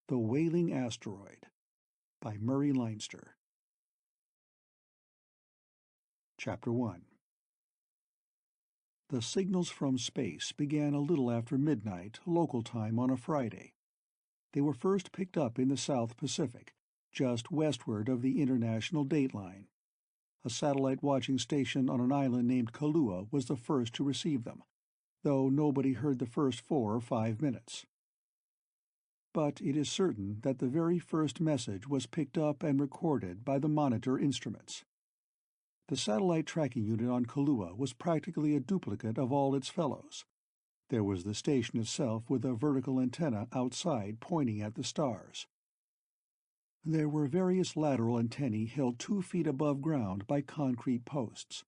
The Wailing Asteroid by Leinster. Chapter 1. The signals from space began a little after midnight local time on a Friday. They were first picked up in the South Pacific, just westward of the international dateline. A satellite watching station on an island named Kailua was the first to receive them, though nobody heard the first 4 or 5 minutes. But it is certain that the very first message was picked up and recorded by the monitor instruments. The satellite tracking unit on Kailua was practically a duplicate of all its fellows. There was the station itself with a vertical antenna outside pointing at the stars. There were various lateral antennae held 2 feet above ground by concrete posts.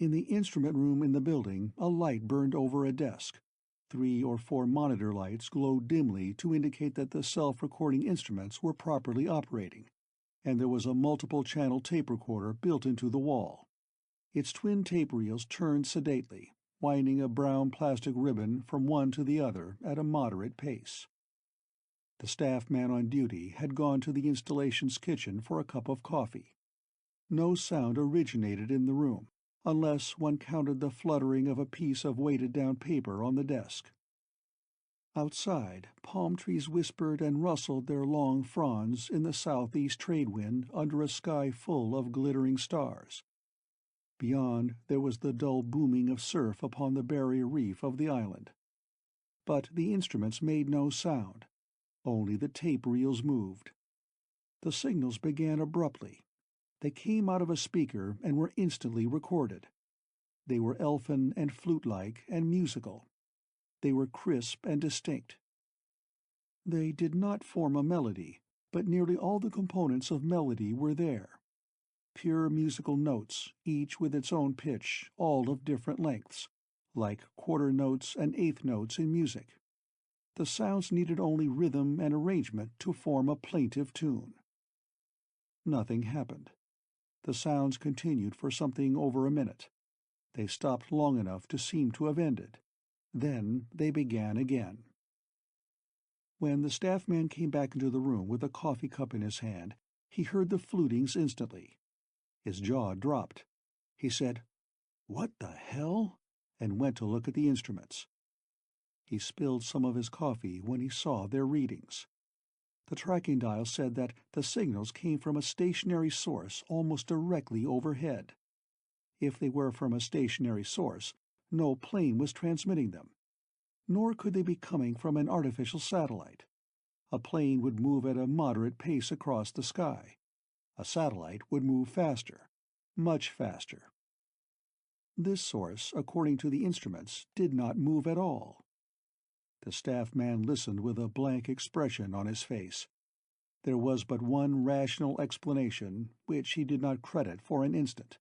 In the instrument room in the building, a light burned over a desk. 3 or 4 monitor lights glowed dimly to indicate that the self-recording instruments were properly operating, and there was a multiple-channel tape recorder built into the wall. Its twin tape reels turned sedately, winding a brown plastic ribbon from one to the other at a moderate pace. The staff man on duty had gone to the installation's kitchen for a cup of coffee. No sound originated in the room, unless one counted the fluttering of a piece of weighted-down paper on the desk. Outside, palm trees whispered and rustled their long fronds in the southeast trade wind under a sky full of glittering stars. Beyond, there was the dull booming of surf upon the barrier reef of the island. But the instruments made no sound. Only the tape reels moved. The signals began abruptly. They came out of a speaker and were instantly recorded. They were elfin and flute-like and musical. They were crisp and distinct. They did not form a melody, but nearly all the components of melody were there. Pure musical notes, each with its own pitch, all of different lengths, like quarter notes and eighth notes in music. The sounds needed only rhythm and arrangement to form a plaintive tune. Nothing happened. The sounds continued for something over a minute. They stopped long enough to seem to have ended. Then they began again. When the staff man came back into the room with a coffee cup in his hand, he heard the flutings instantly. His jaw dropped. He said, "What the hell?" and went to look at the instruments. He spilled some of his coffee when he saw their readings. The tracking dial said that the signals came from a stationary source almost directly overhead. If they were from a stationary source, no plane was transmitting them. Nor could they be coming from an artificial satellite. A plane would move at a moderate pace across the sky. A satellite would move faster, much faster. This source, according to the instruments, did not move at all. The staff man listened with a blank expression on his face. There was but one rational explanation, which he did not credit for an instant.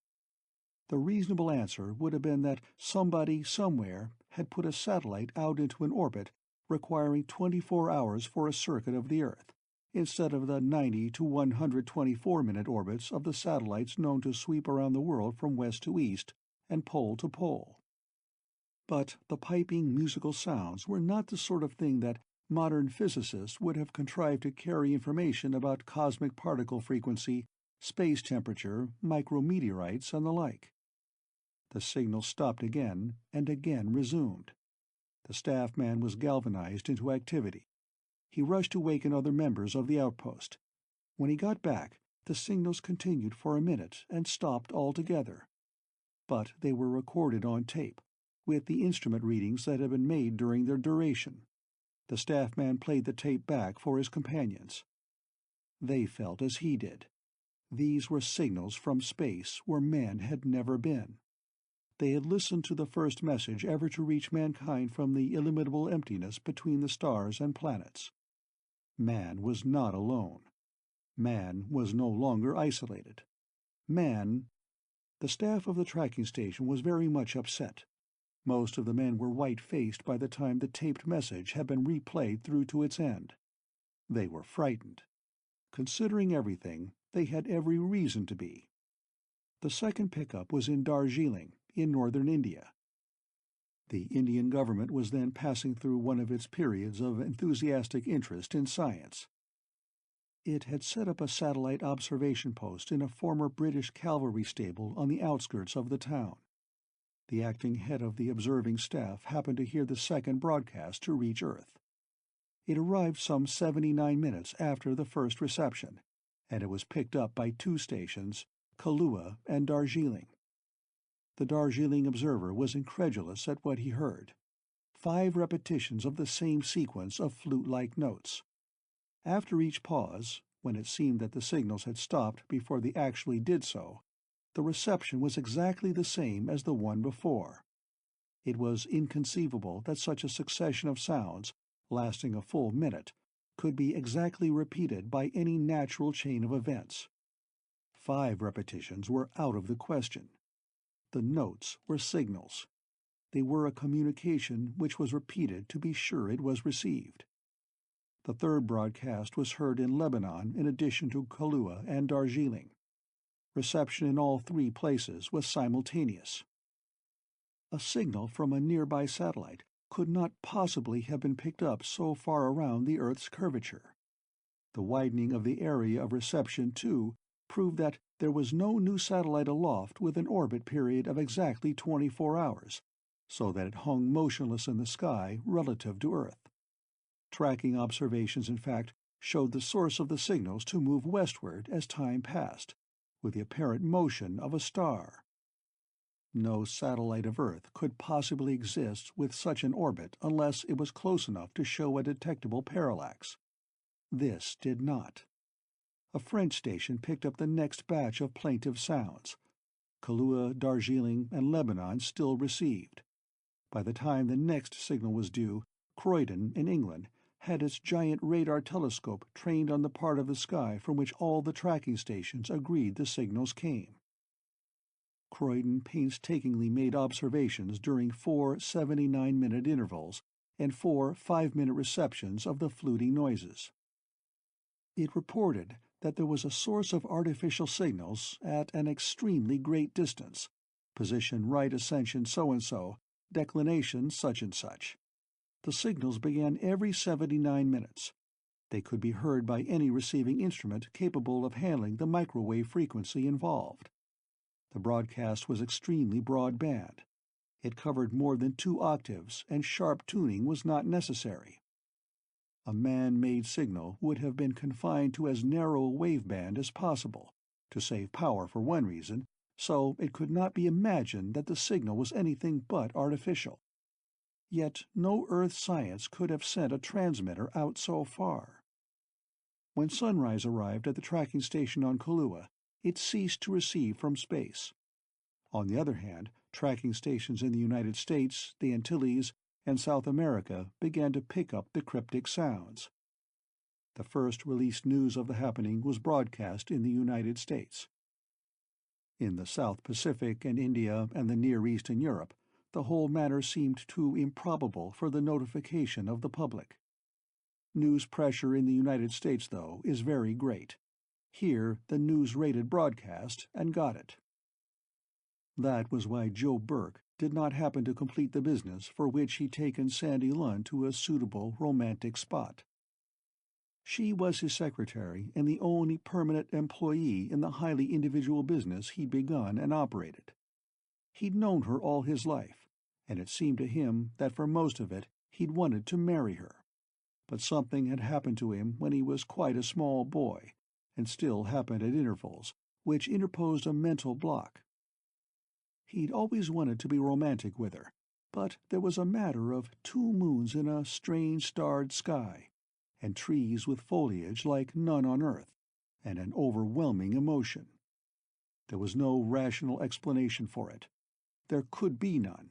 The reasonable answer would have been that somebody somewhere had put a satellite out into an orbit requiring 24 hours for a circuit of the Earth, instead of the 90 to 124-minute orbits of the satellites known to sweep around the world from west to east and pole to pole. But the piping musical sounds were not the sort of thing that modern physicists would have contrived to carry information about cosmic particle frequency, space temperature, micrometeorites, and the like. The signal stopped again and again resumed. The staff man was galvanized into activity. He rushed to waken other members of the outpost. When he got back, the signals continued for a minute and stopped altogether. But they were recorded on tape, with the instrument readings that had been made during their duration. The staff man played the tape back for his companions. They felt as he did. These were signals from space where man had never been. They had listened to the first message ever to reach mankind from the illimitable emptiness between the stars and planets. Man was not alone. Man was no longer isolated. Man— The staff of the tracking station was very much upset. Most of the men were white-faced by the time the taped message had been replayed through to its end. They were frightened. Considering everything, they had every reason to be. The second pickup was in Darjeeling, in northern India. The Indian government was then passing through one of its periods of enthusiastic interest in science. It had set up a satellite observation post in a former British cavalry stable on the outskirts of the town. The acting head of the observing staff happened to hear the second broadcast to reach Earth. It arrived some 79 minutes after the first reception, and it was picked up by two stations, Kahlua and Darjeeling. The Darjeeling observer was incredulous at what he heard. 5 repetitions of the same sequence of flute-like notes. After each pause, when it seemed that the signals had stopped before they actually did so, the reception was exactly the same as the one before. It was inconceivable that such a succession of sounds, lasting a full minute, could be exactly repeated by any natural chain of events. 5 repetitions were out of the question. The notes were signals. They were a communication which was repeated to be sure it was received. The third broadcast was heard in Lebanon in addition to Kahlua and Darjeeling. Reception in all 3 places was simultaneous. A signal from a nearby satellite could not possibly have been picked up so far around the Earth's curvature. The widening of the area of reception, too, proved that there was no new satellite aloft with an orbit period of exactly 24 hours, so that it hung motionless in the sky relative to Earth. Tracking observations, in fact, showed the source of the signals to move westward as time passed, with the apparent motion of a star. No satellite of Earth could possibly exist with such an orbit unless it was close enough to show a detectable parallax. This did not. A French station picked up the next batch of plaintive sounds. Kahlua, Darjeeling, and Lebanon still received. By the time the next signal was due, Croydon, in England, had its giant radar telescope trained on the part of the sky from which all the tracking stations agreed the signals came. Croydon painstakingly made observations during 4 79-minute intervals and 4 5-minute receptions of the fluting noises. It reported that there was a source of artificial signals at an extremely great distance, position right ascension so-and-so, declination such and such. The signals began every 79 minutes. They could be heard by any receiving instrument capable of handling the microwave frequency involved. The broadcast was extremely broadband. It covered more than 2 octaves, and sharp tuning was not necessary. A man-made signal would have been confined to as narrow a waveband as possible, to save power for one reason, so it could not be imagined that the signal was anything but artificial. Yet no Earth science could have sent a transmitter out so far. When sunrise arrived at the tracking station on Kahlua, it ceased to receive from space. On the other hand, tracking stations in the United States, the Antilles, and South America began to pick up the cryptic sounds. The first released news of the happening was broadcast in the United States. In the South Pacific and India and the Near East and Europe, the whole matter seemed too improbable for the notification of the public. News pressure in the United States, though, is very great. Here the news rated broadcast and got it. That was why Joe Burke did not happen to complete the business for which he'd taken Sandy Lund to a suitable romantic spot. She was his secretary and the only permanent employee in the highly individual business he'd begun and operated. He'd known her all his life, and it seemed to him that for most of it he'd wanted to marry her. But something had happened to him when he was quite a small boy, and still happened at intervals, which interposed a mental block. He'd always wanted to be romantic with her, but there was a matter of 2 moons in a strange starred sky, and trees with foliage like none on Earth, and an overwhelming emotion. There was no rational explanation for it. There could be none.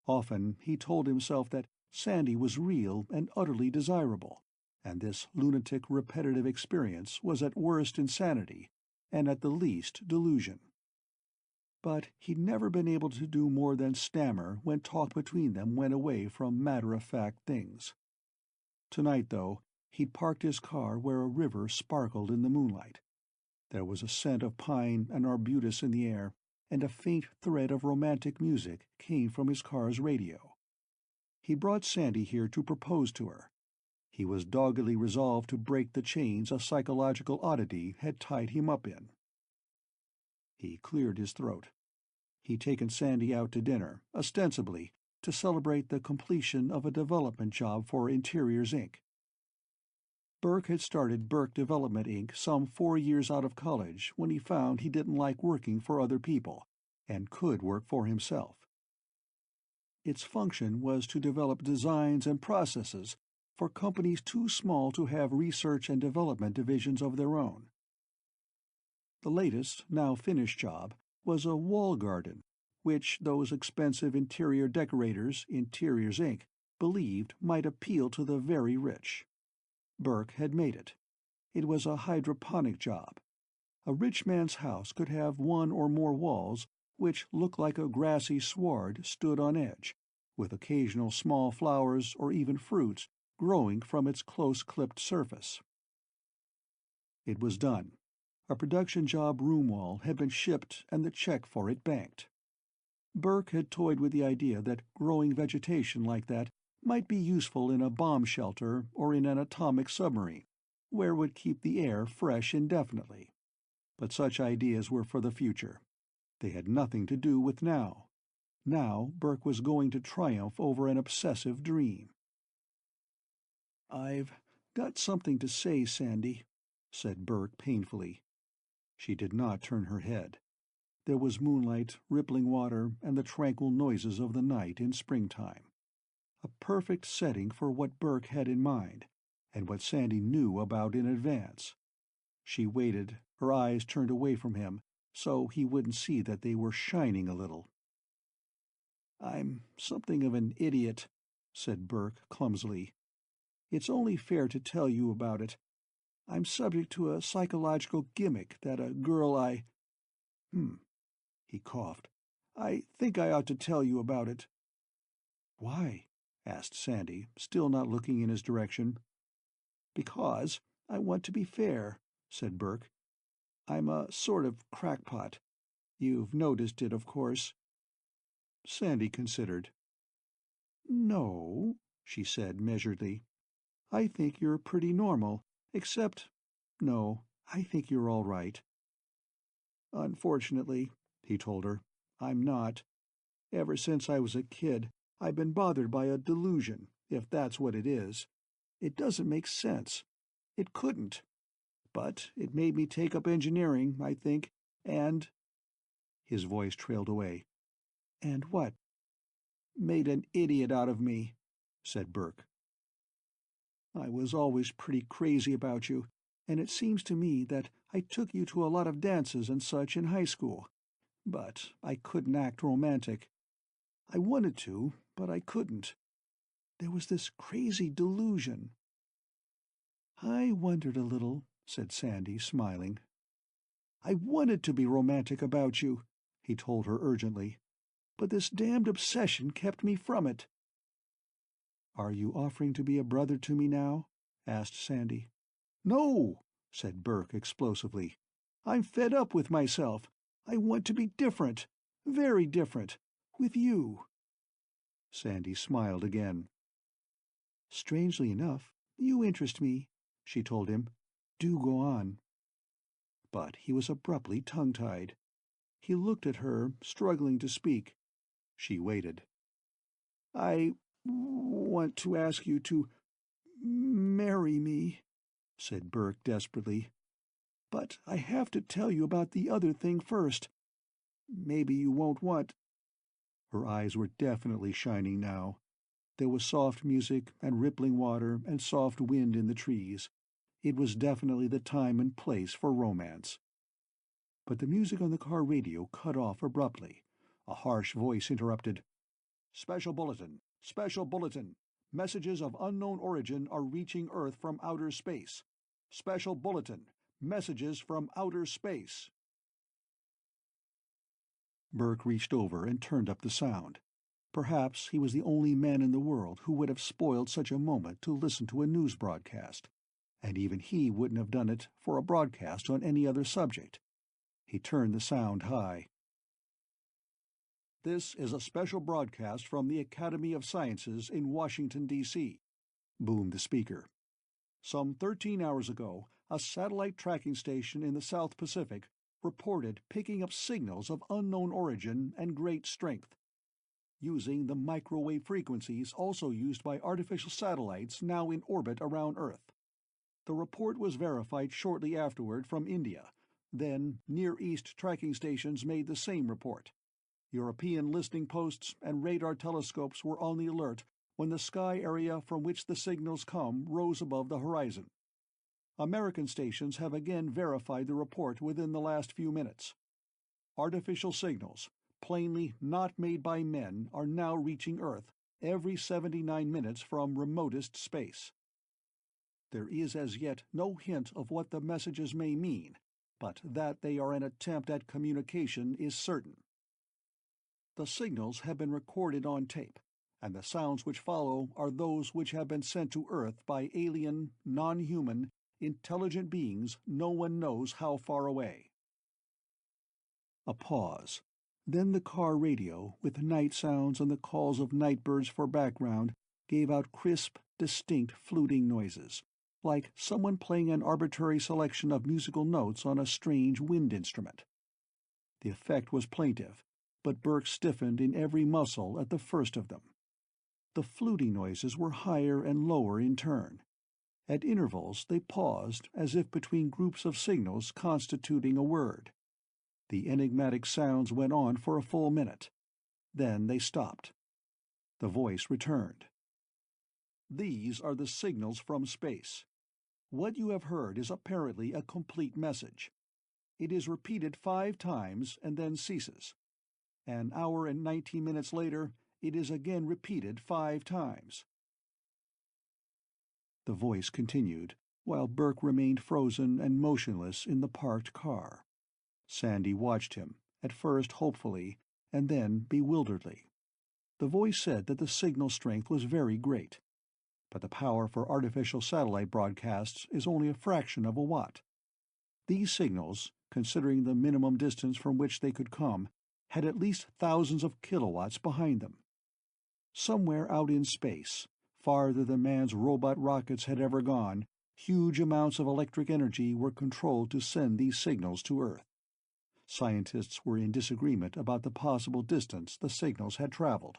Often he told himself that Sandy was real and utterly desirable, and this lunatic repetitive experience was at worst insanity, and at the least delusion. But he'd never been able to do more than stammer when talk between them went away from matter-of-fact things. Tonight, though, he'd parked his car where a river sparkled in the moonlight. There was a scent of pine and arbutus in the air, and a faint thread of romantic music came from his car's radio. He brought Sandy here to propose to her. He was doggedly resolved to break the chains a psychological oddity had tied him up in. He cleared his throat. He'd taken Sandy out to dinner, ostensibly to celebrate the completion of a development job for Interiors, Inc. Burke had started Burke Development, Inc. some 4 years out of college when he found he didn't like working for other people and could work for himself. Its function was to develop designs and processes for companies too small to have research and development divisions of their own. The latest, now finished job was a wall garden, which those expensive interior decorators, Interiors, Inc., believed might appeal to the very rich. Burke had made it. It was a hydroponic job. A rich man's house could have one or more walls which looked like a grassy sward stood on edge, with occasional small flowers or even fruits growing from its close-clipped surface. It was done. A production job room wall had been shipped and the check for it banked. Burke had toyed with the idea that growing vegetation like that might be useful in a bomb shelter or in an atomic submarine, where it would keep the air fresh indefinitely. But such ideas were for the future. They had nothing to do with now. Now Burke was going to triumph over an obsessive dream. "I've got something to say, Sandy," said Burke painfully. She did not turn her head. There was moonlight, rippling water, and the tranquil noises of the night in springtime. A perfect setting for what Burke had in mind, and what Sandy knew about in advance. She waited, her eyes turned away from him, so he wouldn't see that they were shining a little. "I'm something of an idiot," said Burke clumsily. "It's only fair to tell you about it. I'm subject to a psychological gimmick that a girl I— He coughed. "I think I ought to tell you about it." "Why?" asked Sandy, still not looking in his direction. "Because I want to be fair," said Burke. "I'm a sort of crackpot. You've noticed it, of course." Sandy considered. "No," she said measuredly. "I think you're pretty normal, except— No, I think you're all right." "Unfortunately," he told her, "I'm not. Ever since I was a kid, I've been bothered by a delusion, if that's what it is. It doesn't make sense. It couldn't. But it made me take up engineering, I think, and—" His voice trailed away. "And what?" "Made an idiot out of me," said Burke. "I was always pretty crazy about you, and it seems to me that I took you to a lot of dances and such in high school. But I couldn't act romantic. I wanted to, but I couldn't. There was this crazy delusion." "I wondered a little," said Sandy, smiling. "I wanted to be romantic about you," he told her urgently, "but this damned obsession kept me from it." "Are you offering to be a brother to me now?" asked Sandy. "No," said Burke explosively. "I'm fed up with myself. I want to be different, very different, with you." Sandy smiled again. "Strangely enough, you interest me," she told him. "Do go on." But he was abruptly tongue-tied. He looked at her, struggling to speak. She waited. "I want to ask you to marry me," said Burke desperately. "But I have to tell you about the other thing first. Maybe you won't want—" Her eyes were definitely shining now. There was soft music and rippling water and soft wind in the trees. It was definitely the time and place for romance. But the music on the car radio cut off abruptly. A harsh voice interrupted. "Special bulletin! Special bulletin! Messages of unknown origin are reaching Earth from outer space. Special bulletin! Messages from outer space!" Burke reached over and turned up the sound. Perhaps he was the only man in the world who would have spoiled such a moment to listen to a news broadcast, and even he wouldn't have done it for a broadcast on any other subject. He turned the sound high. This is a special broadcast from the Academy of Sciences in Washington, D.C., boomed the speaker. Some 13 hours ago, a satellite tracking station in the South Pacific reported picking up signals of unknown origin and great strength, using the microwave frequencies also used by artificial satellites now in orbit around Earth. The report was verified shortly afterward from India. Then Near East tracking stations made the same report. European listening posts and radar telescopes were on the alert when the sky area from which the signals come rose above the horizon. American stations have again verified the report within the last few minutes. Artificial signals, plainly not made by men, are now reaching Earth every 79 minutes from remotest space. There is as yet no hint of what the messages may mean, but that they are an attempt at communication is certain. The signals have been recorded on tape, and the sounds which follow are those which have been sent to Earth by alien, non-human, intelligent beings no one knows how far away. A pause. Then the car radio, with night sounds and the calls of night birds for background, gave out crisp, distinct fluting noises, like someone playing an arbitrary selection of musical notes on a strange wind instrument. The effect was plaintive, but Burke stiffened in every muscle at the first of them. The fluting noises were higher and lower in turn. At intervals they paused as if between groups of signals constituting a word. The enigmatic sounds went on for a full minute. Then they stopped. The voice returned. "These are the signals from space. What you have heard is apparently a complete message. It is repeated 5 times and then ceases. An hour and 19 minutes later, it is again repeated 5 times." The voice continued, while Burke remained frozen and motionless in the parked car. Sandy watched him, at first hopefully, and then bewilderedly. The voice said that the signal strength was very great, but the power for artificial satellite broadcasts is only a fraction of a watt. These signals, considering the minimum distance from which they could come, had at least thousands of kilowatts behind them. Somewhere out in space, farther than man's robot rockets had ever gone, huge amounts of electric energy were controlled to send these signals to Earth. Scientists were in disagreement about the possible distance the signals had traveled,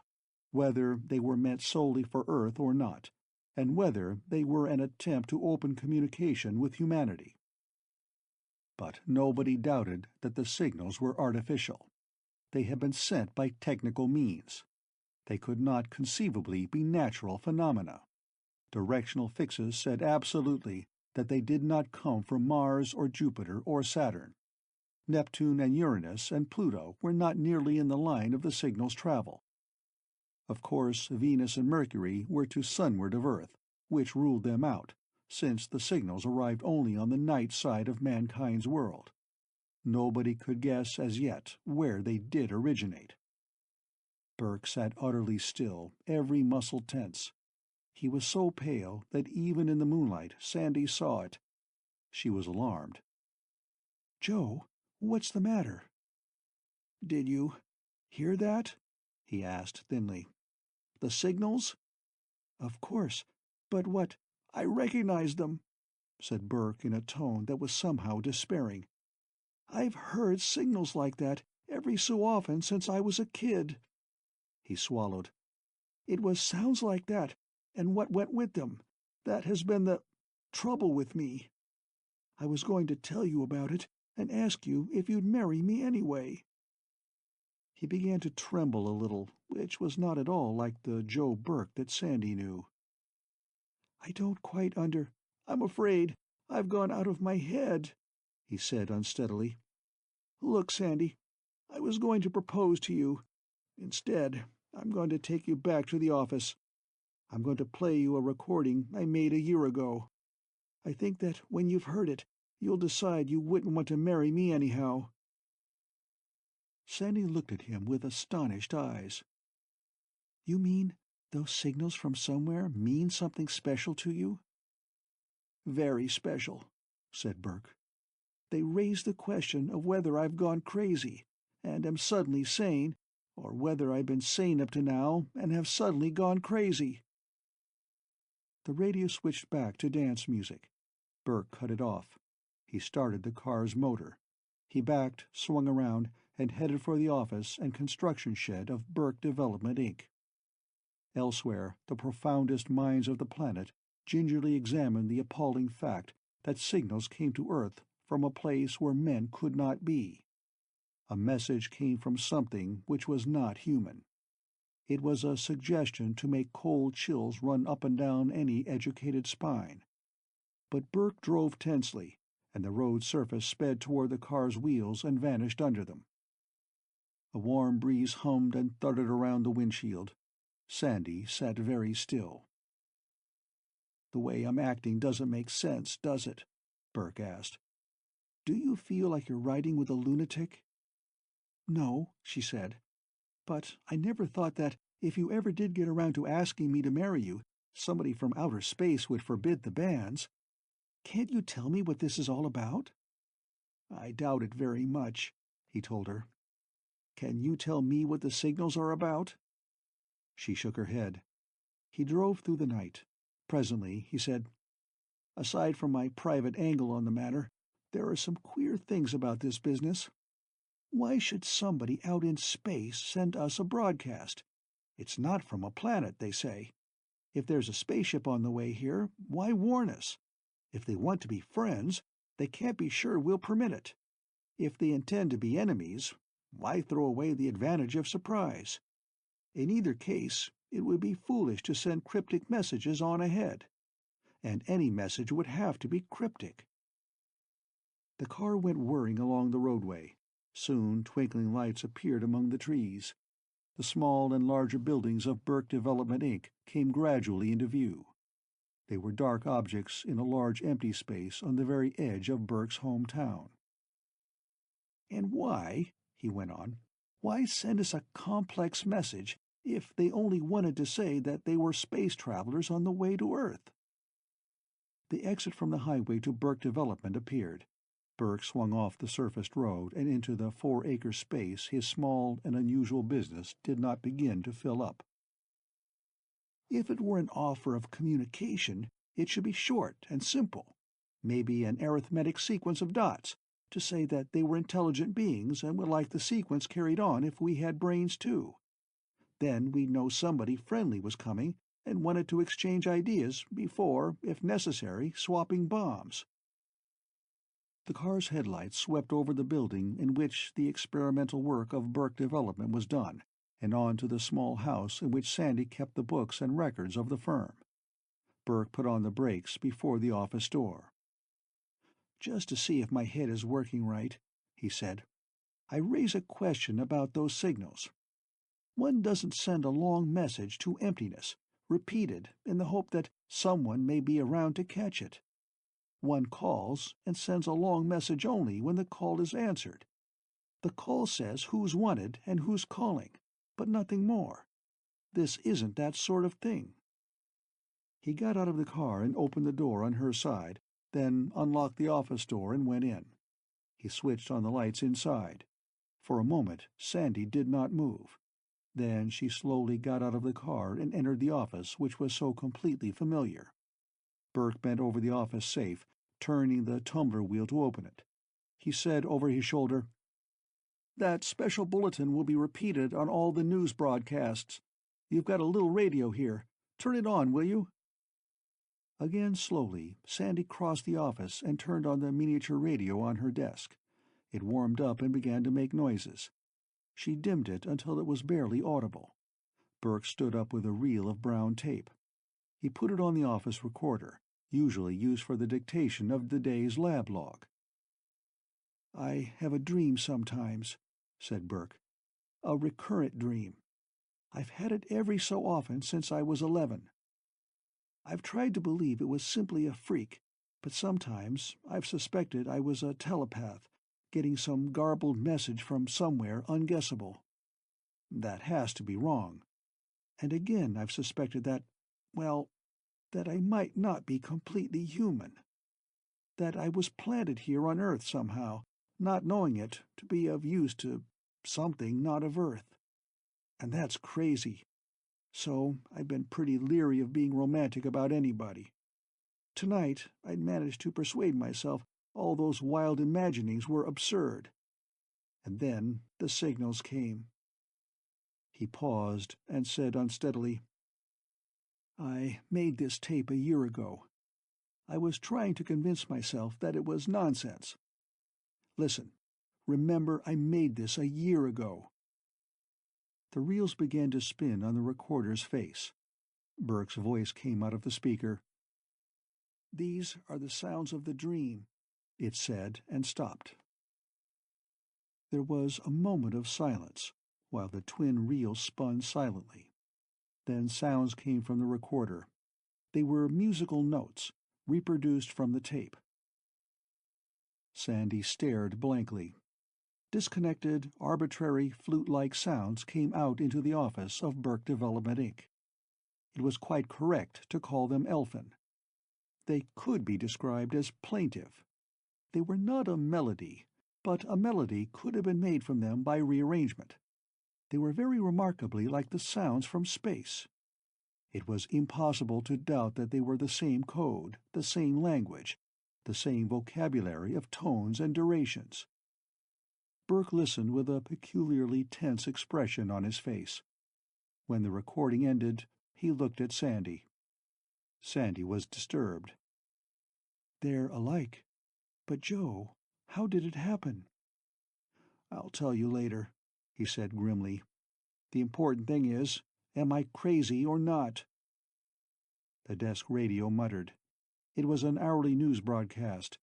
whether they were meant solely for Earth or not, and whether they were an attempt to open communication with humanity. But nobody doubted that the signals were artificial. They had been sent by technical means. They could not conceivably be natural phenomena. Directional fixes said absolutely that they did not come from Mars or Jupiter or Saturn. Neptune and Uranus and Pluto were not nearly in the line of the signal's travel. Of course, Venus and Mercury were to sunward of Earth, which ruled them out, since the signals arrived only on the night side of mankind's world. Nobody could guess as yet where they did originate. Burke sat utterly still, every muscle tense. He was so pale that even in the moonlight Sandy saw it. She was alarmed. "Joe, what's the matter?" "Did you hear that?" he asked thinly. "The signals?" "Of course, but what—" "I recognized them," said Burke in a tone that was somehow despairing. "I've heard signals like that every so often since I was a kid." He swallowed. "It was sounds like that, and what went with them, that has been the trouble with me. I was going to tell you about it and ask you if you'd marry me anyway." He began to tremble a little, which was not at all like the Joe Burke that Sandy knew. "I don't quite I'm afraid I've gone out of my head," he said unsteadily. "Look, Sandy, I was going to propose to you. Instead, I'm going to take you back to the office. I'm going to play you a recording I made a year ago. I think that when you've heard it, you'll decide you wouldn't want to marry me anyhow." Sandy looked at him with astonished eyes. "You mean those signals from somewhere mean something special to you?" "Very special," said Burke. "They raise the question of whether I've gone crazy, and am suddenly sane, or whether I've been sane up to now and have suddenly gone crazy." The radio switched back to dance music. Burke cut it off. He started the car's motor. He backed, swung around, and headed for the office and construction shed of Burke Development, Inc. Elsewhere, the profoundest minds of the planet gingerly examined the appalling fact that signals came to Earth from a place where men could not be. A message came from something which was not human. It was a suggestion to make cold chills run up and down any educated spine. But Burke drove tensely, and the road surface sped toward the car's wheels and vanished under them. A warm breeze hummed and thudded around the windshield. Sandy sat very still. "The way I'm acting doesn't make sense, does it?" Burke asked. "Do you feel like you're riding with a lunatic?" "No," she said. "But I never thought that, if you ever did get around to asking me to marry you, somebody from outer space would forbid the banns. Can't you tell me what this is all about?" "I doubt it very much," he told her. "Can you tell me what the signals are about?" She shook her head. He drove through the night. Presently he said, "Aside from my private angle on the matter, there are some queer things about this business. Why should somebody out in space send us a broadcast? It's not from a planet, they say. If there's a spaceship on the way here, why warn us? If they want to be friends, they can't be sure we'll permit it. If they intend to be enemies, why throw away the advantage of surprise? In either case, it would be foolish to send cryptic messages on ahead. And any message would have to be cryptic." The car went whirring along the roadway. Soon twinkling lights appeared among the trees. The small and larger buildings of Burke Development, Inc. came gradually into view. They were dark objects in a large empty space on the very edge of Burke's hometown. "And why," he went on, "why send us a complex message if they only wanted to say that they were space travelers on the way to Earth?" The exit from the highway to Burke Development appeared. Burke swung off the surfaced road and into the 4-acre space his small and unusual business did not begin to fill up. "If it were an offer of communication, it should be short and simple. Maybe an arithmetic sequence of dots, to say that they were intelligent beings and would like the sequence carried on if we had brains too. Then we'd know somebody friendly was coming and wanted to exchange ideas before, if necessary, swapping bombs." The car's headlights swept over the building in which the experimental work of Burke Development was done, and on to the small house in which Sandy kept the books and records of the firm. Burke put on the brakes before the office door. "Just to see if my head is working right," he said, "I raise a question about those signals. One doesn't send a long message to emptiness, repeated in the hope that someone may be around to catch it. One calls and sends a long message only when the call is answered. The call says who's wanted and who's calling, but nothing more. This isn't that sort of thing." He got out of the car and opened the door on her side, then unlocked the office door and went in. He switched on the lights inside. For a moment Sandy did not move. Then she slowly got out of the car and entered the office which was so completely familiar. Burke bent over the office safe, turning the tumbler wheel to open it. He said over his shoulder, "That special bulletin will be repeated on all the news broadcasts. You've got a little radio here. Turn it on, will you?" Again slowly, Sandy crossed the office and turned on the miniature radio on her desk. It warmed up and began to make noises. She dimmed it until it was barely audible. Burke stood up with a reel of brown tape. He put it on the office recorder, usually used for the dictation of the day's lab log. "I have a dream sometimes," said Burke. "A recurrent dream. I've had it every so often since I was 11. I've tried to believe it was simply a freak, but sometimes I've suspected I was a telepath, getting some garbled message from somewhere unguessable. That has to be wrong. And again I've suspected that, well, that I might not be completely human. That I was planted here on Earth somehow, not knowing it, to be of use to something not of Earth. And that's crazy. So I've been pretty leery of being romantic about anybody. Tonight I'd managed to persuade myself all those wild imaginings were absurd. And then the signals came. He paused and said unsteadily, I made this tape a year ago. I was trying to convince myself that it was nonsense. Listen, remember I made this a year ago. The reels began to spin on the recorder's face. Burke's voice came out of the speaker. These are the sounds of the dream, it said, and stopped. There was a moment of silence, while the twin reels spun silently. Then sounds came from the recorder. They were musical notes, reproduced from the tape. Sandy stared blankly. Disconnected, arbitrary, flute-like sounds came out into the office of Burke Development, Inc. It was quite correct to call them elfin. They could be described as plaintive. They were not a melody, but a melody could have been made from them by rearrangement. They were very remarkably like the sounds from space. It was impossible to doubt that they were the same code, the same language, the same vocabulary of tones and durations. Burke listened with a peculiarly tense expression on his face. When the recording ended, he looked at Sandy. Sandy was disturbed. They're alike. But Joe, how did it happen? I'll tell you later, he said grimly. The important thing is, am I crazy or not? The desk radio muttered. It was an hourly news broadcast.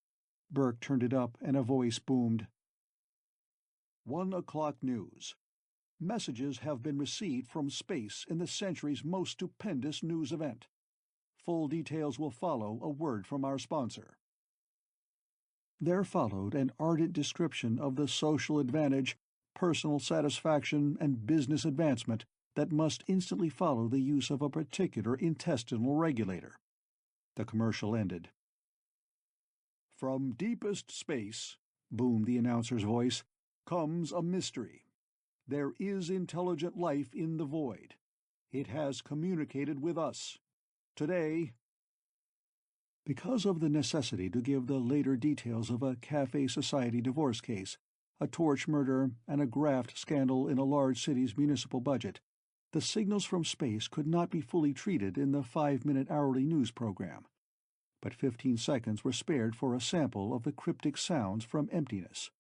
Burke turned it up and a voice boomed. 1 o'clock news. Messages have been received from space in the century's most stupendous news event. Full details will follow a word from our sponsor. There followed an ardent description of the social advantage, personal satisfaction, and business advancement that must instantly follow the use of a particular intestinal regulator. The commercial ended. From deepest space, boomed the announcer's voice, comes a mystery. There is intelligent life in the void. It has communicated with us. Today, because of the necessity to give the later details of a Cafe Society divorce case, a torch murder, and a graft scandal in a large city's municipal budget, the signals from space could not be fully treated in the 5-minute hourly news program. But 15 seconds were spared for a sample of the cryptic sounds from emptiness.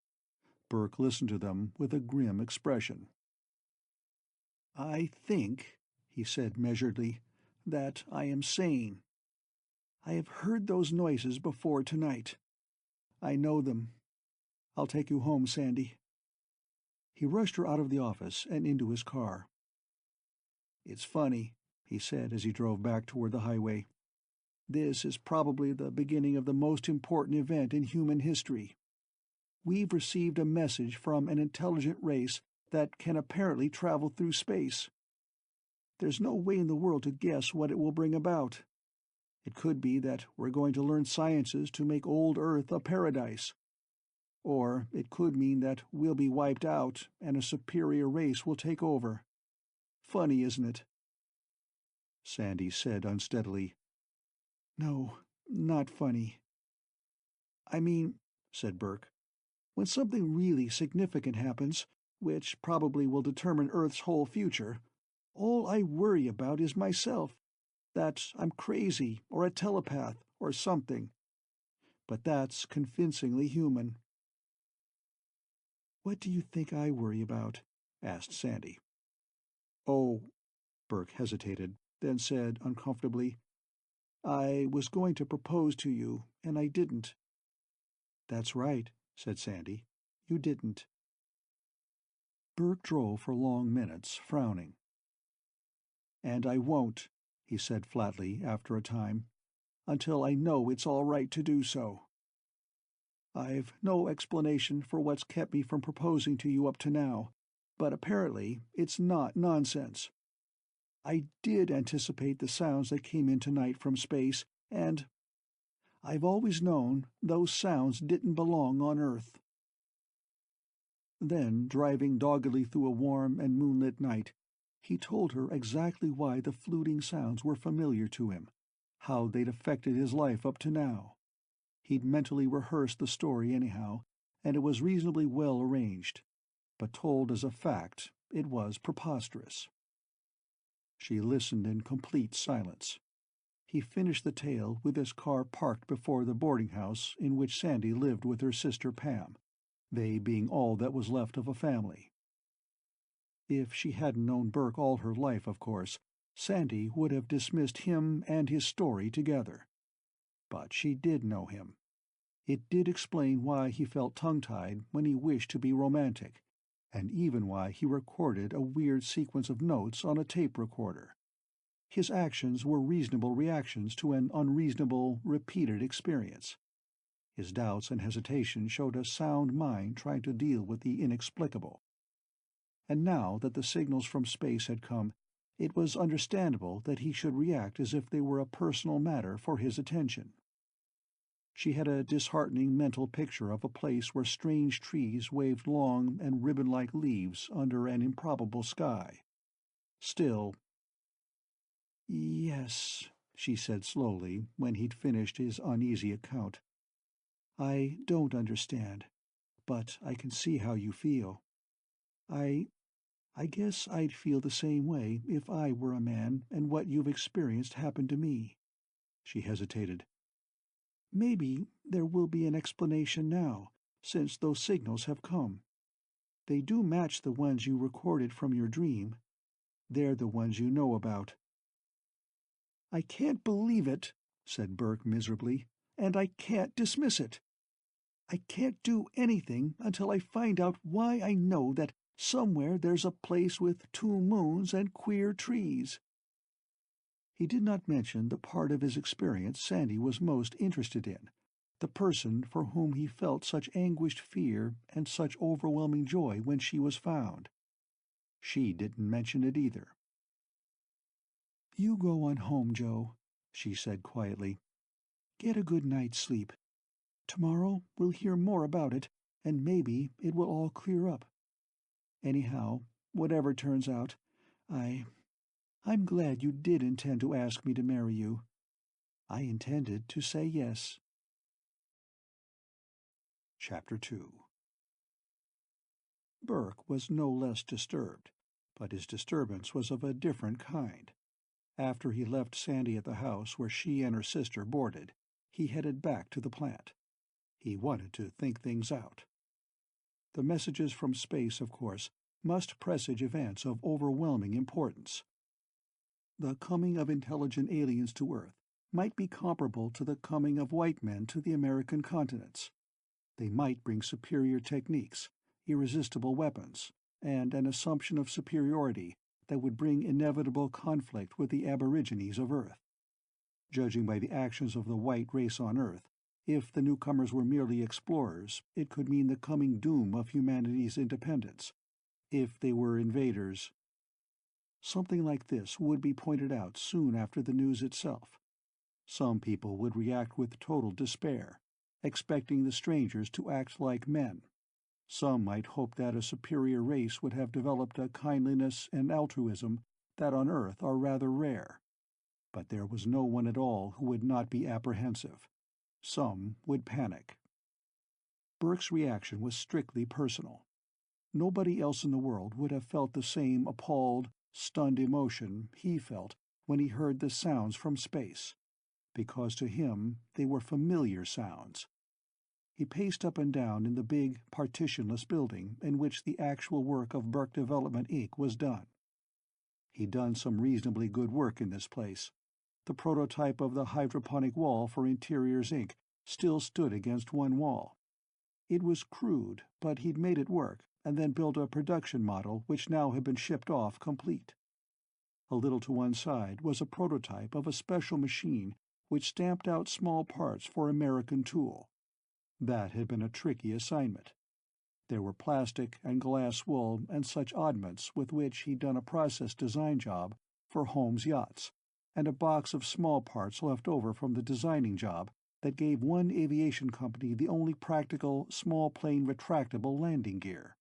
Burke listened to them with a grim expression. I think, he said measuredly, that I am sane. I have heard those noises before tonight. I know them. I'll take you home, Sandy. He rushed her out of the office and into his car. It's funny, he said as he drove back toward the highway. This is probably the beginning of the most important event in human history. We've received a message from an intelligent race that can apparently travel through space. There's no way in the world to guess what it will bring about. It could be that we're going to learn sciences to make old Earth a paradise. Or it could mean that we'll be wiped out and a superior race will take over. Funny, isn't it? Sandy said unsteadily. No, not funny. I mean, said Burke, when something really significant happens, which probably will determine Earth's whole future, all I worry about is myself. That I'm crazy or a telepath or something. But that's convincingly human. What do you think I worry about? Asked Sandy. Oh, Burke hesitated, then said uncomfortably, I was going to propose to you, and I didn't. That's right, said Sandy. You didn't. Burke drove for long minutes, frowning. And I won't, he said flatly after a time, until I know it's all right to do so. I've no explanation for what's kept me from proposing to you up to now, but apparently it's not nonsense. I did anticipate the sounds that came in tonight from space, and I've always known those sounds didn't belong on Earth. Then, driving doggedly through a warm and moonlit night, He told her exactly why the fluting sounds were familiar to him, how they'd affected his life up to now. He'd mentally rehearsed the story anyhow, and it was reasonably well arranged, but told as a fact, it was preposterous. She listened in complete silence. He finished the tale with his car parked before the boarding house in which Sandy lived with her sister Pam, they being all that was left of a family. If she hadn't known Burke all her life, of course, Sandy would have dismissed him and his story together. But she did know him. It did explain why he felt tongue-tied when he wished to be romantic, and even why he recorded a weird sequence of notes on a tape recorder. His actions were reasonable reactions to an unreasonable, repeated experience. His doubts and hesitation showed a sound mind trying to deal with the inexplicable. And now that the signals from space had come, it was understandable that he should react as if they were a personal matter for his attention. She had a disheartening mental picture of a place where strange trees waved long and ribbon-like leaves under an improbable sky. Still, "Yes," she said slowly when he'd finished his uneasy account. "I don't understand, but I can see how you feel. I I guess I'd feel the same way if I were a man and what you've experienced happened to me." She hesitated. "Maybe there will be an explanation now, since those signals have come. They do match the ones you recorded from your dream. They're the ones you know about." "I can't believe it," said Burke miserably, "and I can't dismiss it. I can't do anything until I find out why I know that somewhere there's a place with 2 moons and queer trees." He did not mention the part of his experience Sandy was most interested in, the person for whom he felt such anguished fear and such overwhelming joy when she was found. She didn't mention it either. "You go on home, Joe," she said quietly. "Get a good night's sleep. Tomorrow we'll hear more about it, and maybe it will all clear up. Anyhow, whatever turns out, I'm glad you did intend to ask me to marry you. I intended to say yes." Chapter 2. Burke was no less disturbed, but his disturbance was of a different kind. After he left Sandy at the house where she and her sister boarded, he headed back to the plant. He wanted to think things out. The messages from space, of course, must presage events of overwhelming importance. The coming of intelligent aliens to Earth might be comparable to the coming of white men to the American continents. They might bring superior techniques, irresistible weapons, and an assumption of superiority that would bring inevitable conflict with the aborigines of Earth. Judging by the actions of the white race on Earth, if the newcomers were merely explorers, it could mean the coming doom of humanity's independence. If they were invaders, something like this would be pointed out soon after the news itself. Some people would react with total despair, expecting the strangers to act like men. Some might hope that a superior race would have developed a kindliness and altruism that on Earth are rather rare. But there was no one at all who would not be apprehensive. Some would panic. Burke's reaction was strictly personal. Nobody else in the world would have felt the same appalled, stunned emotion he felt when he heard the sounds from space, because to him they were familiar sounds. He paced up and down in the big, partitionless building in which the actual work of Burke Development, Inc. was done. He'd done some reasonably good work in this place. The prototype of the hydroponic wall for Interiors, Inc. still stood against one wall. It was crude, but he'd made it work, and then built a production model which now had been shipped off complete. A little to one side was a prototype of a special machine which stamped out small parts for American Tool. That had been a tricky assignment. There were plastic and glass wool and such oddments with which he'd done a process design job for Holmes Yachts, and a box of small parts left over from the designing job that gave one aviation company the only practical small-plane retractable landing gear.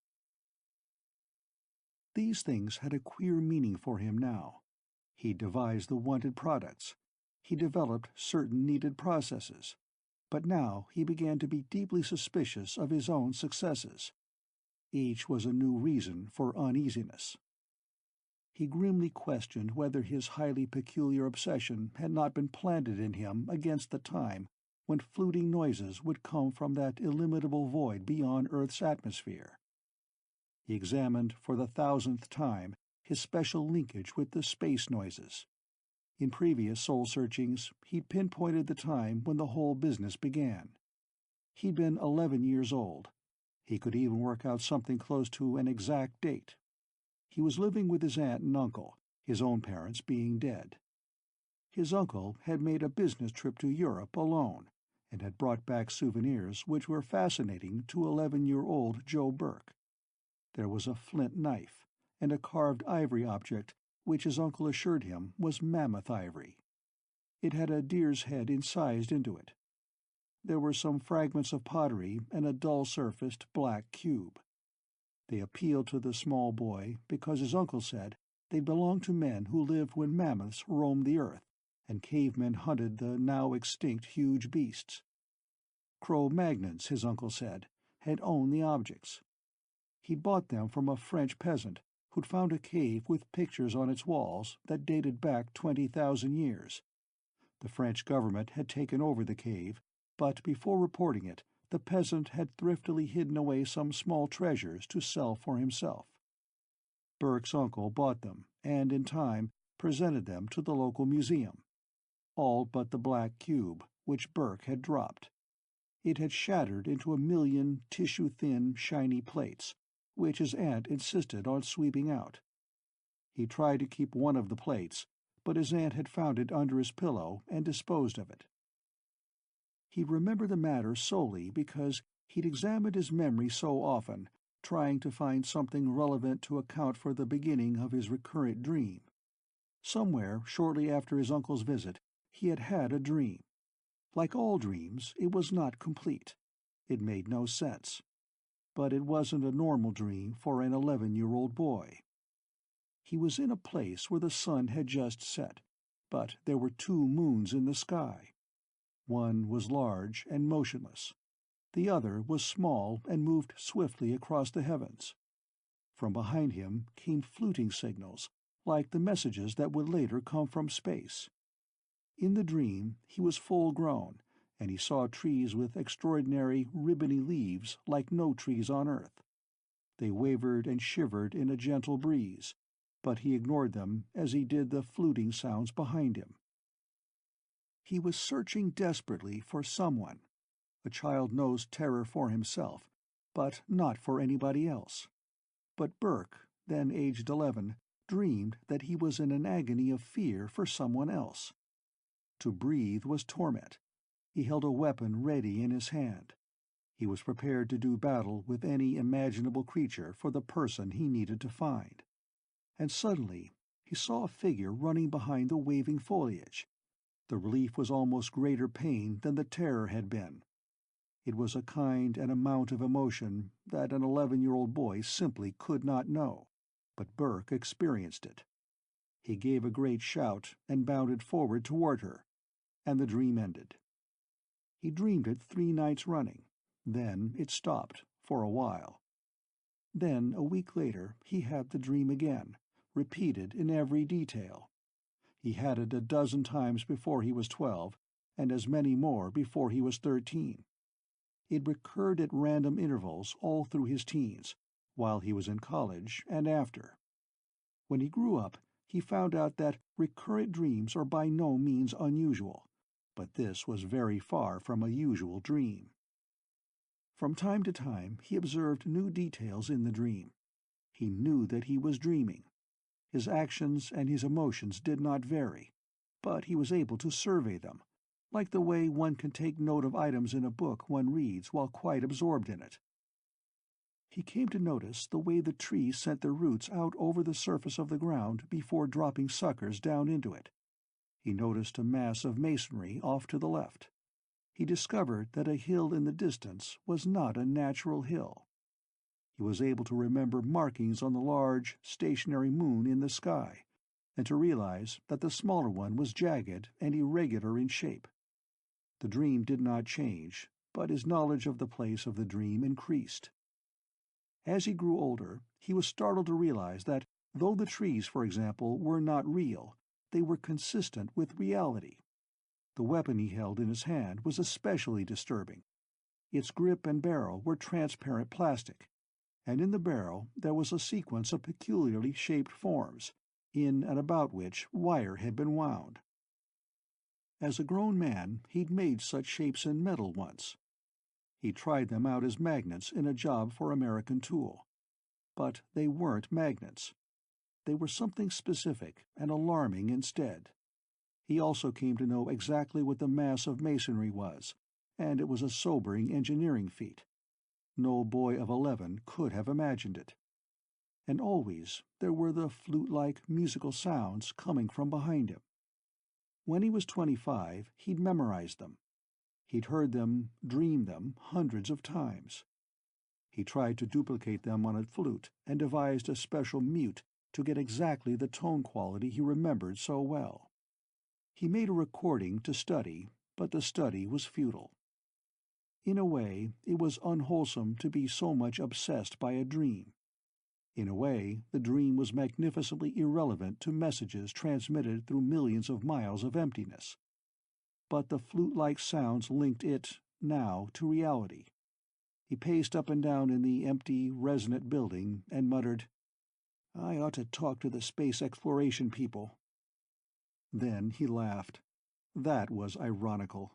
These things had a queer meaning for him now. He devised the wanted products. He developed certain needed processes. But now he began to be deeply suspicious of his own successes. Each was a new reason for uneasiness. He grimly questioned whether his highly peculiar obsession had not been planted in him against the time when fluting noises would come from that illimitable void beyond Earth's atmosphere. He examined for the 1,000th time his special linkage with the space noises. In previous soul-searchings, he'd pinpointed the time when the whole business began. He'd been 11 years old. He could even work out something close to an exact date. He was living with his aunt and uncle, his own parents being dead. His uncle had made a business trip to Europe alone, and had brought back souvenirs which were fascinating to 11-year-old Joe Burke. There was a flint knife, and a carved ivory object which his uncle assured him was mammoth ivory. It had a deer's head incised into it. There were some fragments of pottery and a dull-surfaced black cube. They appealed to the small boy because his uncle said they belonged to men who lived when mammoths roamed the earth and cavemen hunted the now-extinct huge beasts. Cro-Magnons, his uncle said, had owned the objects. He'd bought them from a French peasant who'd found a cave with pictures on its walls that dated back 20,000 years. The French government had taken over the cave, but before reporting it, the peasant had thriftily hidden away some small treasures to sell for himself. Burke's uncle bought them, and in time presented them to the local museum. All but the black cube, which Burke had dropped. It had shattered into a million tissue-thin, shiny plates, which his aunt insisted on sweeping out. He tried to keep one of the plates, but his aunt had found it under his pillow and disposed of it. He remembered the matter solely because he'd examined his memory so often, trying to find something relevant to account for the beginning of his recurrent dream. Somewhere, shortly after his uncle's visit, he had had a dream. Like all dreams, it was not complete. It made no sense. But it wasn't a normal dream for an 11-year-old boy. He was in a place where the sun had just set, but there were 2 moons in the sky. One was large and motionless. The other was small and moved swiftly across the heavens. From behind him came fluting signals, like the messages that would later come from space. In the dream, he was full-grown, and he saw trees with extraordinary, ribbony leaves like no trees on Earth. They wavered and shivered in a gentle breeze, but he ignored them as he did the fluting sounds behind him. He was searching desperately for someone. A child knows terror for himself, but not for anybody else. But Burke, then aged 11, dreamed that he was in an agony of fear for someone else. To breathe was torment. He held a weapon ready in his hand. He was prepared to do battle with any imaginable creature for the person he needed to find. And suddenly he saw a figure running behind the waving foliage. The relief was almost greater pain than the terror had been. It was a kind and amount of emotion that an 11-year-old boy simply could not know, but Burke experienced it. He gave a great shout and bounded forward toward her, and the dream ended. He dreamed it 3 nights running. Then it stopped, for a while. Then, a week later, he had the dream again, repeated in every detail. He had it a dozen times before he was 12, and as many more before he was 13. It recurred at random intervals all through his teens, while he was in college and after. When he grew up, he found out that recurrent dreams are by no means unusual, but this was very far from a usual dream. From time to time, he observed new details in the dream. He knew that he was dreaming. His actions and his emotions did not vary, but he was able to survey them, like the way one can take note of items in a book one reads while quite absorbed in it. He came to notice the way the trees sent their roots out over the surface of the ground before dropping suckers down into it. He noticed a mass of masonry off to the left. He discovered that a hill in the distance was not a natural hill. He was able to remember markings on the large, stationary moon in the sky, and to realize that the smaller one was jagged and irregular in shape. The dream did not change, but his knowledge of the place of the dream increased. As he grew older, he was startled to realize that though the trees, for example, were not real, they were consistent with reality. The weapon he held in his hand was especially disturbing. Its grip and barrel were transparent plastic, and in the barrel there was a sequence of peculiarly shaped forms, in and about which wire had been wound. As a grown man, he'd made such shapes in metal once. He tried them out as magnets in a job for American Tool. But they weren't magnets. They were something specific and alarming instead. He also came to know exactly what the mass of masonry was, and it was a sobering engineering feat. No boy of 11 could have imagined it. And always there were the flute-like musical sounds coming from behind him. When he was 25, he'd memorized them. He'd heard them, dreamed them, hundreds of times. He tried to duplicate them on a flute and devised a special mute to get exactly the tone quality he remembered so well. He made a recording to study, but the study was futile. In a way, it was unwholesome to be so much obsessed by a dream. In a way, the dream was magnificently irrelevant to messages transmitted through millions of miles of emptiness. But the flute-like sounds linked it, now, to reality. He paced up and down in the empty, resonant building and muttered, "I ought to talk to the space exploration people." Then he laughed. That was ironical.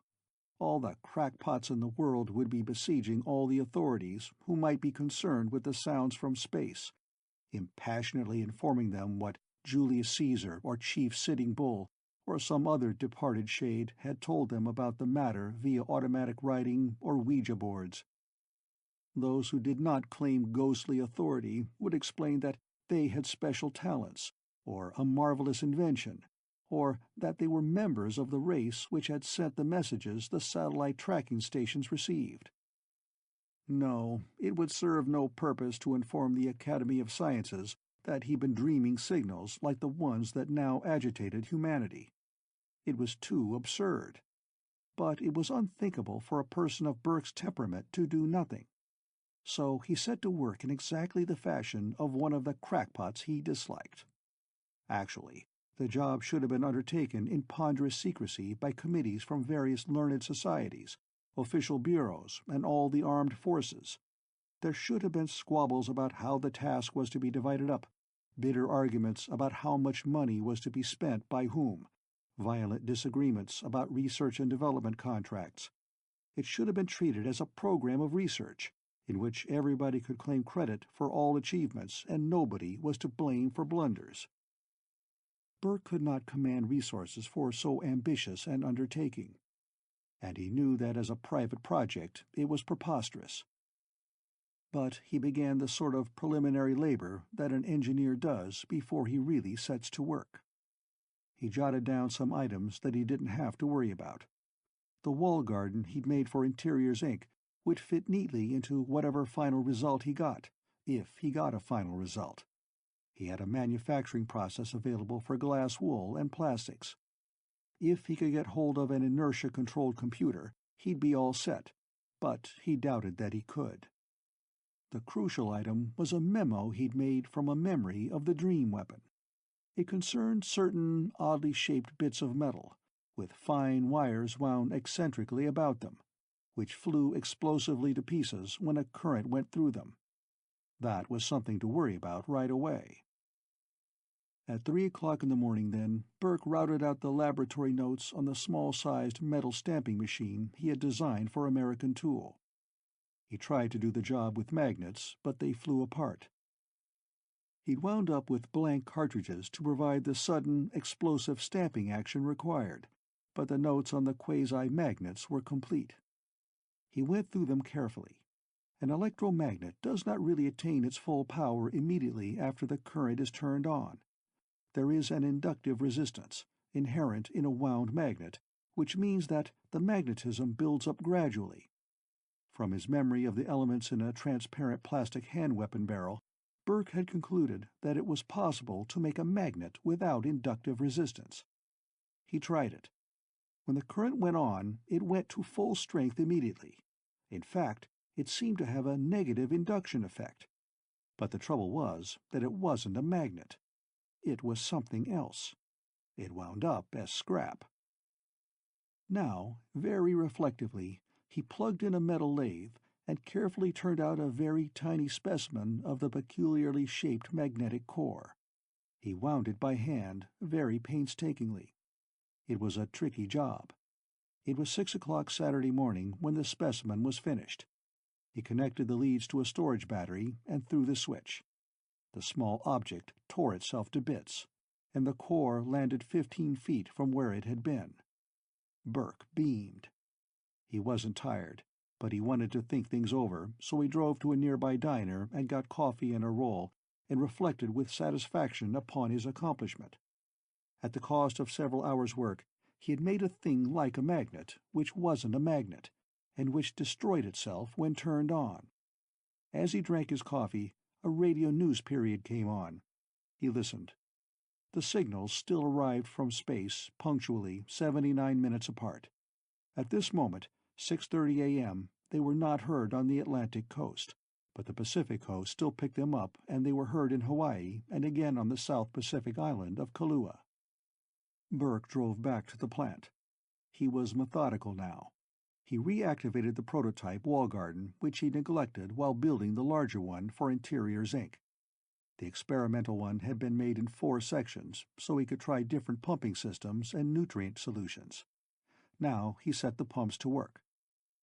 All the crackpots in the world would be besieging all the authorities who might be concerned with the sounds from space, impassionately informing them what Julius Caesar or Chief Sitting Bull or some other departed shade had told them about the matter via automatic writing or Ouija boards. Those who did not claim ghostly authority would explain that they had special talents, or a marvelous invention, or that they were members of the race which had sent the messages the satellite tracking stations received. No, it would serve no purpose to inform the Academy of Sciences that he'd been dreaming signals like the ones that now agitated humanity. It was too absurd. But it was unthinkable for a person of Burke's temperament to do nothing. So he set to work in exactly the fashion of one of the crackpots he disliked. Actually, the job should have been undertaken in ponderous secrecy by committees from various learned societies, official bureaus, and all the armed forces. There should have been squabbles about how the task was to be divided up, bitter arguments about how much money was to be spent by whom, violent disagreements about research and development contracts. It should have been treated as a program of research, in which everybody could claim credit for all achievements and nobody was to blame for blunders. Burke could not command resources for so ambitious an undertaking, and he knew that as a private project it was preposterous. But he began the sort of preliminary labor that an engineer does before he really sets to work. He jotted down some items that he didn't have to worry about. The wall garden he'd made for interiors ink would fit neatly into whatever final result he got, if he got a final result. He had a manufacturing process available for glass wool and plastics. If he could get hold of an inertia-controlled computer, he'd be all set, but he doubted that he could. The crucial item was a memo he'd made from a memory of the dream weapon. It concerned certain oddly shaped bits of metal, with fine wires wound eccentrically about them, which flew explosively to pieces when a current went through them. That was something to worry about right away. At 3 o'clock in the morning, then, Burke routed out the laboratory notes on the small-sized metal stamping machine he had designed for American Tool. He tried to do the job with magnets, but they flew apart. He'd wound up with blank cartridges to provide the sudden, explosive stamping action required, but the notes on the quasi-magnets were complete. He went through them carefully. An electromagnet does not really attain its full power immediately after the current is turned on. There is an inductive resistance, inherent in a wound magnet, which means that the magnetism builds up gradually. From his memory of the elements in a transparent plastic hand weapon barrel, Burke had concluded that it was possible to make a magnet without inductive resistance. He tried it. When the current went on, it went to full strength immediately. In fact, it seemed to have a negative induction effect. But the trouble was that it wasn't a magnet. It was something else. It wound up as scrap. Now, very reflectively, he plugged in a metal lathe and carefully turned out a very tiny specimen of the peculiarly shaped magnetic core. He wound it by hand, very painstakingly. It was a tricky job. It was 6 o'clock Saturday morning when the specimen was finished. He connected the leads to a storage battery and threw the switch. The small object tore itself to bits, and the core landed 15 feet from where it had been. Burke beamed. He wasn't tired, but he wanted to think things over, so he drove to a nearby diner and got coffee and a roll, and reflected with satisfaction upon his accomplishment. At the cost of several hours' work, he had made a thing like a magnet, which wasn't a magnet, and which destroyed itself when turned on. As he drank his coffee, a radio news period came on. He listened. The signals still arrived from space punctually 79 minutes apart. At this moment, 6:30 a.m., they were not heard on the Atlantic coast, but the Pacific coast still picked them up, and they were heard in Hawaii and again on the South Pacific island of Kailua. Burke drove back to the plant. He was methodical now. He reactivated the prototype wall garden, which he neglected while building the larger one for Interiors Inc. The experimental one had been made in 4 sections, so he could try different pumping systems and nutrient solutions. Now he set the pumps to work.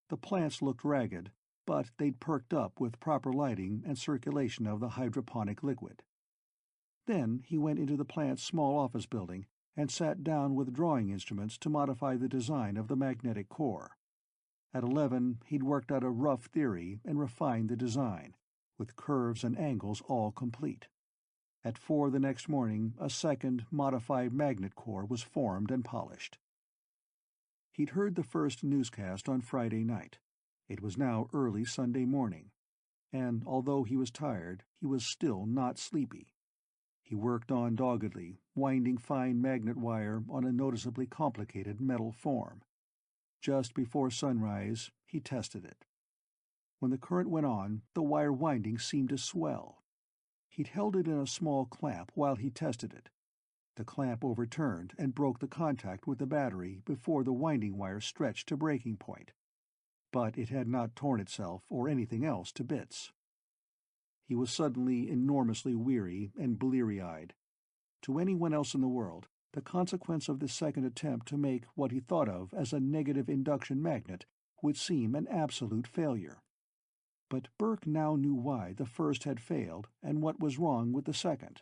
The plants looked ragged, but they'd perked up with proper lighting and circulation of the hydroponic liquid. Then he went into the plant's small office building and sat down with drawing instruments to modify the design of the magnetic core. At 11, he'd worked out a rough theory and refined the design, with curves and angles all complete. At 4 the next morning, a second, modified magnet core was formed and polished. He'd heard the first newscast on Friday night. It was now early Sunday morning, and although he was tired, he was still not sleepy. He worked on doggedly, winding fine magnet wire on a noticeably complicated metal form. Just before sunrise, he tested it. When the current went on, the wire winding seemed to swell. He'd held it in a small clamp while he tested it. The clamp overturned and broke the contact with the battery before the winding wire stretched to breaking point. But it had not torn itself or anything else to bits. He was suddenly enormously weary and bleary-eyed. To anyone else in the world, the consequence of this second attempt to make what he thought of as a negative induction magnet would seem an absolute failure. But Burke now knew why the first had failed and what was wrong with the second.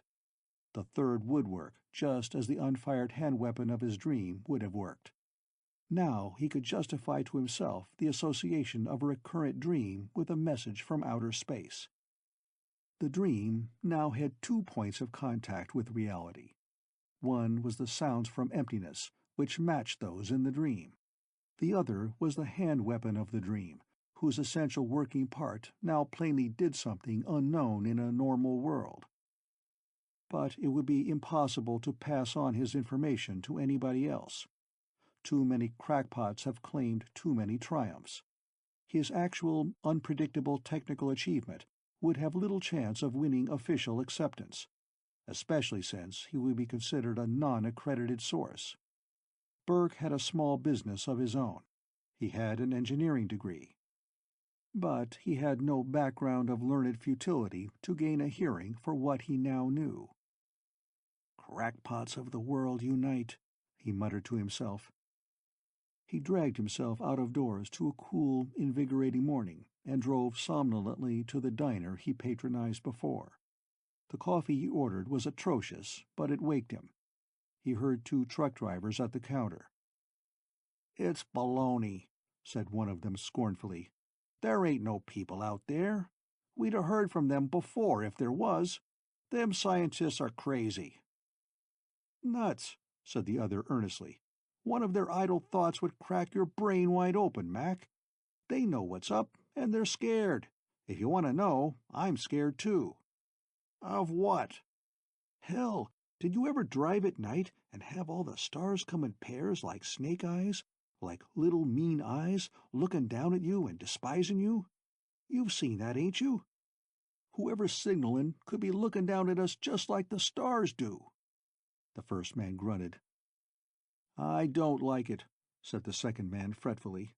The third would work, just as the unfired hand weapon of his dream would have worked. Now he could justify to himself the association of a recurrent dream with a message from outer space. The dream now had 2 points of contact with reality. One was the sounds from emptiness, which matched those in the dream. The other was the hand weapon of the dream, whose essential working part now plainly did something unknown in a normal world. But it would be impossible to pass on his information to anybody else. Too many crackpots have claimed too many triumphs. His actual, unpredictable technical achievement would have little chance of winning official acceptance, especially since he would be considered a non-accredited source. Burke had a small business of his own. He had an engineering degree. But he had no background of learned futility to gain a hearing for what he now knew. "Crackpots of the world unite," he muttered to himself. He dragged himself out of doors to a cool, invigorating morning and drove somnolently to the diner he patronized before. The coffee he ordered was atrocious, but it waked him. He heard 2 truck drivers at the counter. "It's baloney," said one of them scornfully. "There ain't no people out there. We'd 'a' heard from them before if there was. Them scientists are crazy." "Nuts," said the other earnestly. "One of their idle thoughts would crack your brain wide open, Mac. They know what's up, And they're scared. If you want to know, I'm scared too." "Of what?" "Hell, did you ever drive at night and have all the stars come in pairs like snake eyes, like little mean eyes looking down at you and despising you? You've seen that, ain't you? Whoever's signaling could be looking down at us just like the stars do." The first man grunted. "I don't like it," said the second man fretfully.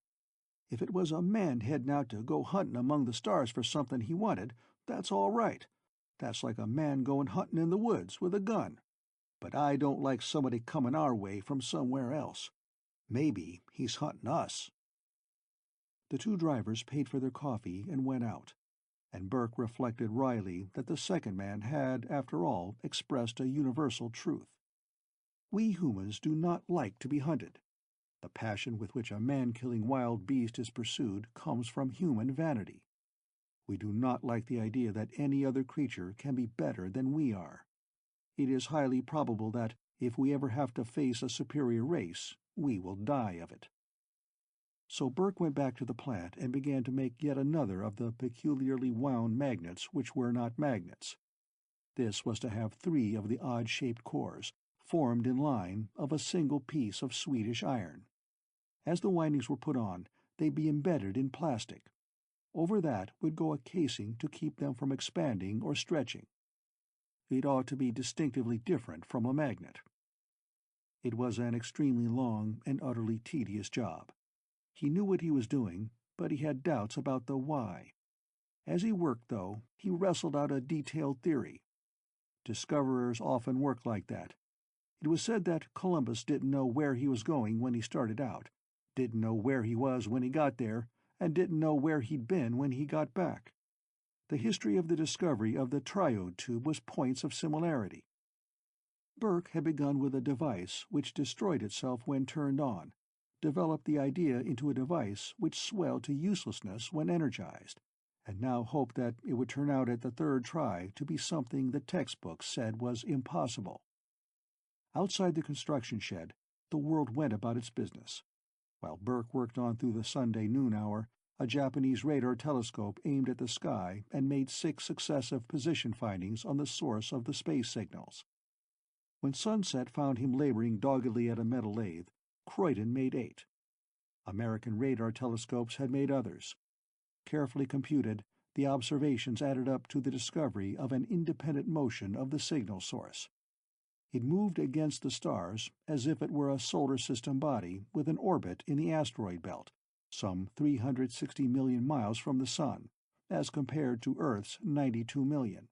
"If it was a man heading out to go hunting among the stars for something he wanted, that's all right. That's like a man going hunting in the woods with a gun. But I don't like somebody coming our way from somewhere else. Maybe he's hunting us." The two drivers paid for their coffee and went out, and Burke reflected wryly that the second man had, after all, expressed a universal truth. We humans do not like to be hunted. The passion with which a man-killing wild beast is pursued comes from human vanity. We do not like the idea that any other creature can be better than we are. It is highly probable that, if we ever have to face a superior race, we will die of it. So Burke went back to the plant and began to make yet another of the peculiarly wound magnets which were not magnets. This was to have 3 of the odd-shaped cores, formed in line, of a single piece of Swedish iron. As the windings were put on, they'd be embedded in plastic. Over that would go a casing to keep them from expanding or stretching. It ought to be distinctively different from a magnet. It was an extremely long and utterly tedious job. He knew what he was doing, but he had doubts about the why. As he worked, though, he wrestled out a detailed theory. Discoverers often work like that. It was said that Columbus didn't know where he was going when he started out, didn't know where he was when he got there, and didn't know where he'd been when he got back. The history of the discovery of the triode tube was points of similarity. Burke had begun with a device which destroyed itself when turned on, developed the idea into a device which swelled to uselessness when energized, and now hoped that it would turn out at the third try to be something the textbooks said was impossible. Outside the construction shed, the world went about its business. While Burke worked on through the Sunday noon hour, a Japanese radar telescope aimed at the sky and made 6 successive position findings on the source of the space signals. When sunset found him laboring doggedly at a metal lathe, Croydon made 8. American radar telescopes had made others. Carefully computed, the observations added up to the discovery of an independent motion of the signal source. It moved against the stars as if it were a solar system body with an orbit in the asteroid belt, some 360 million miles from the Sun, as compared to Earth's 92 million.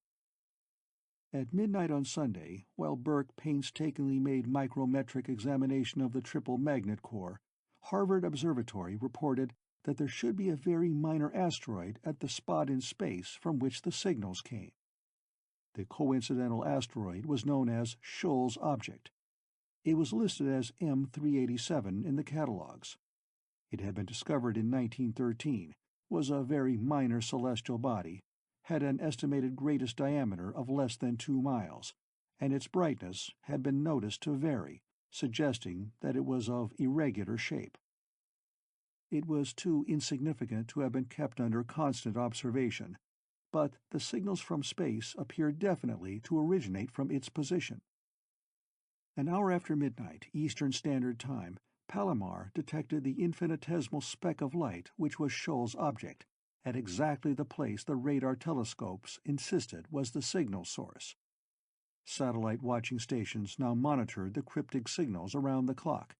At midnight on Sunday, while Burke painstakingly made micrometric examination of the triple magnet core, Harvard Observatory reported that there should be a very minor asteroid at the spot in space from which the signals came. The coincidental asteroid was known as Shoal's Object. It was listed as M387 in the catalogs. It had been discovered in 1913, was a very minor celestial body, had an estimated greatest diameter of less than 2 miles, and its brightness had been noticed to vary, suggesting that it was of irregular shape. It was too insignificant to have been kept under constant observation, but the signals from space appeared definitely to originate from its position. An hour after midnight, Eastern Standard Time, Palomar detected the infinitesimal speck of light which was Shoal's Object, at exactly the place the radar telescopes insisted was the signal source. Satellite watching stations now monitored the cryptic signals around the clock,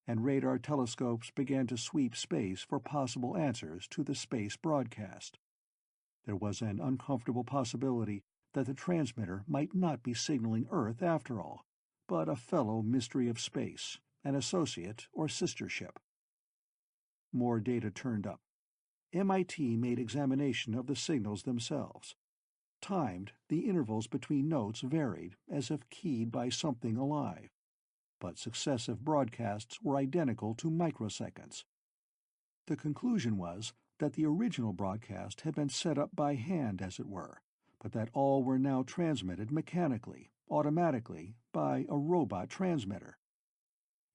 and radar telescopes began to sweep space for possible answers to the space broadcast. There was an uncomfortable possibility that the transmitter might not be signaling Earth after all, but a fellow mystery of space, an associate or sister ship. More data turned up. MIT made examination of the signals themselves. Timed, the intervals between notes varied as if keyed by something alive, but successive broadcasts were identical to microseconds. The conclusion was that the original broadcast had been set up by hand, as it were, but that all were now transmitted mechanically, automatically, by a robot transmitter.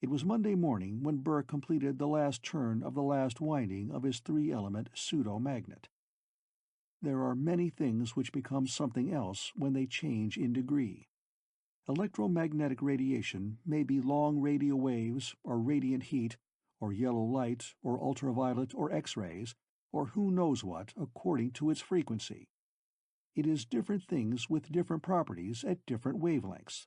It was Monday morning when Burke completed the last turn of the last winding of his three-element pseudo-magnet. There are many things which become something else when they change in degree. Electromagnetic radiation may be long radio waves, or radiant heat, or yellow light, or ultraviolet, or X-rays, or who knows what according to its frequency. It is different things with different properties at different wavelengths.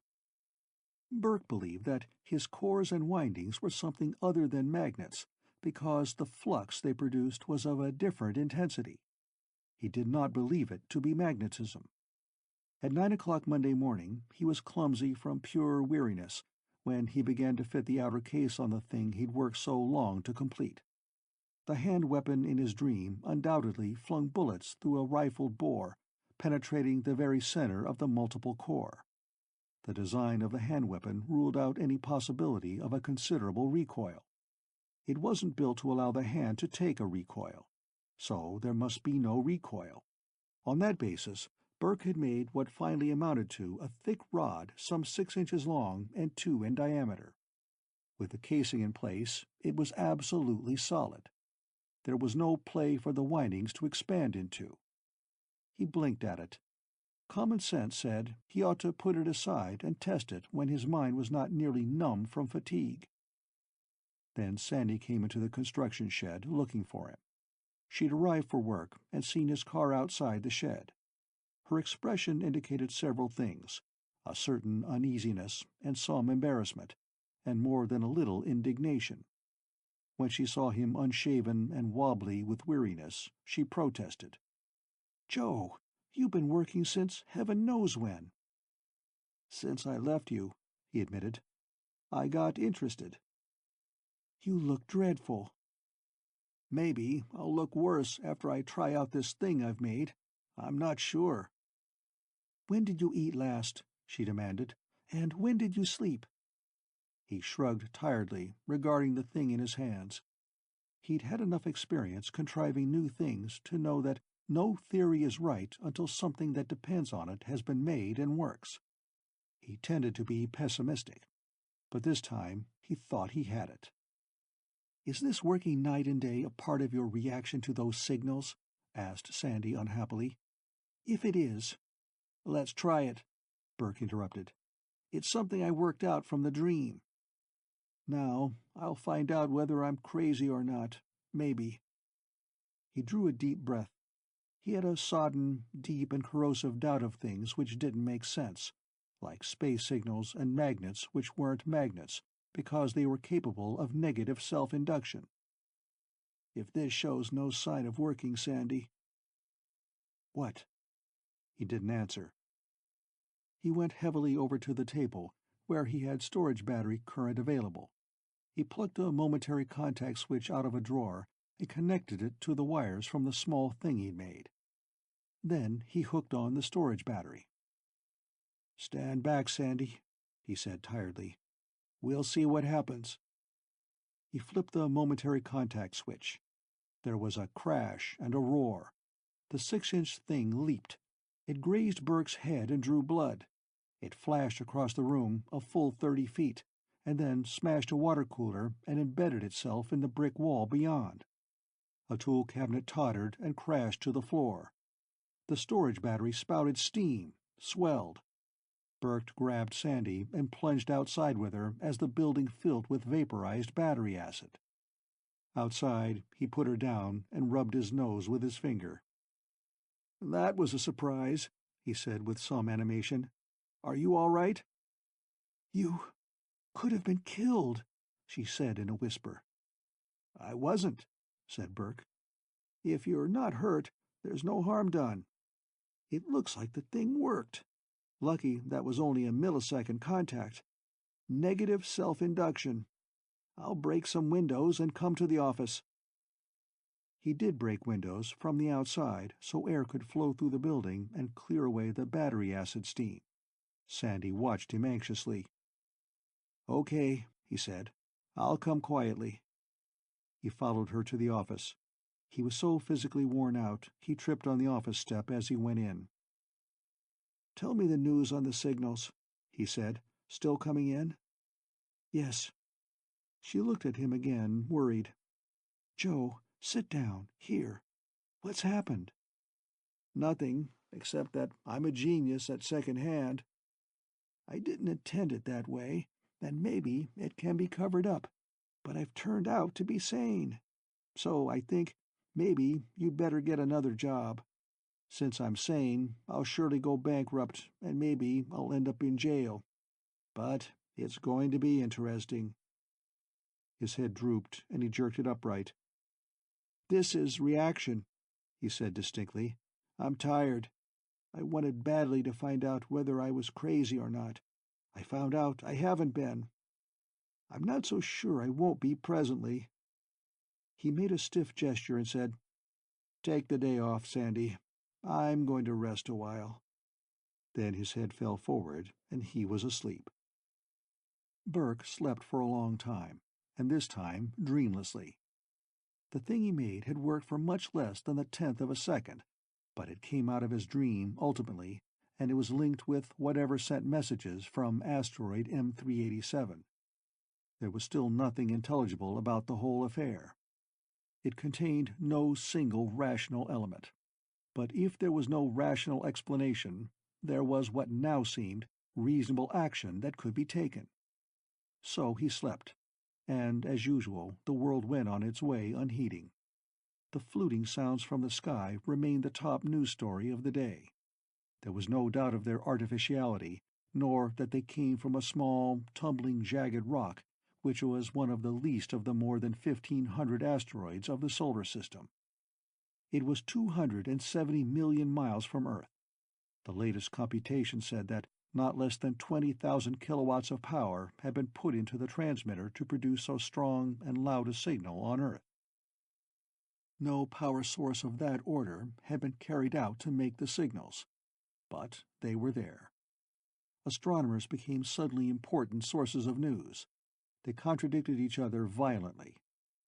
Burke believed that his cores and windings were something other than magnets because the flux they produced was of a different intensity. He did not believe it to be magnetism. At 9 o'clock Monday morning he was clumsy from pure weariness when he began to fit the outer case on the thing he'd worked so long to complete. The hand weapon in his dream undoubtedly flung bullets through a rifled bore, penetrating the very center of the multiple core. The design of the hand weapon ruled out any possibility of a considerable recoil. It wasn't built to allow the hand to take a recoil, so there must be no recoil. On that basis, Burke had made what finally amounted to a thick rod some 6 inches long and 2 in diameter. With the casing in place, it was absolutely solid. There was no play for the windings to expand into. He blinked at it. Common sense said he ought to put it aside and test it when his mind was not nearly numb from fatigue. Then Sandy came into the construction shed looking for him. She'd arrived for work and seen his car outside the shed. Her expression indicated several things, a certain uneasiness and some embarrassment, and more than a little indignation. When she saw him unshaven and wobbly with weariness, she protested. "Joe, you've been working since heaven knows when." "Since I left you," he admitted. "I got interested." "You look dreadful." "Maybe I'll look worse after I try out this thing I've made. I'm not sure." "When did you eat last?" she demanded. "And when did you sleep?" He shrugged tiredly, regarding the thing in his hands. He'd had enough experience contriving new things to know that no theory is right until something that depends on it has been made and works. He tended to be pessimistic, but this time he thought he had it. "Is this working night and day a part of your reaction to those signals?" asked Sandy unhappily. "If it is—" "Let's try it," Burke interrupted. "It's something I worked out from the dream. Now, I'll find out whether I'm crazy or not, maybe." He drew a deep breath. He had a sodden, deep and corrosive doubt of things which didn't make sense, like space signals and magnets which weren't magnets, because they were capable of negative self-induction. "If this shows no sign of working, Sandy—" "What?" He didn't answer. He went heavily over to the table, where he had storage battery current available. He plucked a momentary contact switch out of a drawer and connected it to the wires from the small thing he'd made. Then he hooked on the storage battery. "Stand back, Sandy," he said tiredly. "We'll see what happens." He flipped the momentary contact switch. There was a crash and a roar. The 6-inch thing leaped. It grazed Burke's head and drew blood. It flashed across the room a full 30 feet, and then smashed a water cooler and embedded itself in the brick wall beyond. A tool cabinet tottered and crashed to the floor. The storage battery spouted steam, swelled. Burke grabbed Sandy and plunged outside with her as the building filled with vaporized battery acid. Outside, he put her down and rubbed his nose with his finger. "That was a surprise," he said with some animation. "Are you all right?" "You could have been killed," she said in a whisper. "I wasn't," said Burke. "If you're not hurt, there's no harm done. It looks like the thing worked. Lucky that was only a millisecond contact. Negative self-induction. I'll break some windows and come to the office." He did break windows from the outside so air could flow through the building and clear away the battery acid steam. Sandy watched him anxiously. "Okay," he said. "I'll come quietly." He followed her to the office. He was so physically worn out, he tripped on the office step as he went in. "Tell me the news on the signals," he said. "Still coming in?" "Yes." She looked at him again, worried. "Joe, sit down. Here. What's happened?" "Nothing, except that I'm a genius at second-hand. I didn't intend it that way, and maybe it can be covered up, but I've turned out to be sane. So I think maybe you'd better get another job. Since I'm sane, I'll surely go bankrupt, and maybe I'll end up in jail. But it's going to be interesting." His head drooped, and he jerked it upright. "This is reaction," he said distinctly. "I'm tired. I wanted badly to find out whether I was crazy or not. I found out I haven't been. I'm not so sure I won't be presently." He made a stiff gesture and said, "Take the day off, Sandy. I'm going to rest a while." Then his head fell forward, and he was asleep. Burke slept for a long time, and this time dreamlessly. The thing he made had worked for much less than the 10th of a second, but it came out of his dream, ultimately, and it was linked with whatever sent messages from asteroid M387. There was still nothing intelligible about the whole affair. It contained no single rational element. But if there was no rational explanation, there was what now seemed reasonable action that could be taken. So he slept, and as usual the world went on its way unheeding. The fluting sounds from the sky remained the top news story of the day. There was no doubt of their artificiality, nor that they came from a small, tumbling, jagged rock, which was one of the least of the more than 1,500 asteroids of the solar system. It was 270 million miles from Earth. The latest computation said that not less than 20,000 kilowatts of power had been put into the transmitter to produce so strong and loud a signal on Earth. No power source of that order had been carried out to make the signals, but they were there. Astronomers became suddenly important sources of news. They contradicted each other violently.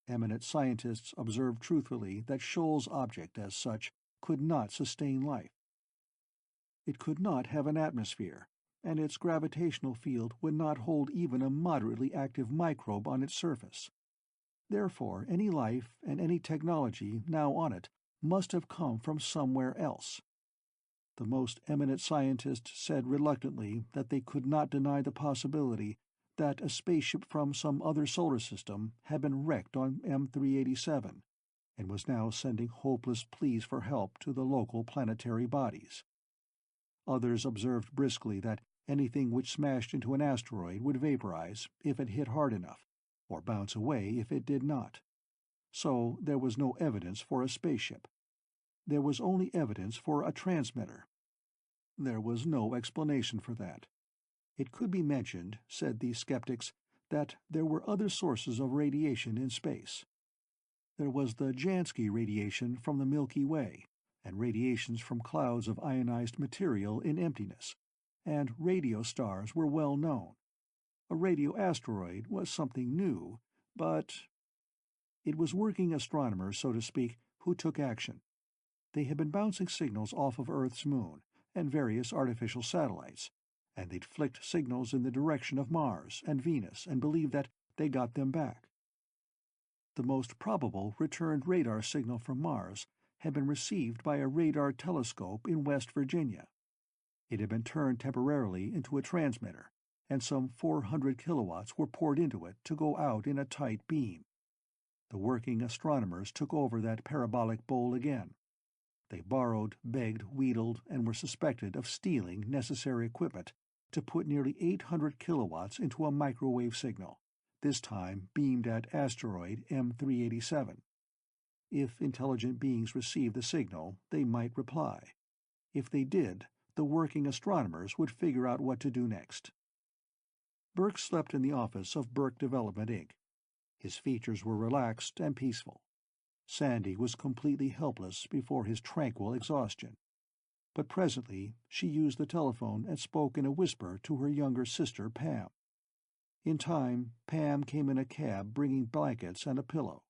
Eminent scientists observed truthfully that Shoal's object, as such, could not sustain life. It could not have an atmosphere, and its gravitational field would not hold even a moderately active microbe on its surface. Therefore, any life and any technology now on it must have come from somewhere else. The most eminent scientists said reluctantly that they could not deny the possibility that a spaceship from some other solar system had been wrecked on M387 and was now sending hopeless pleas for help to the local planetary bodies. Others observed briskly that anything which smashed into an asteroid would vaporize if it hit hard enough, or bounce away if it did not. So there was no evidence for a spaceship. There was only evidence for a transmitter. There was no explanation for that. It could be mentioned, said these skeptics, that there were other sources of radiation in space. There was the Jansky radiation from the Milky Way, and radiations from clouds of ionized material in emptiness, and radio stars were well known. A radio asteroid was something new, but it was working astronomers, so to speak, who took action. They had been bouncing signals off of Earth's moon and various artificial satellites, and they'd flicked signals in the direction of Mars and Venus and believed that they got them back. The most probable returned radar signal from Mars had been received by a radar telescope in West Virginia. It had been turned temporarily into a transmitter, and some 400 kilowatts were poured into it to go out in a tight beam. The working astronomers took over that parabolic bowl again. They borrowed, begged, wheedled, and were suspected of stealing necessary equipment to put nearly 800 kilowatts into a microwave signal, this time beamed at asteroid M387. If intelligent beings received the signal, they might reply. If they did, the working astronomers would figure out what to do next. Burke slept in the office of Burke Development, Inc. His features were relaxed and peaceful. Sandy was completely helpless before his tranquil exhaustion. But presently she used the telephone and spoke in a whisper to her younger sister, Pam. In time, Pam came in a cab bringing blankets and a pillow.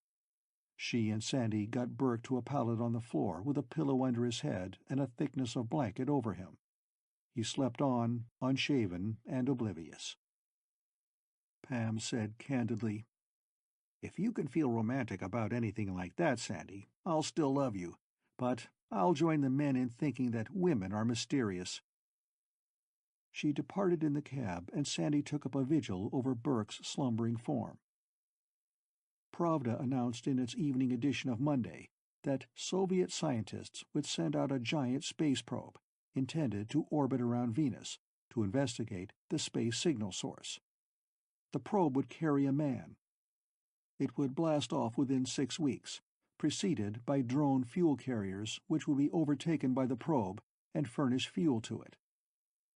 She and Sandy got Burke to a pallet on the floor with a pillow under his head and a thickness of blanket over him. He slept on, unshaven and oblivious. Pam said candidly, If you can feel romantic about anything like that, Sandy, I'll still love you. But I'll join the men in thinking that women are mysterious." She departed in the cab, and Sandy took up a vigil over Burke's slumbering form. Pravda announced in its evening edition of Monday that Soviet scientists would send out a giant space probe, intended to orbit around Venus, to investigate the space signal source. The probe would carry a man. It would blast off within 6 weeks, preceded by drone fuel carriers which would be overtaken by the probe and furnish fuel to it.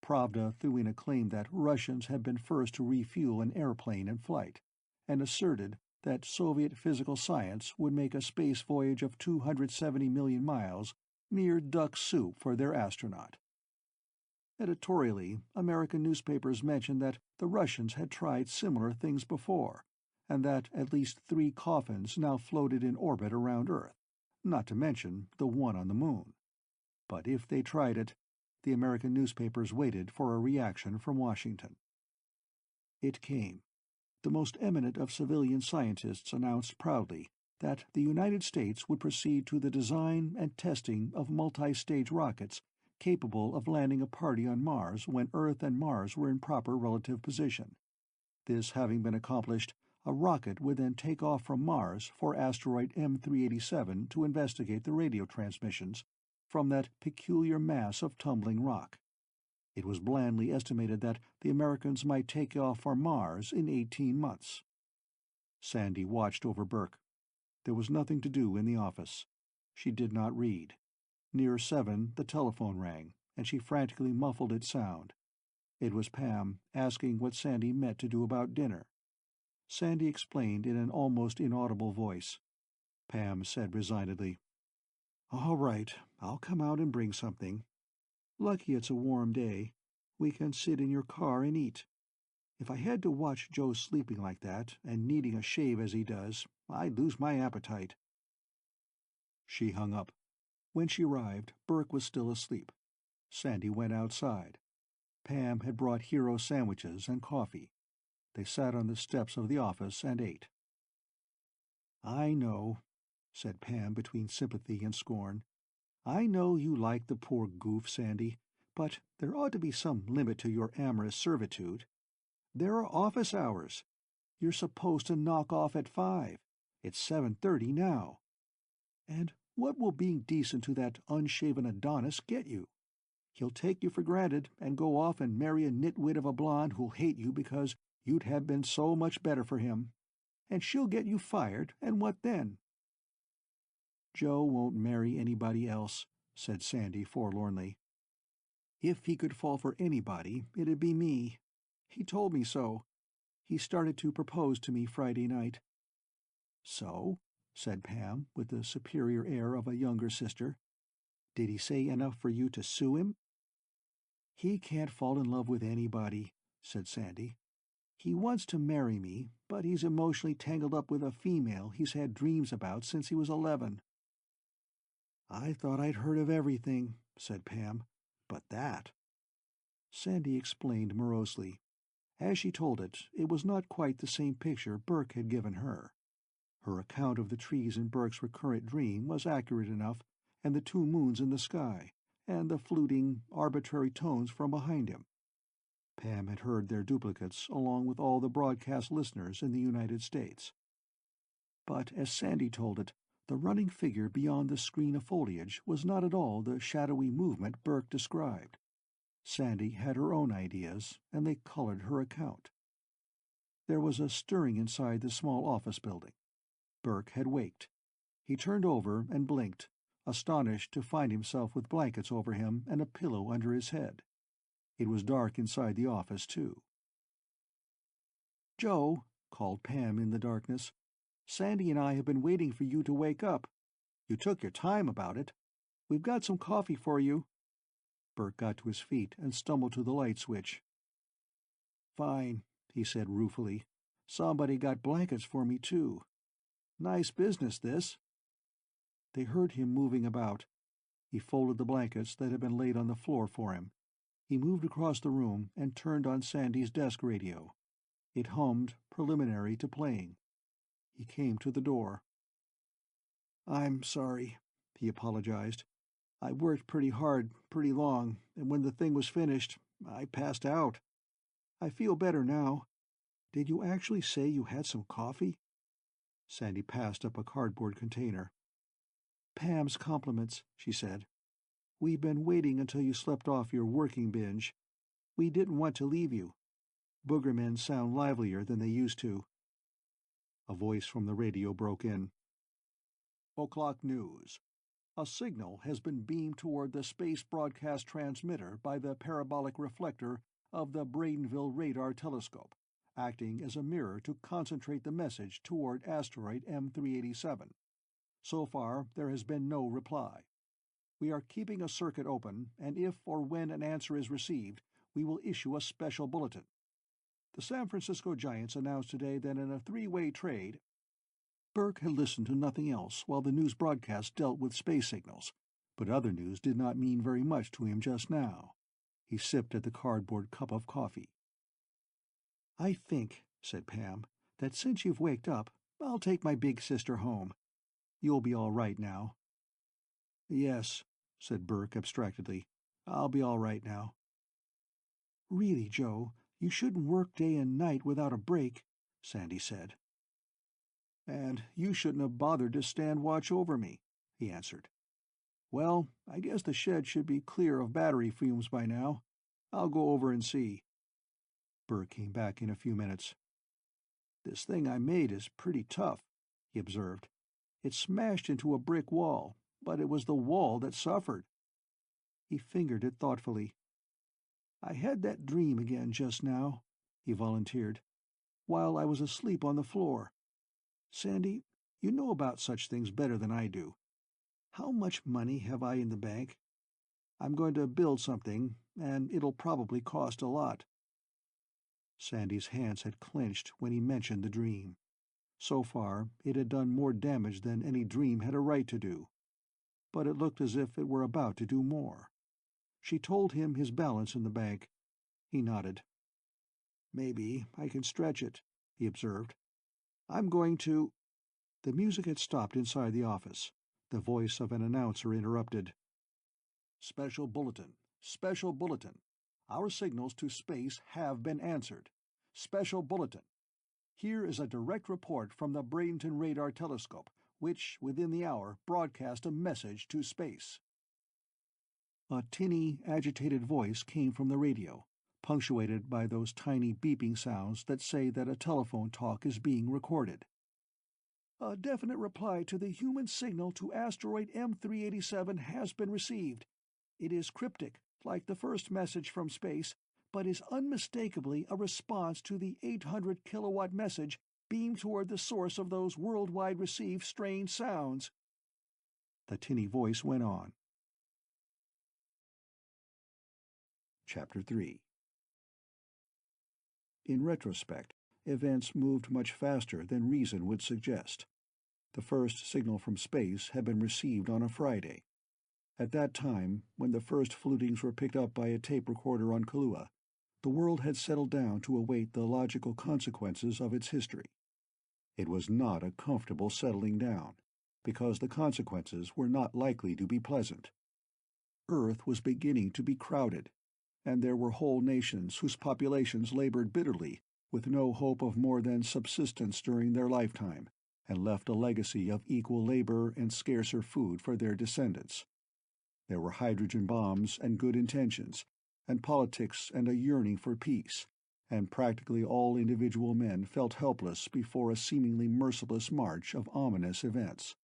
Pravda threw in a claim that Russians had been first to refuel an airplane in flight, and asserted that Soviet physical science would make a space voyage of 270 million miles mere duck soup for their astronaut. Editorially, American newspapers mentioned that the Russians had tried similar things before, and that at least 3 coffins now floated in orbit around Earth, not to mention the one on the Moon. But if they tried it, the American newspapers waited for a reaction from Washington. It came. The most eminent of civilian scientists announced proudly that the United States would proceed to the design and testing of multi-stage rockets capable of landing a party on Mars when Earth and Mars were in proper relative position. This having been accomplished, a rocket would then take off from Mars for asteroid M387 to investigate the radio transmissions from that peculiar mass of tumbling rock. It was blandly estimated that the Americans might take off for Mars in 18 months. Sandy watched over Burke. There was nothing to do in the office. She did not read. Near 7, the telephone rang, and she frantically muffled its sound. It was Pam, asking what Sandy meant to do about dinner. Sandy explained in an almost inaudible voice. Pam said resignedly, "All right, I'll come out and bring something. Lucky it's a warm day. We can sit in your car and eat. If I had to watch Joe sleeping like that and needing a shave as he does, I'd lose my appetite." She hung up. When she arrived, Burke was still asleep. Sandy went outside. Pam had brought hero sandwiches and coffee. They sat on the steps of the office and ate. "I know," said Pam between sympathy and scorn. "I know you like the poor goof, Sandy, but there ought to be some limit to your amorous servitude. There are office hours. You're supposed to knock off at 5. It's 7:30 now. And what will being decent to that unshaven Adonis get you? He'll take you for granted and go off and marry a nitwit of a blonde who'll hate you because you'd have been so much better for him. And she'll get you fired, and what then?" "Joe won't marry anybody else," said Sandy forlornly. "If he could fall for anybody, it'd be me. He told me so. He started to propose to me Friday night." "So?" said Pam, with the superior air of a younger sister. "Did he say enough for you to sue him?" "He can't fall in love with anybody," said Sandy. "He wants to marry me, but he's emotionally tangled up with a female he's had dreams about since he was 11. "I thought I'd heard of everything," said Pam, "but that—" Sandy explained morosely. As she told it, it was not quite the same picture Burke had given her. Her account of the trees in Burke's recurrent dream was accurate enough, and the 2 moons in the sky, and the fluting, arbitrary tones from behind him. Pam had heard their duplicates along with all the broadcast listeners in the United States. But as Sandy told it, the running figure beyond the screen of foliage was not at all the shadowy movement Burke described. Sandy had her own ideas, and they colored her account. There was a stirring inside the small office building. Burke had waked. He turned over and blinked, astonished to find himself with blankets over him and a pillow under his head. It was dark inside the office, too. "Joe," called Pam in the darkness, "Sandy and I have been waiting for you to wake up. You took your time about it. We've got some coffee for you." Burke got to his feet and stumbled to the light switch. "Fine," he said ruefully. "Somebody got blankets for me, too. Nice business, this." They heard him moving about. He folded the blankets that had been laid on the floor for him. He moved across the room and turned on Sandy's desk radio. It hummed, preliminary to playing. He came to the door. "I'm sorry," he apologized. "I worked pretty hard, pretty long, and when the thing was finished, I passed out. I feel better now. Did you actually say you had some coffee?" Sandy passed up a cardboard container. "Pam's compliments," she said. "We've been waiting until you slept off your working binge. We didn't want to leave you. Boogermen sound livelier than they used to." A voice from the radio broke in. "O'clock news. A signal has been beamed toward the space broadcast transmitter by the parabolic reflector of the Bradenville Radar Telescope, acting as a mirror to concentrate the message toward asteroid M387. So far, there has been no reply. We are keeping a circuit open, and if or when an answer is received, we will issue a special bulletin. The San Francisco Giants announced today that in a three-way trade—" Burke had listened to nothing else while the news broadcast dealt with space signals, but other news did not mean very much to him just now. He sipped at the cardboard cup of coffee. "I think," said Pam, "that since you've waked up, I'll take my big sister home. You'll be all right now." "Yes," said Burke abstractedly. "I'll be all right now." "Really, Joe, you shouldn't work day and night without a break," Sandy said. "And you shouldn't have bothered to stand watch over me," he answered. "Well, I guess the shed should be clear of battery fumes by now. I'll go over and see." Burke came back in a few minutes. "This thing I made is pretty tough," he observed. "It smashed into a brick wall, but it was the wall that suffered." He fingered it thoughtfully. "I had that dream again just now," he volunteered, "while I was asleep on the floor. Sandy, you know about such things better than I do. How much money have I in the bank? I'm going to build something, and it'll probably cost a lot." Sandy's hands had clenched when he mentioned the dream. So far, it had done more damage than any dream had a right to do. But it looked as if it were about to do more. She told him his balance in the bank. He nodded. "Maybe I can stretch it," he observed. "I'm going to—" The music had stopped inside the office. The voice of an announcer interrupted. "Special bulletin. Special bulletin. Our signals to space have been answered. Special bulletin. Here is a direct report from the Bradenton Radar Telescope, which, within the hour, broadcast a message to space." A tinny, agitated voice came from the radio, punctuated by those tiny beeping sounds that say that a telephone talk is being recorded. "A definite reply to the human signal to asteroid M387 has been received. It is cryptic, like the first message from space, but is unmistakably a response to the 800-kilowatt message beamed toward the source of those worldwide received strange sounds." The tinny voice went on. Chapter 3. In retrospect, events moved much faster than reason would suggest. The first signal from space had been received on a Friday. At that time, when the first flutings were picked up by a tape recorder on Kahlua, the world had settled down to await the logical consequences of its history. It was not a comfortable settling down, because the consequences were not likely to be pleasant. Earth was beginning to be crowded, and there were whole nations whose populations labored bitterly, with no hope of more than subsistence during their lifetime, and left a legacy of equal labor and scarcer food for their descendants. There were hydrogen bombs and good intentions, and politics and a yearning for peace, and practically all individual men felt helpless before a seemingly merciless march of ominous events.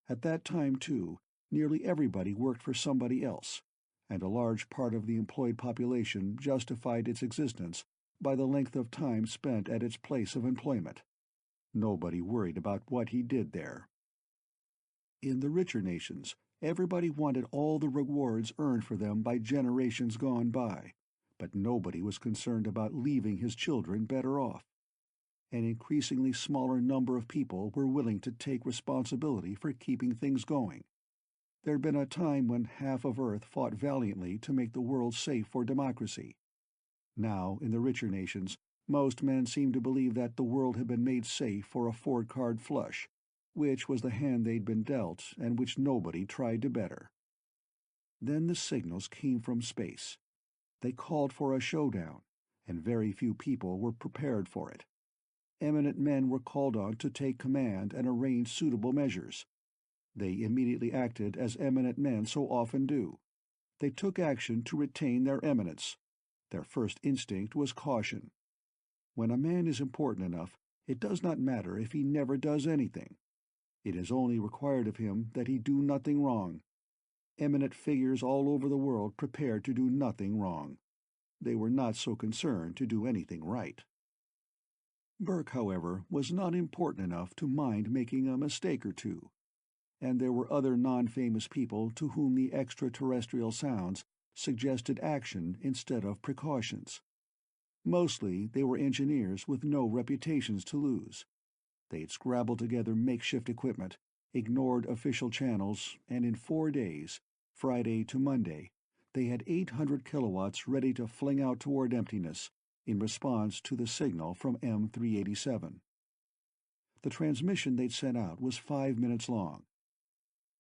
At that time, too, nearly everybody worked for somebody else, and a large part of the employed population justified its existence by the length of time spent at its place of employment. Nobody worried about what he did there. In the richer nations, everybody wanted all the rewards earned for them by generations gone by, but nobody was concerned about leaving his children better off. An increasingly smaller number of people were willing to take responsibility for keeping things going. There'd been a time when half of Earth fought valiantly to make the world safe for democracy. Now, in the richer nations, Most men seemed to believe that the world had been made safe for a four-card flush, which was the hand they'd been dealt and which nobody tried to better. Then the signals came from space. They called for a showdown, and very few people were prepared for it. Eminent men were called on to take command and arrange suitable measures. They immediately acted as eminent men so often do. They took action to retain their eminence. Their first instinct was caution. When a man is important enough, it does not matter if he never does anything. It is only required of him that he do nothing wrong. Eminent figures all over the world prepared to do nothing wrong. They were not so concerned to do anything right. Burke, however, was not important enough to mind making a mistake or two, and there were other non-famous people to whom the extraterrestrial sounds suggested action instead of precautions. Mostly they were engineers with no reputations to lose. They'd scrabbled together makeshift equipment, ignored official channels, and in 4 days, Friday to Monday, they had 800 kilowatts ready to fling out toward emptiness in response to the signal from M387. The transmission they'd sent out was 5 minutes long.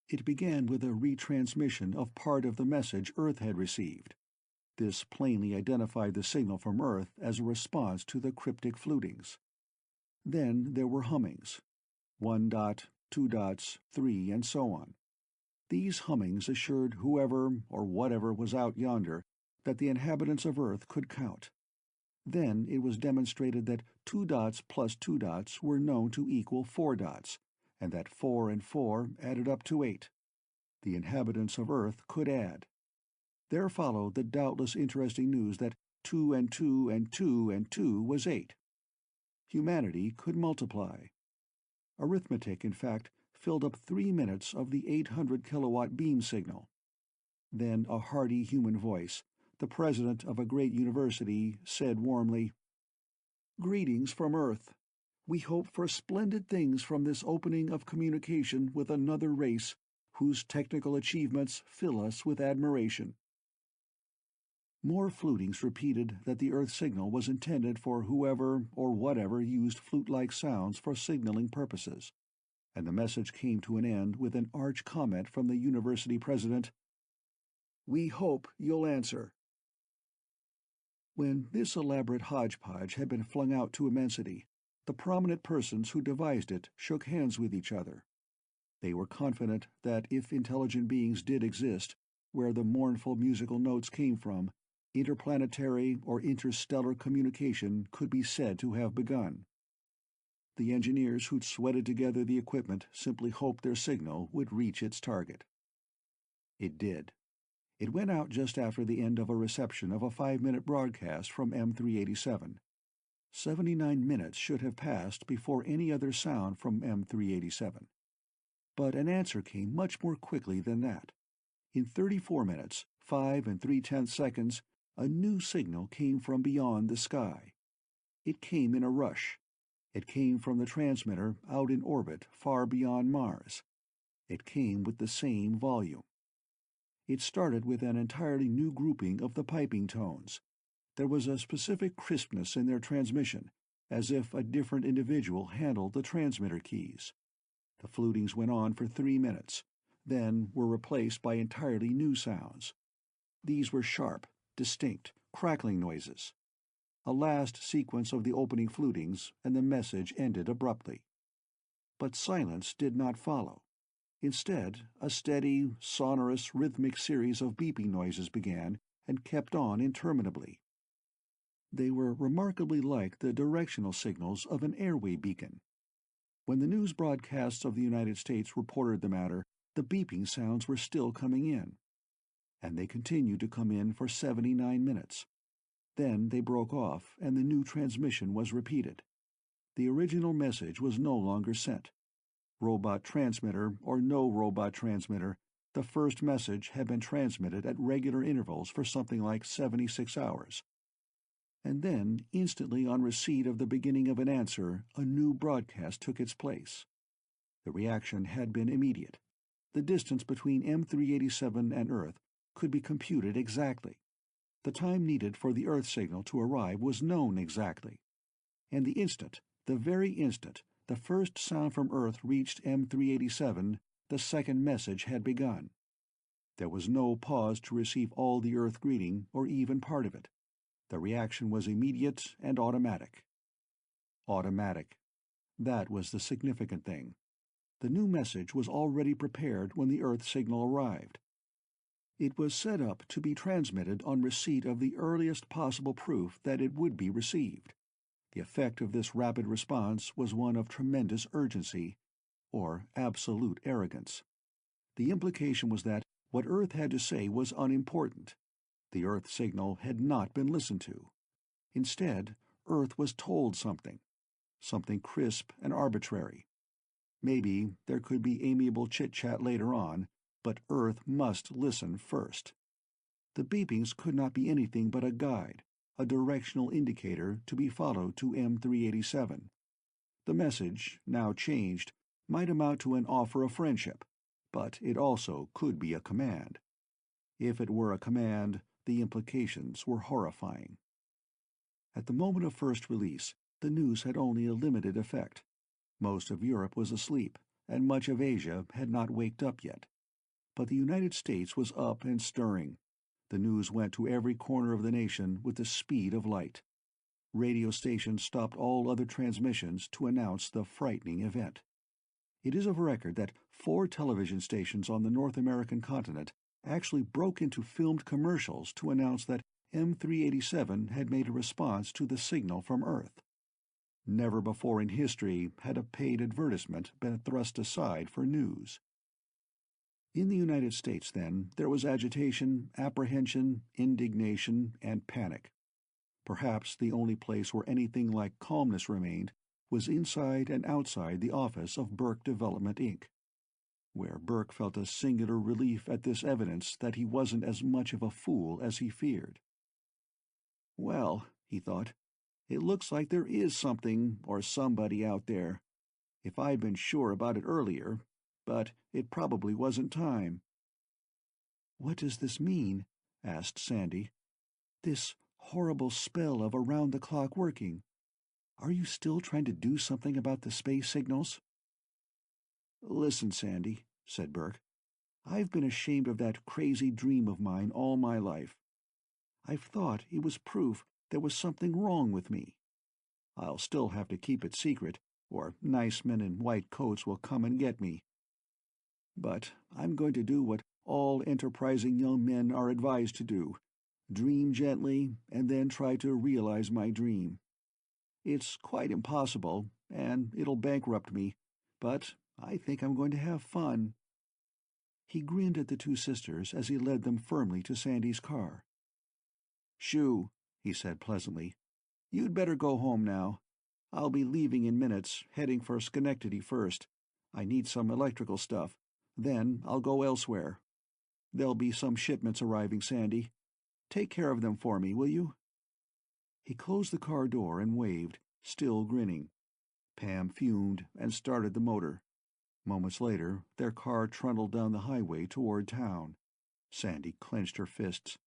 It began with a retransmission of part of the message Earth had received. This plainly identified the signal from Earth as a response to the cryptic flutings. Then there were hummings. 1 dot, 2 dots, 3, and so on. These hummings assured whoever or whatever was out yonder that the inhabitants of Earth could count. Then it was demonstrated that 2 dots plus 2 dots were known to equal 4 dots, and that 4 and 4 added up to 8. The inhabitants of Earth could add. There followed the doubtless interesting news that 2 and 2 and 2 and 2 was 8. Humanity could multiply. Arithmetic, in fact, filled up 3 minutes of the 800-kilowatt beam signal. Then a hearty human voice, the president of a great university, said warmly, "Greetings from Earth. We hope for splendid things from this opening of communication with another race whose technical achievements fill us with admiration." More flutings repeated that the Earth signal was intended for whoever or whatever used flute-like sounds for signaling purposes, and the message came to an end with an arch comment from the university president, "We hope you'll answer." When this elaborate hodgepodge had been flung out to immensity, the prominent persons who devised it shook hands with each other. They were confident that if intelligent beings did exist, where the mournful musical notes came from, interplanetary or interstellar communication could be said to have begun. The engineers who'd sweated together the equipment simply hoped their signal would reach its target. It did. It went out just after the end of a reception of a 5-minute broadcast from M387. 79 minutes should have passed before any other sound from M387. But an answer came much more quickly than that. In 34 minutes, 5 3/10 seconds, a new signal came from beyond the sky. It came in a rush. It came from the transmitter out in orbit far beyond Mars. It came with the same volume. It started with an entirely new grouping of the piping tones. There was a specific crispness in their transmission, as if a different individual handled the transmitter keys. The flutings went on for 3 minutes, then were replaced by entirely new sounds. These were sharp, distinct, crackling noises. A last sequence of the opening flutings, and the message ended abruptly. But silence did not follow. Instead, a steady, sonorous, rhythmic series of beeping noises began and kept on interminably. They were remarkably like the directional signals of an airway beacon. When the news broadcasts of the United States reported the matter, the beeping sounds were still coming in. And they continued to come in for 79 minutes. Then they broke off, and the new transmission was repeated. The original message was no longer sent. Robot transmitter or no robot transmitter, the first message had been transmitted at regular intervals for something like 76 hours. And then, instantly on receipt of the beginning of an answer, a new broadcast took its place. The reaction had been immediate. The distance between M387 and Earth could be computed exactly. The time needed for the Earth signal to arrive was known exactly. And the very instant, the first sound from Earth reached M387, the second message had begun. There was no pause to receive all the Earth greeting, or even part of it. The reaction was immediate and automatic. Automatic. That was the significant thing. The new message was already prepared when the Earth signal arrived. It was set up to be transmitted on receipt of the earliest possible proof that it would be received. The effect of this rapid response was one of tremendous urgency, or absolute arrogance. The implication was that what Earth had to say was unimportant. The Earth signal had not been listened to. Instead, Earth was told something crisp and arbitrary. Maybe there could be amiable chit-chat later on, but Earth must listen first. The beepings could not be anything but a guide, a directional indicator to be followed to M387. The message, now changed, might amount to an offer of friendship, but it also could be a command. If it were a command, the implications were horrifying. At the moment of first release, the news had only a limited effect. Most of Europe was asleep, and much of Asia had not waked up yet. But the United States was up and stirring. The news went to every corner of the nation with the speed of light. Radio stations stopped all other transmissions to announce the frightening event. It is of record that 4 television stations on the North American continent actually broke into filmed commercials to announce that M387 had made a response to the signal from Earth. Never before in history had a paid advertisement been thrust aside for news. In the United States, then, there was agitation, apprehension, indignation, and panic. Perhaps the only place where anything like calmness remained was inside and outside the office of Burke Development, Inc., where Burke felt a singular relief at this evidence that he wasn't as much of a fool as he feared. Well, he thought, it looks like there is something or somebody out there. If I'd been sure about it earlier, but it probably wasn't time. "What does this mean?" asked Sandy. "This horrible spell of around-the-clock working. Are you still trying to do something about the space signals?" "Listen, Sandy," said Burke. "I've been ashamed of that crazy dream of mine all my life. I've thought it was proof there was something wrong with me. I'll still have to keep it secret, or nice men in white coats will come and get me. But I'm going to do what all enterprising young men are advised to do: dream gently, and then try to realize my dream. It's quite impossible, and it'll bankrupt me, but I think I'm going to have fun." He grinned at the 2 sisters as he led them firmly to Sandy's car. "Shoo," he said pleasantly. "You'd better go home now. I'll be leaving in minutes, heading for Schenectady first. I need some electrical stuff. Then I'll go elsewhere. There'll be some shipments arriving, Sandy. Take care of them for me, will you?" He closed the car door and waved, still grinning. Pam fumed and started the motor. Moments later, their car trundled down the highway toward town. Sandy clenched her fists.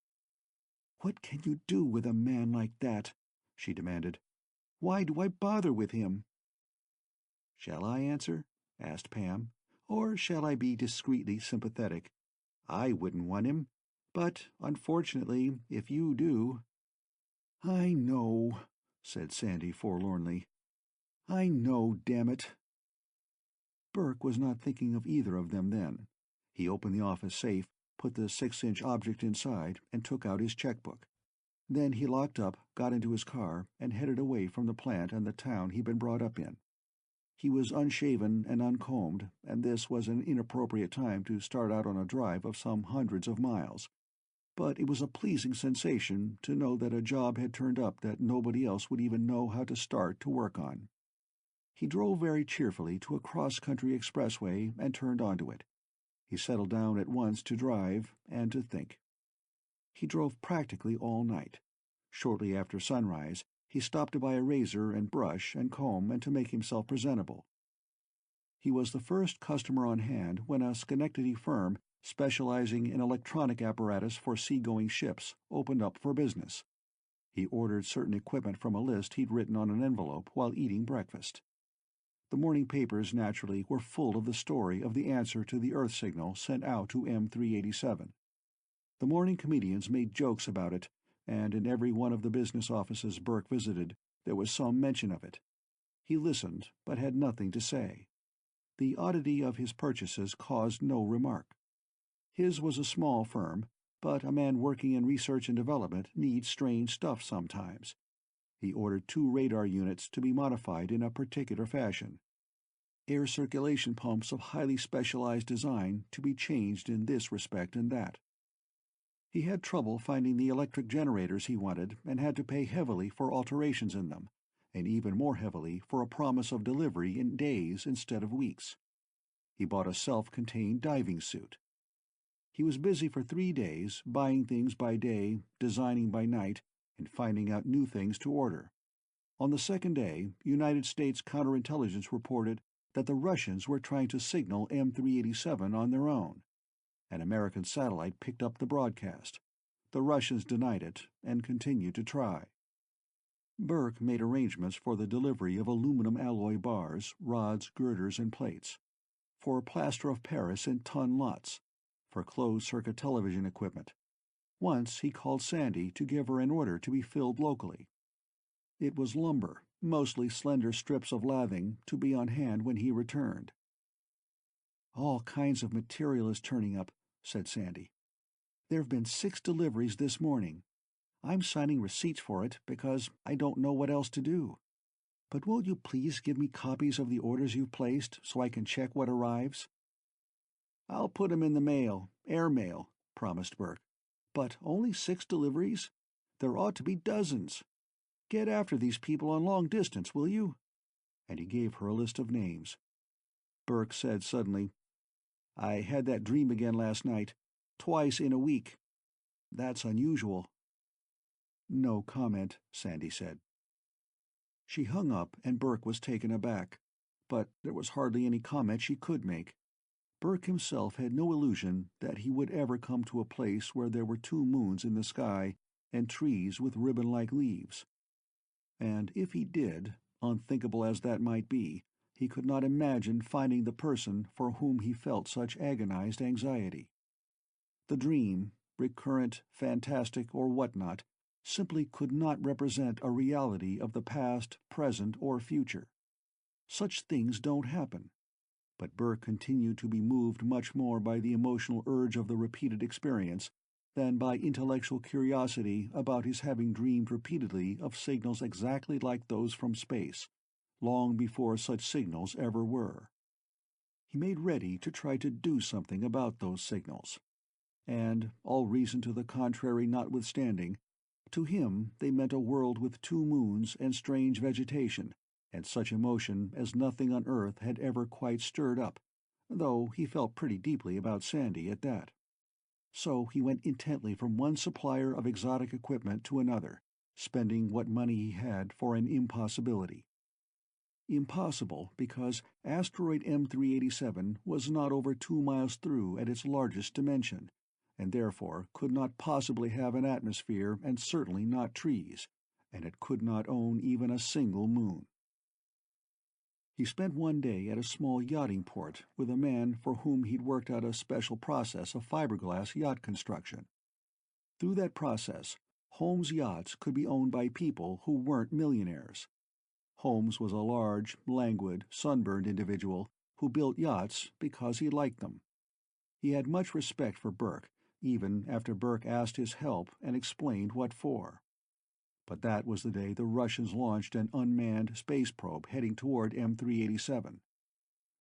"What can you do with a man like that?" she demanded. "Why do I bother with him?" "Shall I answer?" asked Pam. "Or shall I be discreetly sympathetic? I wouldn't want him, but unfortunately, if you do—" "I know," said Sandy forlornly. "I know, damn it." Burke was not thinking of either of them then. He opened the office safe, put the 6-inch object inside, and took out his checkbook. Then he locked up, got into his car, and headed away from the plant and the town he'd been brought up in. He was unshaven and uncombed, and this was an inappropriate time to start out on a drive of some hundreds of miles. But it was a pleasing sensation to know that a job had turned up that nobody else would even know how to start to work on. He drove very cheerfully to a cross-country expressway and turned onto it. He settled down at once to drive and to think. He drove practically all night. Shortly after sunrise, he stopped to buy a razor and brush and comb and to make himself presentable. He was the first customer on hand when a Schenectady firm specializing in electronic apparatus for seagoing ships opened up for business. He ordered certain equipment from a list he'd written on an envelope while eating breakfast. The morning papers, naturally, were full of the story of the answer to the Earth signal sent out to M387. The morning comedians made jokes about it, and in every one of the business offices Burke visited, there was some mention of it. He listened, but had nothing to say. The oddity of his purchases caused no remark. His was a small firm, but a man working in research and development needs strange stuff sometimes. He ordered 2 radar units to be modified in a particular fashion. Air circulation pumps of highly specialized design to be changed in this respect and that. He had trouble finding the electric generators he wanted and had to pay heavily for alterations in them, and even more heavily for a promise of delivery in days instead of weeks. He bought a self-contained diving suit. He was busy for 3 days, buying things by day, designing by night, and finding out new things to order. On the second day, United States counterintelligence reported that the Russians were trying to signal M387 on their own. An American satellite picked up the broadcast. The Russians denied it and continued to try. Burke made arrangements for the delivery of aluminum alloy bars, rods, girders, and plates, for plaster of Paris in ton lots, for closed-circuit television equipment. Once he called Sandy to give her an order to be filled locally. It was lumber, mostly slender strips of lathing, to be on hand when he returned. "All kinds of material is turning up," said Sandy. "There have been 6 deliveries this morning. I'm signing receipts for it because I don't know what else to do. But will you please give me copies of the orders you've placed so I can check what arrives?" "I'll put 'em in the mail, airmail," promised Burke. "But only 6 deliveries? There ought to be dozens. Get after these people on long distance, will you?" And he gave her a list of names. Burke said suddenly, "I had that dream again last night, twice in a week. That's unusual." "No comment," Sandy said. She hung up, and Burke was taken aback, but there was hardly any comment she could make. Burke himself had no illusion that he would ever come to a place where there were 2 moons in the sky and trees with ribbon-like leaves. And if he did, unthinkable as that might be, he could not imagine finding the person for whom he felt such agonized anxiety. The dream, recurrent, fantastic, or what-not, simply could not represent a reality of the past, present, or future. Such things don't happen. But Burke continued to be moved much more by the emotional urge of the repeated experience than by intellectual curiosity about his having dreamed repeatedly of signals exactly like those from space, long before such signals ever were. He made ready to try to do something about those signals. And, all reason to the contrary notwithstanding, to him they meant a world with 2 moons and strange vegetation, and such emotion as nothing on earth had ever quite stirred up, though he felt pretty deeply about Sandy at that. So he went intently from one supplier of exotic equipment to another, spending what money he had for an impossibility. Impossible because asteroid M387 was not over 2 miles through at its largest dimension, and therefore could not possibly have an atmosphere and certainly not trees, and it could not own even a single moon. He spent one day at a small yachting port with a man for whom he'd worked out a special process of fiberglass yacht construction. Through that process, Holmes' yachts could be owned by people who weren't millionaires. Holmes was a large, languid, sunburned individual who built yachts because he liked them. He had much respect for Burke, even after Burke asked his help and explained what for. But that was the day the Russians launched an unmanned space probe heading toward M387.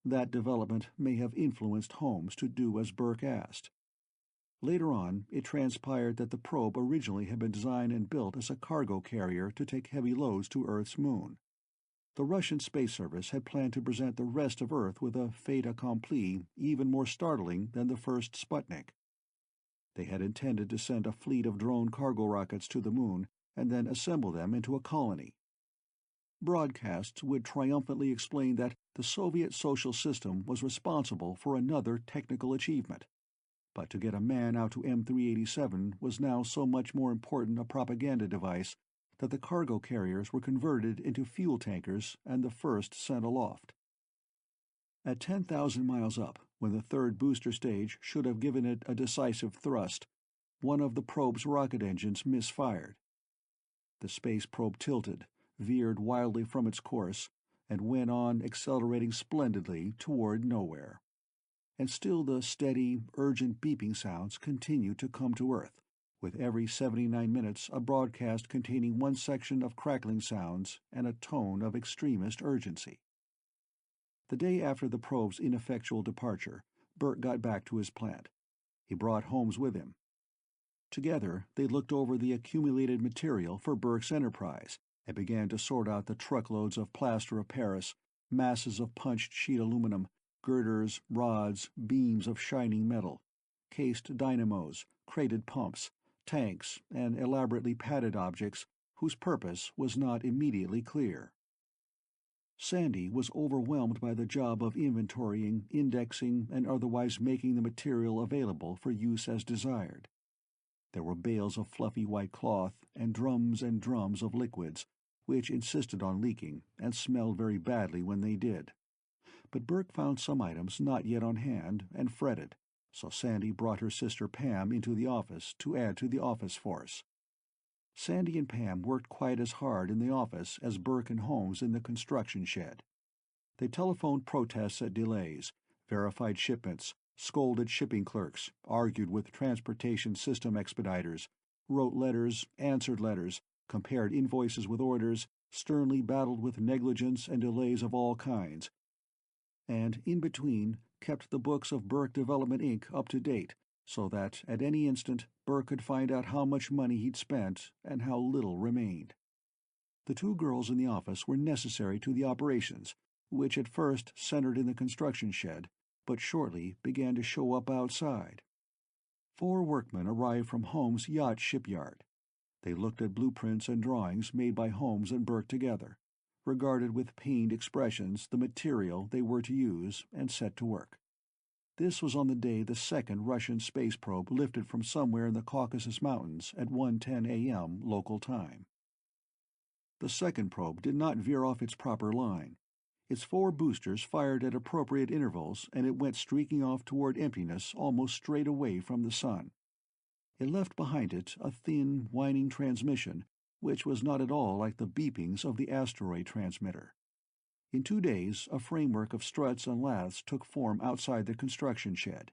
That development may have influenced Holmes to do as Burke asked. Later on, it transpired that the probe originally had been designed and built as a cargo carrier to take heavy loads to Earth's moon. The Russian Space Service had planned to present the rest of Earth with a fait accompli even more startling than the first Sputnik. They had intended to send a fleet of drone cargo rockets to the moon and then assemble them into a colony. Broadcasts would triumphantly explain that the Soviet social system was responsible for another technical achievement. But to get a man out to M387 was now so much more important a propaganda device that the cargo carriers were converted into fuel tankers and the first sent aloft. At 10,000 miles up, when the third booster stage should have given it a decisive thrust, one of the probe's rocket engines misfired. The space probe tilted, veered wildly from its course, and went on accelerating splendidly toward nowhere. And still the steady, urgent beeping sounds continued to come to Earth, with every 79 minutes a broadcast containing one section of crackling sounds and a tone of extremist urgency. The day after the probe's ineffectual departure, Bert got back to his plant. He brought Holmes with him. Together, they looked over the accumulated material for Burke's enterprise and began to sort out the truckloads of plaster of Paris, masses of punched sheet aluminum, girders, rods, beams of shining metal, cased dynamos, crated pumps, tanks, and elaborately padded objects whose purpose was not immediately clear. Sandy was overwhelmed by the job of inventorying, indexing, and otherwise making the material available for use as desired. There were bales of fluffy white cloth and drums of liquids, which insisted on leaking and smelled very badly when they did. But Burke found some items not yet on hand and fretted, so Sandy brought her sister Pam into the office to add to the office force. Sandy and Pam worked quite as hard in the office as Burke and Holmes in the construction shed. They telephoned protests at delays, verified shipments, scolded shipping clerks, argued with transportation system expediters, wrote letters, answered letters, compared invoices with orders, sternly battled with negligence and delays of all kinds, and in between kept the books of Burke Development Inc. up to date, so that at any instant Burke could find out how much money he'd spent and how little remained. The two girls in the office were necessary to the operations, which at first centered in the construction shed, but shortly began to show up outside. 4 workmen arrived from Holmes' yacht shipyard. They looked at blueprints and drawings made by Holmes and Burke together, regarded with pained expressions the material they were to use, and set to work. This was on the day the second Russian space probe lifted from somewhere in the Caucasus Mountains at 1:10 a.m. local time. The second probe did not veer off its proper line. Its 4 boosters fired at appropriate intervals, and it went streaking off toward emptiness almost straight away from the sun. It left behind it a thin, whining transmission, which was not at all like the beepings of the asteroid transmitter. In 2 days, a framework of struts and laths took form outside the construction shed.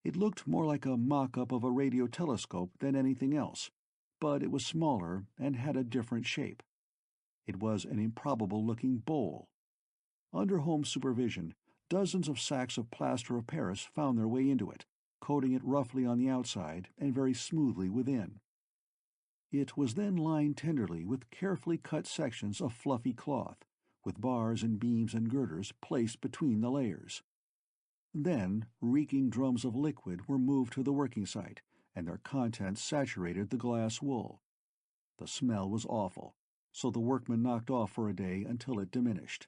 It looked more like a mock-up of a radio telescope than anything else, but it was smaller and had a different shape. It was an improbable-looking bowl. Under Holmes' supervision, dozens of sacks of plaster of Paris found their way into it, coating it roughly on the outside and very smoothly within. It was then lined tenderly with carefully cut sections of fluffy cloth, with bars and beams and girders placed between the layers. Then reeking drums of liquid were moved to the working site, and their contents saturated the glass wool. The smell was awful, so the workmen knocked off for a day until it diminished.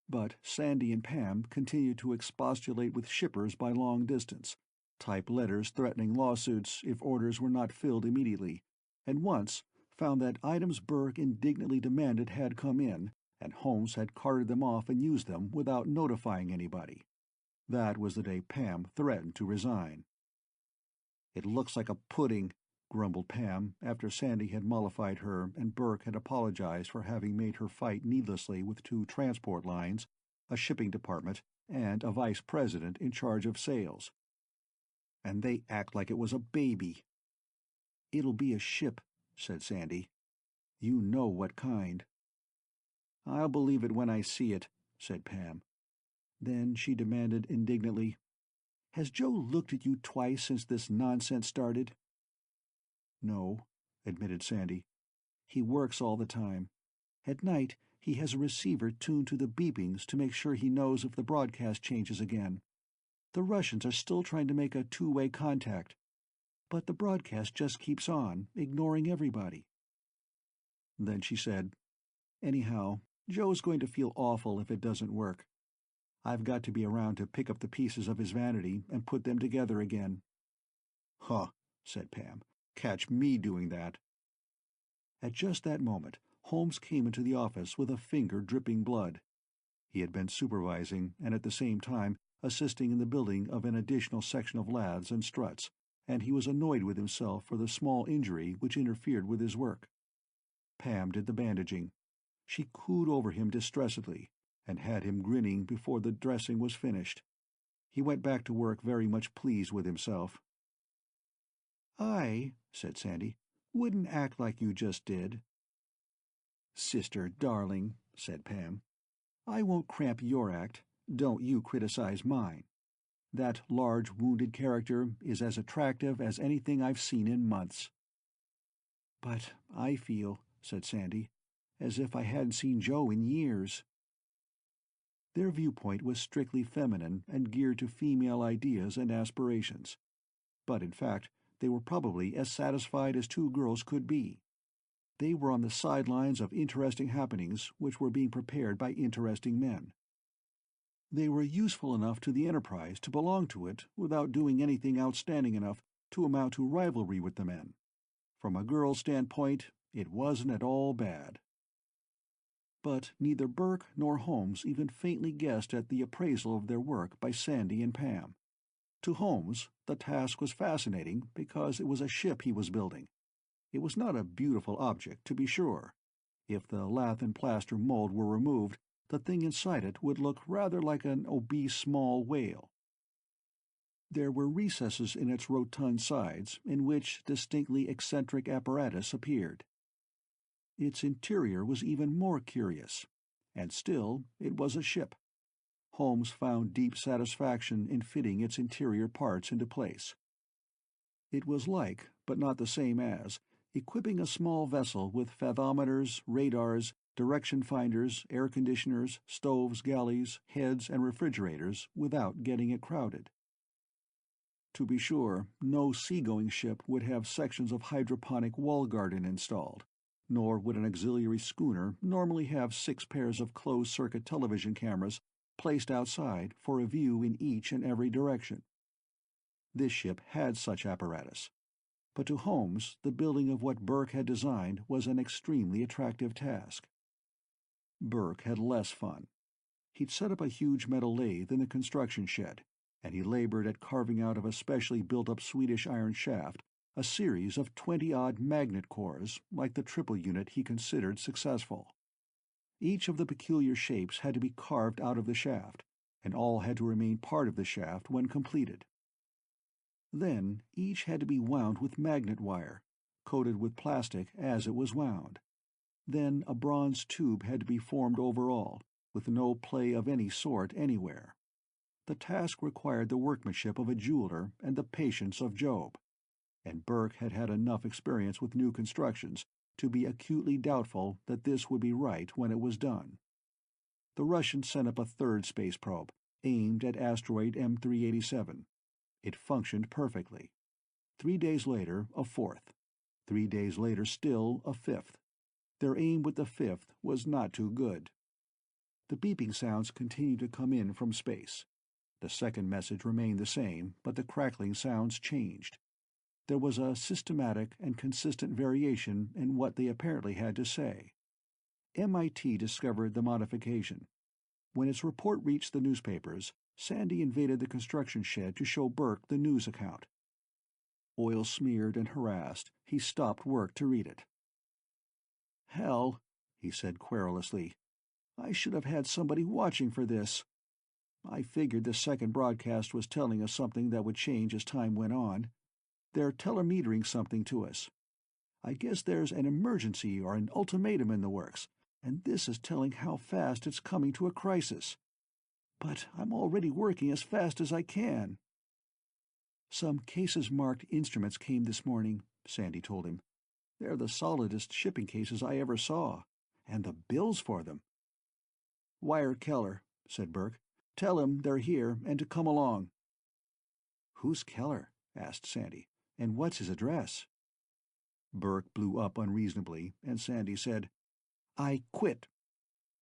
But Sandy and Pam continued to expostulate with shippers by long distance, type letters threatening lawsuits if orders were not filled immediately, and once found that items Burke indignantly demanded had come in, and Holmes had carted them off and used them without notifying anybody. That was the day Pam threatened to resign. "It looks like a pudding," grumbled Pam, after Sandy had mollified her and Burke had apologized for having made her fight needlessly with 2 transport lines, a shipping department, and a vice president in charge of sales. "And they act like it was a baby." "It'll be a ship," said Sandy. "You know what kind." "I'll believe it when I see it," said Pam. Then she demanded indignantly, "Has Joe looked at you twice since this nonsense started?" "No," admitted Sandy. "He works all the time. At night, he has a receiver tuned to the beepings to make sure he knows if the broadcast changes again. The Russians are still trying to make a 2-way contact, but the broadcast just keeps on, ignoring everybody." Then she said, "Anyhow, Joe's going to feel awful if it doesn't work. I've got to be around to pick up the pieces of his vanity and put them together again." "Huh," said Pam. "Catch me doing that." At just that moment, Holmes came into the office with a finger dripping blood. He had been supervising and at the same time assisting in the building of an additional section of laths and struts, and he was annoyed with himself for the small injury which interfered with his work. Pam did the bandaging. She cooed over him distressedly, and had him grinning before the dressing was finished. He went back to work very much pleased with himself. "I," said Sandy, "wouldn't act like you just did." "Sister darling," said Pam, "I won't cramp your act. Don't you criticize mine. That large wounded character is as attractive as anything I've seen in months." "But I feel," said Sandy, "as if I hadn't seen Joe in years." Their viewpoint was strictly feminine and geared to female ideas and aspirations. But in fact, they were probably as satisfied as two girls could be. They were on the sidelines of interesting happenings which were being prepared by interesting men. They were useful enough to the enterprise to belong to it without doing anything outstanding enough to amount to rivalry with the men. From a girl's standpoint, it wasn't at all bad. But neither Burke nor Holmes even faintly guessed at the appraisal of their work by Sandy and Pam. To Holmes, the task was fascinating because it was a ship he was building. It was not a beautiful object, to be sure. If the lath and plaster mold were removed, the thing inside it would look rather like an obese small whale. There were recesses in its rotund sides in which distinctly eccentric apparatus appeared. Its interior was even more curious, and still it was a ship. Holmes found deep satisfaction in fitting its interior parts into place. It was like, but not the same as, equipping a small vessel with fathometers, radars, direction finders, air conditioners, stoves, galleys, heads, and refrigerators without getting it crowded. To be sure, no seagoing ship would have sections of hydroponic wall garden installed, nor would an auxiliary schooner normally have 6 pairs of closed-circuit television cameras placed outside for a view in each and every direction. This ship had such apparatus, but to Holmes the building of what Burke had designed was an extremely attractive task. Burke had less fun. He'd set up a huge metal lathe in the construction shed, and he labored at carving out of a specially built-up Swedish iron shaft a series of 20-odd magnet cores like the triple unit he considered successful. Each of the peculiar shapes had to be carved out of the shaft, and all had to remain part of the shaft when completed. Then each had to be wound with magnet wire, coated with plastic as it was wound. Then a bronze tube had to be formed over all, with no play of any sort anywhere. The task required the workmanship of a jeweler and the patience of Job, and Burke had had enough experience with new constructions to be acutely doubtful that this would be right when it was done. The Russians sent up a third space probe, aimed at asteroid M387. It functioned perfectly. 3 days later, a fourth. 3 days later still, a fifth. Their aim with the fifth was not too good. The beeping sounds continued to come in from space. The second message remained the same, but the crackling sounds changed. There was a systematic and consistent variation in what they apparently had to say. MIT discovered the modification. When its report reached the newspapers, Sandy invaded the construction shed to show Burke the news account. Oil-smeared and harassed, he stopped work to read it. "Hell," he said querulously, "I should have had somebody watching for this. I figured the second broadcast was telling us something that would change as time went on. They're telemetering something to us. I guess there's an emergency or an ultimatum in the works, and this is telling how fast it's coming to a crisis. But I'm already working as fast as I can." "Some cases-marked instruments came this morning," Sandy told him. "They're the solidest shipping cases I ever saw. And the bills for them." "Wire Keller," said Burke. "Tell him they're here and to come along." "Who's Keller?" asked Sandy. "And what's his address?" Burke blew up unreasonably, and Sandy said, "I quit."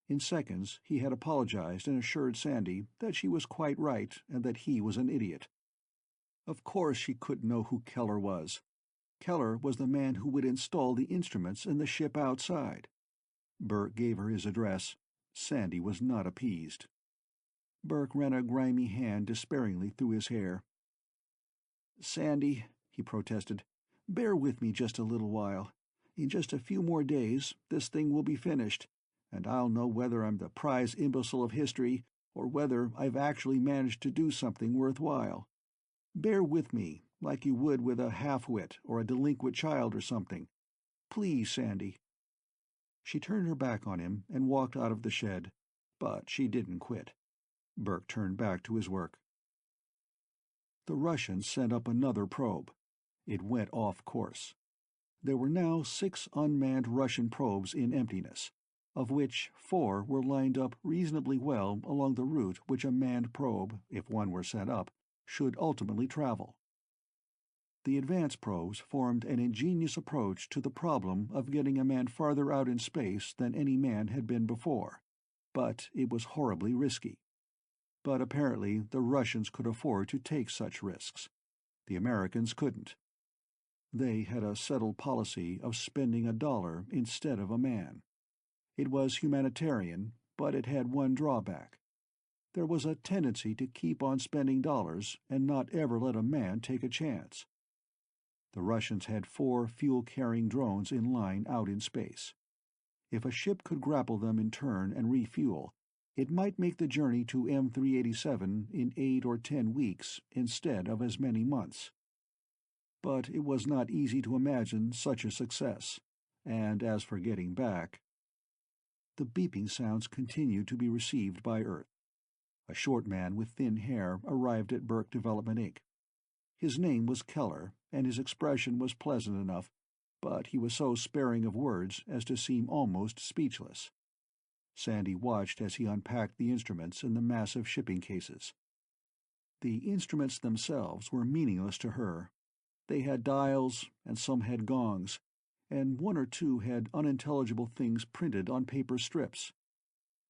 In seconds he had apologized and assured Sandy that she was quite right and that he was an idiot. Of course she couldn't know who Keller was. Keller was the man who would install the instruments in the ship outside. Burke gave her his address. Sandy was not appeased. Burke ran a grimy hand despairingly through his hair. "Sandy," he protested, "bear with me just a little while. In just a few more days, this thing will be finished, and I'll know whether I'm the prize imbecile of history or whether I've actually managed to do something worthwhile. Bear with me, like you would with a half-wit or a delinquent child or something. Please, Sandy." She turned her back on him and walked out of the shed, but she didn't quit. Burke turned back to his work. The Russians sent up another probe. It went off course. There were now 6 unmanned Russian probes in emptiness, of which 4 were lined up reasonably well along the route which a manned probe, if one were set up, should ultimately travel. The advance probes formed an ingenious approach to the problem of getting a man farther out in space than any man had been before, but it was horribly risky. But apparently the Russians could afford to take such risks. The Americans couldn't. They had a settled policy of spending $1 instead of a man. It was humanitarian, but it had one drawback. There was a tendency to keep on spending dollars and not ever let a man take a chance. The Russians had 4 fuel-carrying drones in line out in space. If a ship could grapple them in turn and refuel, it might make the journey to M387 in 8 or 10 weeks instead of as many months. But it was not easy to imagine such a success, and as for getting back— The beeping sounds continued to be received by Earth. A short man with thin hair arrived at Burke Development, Inc. His name was Keller, and his expression was pleasant enough, but he was so sparing of words as to seem almost speechless. Sandy watched as he unpacked the instruments in the massive shipping cases. The instruments themselves were meaningless to her. They had dials, and some had gongs, and 1 or 2 had unintelligible things printed on paper strips.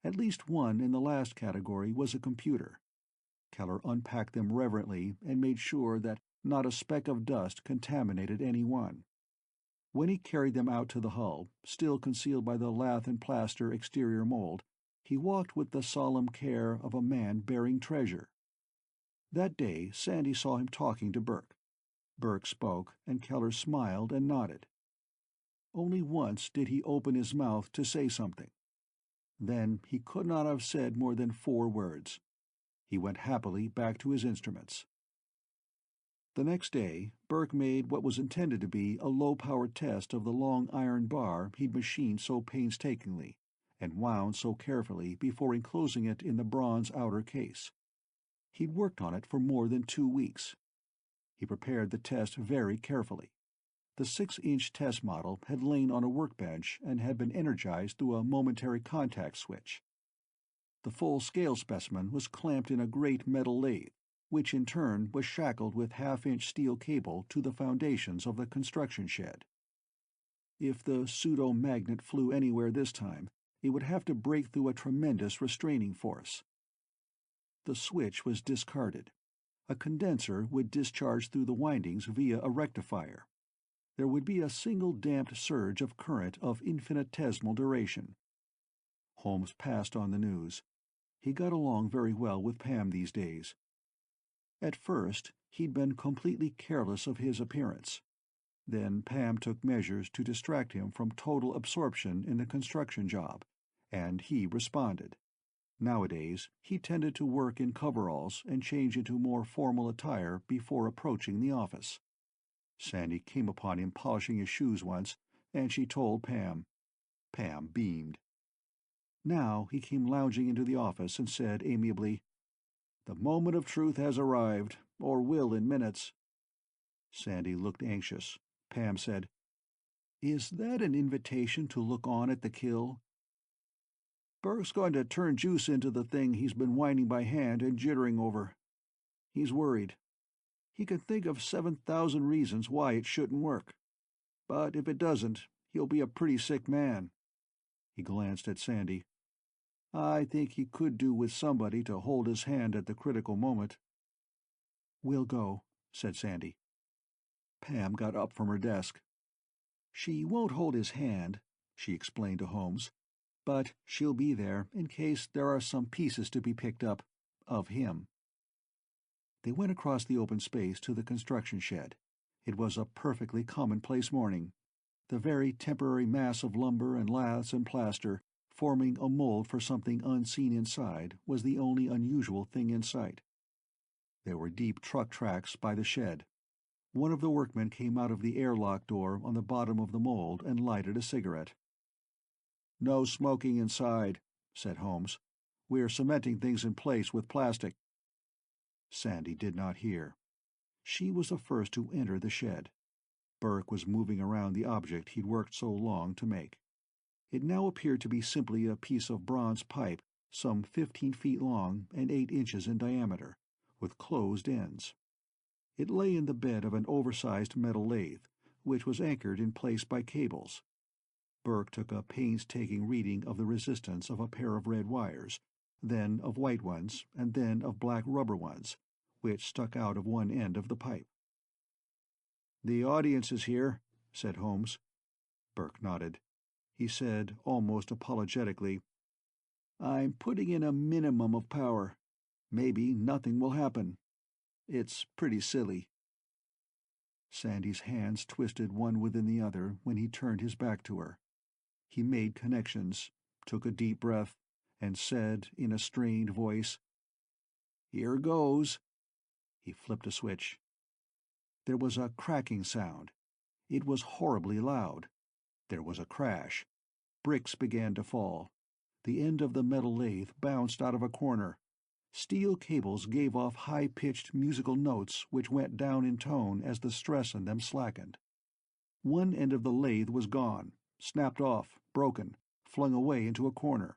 At least one in the last category was a computer. Keller unpacked them reverently and made sure that not a speck of dust contaminated any one. When he carried them out to the hull, still concealed by the lath and plaster exterior mold, he walked with the solemn care of a man bearing treasure. That day Sandy saw him talking to Burke. Burke spoke, and Keller smiled and nodded. Only once did he open his mouth to say something. Then he could not have said more than 4 words. He went happily back to his instruments. The next day, Burke made what was intended to be a low-power test of the long iron bar he'd machined so painstakingly, and wound so carefully before enclosing it in the bronze outer case. He'd worked on it for more than 2 weeks. He prepared the test very carefully. The 6-inch test model had lain on a workbench and had been energized through a momentary contact switch. The full-scale specimen was clamped in a great metal lathe, which in turn was shackled with half-inch steel cable to the foundations of the construction shed. If the pseudo-magnet flew anywhere this time, it would have to break through a tremendous restraining force. The switch was discarded. A condenser would discharge through the windings via a rectifier. There would be a single damped surge of current of infinitesimal duration. Holmes passed on the news. He got along very well with Pam these days. At first, he'd been completely careless of his appearance. Then Pam took measures to distract him from total absorption in the construction job, and he responded. Nowadays, he tended to work in coveralls and change into more formal attire before approaching the office. Sandy came upon him polishing his shoes once, and she told Pam. Pam beamed. Now he came lounging into the office and said amiably, "The moment of truth has arrived, or will in minutes." Sandy looked anxious. Pam said, "Is that an invitation to look on at the kill?" "Burke's going to turn juice into the thing he's been winding by hand and jittering over. He's worried. He can think of 7,000 reasons why it shouldn't work. But if it doesn't, he'll be a pretty sick man." He glanced at Sandy. "I think he could do with somebody to hold his hand at the critical moment." "We'll go," said Sandy. Pam got up from her desk. "She won't hold his hand," she explained to Holmes, "but she'll be there in case there are some pieces to be picked up of him." They went across the open space to the construction shed. It was a perfectly commonplace morning. The very temporary mass of lumber and laths and plaster, forming a mold for something unseen inside, was the only unusual thing in sight. There were deep truck tracks by the shed. One of the workmen came out of the airlock door on the bottom of the mold and lighted a cigarette. "No smoking inside," said Holmes. "We're cementing things in place with plastic." Sandy did not hear. She was the first to enter the shed. Burke was moving around the object he'd worked so long to make. It now appeared to be simply a piece of bronze pipe, some 15 feet long and 8 inches in diameter, with closed ends. It lay in the bed of an oversized metal lathe, which was anchored in place by cables. Burke took a painstaking reading of the resistance of a pair of red wires, then of white ones, and then of black rubber ones, which stuck out of one end of the pipe. "The audience is here," said Holmes. Burke nodded. He said, almost apologetically, "I'm putting in a minimum of power. Maybe nothing will happen. It's pretty silly." Sandy's hands twisted one within the other when he turned his back to her. He made connections, took a deep breath, and said in a strained voice, "Here goes." He flipped a switch. There was a cracking sound. It was horribly loud. There was a crash. Bricks began to fall. The end of the metal lathe bounced out of a corner. Steel cables gave off high-pitched musical notes which went down in tone as the stress on them slackened. One end of the lathe was gone, snapped off, broken, flung away into a corner.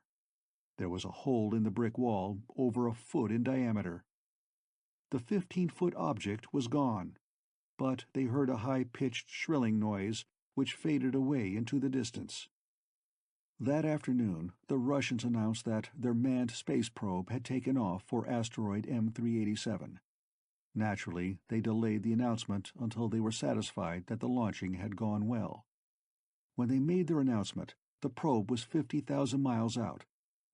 There was a hole in the brick wall over a foot in diameter. The 15-foot object was gone, but they heard a high-pitched shrilling noise which faded away into the distance. That afternoon, the Russians announced that their manned space probe had taken off for asteroid M387. Naturally, they delayed the announcement until they were satisfied that the launching had gone well. When they made their announcement, the probe was 50,000 miles out.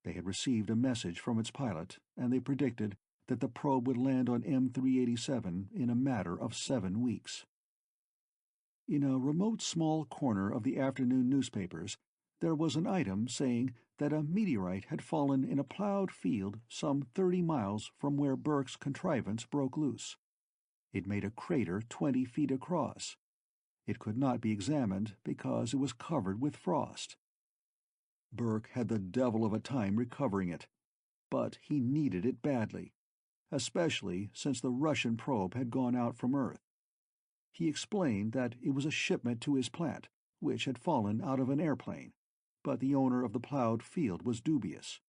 They had received a message from its pilot, and they predicted that the probe would land on M387 in a matter of 7 weeks. In a remote small corner of the afternoon newspapers, there was an item saying that a meteorite had fallen in a plowed field some 30 miles from where Burke's contrivance broke loose. It made a crater 20 feet across. It could not be examined because it was covered with frost. Burke had the devil of a time recovering it, but he needed it badly, especially since the Russian probe had gone out from Earth. He explained that it was a shipment to his plant, which had fallen out of an airplane, but the owner of the plowed field was dubious.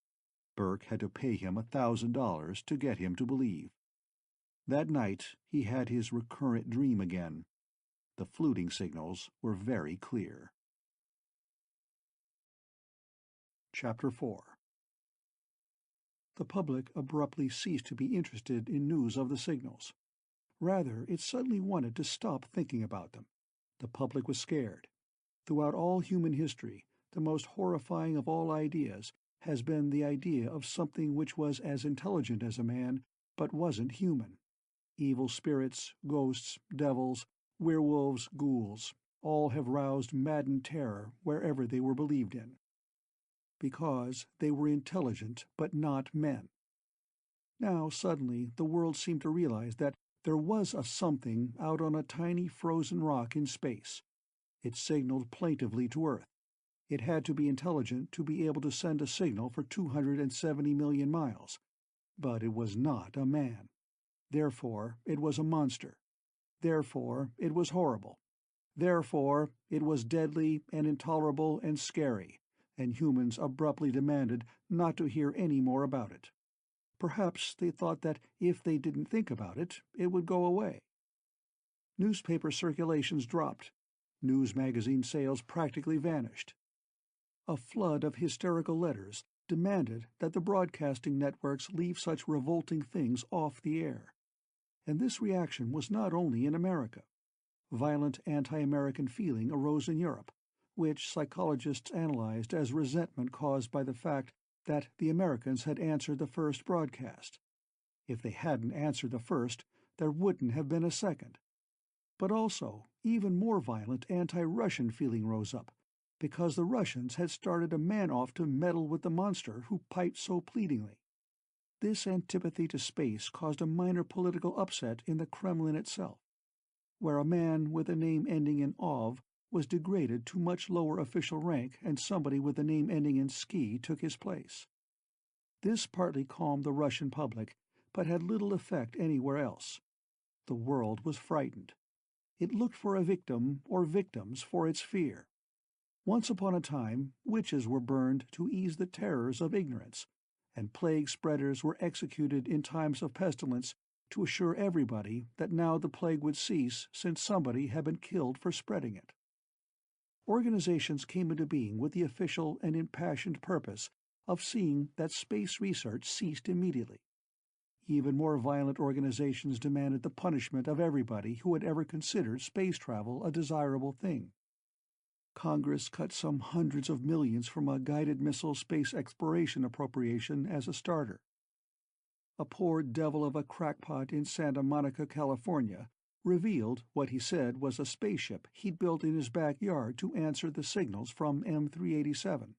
Burke had to pay him $1,000 to get him to believe. That night he had his recurrent dream again. The fluting signals were very clear. Chapter 4. The public abruptly ceased to be interested in news of the signals. Rather, it suddenly wanted to stop thinking about them. The public was scared. Throughout all human history, the most horrifying of all ideas has been the idea of something which was as intelligent as a man, but wasn't human. Evil spirits, ghosts, devils, werewolves, ghouls, all have roused maddened terror wherever they were believed in. Because they were intelligent but not men. Now, suddenly, the world seemed to realize that there was a something out on a tiny frozen rock in space. It signaled plaintively to Earth. It had to be intelligent to be able to send a signal for 270 million miles. But it was not a man. Therefore, it was a monster. Therefore, it was horrible. Therefore, it was deadly and intolerable and scary, and humans abruptly demanded not to hear any more about it. Perhaps they thought that if they didn't think about it, it would go away. Newspaper circulations dropped. News magazine sales practically vanished. A flood of hysterical letters demanded that the broadcasting networks leave such revolting things off the air. And this reaction was not only in America. violent anti-American feeling arose in Europe, which psychologists analyzed as resentment caused by the fact that the Americans had answered the first broadcast. If they hadn't answered the first, there wouldn't have been a second. But also, even more violent anti-Russian feeling rose up, because the Russians had started a man-off to meddle with the monster who piped so pleadingly. This antipathy to space caused a minor political upset in the Kremlin itself, where a man with a name ending in "ov" was degraded to much lower official rank and somebody with a name ending in "ski" took his place. This partly calmed the Russian public, but had little effect anywhere else. The world was frightened. It looked for a victim or victims for its fear. Once upon a time, witches were burned to ease the terrors of ignorance, and plague spreaders were executed in times of pestilence to assure everybody that now the plague would cease since somebody had been killed for spreading it. Organizations came into being with the official and impassioned purpose of seeing that space research ceased immediately. Even more violent organizations demanded the punishment of everybody who had ever considered space travel a desirable thing. Congress cut some hundreds of millions from a guided missile space exploration appropriation as a starter. A poor devil of a crackpot in Santa Monica, California, revealed what he said was a spaceship he'd built in his backyard to answer the signals from M387.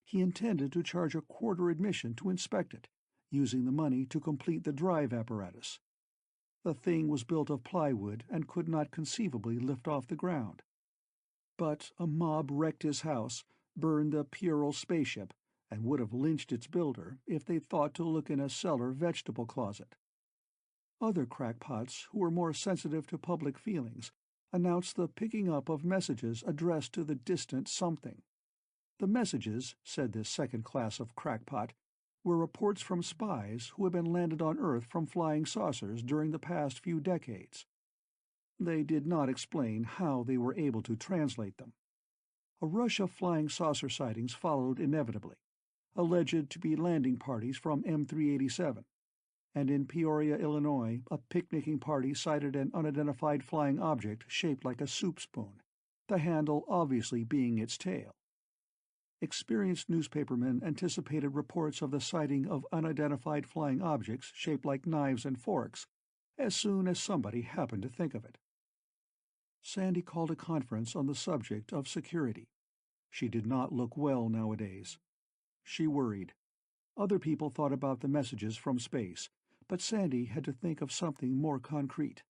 He intended to charge a quarter admission to inspect it, using the money to complete the drive apparatus. The thing was built of plywood and could not conceivably lift off the ground. But a mob wrecked his house, burned the puerile spaceship, and would have lynched its builder if they'd thought to look in a cellar vegetable closet. Other crackpots, who were more sensitive to public feelings, announced the picking up of messages addressed to the distant something. The messages, said this second class of crackpot, were reports from spies who had been landed on Earth from flying saucers during the past few decades. They did not explain how they were able to translate them. A rush of flying saucer sightings followed inevitably, alleged to be landing parties from M387, and in Peoria, Illinois, a picnicking party cited an unidentified flying object shaped like a soup spoon, the handle obviously being its tail. Experienced newspapermen anticipated reports of the sighting of unidentified flying objects shaped like knives and forks as soon as somebody happened to think of it. Sandy called a conference on the subject of security. She did not look well nowadays. She worried. Other people thought about the messages from space, but Sandy had to think of something more concrete.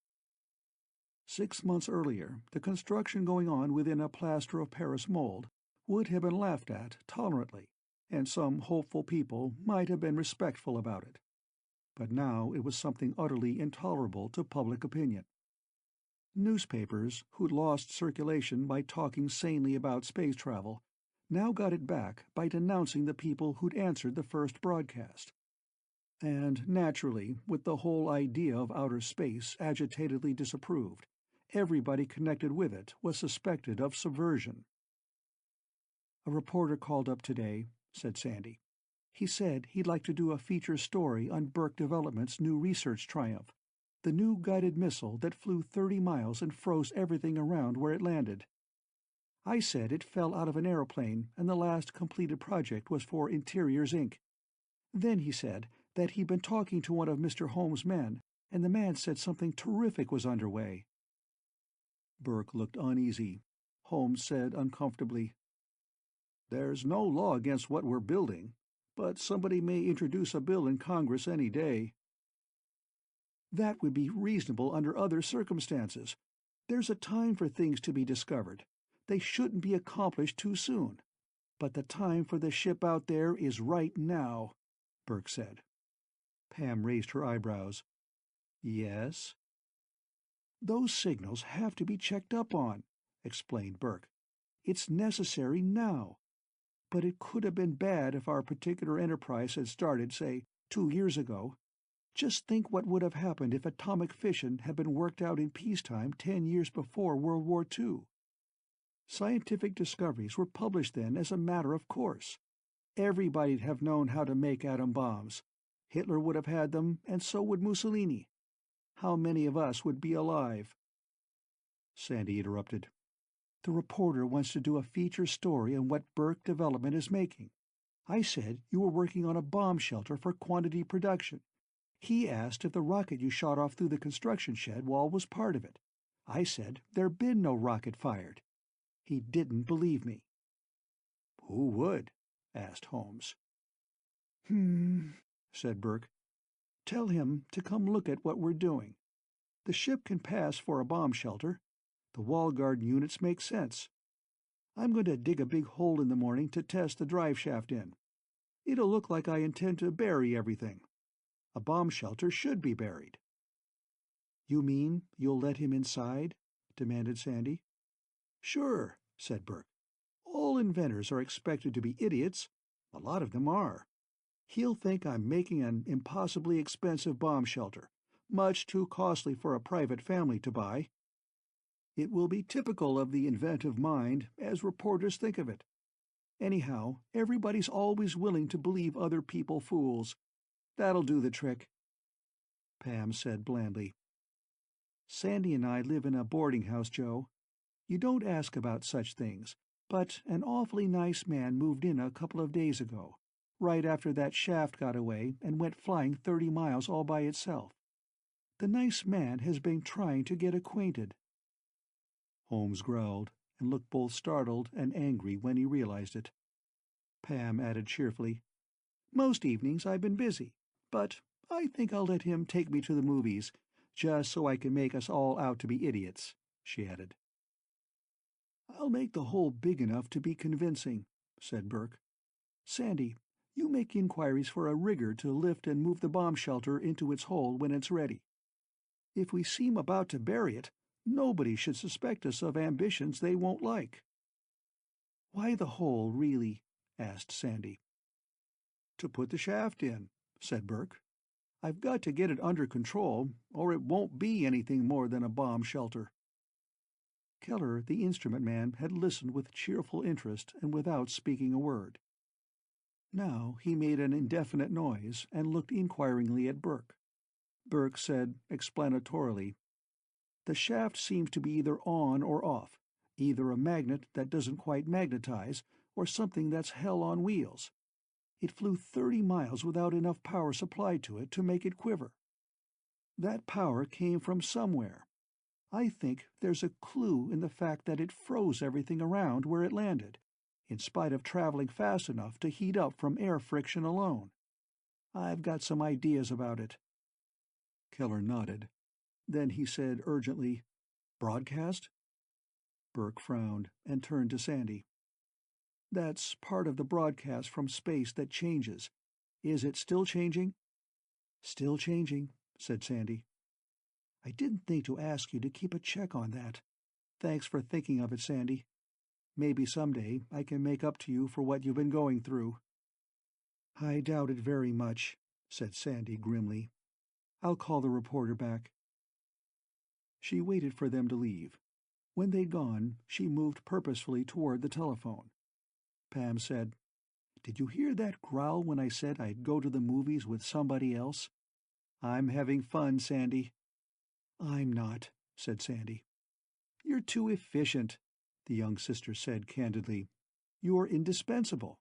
6 months earlier, the construction going on within a plaster of Paris mold would have been laughed at tolerantly, and some hopeful people might have been respectful about it. But now it was something utterly intolerable to public opinion. Newspapers, who'd lost circulation by talking sanely about space travel, now got it back by denouncing the people who'd answered the first broadcast. And naturally, with the whole idea of outer space agitatedly disapproved, everybody connected with it was suspected of subversion. "A reporter called up today," said Sandy. "He said he'd like to do a feature story on Burke Development's new research triumph, the new guided missile that flew 30 miles and froze everything around where it landed. I said it fell out of an aeroplane and the last completed project was for Interiors, Inc. Then he said that he'd been talking to one of Mr. Holmes' men, and the man said something terrific was underway." Burke looked uneasy. Holmes said uncomfortably, "There's no law against what we're building, but somebody may introduce a bill in Congress any day." "That would be reasonable under other circumstances. There's a time for things to be discovered. They shouldn't be accomplished too soon. But the time for the ship out there is right now," Burke said. Pam raised her eyebrows. "Yes?" "Those signals have to be checked up on," explained Burke. "It's necessary now. But it could have been bad if our particular enterprise had started, say, 2 years ago. Just think what would have happened if atomic fission had been worked out in peacetime 10 years before World War II. Scientific discoveries were published then as a matter of course. Everybody'd have known how to make atom bombs. Hitler would have had them, and so would Mussolini. How many of us would be alive?" Sandy interrupted. The reporter wants to do a feature story on what Burke Development is making. I said you were working on a bomb shelter for quantity production. He asked if the rocket you shot off through the construction shed wall was part of it. I said there'd been no rocket fired. He didn't believe me. Who would? Asked Holmes. Said Burke. Tell him to come look at what we're doing. The ship can pass for a bomb shelter. The wall garden units make sense. I'm going to dig a big hole in the morning to test the drive shaft in. It'll look like I intend to bury everything. A bomb shelter should be buried. You mean you'll let him inside? Demanded Sandy. Sure, said Burke. All inventors are expected to be idiots. A lot of them are. He'll think I'm making an impossibly expensive bomb shelter, much too costly for a private family to buy. It will be typical of the inventive mind, as reporters think of it. Anyhow, everybody's always willing to believe other people fools. That'll do the trick. Pam said blandly. Sandy and I live in a boarding house, Joe. You don't ask about such things, but an awfully nice man moved in a couple of days ago, right after that shaft got away and went flying 30 miles all by itself. The nice man has been trying to get acquainted. Holmes growled, and looked both startled and angry when he realized it. Pam added cheerfully, Most evenings I've been busy, but I think I'll let him take me to the movies, just so I can make us all out to be idiots, she added. I'll make the hole big enough to be convincing, said Burke. Sandy, you make inquiries for a rigger to lift and move the bomb shelter into its hole when it's ready. If we seem about to bury it, nobody should suspect us of ambitions they won't like. Why the hole, really? Asked Sandy. To put the shaft in, said Burke. I've got to get it under control, or it won't be anything more than a bomb shelter. Keller, the instrument man, had listened with cheerful interest and without speaking a word. Now he made an indefinite noise and looked inquiringly at Burke. Burke said explanatorily, The shaft seems to be either on or off, either a magnet that doesn't quite magnetize, or something that's hell on wheels. It flew 30 miles without enough power supplied to it to make it quiver. That power came from somewhere. I think there's a clue in the fact that it froze everything around where it landed, in spite of traveling fast enough to heat up from air friction alone. I've got some ideas about it. Keller nodded. Then he said urgently, Broadcast? Burke frowned and turned to Sandy. That's part of the broadcast from space that changes. Is it still changing? Still changing, said Sandy. I didn't think to ask you to keep a check on that. Thanks for thinking of it, Sandy. Maybe someday I can make up to you for what you've been going through. I doubt it very much, said Sandy grimly. I'll call the reporter back. She waited for them to leave. When they'd gone, she moved purposefully toward the telephone. Pam said, Did you hear that growl when I said I'd go to the movies with somebody else? I'm having fun, Sandy. I'm not, said Sandy. You're too efficient, the young sister said candidly. You're indispensable.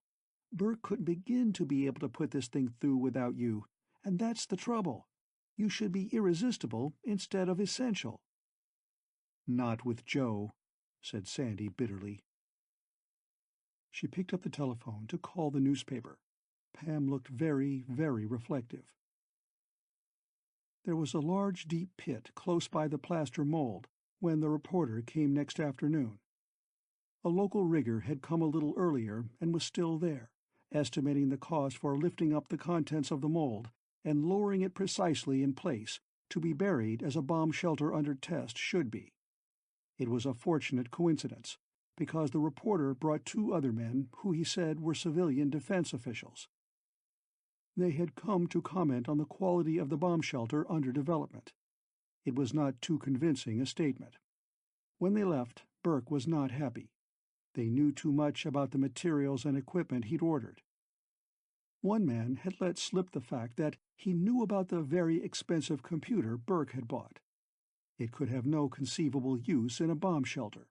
Burke couldn't begin to be able to put this thing through without you, and that's the trouble. You should be irresistible instead of essential. Not with Joe, said Sandy bitterly. She picked up the telephone to call the newspaper. Pam looked very, very reflective. There was a large, deep pit close by the plaster mold when the reporter came next afternoon. A local rigger had come a little earlier and was still there, estimating the cost for lifting up the contents of the mold and lowering it precisely in place to be buried as a bomb shelter under test should be. It was a fortunate coincidence, because the reporter brought 2 other men who he said were civilian defense officials. They had come to comment on the quality of the bomb shelter under development. It was not too convincing a statement. When they left, Burke was not happy. They knew too much about the materials and equipment he'd ordered. One man had let slip the fact that he knew about the very expensive computer Burke had bought. It could have no conceivable use in a bomb shelter.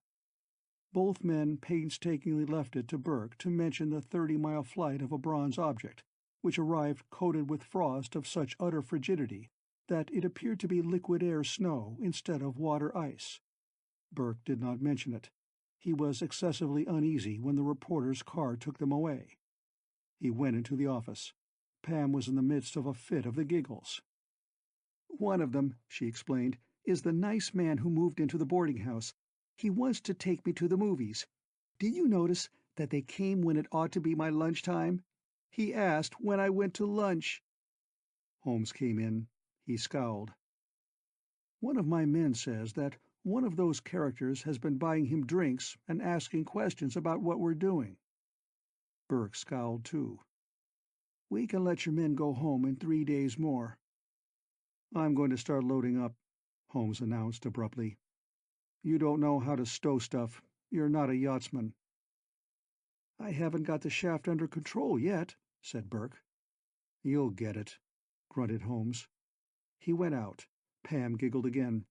Both men painstakingly left it to Burke to mention the 30-mile flight of a bronze object, which arrived coated with frost of such utter frigidity that it appeared to be liquid air snow instead of water ice. Burke did not mention it. He was excessively uneasy when the reporter's car took them away. He went into the office. Pam was in the midst of a fit of the giggles. "One of them," she explained, "is the nice man who moved into the boarding house. He wants to take me to the movies. Did you notice that they came when it ought to be my lunchtime? He asked when I went to lunch." Holmes came in. He scowled. "One of my men says that one of those characters has been buying him drinks and asking questions about what we're doing." Burke scowled too. "We can let your men go home in 3 days more." "I'm going to start loading up," Holmes announced abruptly. "You don't know how to stow stuff. You're not a yachtsman." "I haven't got the shaft under control yet," said Burke. "You'll get it," grunted Holmes. He went out. Pam giggled again.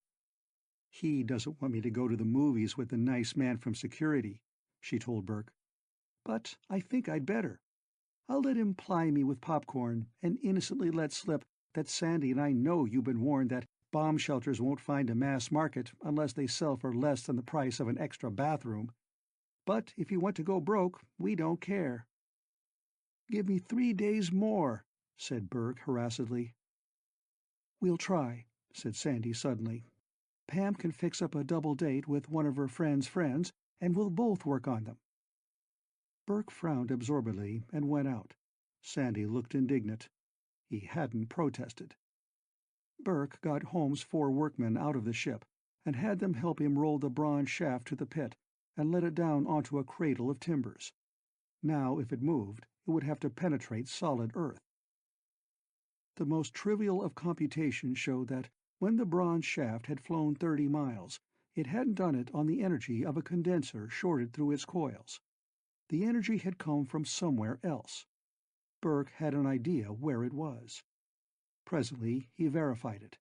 "He doesn't want me to go to the movies with the nice man from security," she told Burke. "But I think I'd better. I'll let him ply me with popcorn, and innocently let slip that Sandy and I know you've been warned that bomb shelters won't find a mass market unless they sell for less than the price of an extra bathroom. But if you want to go broke, we don't care." "Give me 3 days more," said Burke harassedly. "We'll try," said Sandy suddenly. "Pam can fix up a double date with one of her friend's friends, and we'll both work on them." Burke frowned absorbedly and went out. Sandy looked indignant. He hadn't protested. Burke got Holmes' 4 workmen out of the ship, and had them help him roll the bronze shaft to the pit, and let it down onto a cradle of timbers. Now, if it moved, it would have to penetrate solid earth. The most trivial of computations showed that when the bronze shaft had flown 30 miles, it hadn't done it on the energy of a condenser shorted through its coils. The energy had come from somewhere else. Burke had an idea where it was. Presently he verified it.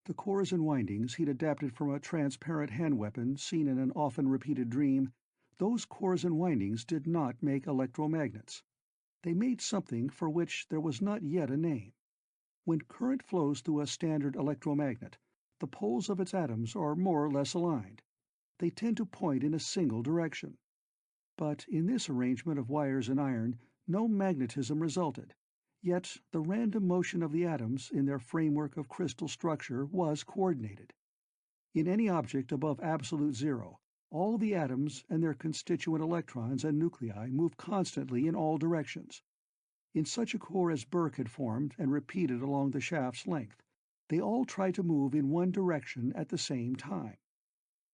The cores and windings he'd adapted from a transparent hand weapon seen in an often-repeated dream, those cores and windings did not make electromagnets. They made something for which there was not yet a name. When current flows through a standard electromagnet, the poles of its atoms are more or less aligned. They tend to point in a single direction. But in this arrangement of wires and iron, no magnetism resulted. Yet the random motion of the atoms in their framework of crystal structure was coordinated. In any object above absolute zero, all the atoms and their constituent electrons and nuclei move constantly in all directions. In such a core as Burke had formed and repeated along the shaft's length, they all tried to move in one direction at the same time.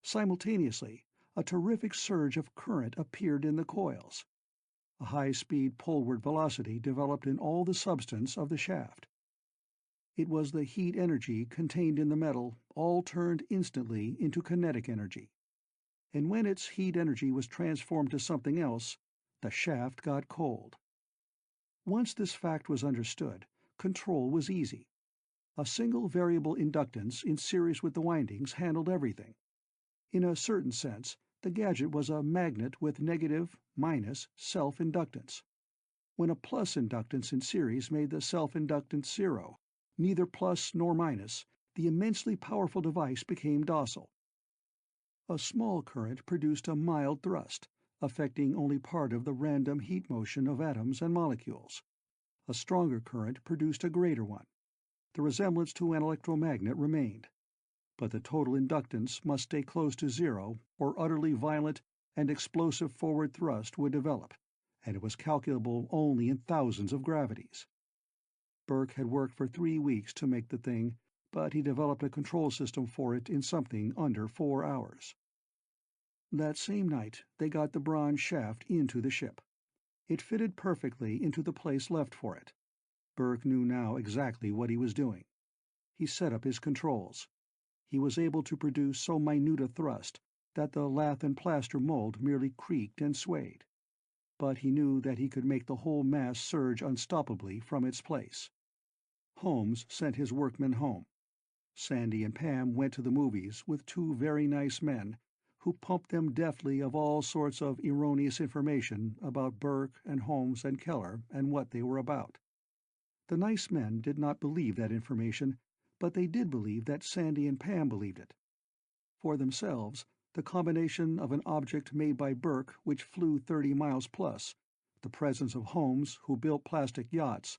Simultaneously, a terrific surge of current appeared in the coils. A high-speed poleward velocity developed in all the substance of the shaft. It was the heat energy contained in the metal all turned instantly into kinetic energy. And when its heat energy was transformed to something else, the shaft got cold. Once this fact was understood, control was easy. A single variable inductance in series with the windings handled everything. In a certain sense, the gadget was a magnet with negative, minus, self-inductance. When a plus inductance in series made the self-inductance zero, neither plus nor minus, the immensely powerful device became docile. A small current produced a mild thrust, affecting only part of the random heat motion of atoms and molecules. A stronger current produced a greater one. The resemblance to an electromagnet remained. But the total inductance must stay close to zero, or utterly violent and explosive forward thrust would develop, and it was calculable only in thousands of gravities. Burke had worked for 3 weeks to make the thing, but he developed a control system for it in something under 4 hours. That same night they got the bronze shaft into the ship. It fitted perfectly into the place left for it. Burke knew now exactly what he was doing. He set up his controls. He was able to produce so minute a thrust that the lath and plaster mold merely creaked and swayed. But he knew that he could make the whole mass surge unstoppably from its place. Holmes sent his workmen home. Sandy and Pam went to the movies with two very nice men who pumped them deftly of all sorts of erroneous information about Burke and Holmes and Keller and what they were about. The nice men did not believe that information, but they did believe that Sandy and Pam believed it. For themselves, the combination of an object made by Burke which flew 30 miles plus, the presence of Holmes who built plastic yachts,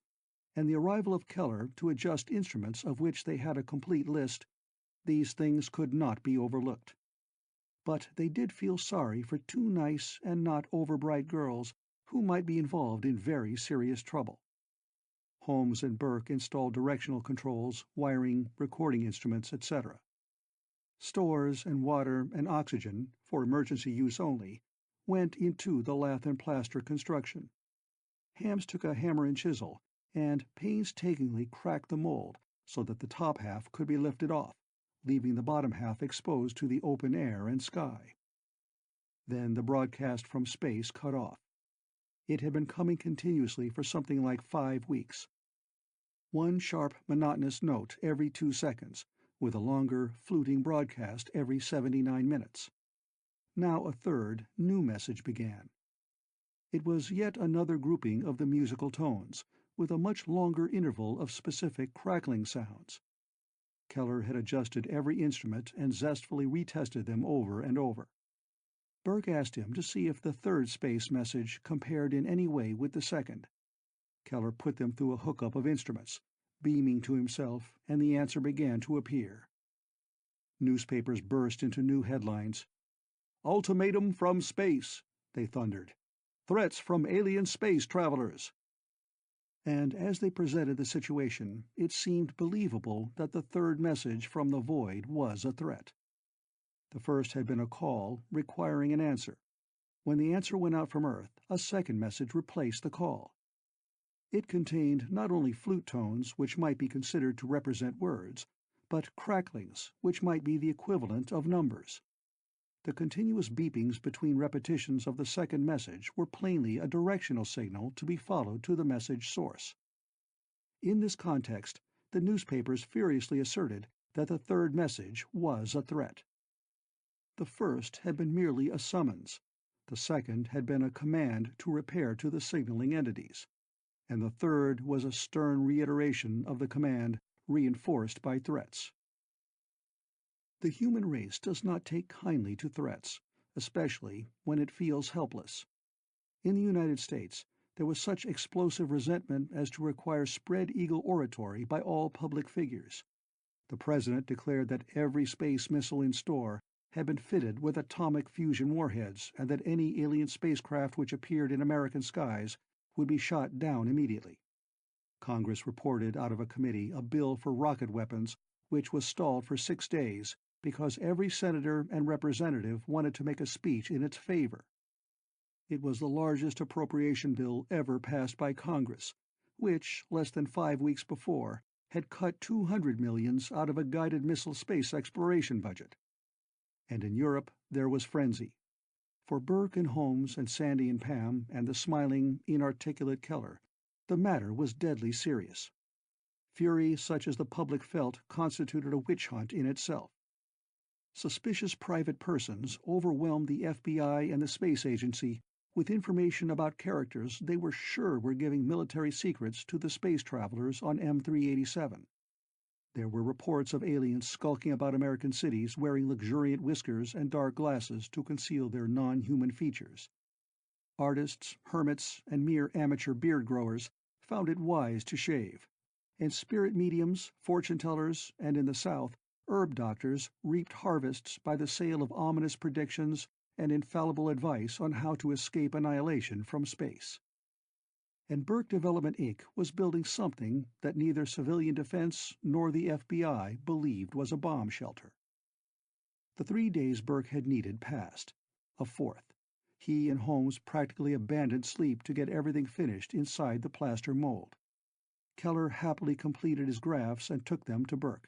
and the arrival of Keller to adjust instruments of which they had a complete list, these things could not be overlooked. But they did feel sorry for two nice and not overbright girls who might be involved in very serious trouble. Holmes and Burke installed directional controls, wiring, recording instruments, etc. Stores and water and oxygen, for emergency use only, went into the lath and plaster construction. Hams took a hammer and chisel and painstakingly cracked the mold so that the top half could be lifted off, leaving the bottom half exposed to the open air and sky. Then the broadcast from space cut off. It had been coming continuously for something like 5 weeks. One sharp, monotonous note every 2 seconds, with a longer, fluting broadcast every 79 minutes. Now a third, new message began. It was yet another grouping of the musical tones, with a much longer interval of specific crackling sounds. Keller had adjusted every instrument and zestfully retested them over and over. Burke asked him to see if the third space message compared in any way with the second. Keller put them through a hookup of instruments, beaming to himself, and the answer began to appear. Newspapers burst into new headlines. "Ultimatum from space," they thundered. "Threats from alien space travelers." And as they presented the situation, it seemed believable that the third message from the void was a threat. The first had been a call requiring an answer. When the answer went out from Earth, a second message replaced the call. It contained not only flute tones which might be considered to represent words, but cracklings which might be the equivalent of numbers. The continuous beepings between repetitions of the second message were plainly a directional signal to be followed to the message source. In this context, the newspapers furiously asserted that the third message was a threat. The first had been merely a summons, the second had been a command to repair to the signaling entities, and the third was a stern reiteration of the command, reinforced by threats. The human race does not take kindly to threats, especially when it feels helpless. In the United States, there was such explosive resentment as to require spread-eagle oratory by all public figures. The President declared that every space missile in store had been fitted with atomic fusion warheads and that any alien spacecraft which appeared in American skies would be shot down immediately. Congress reported out of a committee a bill for rocket weapons which was stalled for 6 days because every senator and representative wanted to make a speech in its favor. It was the largest appropriation bill ever passed by Congress, which, less than 5 weeks before, had cut $200 million out of a guided missile space exploration budget. And in Europe there was frenzy. For Burke and Holmes and Sandy and Pam and the smiling, inarticulate Keller, the matter was deadly serious. Fury such as the public felt constituted a witch hunt in itself. Suspicious private persons overwhelmed the FBI and the Space Agency with information about characters they were sure were giving military secrets to the space travelers on M387. There were reports of aliens skulking about American cities wearing luxuriant whiskers and dark glasses to conceal their non-human features. Artists, hermits, and mere amateur beard growers found it wise to shave, and spirit mediums, fortune-tellers, and in the South, herb doctors reaped harvests by the sale of ominous predictions and infallible advice on how to escape annihilation from space. And Burke Development Inc. was building something that neither civilian defense nor the FBI believed was a bomb shelter. The 3 days Burke had needed passed. A fourth. He and Holmes practically abandoned sleep to get everything finished inside the plaster mold. Keller happily completed his graphs and took them to Burke.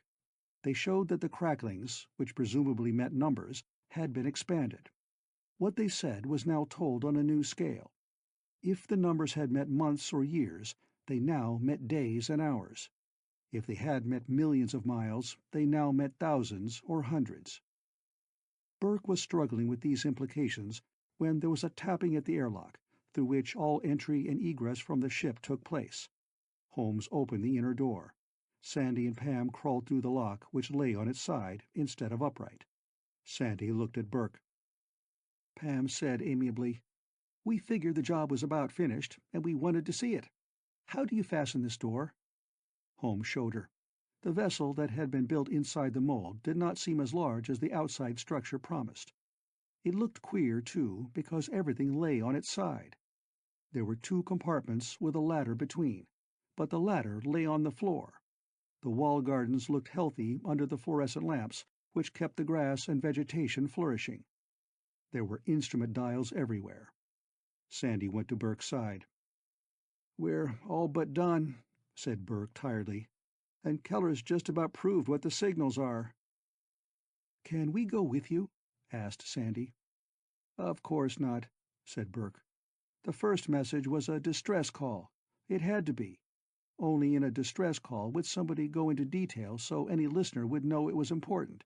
They showed that the cracklings, which presumably meant numbers, had been expanded. What they said was now told on a new scale. If the numbers had meant months or years, they now meant days and hours. If they had met millions of miles, they now met thousands or hundreds. Burke was struggling with these implications when there was a tapping at the airlock, through which all entry and egress from the ship took place. Holmes opened the inner door. Sandy and Pam crawled through the lock, which lay on its side instead of upright. Sandy looked at Burke. Pam said amiably, "We figured the job was about finished, and we wanted to see it. How do you fasten this door?" Holmes showed her. The vessel that had been built inside the mold did not seem as large as the outside structure promised. It looked queer, too, because everything lay on its side. There were 2 compartments with a ladder between, but the ladder lay on the floor. The wall gardens looked healthy under the fluorescent lamps, which kept the grass and vegetation flourishing. There were instrument dials everywhere. Sandy went to Burke's side. "We're all but done," said Burke tiredly, "and Keller's just about proved what the signals are." "Can we go with you?" asked Sandy. "Of course not," said Burke. "The first message was a distress call. It had to be. Only in a distress call would somebody go into detail so any listener would know it was important.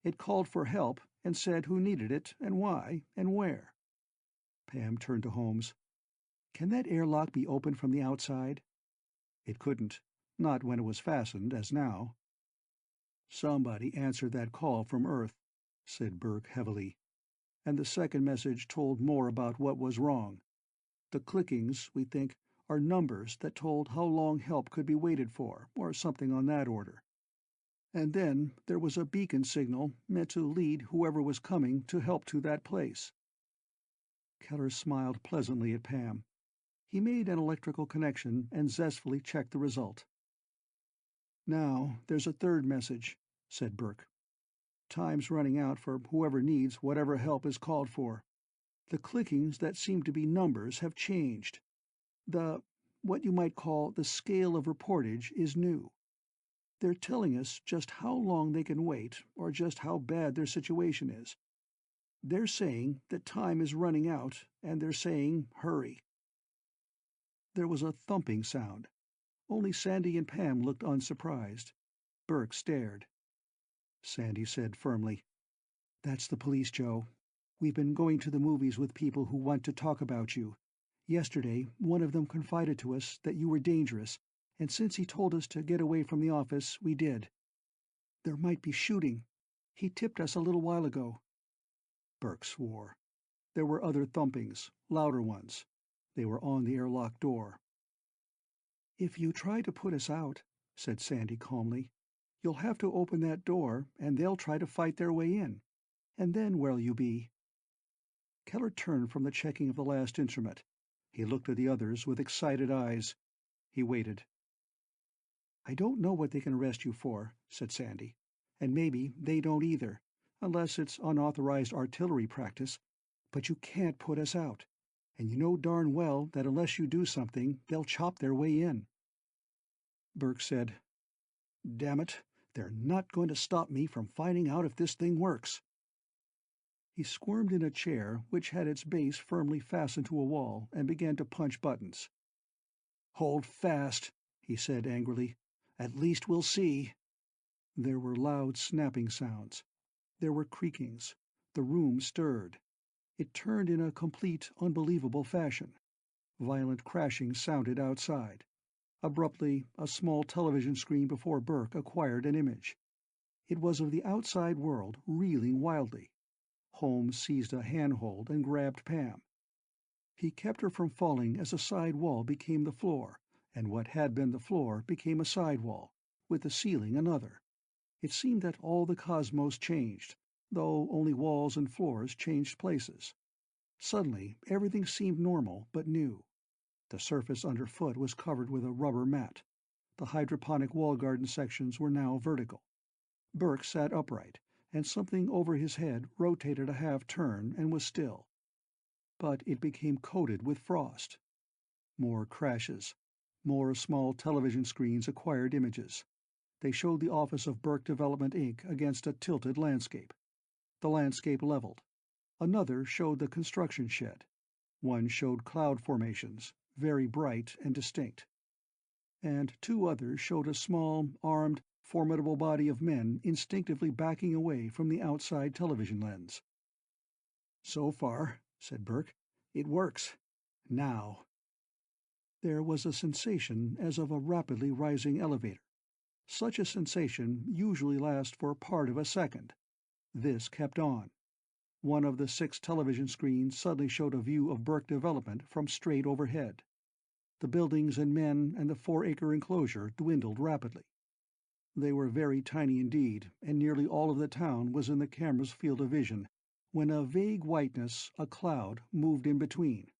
It called for help and said who needed it and why and where." Pam turned to Holmes. "Can that airlock be opened from the outside?" It couldn't. Not when it was fastened, as now. "Somebody answered that call from Earth," said Burke heavily. "And the second message told more about what was wrong. The clickings, we think, are numbers that told how long help could be waited for, or something on that order. And then there was a beacon signal meant to lead whoever was coming to help to that place." Keller smiled pleasantly at Pam. He made an electrical connection and zestfully checked the result. "Now there's a third message," said Burke. "Time's running out for whoever needs whatever help is called for. The clickings that seem to be numbers have changed. What you might call the scale of reportage is new. They're telling us just how long they can wait, or just how bad their situation is. They're saying that time is running out, and they're saying hurry." There was a thumping sound. Only Sandy and Pam looked unsurprised. Burke stared. Sandy said firmly, "That's the police, Joe. We've been going to the movies with people who want to talk about you. Yesterday, one of them confided to us that you were dangerous, and since he told us to get away from the office, we did. There might be shooting. He tipped us a little while ago." Burke swore. There were other thumpings, louder ones. They were on the airlock door. "If you try to put us out," said Sandy calmly, "you'll have to open that door, and they'll try to fight their way in. And then where'll you be?" Keller turned from the checking of the last instrument. He looked at the others with excited eyes. He waited. "I don't know what they can arrest you for," said Sandy. "And maybe they don't either, unless it's unauthorized artillery practice. But you can't put us out. And you know darn well that unless you do something, they'll chop their way in." Burke said, "Damn it, they're not going to stop me from finding out if this thing works." He squirmed in a chair which had its base firmly fastened to a wall and began to punch buttons. "Hold fast," he said angrily. "At least we'll see." There were loud snapping sounds. There were creakings. The room stirred. It turned in a complete, unbelievable fashion. Violent crashing sounded outside. Abruptly, a small television screen before Burke acquired an image. It was of the outside world reeling wildly. Holmes seized a handhold and grabbed Pam. He kept her from falling as a side wall became the floor, and what had been the floor became a side wall, with the ceiling another. It seemed that all the cosmos changed, though only walls and floors changed places. Suddenly everything seemed normal but new. The surface underfoot was covered with a rubber mat. The hydroponic wall garden sections were now vertical. Burke sat upright, and something over his head rotated a half turn and was still. But it became coated with frost. More crashes. More small television screens acquired images. They showed the office of Burke Development, Inc. against a tilted landscape. The landscape leveled. Another showed the construction shed. One showed cloud formations, very bright and distinct. and two others showed a small, armed, formidable body of men instinctively backing away from the outside television lens. "So far," said Burke, "it works. Now—" There was a sensation as of a rapidly rising elevator. Such a sensation usually lasts for part of a second. This kept on. One of the 6 television screens suddenly showed a view of Burke Development from straight overhead. The buildings and men and the 4-acre enclosure dwindled rapidly. They were very tiny indeed, and nearly all of the town was in the camera's field of vision, when a vague whiteness, a cloud, moved in between.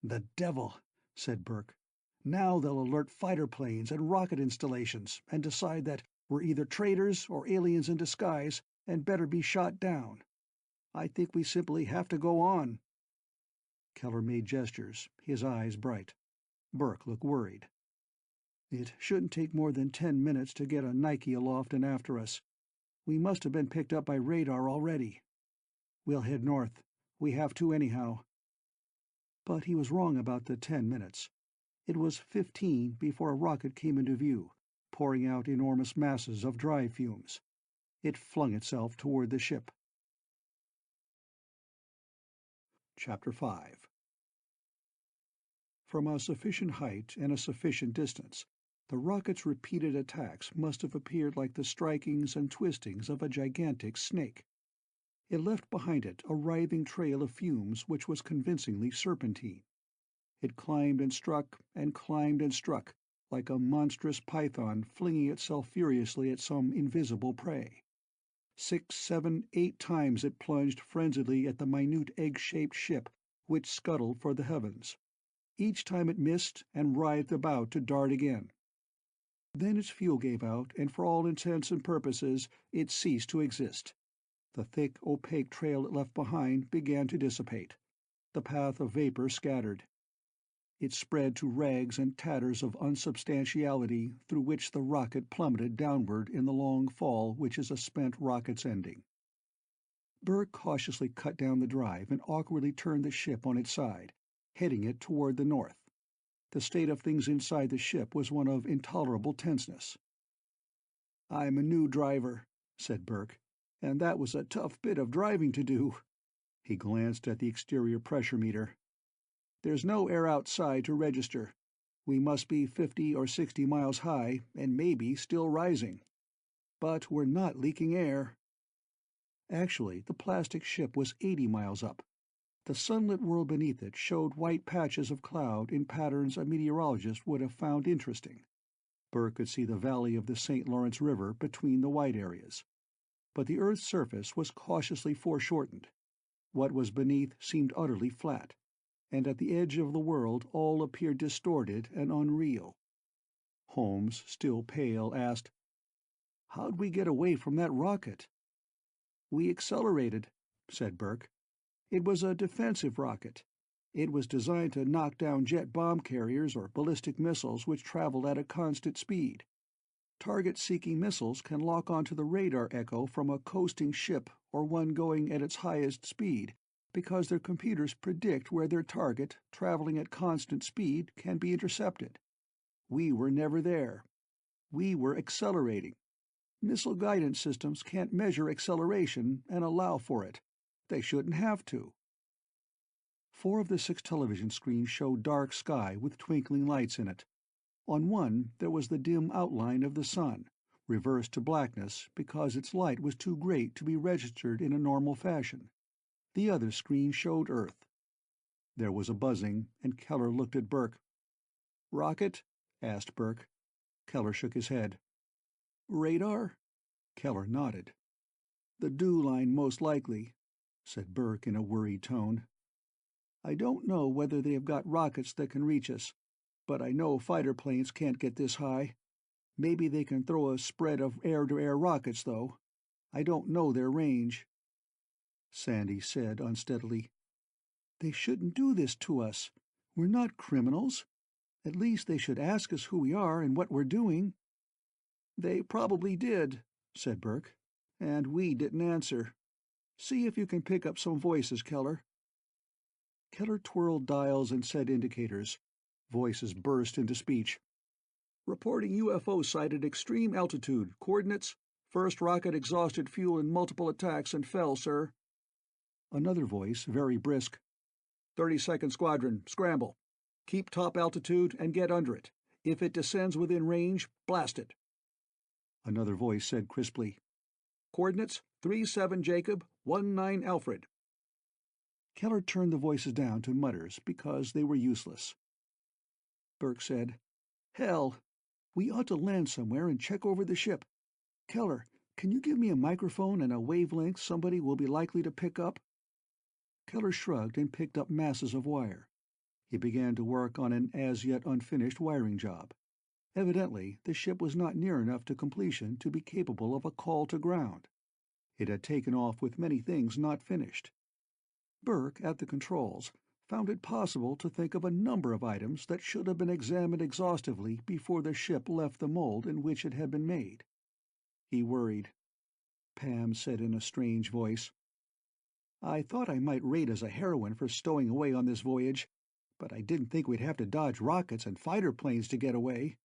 "The devil," said Burke. "Now they'll alert fighter planes and rocket installations and decide that we're either traitors or aliens in disguise and better be shot down. I think we simply have to go on." Keller made gestures, his eyes bright. Burke looked worried. "It shouldn't take more than 10 minutes to get a Nike aloft and after us. We must have been picked up by radar already. We'll head north. We have to anyhow." But he was wrong about the 10 minutes. It was 15 before a rocket came into view, pouring out enormous masses of drive fumes. It flung itself toward the ship. Chapter 5. From a sufficient height and a sufficient distance, the rocket's repeated attacks must have appeared like the strikings and twistings of a gigantic snake. It left behind it a writhing trail of fumes which was convincingly serpentine. It climbed and struck, like a monstrous python flinging itself furiously at some invisible prey. 6, 7, 8 times it plunged frenziedly at the minute egg-shaped ship which scuttled for the heavens. Each time it missed and writhed about to dart again. Then its fuel gave out, and for all intents and purposes it ceased to exist. The thick, opaque trail it left behind began to dissipate. The path of vapor scattered. It spread to rags and tatters of unsubstantiality through which the rocket plummeted downward in the long fall which is a spent rocket's ending. Burke cautiously cut down the drive and awkwardly turned the ship on its side, heading it toward the north. The state of things inside the ship was one of intolerable tenseness. "I'm a new driver," said Burke, "and that was a tough bit of driving to do." He glanced at the exterior pressure meter. "There's no air outside to register. We must be 50 or 60 miles high, and maybe still rising. But we're not leaking air." Actually, the plastic ship was 80 miles up. The sunlit world beneath it showed white patches of cloud in patterns a meteorologist would have found interesting. Burke could see the valley of the St. Lawrence River between the white areas. But the Earth's surface was cautiously foreshortened. What was beneath seemed utterly flat, and at the edge of the world all appeared distorted and unreal. Holmes, still pale, asked, "How'd we get away from that rocket?" "We accelerated," said Burke. "It was a defensive rocket. It was designed to knock down jet bomb carriers or ballistic missiles which traveled at a constant speed. Target-seeking missiles can lock onto the radar echo from a coasting ship or one going at its highest speed, because their computers predict where their target, traveling at constant speed, can be intercepted. We were never there. We were accelerating. Missile guidance systems can't measure acceleration and allow for it. They shouldn't have to." 4 of the 6 television screens showed dark sky with twinkling lights in it. On one there was the dim outline of the sun, reversed to blackness because its light was too great to be registered in a normal fashion. The other screen showed Earth. There was a buzzing, and Keller looked at Burke. "Rocket?" asked Burke. Keller shook his head. "Radar?" Keller nodded. "The dew line, most likely," said Burke in a worried tone. "I don't know whether they have got rockets that can reach us, but I know fighter planes can't get this high. Maybe they can throw a spread of air-to-air rockets, though. I don't know their range." Sandy said unsteadily, "They shouldn't do this to us. We're not criminals. At least they should ask us who we are and what we're doing." "They probably did," said Burke, "and we didn't answer. See if you can pick up some voices, Keller." Keller twirled dials and set indicators. Voices burst into speech. Reporting UFO sighted extreme altitude. Coordinates: first rocket exhausted fuel in multiple attacks and fell, sir. Another voice, very brisk. 32nd Squadron, scramble. Keep top altitude and get under it. If it descends within range, blast it. Another voice said crisply, Coordinates: 37 Jacob, 19 Alfred. Keller turned the voices down to mutters because they were useless. Burke said, Hell, we ought to land somewhere and check over the ship. Keller, can you give me a microphone and a wavelength somebody will be likely to pick up? Keller shrugged and picked up masses of wire. He began to work on an as-yet unfinished wiring job. Evidently, the ship was not near enough to completion to be capable of a call to ground. It had taken off with many things not finished. Burke, at the controls, found it possible to think of a number of items that should have been examined exhaustively before the ship left the mold in which it had been made. He worried. Pam said in a strange voice, I thought I might rate as a heroine for stowing away on this voyage, but I didn't think we'd have to dodge rockets and fighter planes to get away.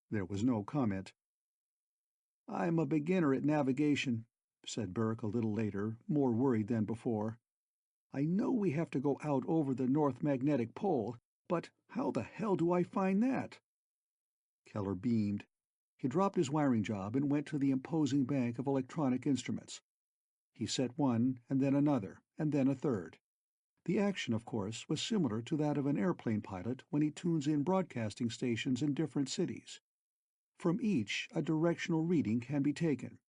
There was no comment. I'm a beginner at navigation, said Burke a little later, more worried than before. I know we have to go out over the North Magnetic Pole, but how the hell do I find that? Keller beamed. He dropped his wiring job and went to the imposing bank of electronic instruments. He set one, and then another, and then a third. The action, of course, was similar to that of an airplane pilot when he tunes in broadcasting stations in different cities. From each, a directional reading can be taken.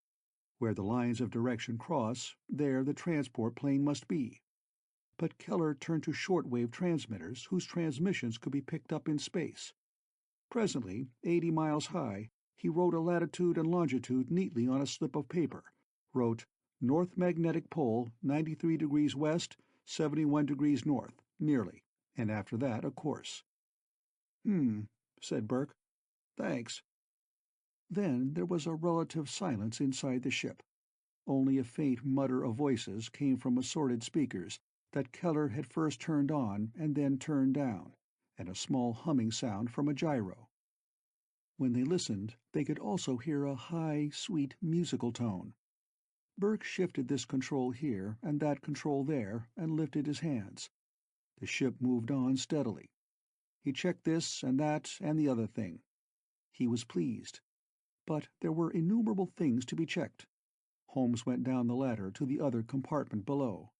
Where the lines of direction cross, there the transport plane must be. But Keller turned to shortwave transmitters whose transmissions could be picked up in space. Presently, 80 miles high, he wrote a latitude and longitude neatly on a slip of paper, wrote North Magnetic Pole, 93 degrees west, 71 degrees north, nearly, and after that a course. Said Burke. Thanks. Then there was a relative silence inside the ship. Only a faint mutter of voices came from assorted speakers that Keller had first turned on and then turned down, and a small humming sound from a gyro. When they listened, they could also hear a high, sweet, musical tone. Burke shifted this control here and that control there and lifted his hands. The ship moved on steadily. He checked this and that and the other thing. He was pleased. But there were innumerable things to be checked. Holmes went down the ladder to the other compartment below.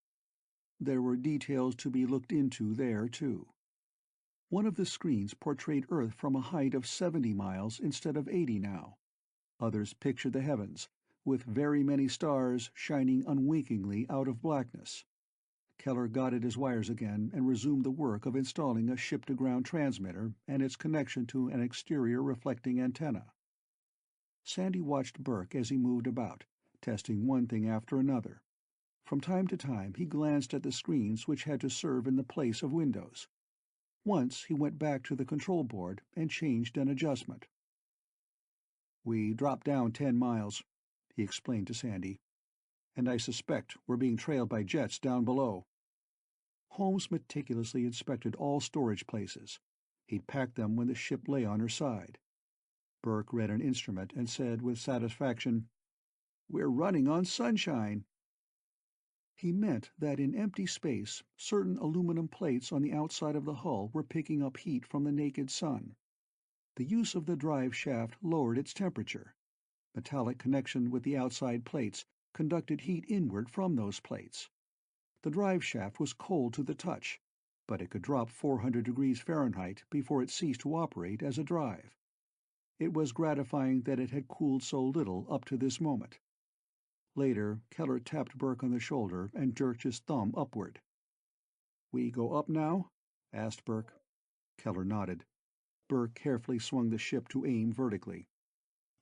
There were details to be looked into there, too. One of the screens portrayed Earth from a height of 70 miles instead of 80 now. Others pictured the heavens, with very many stars shining unwinkingly out of blackness. Keller got at his wires again and resumed the work of installing a ship-to-ground transmitter and its connection to an exterior reflecting antenna. Sandy watched Burke as he moved about, testing one thing after another. From time to time he glanced at the screens which had to serve in the place of windows. Once he went back to the control board and changed an adjustment. "We dropped down 10 miles," he explained to Sandy, "and I suspect we're being trailed by jets down below." Holmes meticulously inspected all storage places. He'd packed them when the ship lay on her side. Burke read an instrument and said with satisfaction, "We're running on sunshine." He meant that in empty space certain aluminum plates on the outside of the hull were picking up heat from the naked sun. The use of the drive shaft lowered its temperature. Metallic connection with the outside plates conducted heat inward from those plates. The drive shaft was cold to the touch, but it could drop 400 degrees Fahrenheit before it ceased to operate as a drive. It was gratifying that it had cooled so little up to this moment. Later, Keller tapped Burke on the shoulder and jerked his thumb upward. "We go up now?" asked Burke. Keller nodded. Burke carefully swung the ship to aim vertically.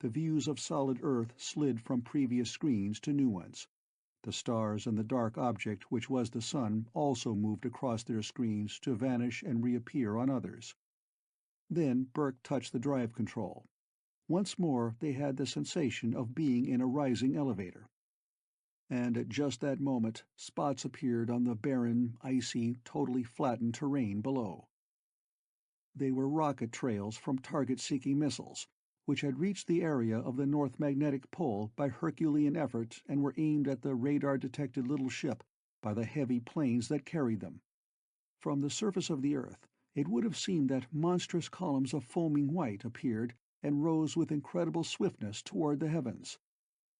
The views of solid Earth slid from previous screens to new ones. The stars and the dark object which was the sun also moved across their screens to vanish and reappear on others. Then Burke touched the drive control. Once more they had the sensation of being in a rising elevator. And at just that moment spots appeared on the barren, icy, totally flattened terrain below. They were rocket trails from target-seeking missiles, which had reached the area of the North Magnetic Pole by Herculean effort and were aimed at the radar-detected little ship by the heavy planes that carried them. From the surface of the Earth, it would have seemed that monstrous columns of foaming white appeared and rose with incredible swiftness toward the heavens.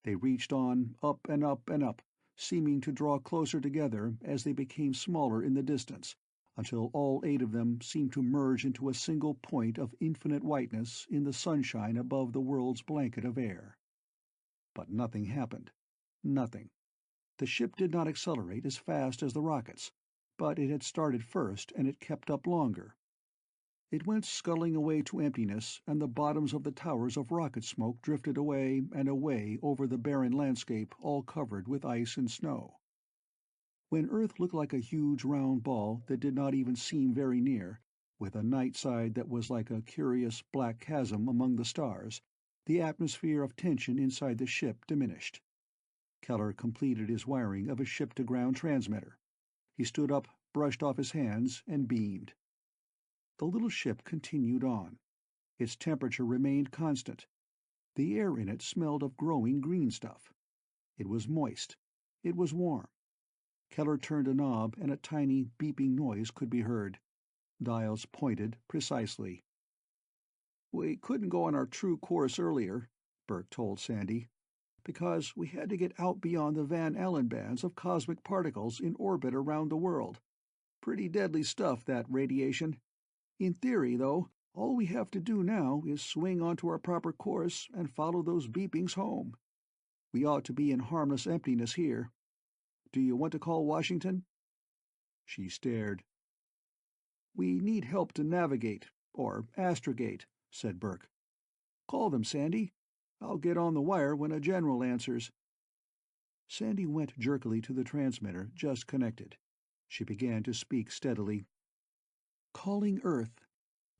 They reached on, up and up and up, seeming to draw closer together as they became smaller in the distance, until all 8 of them seemed to merge into a single point of infinite whiteness in the sunshine above the world's blanket of air. But nothing happened. Nothing. The ship did not accelerate as fast as the rockets, but it had started first and it kept up longer. It went scuttling away to emptiness, and the bottoms of the towers of rocket smoke drifted away and away over the barren landscape all covered with ice and snow. When Earth looked like a huge round ball that did not even seem very near, with a night side that was like a curious black chasm among the stars, the atmosphere of tension inside the ship diminished. Keller completed his wiring of a ship-to-ground transmitter. He stood up, brushed off his hands, and beamed. The little ship continued on. Its temperature remained constant. The air in it smelled of growing green stuff. It was moist. It was warm. Keller turned a knob and a tiny beeping noise could be heard. Dials pointed precisely. "We couldn't go on our true course earlier," Burke told Sandy, "because we had to get out beyond the Van Allen bands of cosmic particles in orbit around the world. Pretty deadly stuff, that radiation. In theory, though, all we have to do now is swing onto our proper course and follow those beepings home. We ought to be in harmless emptiness here. Do you want to call Washington?" She stared. "We need help to navigate, or astrogate," said Burke. "Call them, Sandy. I'll get on the wire when a general answers." Sandy went jerkily to the transmitter just connected. She began to speak steadily. "Calling Earth.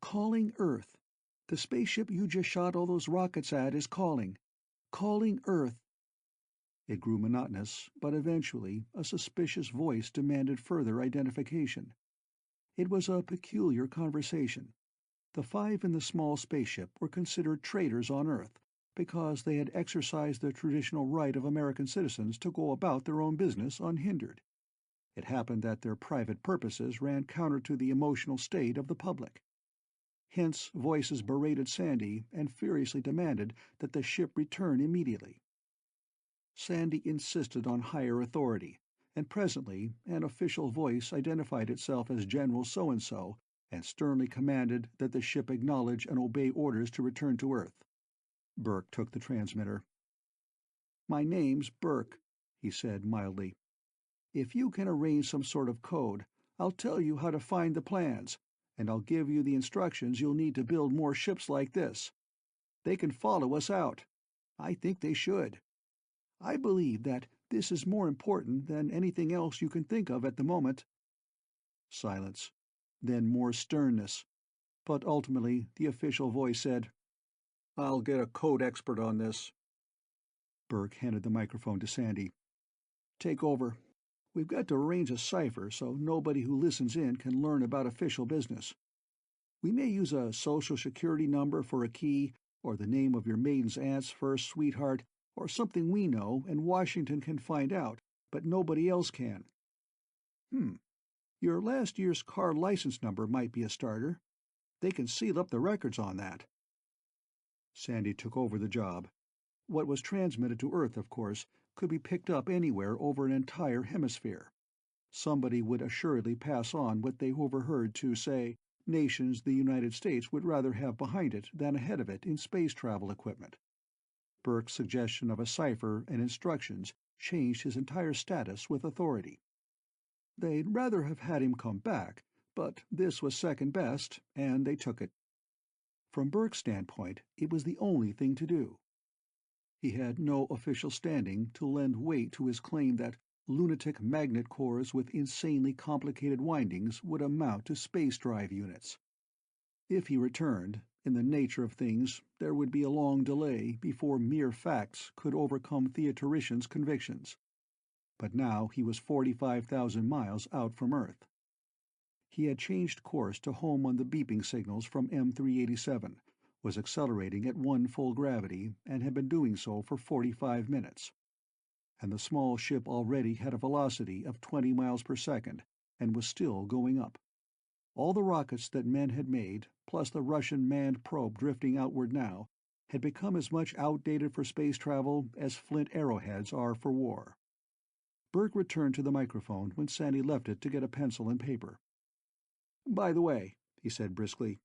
Calling Earth. The spaceship you just shot all those rockets at is calling. Calling Earth." It grew monotonous, but eventually a suspicious voice demanded further identification. It was a peculiar conversation. The 5 in the small spaceship were considered traitors on Earth because they had exercised the traditional right of American citizens to go about their own business unhindered. It happened that their private purposes ran counter to the emotional state of the public. Hence voices berated Sandy and furiously demanded that the ship return immediately. Sandy insisted on higher authority, and presently an official voice identified itself as General So-and-so and sternly commanded that the ship acknowledge and obey orders to return to Earth. Burke took the transmitter. "My name's Burke," he said mildly. "If you can arrange some sort of code, I'll tell you how to find the plans, and I'll give you the instructions you'll need to build more ships like this. They can follow us out. I think they should. I believe that this is more important than anything else you can think of at the moment." Silence. Then more sternness. But ultimately the official voice said, "I'll get a code expert on this." Burke handed the microphone to Sandy. "Take over. We've got to arrange a cipher so nobody who listens in can learn about official business. We may use a social security number for a key, or the name of your maiden's aunt's first sweetheart, or something we know and Washington can find out, but nobody else can. Your last year's car license number might be a starter. They can seal up the records on that." Sandy took over the job. What was transmitted to Earth, of course, could be picked up anywhere over an entire hemisphere. Somebody would assuredly pass on what they overheard to, say, nations the United States would rather have behind it than ahead of it in space travel equipment. Burke's suggestion of a cipher and instructions changed his entire status with authority. They'd rather have had him come back, but this was second best, and they took it. From Burke's standpoint, it was the only thing to do. He had no official standing to lend weight to his claim that lunatic magnet cores with insanely complicated windings would amount to space drive units. If he returned, in the nature of things there would be a long delay before mere facts could overcome theatrician's convictions. But now he was 45,000 miles out from Earth. He had changed course to home on the beeping signals from M387, was accelerating at 1 full gravity, and had been doing so for 45 minutes. And the small ship already had a velocity of 20 miles per second, and was still going up. All the rockets that men had made, plus the Russian manned probe drifting outward now, had become as much outdated for space travel as flint arrowheads are for war. Burke returned to the microphone when Sandy left it to get a pencil and paper. "By the way," he said briskly,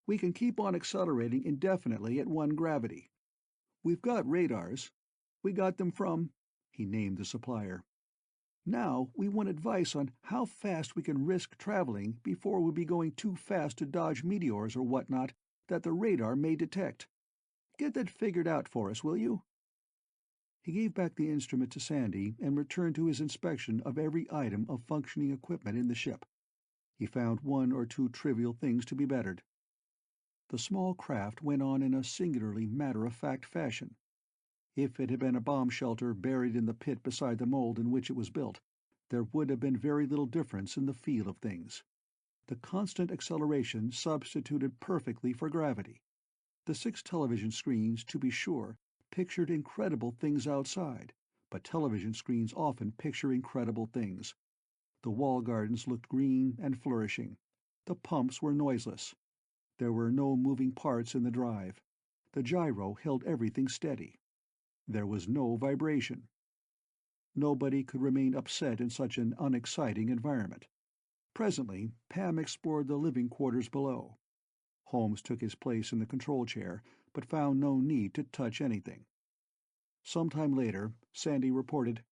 "we can keep on accelerating indefinitely at 1 gravity. We've got radars. We got them from—" he named the supplier. "Now we want advice on how fast we can risk traveling before we be going too fast to dodge meteors or whatnot that the radar may detect. Get that figured out for us, will you?" He gave back the instrument to Sandy and returned to his inspection of every item of functioning equipment in the ship. He found 1 or 2 trivial things to be bettered. The small craft went on in a singularly matter-of-fact fashion. If it had been a bomb shelter buried in the pit beside the mold in which it was built, there would have been very little difference in the feel of things. The constant acceleration substituted perfectly for gravity. The 6 television screens, to be sure, pictured incredible things outside, but television screens often picture incredible things. The wall gardens looked green and flourishing. The pumps were noiseless. There were no moving parts in the drive. The gyro held everything steady. There was no vibration. Nobody could remain upset in such an unexciting environment. Presently, Pam explored the living quarters below. Holmes took his place in the control chair, but found no need to touch anything. Sometime later, Sandy reported,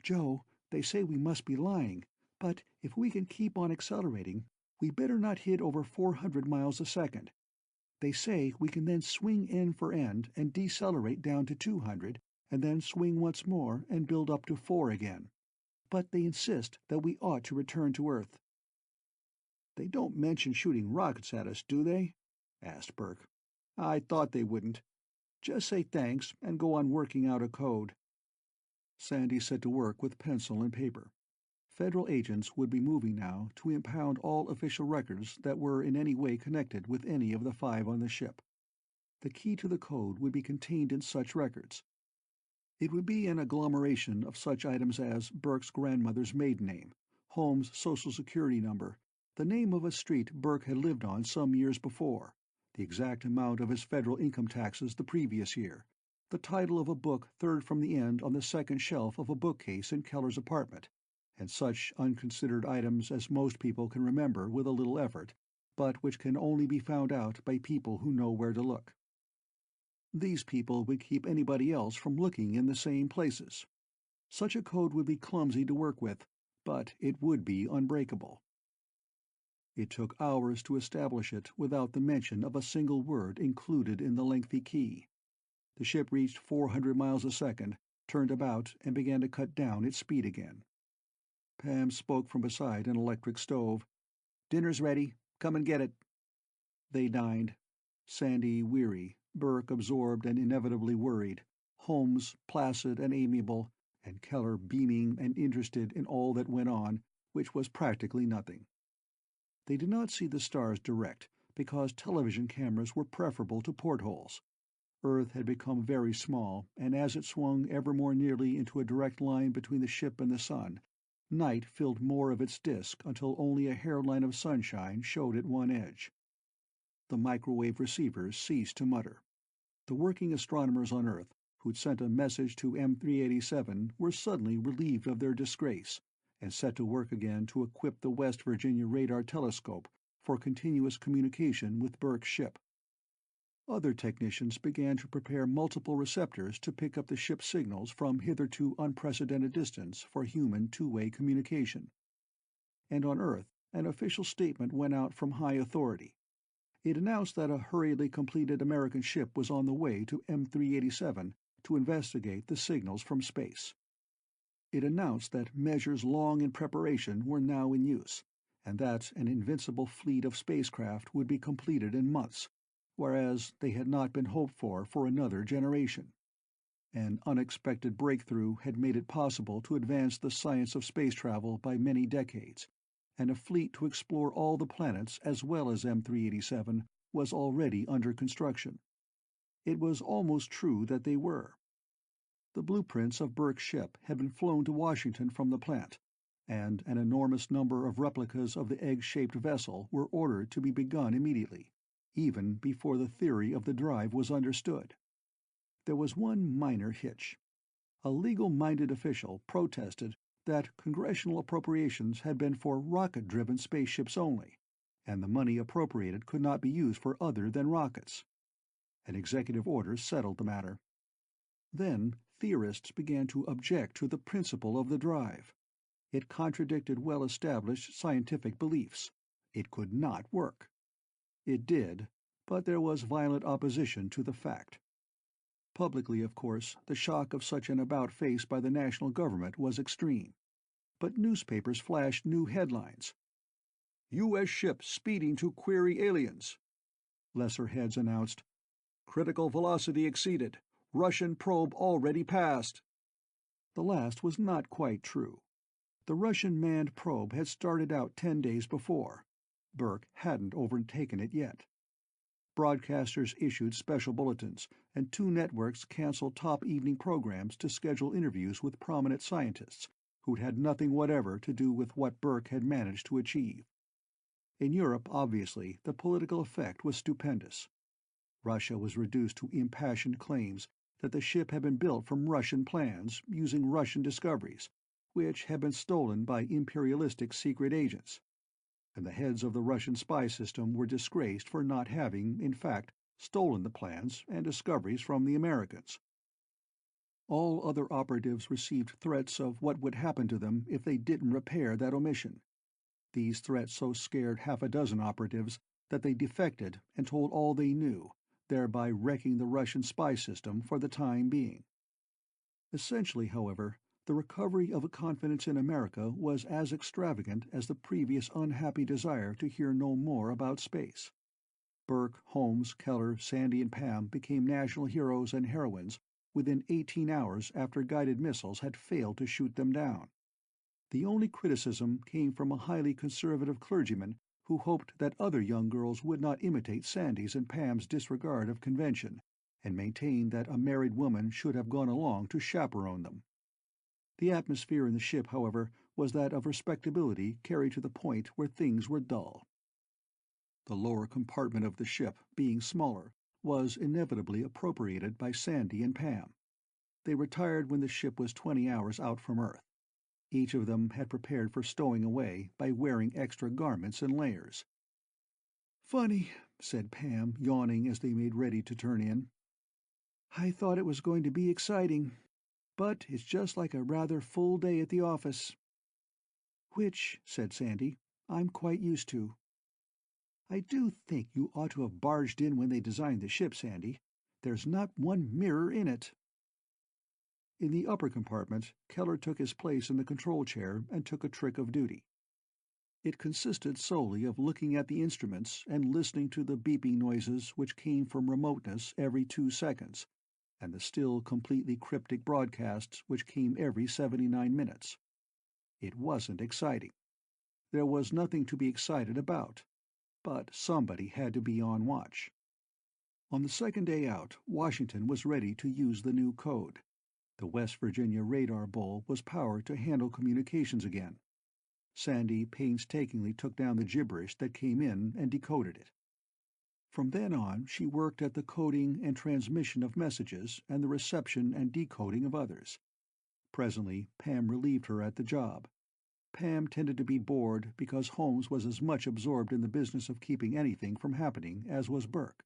"Joe, they say we must be lying, but if we can keep on accelerating, we better not hit over 400 miles a second. They say we can then swing end for end and decelerate down to 200, and then swing once more and build up to 4 again. But they insist that we ought to return to Earth." "They don't mention shooting rockets at us, do they?" asked Burke. "I thought they wouldn't. Just say thanks and go on working out a code." Sandy set to work with pencil and paper. Federal agents would be moving now to impound all official records that were in any way connected with any of the 5 on the ship. The key to the code would be contained in such records. It would be an agglomeration of such items as Burke's grandmother's maiden name, Holmes' social security number, the name of a street Burke had lived on some years before, the exact amount of his federal income taxes the previous year, the title of a book third from the end on the second shelf of a bookcase in Keller's apartment, and such unconsidered items as most people can remember with a little effort, but which can only be found out by people who know where to look. These people would keep anybody else from looking in the same places. Such a code would be clumsy to work with, but it would be unbreakable. It took hours to establish it without the mention of a single word included in the lengthy key. The ship reached 400 miles a second, turned about, and began to cut down its speed again. Pam spoke from beside an electric stove. "Dinner's ready. Come and get it." They dined. Sandy weary, Burke absorbed and inevitably worried, Holmes placid and amiable, and Keller beaming and interested in all that went on, which was practically nothing. They did not see the stars direct, because television cameras were preferable to portholes. Earth had become very small, and as it swung ever more nearly into a direct line between the ship and the sun, night filled more of its disk until only a hairline of sunshine showed at one edge. The microwave receivers ceased to mutter. The working astronomers on Earth, who'd sent a message to M387, were suddenly relieved of their disgrace, and set to work again to equip the West Virginia radar telescope for continuous communication with Burke's ship. Other technicians began to prepare multiple receptors to pick up the ship's signals from hitherto unprecedented distance for human two-way communication. And on Earth, an official statement went out from high authority. It announced that a hurriedly completed American ship was on the way to M387 to investigate the signals from space. It announced that measures long in preparation were now in use, and that an invincible fleet of spacecraft would be completed in months, whereas they had not been hoped for another generation. An unexpected breakthrough had made it possible to advance the science of space travel by many decades, and a fleet to explore all the planets as well as M387 was already under construction. It was almost true that they were. The blueprints of Burke's ship had been flown to Washington from the plant, and an enormous number of replicas of the egg-shaped vessel were ordered to be begun immediately, even before the theory of the drive was understood. There was one minor hitch. A legal-minded official protested that congressional appropriations had been for rocket-driven spaceships only, and the money appropriated could not be used for other than rockets. An executive order settled the matter. Then theorists began to object to the principle of the drive. It contradicted well-established scientific beliefs. It could not work. It did, but there was violent opposition to the fact. Publicly, of course, the shock of such an about-face by the national government was extreme. But newspapers flashed new headlines. U.S. ship speeding to query aliens. Lesser heads announced, "Critical velocity exceeded. Russian probe already passed." The last was not quite true. The Russian manned probe had started out 10 days before. Burke hadn't overtaken it yet. Broadcasters issued special bulletins, and 2 networks canceled top evening programs to schedule interviews with prominent scientists who'd had nothing whatever to do with what Burke had managed to achieve. In Europe, obviously, the political effect was stupendous. Russia was reduced to impassioned claims that the ship had been built from Russian plans, using Russian discoveries, which had been stolen by imperialistic secret agents. And the heads of the Russian spy system were disgraced for not having, in fact, stolen the plans and discoveries from the Americans. All other operatives received threats of what would happen to them if they didn't repair that omission. These threats so scared half a dozen operatives that they defected and told all they knew, thereby wrecking the Russian spy system for the time being. Essentially, however, the recovery of a confidence in America was as extravagant as the previous unhappy desire to hear no more about space. Burke, Holmes, Keller, Sandy, and Pam became national heroes and heroines within 18 hours after guided missiles had failed to shoot them down. The only criticism came from a highly conservative clergyman who hoped that other young girls would not imitate Sandy's and Pam's disregard of convention, and maintained that a married woman should have gone along to chaperone them. The atmosphere in the ship, however, was that of respectability carried to the point where things were dull. The lower compartment of the ship, being smaller, was inevitably appropriated by Sandy and Pam. They retired when the ship was 20 hours out from Earth. Each of them had prepared for stowing away by wearing extra garments and layers. "Funny," said Pam, yawning as they made ready to turn in. "I thought it was going to be exciting, but it's just like a rather full day at the office." "Which," said Sandy, "I'm quite used to." "I do think you ought to have barged in when they designed the ship, Sandy. There's not one mirror in it." In the upper compartment, Keller took his place in the control chair and took a trick of duty. It consisted solely of looking at the instruments and listening to the beeping noises which came from remoteness every 2 seconds, and the still completely cryptic broadcasts which came every 79 minutes. It wasn't exciting. There was nothing to be excited about, but somebody had to be on watch. On the second day out, Washington was ready to use the new code. The West Virginia radar bowl was powered to handle communications again. Sandy painstakingly took down the gibberish that came in and decoded it. From then on, she worked at the coding and transmission of messages and the reception and decoding of others. Presently, Pam relieved her at the job. Pam tended to be bored because Holmes was as much absorbed in the business of keeping anything from happening as was Burke.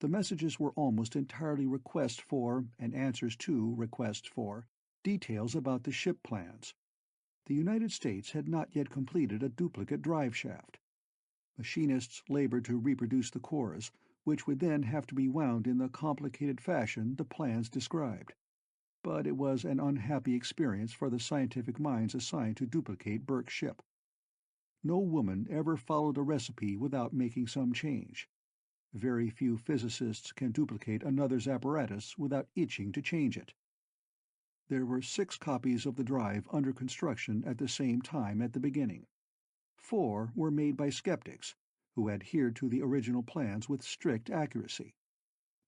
The messages were almost entirely requests for, and answers to requests for, details about the ship plans. The United States had not yet completed a duplicate drive shaft. Machinists labored to reproduce the cores, which would then have to be wound in the complicated fashion the plans described. But it was an unhappy experience for the scientific minds assigned to duplicate Burke's ship. No woman ever followed a recipe without making some change. Very few physicists can duplicate another's apparatus without itching to change it. There were 6 copies of the drive under construction at the same time at the beginning. 4 were made by skeptics, who adhered to the original plans with strict accuracy.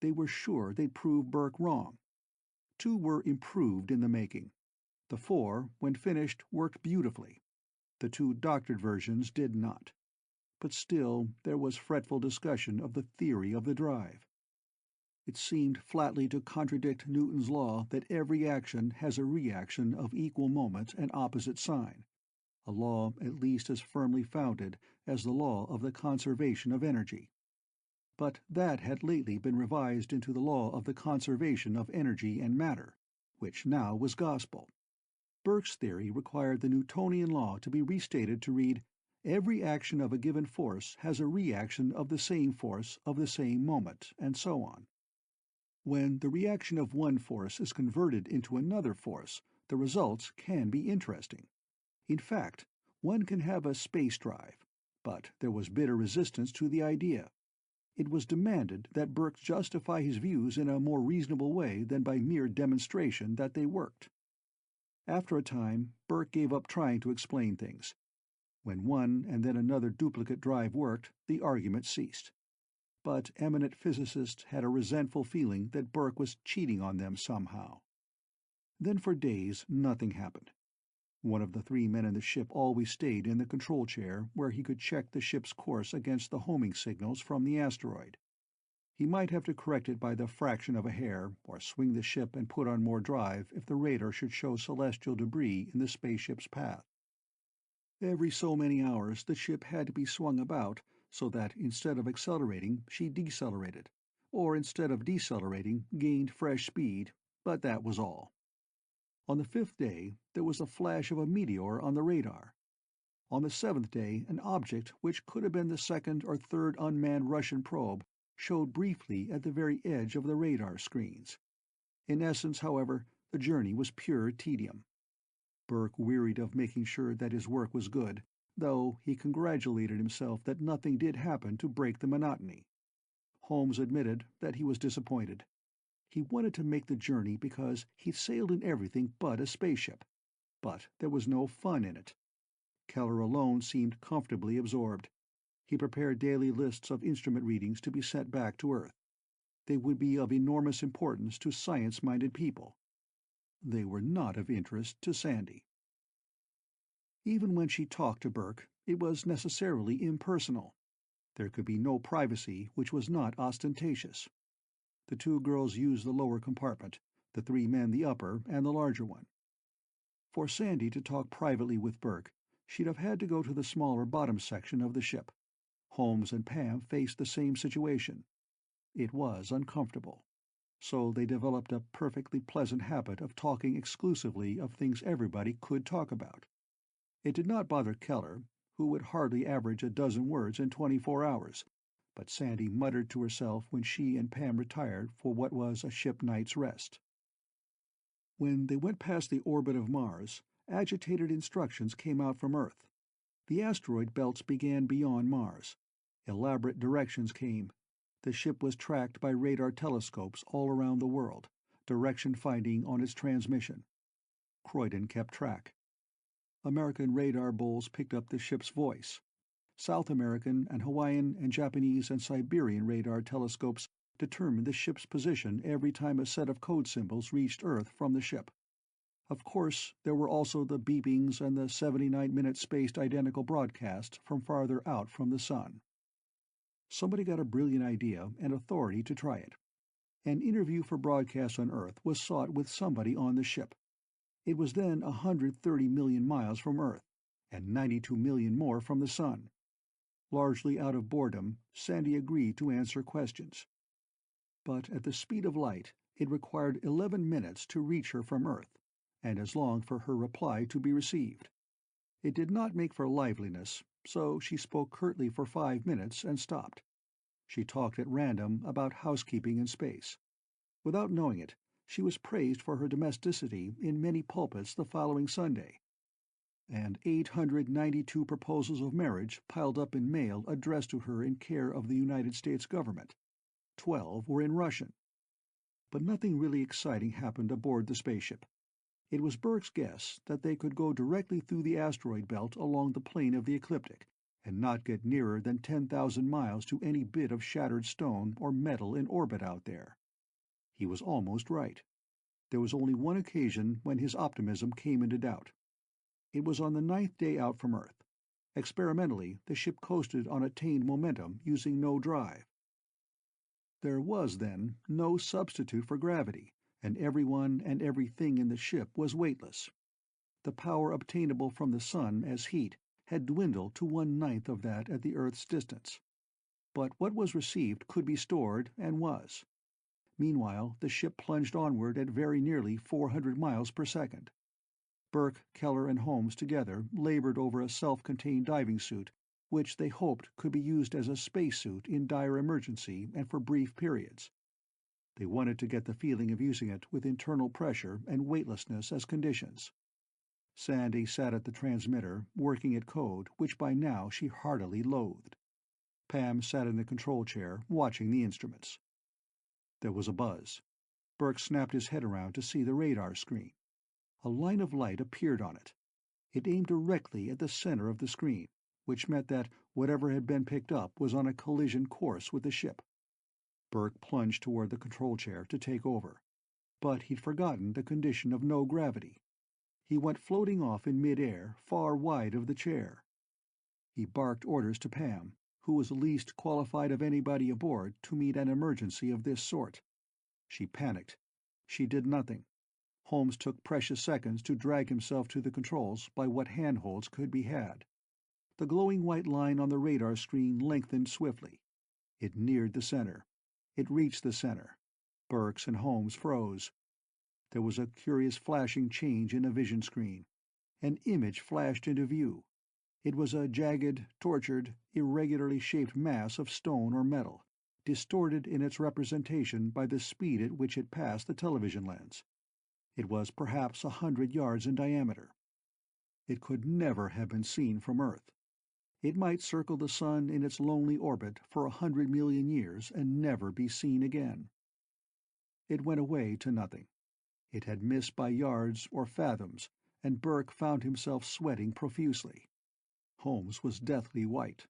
They were sure they'd prove Burke wrong. 2 were improved in the making. The 4, when finished, worked beautifully. The 2 doctored versions did not. But still there was fretful discussion of the theory of the drive. It seemed flatly to contradict Newton's law that every action has a reaction of equal moment and opposite sign, a law at least as firmly founded as the law of the conservation of energy. But that had lately been revised into the law of the conservation of energy and matter, which now was gospel. Burke's theory required the Newtonian law to be restated to read, "Every action of a given force has a reaction of the same force of the same moment," and so on. When the reaction of one force is converted into another force, the results can be interesting. In fact, one can have a space drive, but there was bitter resistance to the idea. It was demanded that Burke justify his views in a more reasonable way than by mere demonstration that they worked. After a time, Burke gave up trying to explain things. When one and then another duplicate drive worked, the argument ceased. But eminent physicists had a resentful feeling that Burke was cheating on them somehow. Then for days nothing happened. One of the 3 men in the ship always stayed in the control chair where he could check the ship's course against the homing signals from the asteroid. He might have to correct it by the fraction of a hair, or swing the ship and put on more drive if the radar should show celestial debris in the spaceship's path. Every so many hours the ship had to be swung about so that instead of accelerating she decelerated, or instead of decelerating gained fresh speed, but that was all. On the 5th day there was a flash of a meteor on the radar. On the 7th day an object which could have been the 2nd or 3rd unmanned Russian probe showed briefly at the very edge of the radar screens. In essence, however, the journey was pure tedium. Burke wearied of making sure that his work was good, though he congratulated himself that nothing did happen to break the monotony. Holmes admitted that he was disappointed. He wanted to make the journey because he'd sailed in everything but a spaceship, but there was no fun in it. Keller alone seemed comfortably absorbed. He prepared daily lists of instrument readings to be sent back to Earth. They would be of enormous importance to science-minded people. They were not of interest to Sandy. Even when she talked to Burke, it was necessarily impersonal. There could be no privacy which was not ostentatious. The 2 girls used the lower compartment, the 3 men the upper and the larger one. For Sandy to talk privately with Burke, she'd have had to go to the smaller bottom section of the ship. Holmes and Pam faced the same situation. It was uncomfortable. So they developed a perfectly pleasant habit of talking exclusively of things everybody could talk about. It did not bother Keller, who would hardly average a dozen words in 24 hours, but Sandy muttered to herself when she and Pam retired for what was a ship night's rest. When they went past the orbit of Mars, agitated instructions came out from Earth. The asteroid belts began beyond Mars. Elaborate directions came. The ship was tracked by radar telescopes all around the world, direction finding on its transmission. Croydon kept track. American radar bulls picked up the ship's voice. South American and Hawaiian and Japanese and Siberian radar telescopes determined the ship's position every time a set of code symbols reached Earth from the ship. Of course, there were also the beepings and the 79-minute spaced identical broadcasts from farther out from the sun. Somebody got a brilliant idea and authority to try it. An interview for broadcast on Earth was sought with somebody on the ship. It was then 130 million miles from Earth, and 92 million more from the sun. Largely out of boredom, Sandy agreed to answer questions. But at the speed of light, it required 11 minutes to reach her from Earth, and as long for her reply to be received. It did not make for liveliness, so she spoke curtly for 5 minutes and stopped. She talked at random about housekeeping in space. Without knowing it, she was praised for her domesticity in many pulpits the following Sunday. And 892 proposals of marriage piled up in mail addressed to her in care of the United States government. 12 were in Russian. But nothing really exciting happened aboard the spaceship. It was Burke's guess that they could go directly through the asteroid belt along the plane of the ecliptic, and not get nearer than 10,000 miles to any bit of shattered stone or metal in orbit out there. He was almost right. There was only one occasion when his optimism came into doubt. It was on the 9th day out from Earth. Experimentally, the ship coasted on attained momentum using no drive. There was, then, no substitute for gravity, and everyone and everything in the ship was weightless. The power obtainable from the sun as heat had dwindled to 1/9 of that at the Earth's distance. But what was received could be stored, and was. Meanwhile, the ship plunged onward at very nearly 400 miles per second. Burke, Keller, and Holmes together labored over a self-contained diving suit, which they hoped could be used as a spacesuit in dire emergency and for brief periods. They wanted to get the feeling of using it with internal pressure and weightlessness as conditions. Sandy sat at the transmitter, working at code which by now she heartily loathed. Pam sat in the control chair, watching the instruments. There was a buzz. Burke snapped his head around to see the radar screen. A line of light appeared on it. It aimed directly at the center of the screen, which meant that whatever had been picked up was on a collision course with the ship. Burke plunged toward the control chair to take over. But he'd forgotten the condition of no gravity. He went floating off in mid-air, far wide of the chair. He barked orders to Pam, who was the least qualified of anybody aboard to meet an emergency of this sort. She panicked. She did nothing. Holmes took precious seconds to drag himself to the controls by what handholds could be had. The glowing white line on the radar screen lengthened swiftly. It neared the center. It reached the center. Burke's and Holmes froze. There was a curious flashing change in the vision screen. An image flashed into view. It was a jagged, tortured, irregularly shaped mass of stone or metal, distorted in its representation by the speed at which it passed the television lens. It was perhaps 100 yards in diameter. It could never have been seen from Earth. It might circle the sun in its lonely orbit for 100 million years and never be seen again. It went away to nothing. It had missed by yards or fathoms, and Burke found himself sweating profusely. Holmes was deathly white.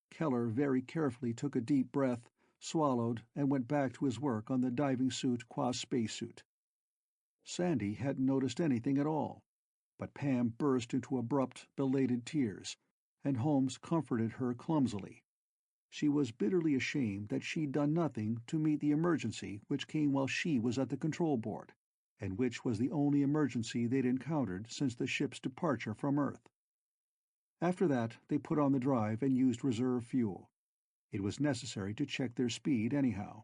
Keller very carefully took a deep breath, swallowed, and went back to his work on the diving suit qua spacesuit. Sandy hadn't noticed anything at all, but Pam burst into abrupt, belated tears, and Holmes comforted her clumsily. She was bitterly ashamed that she'd done nothing to meet the emergency which came while she was at the control board, and which was the only emergency they'd encountered since the ship's departure from Earth. After that, they put on the drive and used reserve fuel. It was necessary to check their speed anyhow.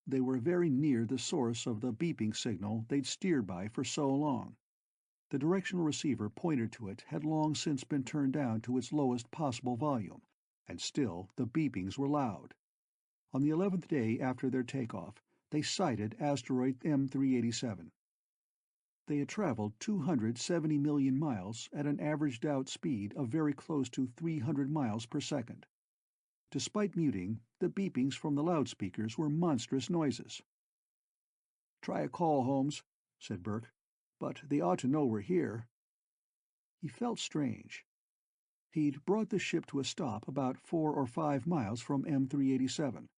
They were very near the source of the beeping signal they'd steered by for so long. The directional receiver pointed to it had long since been turned down to its lowest possible volume, and still the beepings were loud. On the 11th day after their takeoff, they sighted asteroid M387. They had traveled 270 million miles at an averaged-out speed of very close to 300 miles per second. Despite muting, the beepings from the loudspeakers were monstrous noises. "Try a call, Holmes," said Burke. "But they ought to know we're here." He felt strange. He'd brought the ship to a stop about 4 or 5 miles from M387.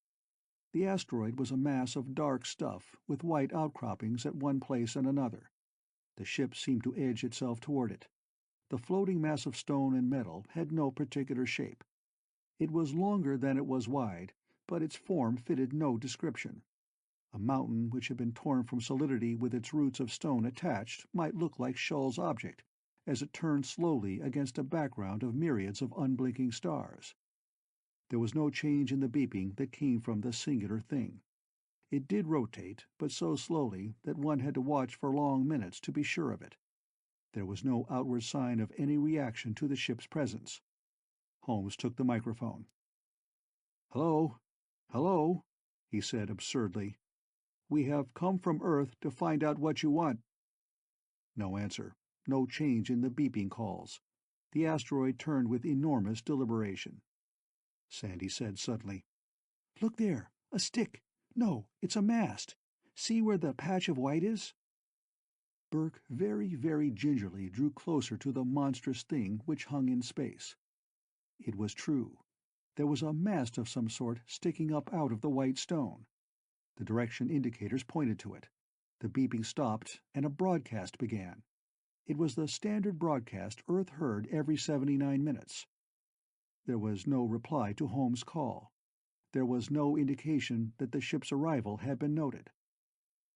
The asteroid was a mass of dark stuff with white outcroppings at one place and another. The ship seemed to edge itself toward it. The floating mass of stone and metal had no particular shape. It was longer than it was wide, but its form fitted no description. A mountain which had been torn from solidity with its roots of stone attached might look like Shull's object, as it turned slowly against a background of myriads of unblinking stars. There was no change in the beeping that came from the singular thing. It did rotate, but so slowly that one had to watch for long minutes to be sure of it. There was no outward sign of any reaction to the ship's presence. Holmes took the microphone. "Hello? Hello?" he said absurdly. "We have come from Earth to find out what you want." No answer. No change in the beeping calls. The asteroid turned with enormous deliberation. Sandy said suddenly, "Look there! A stick! No, it's a mast! See where the patch of white is?" Burke very, very gingerly drew closer to the monstrous thing which hung in space. It was true. There was a mast of some sort sticking up out of the white stone. The direction indicators pointed to it. The beeping stopped, and a broadcast began. It was the standard broadcast Earth heard every 79 minutes. There was no reply to Holmes' call. There was no indication that the ship's arrival had been noted.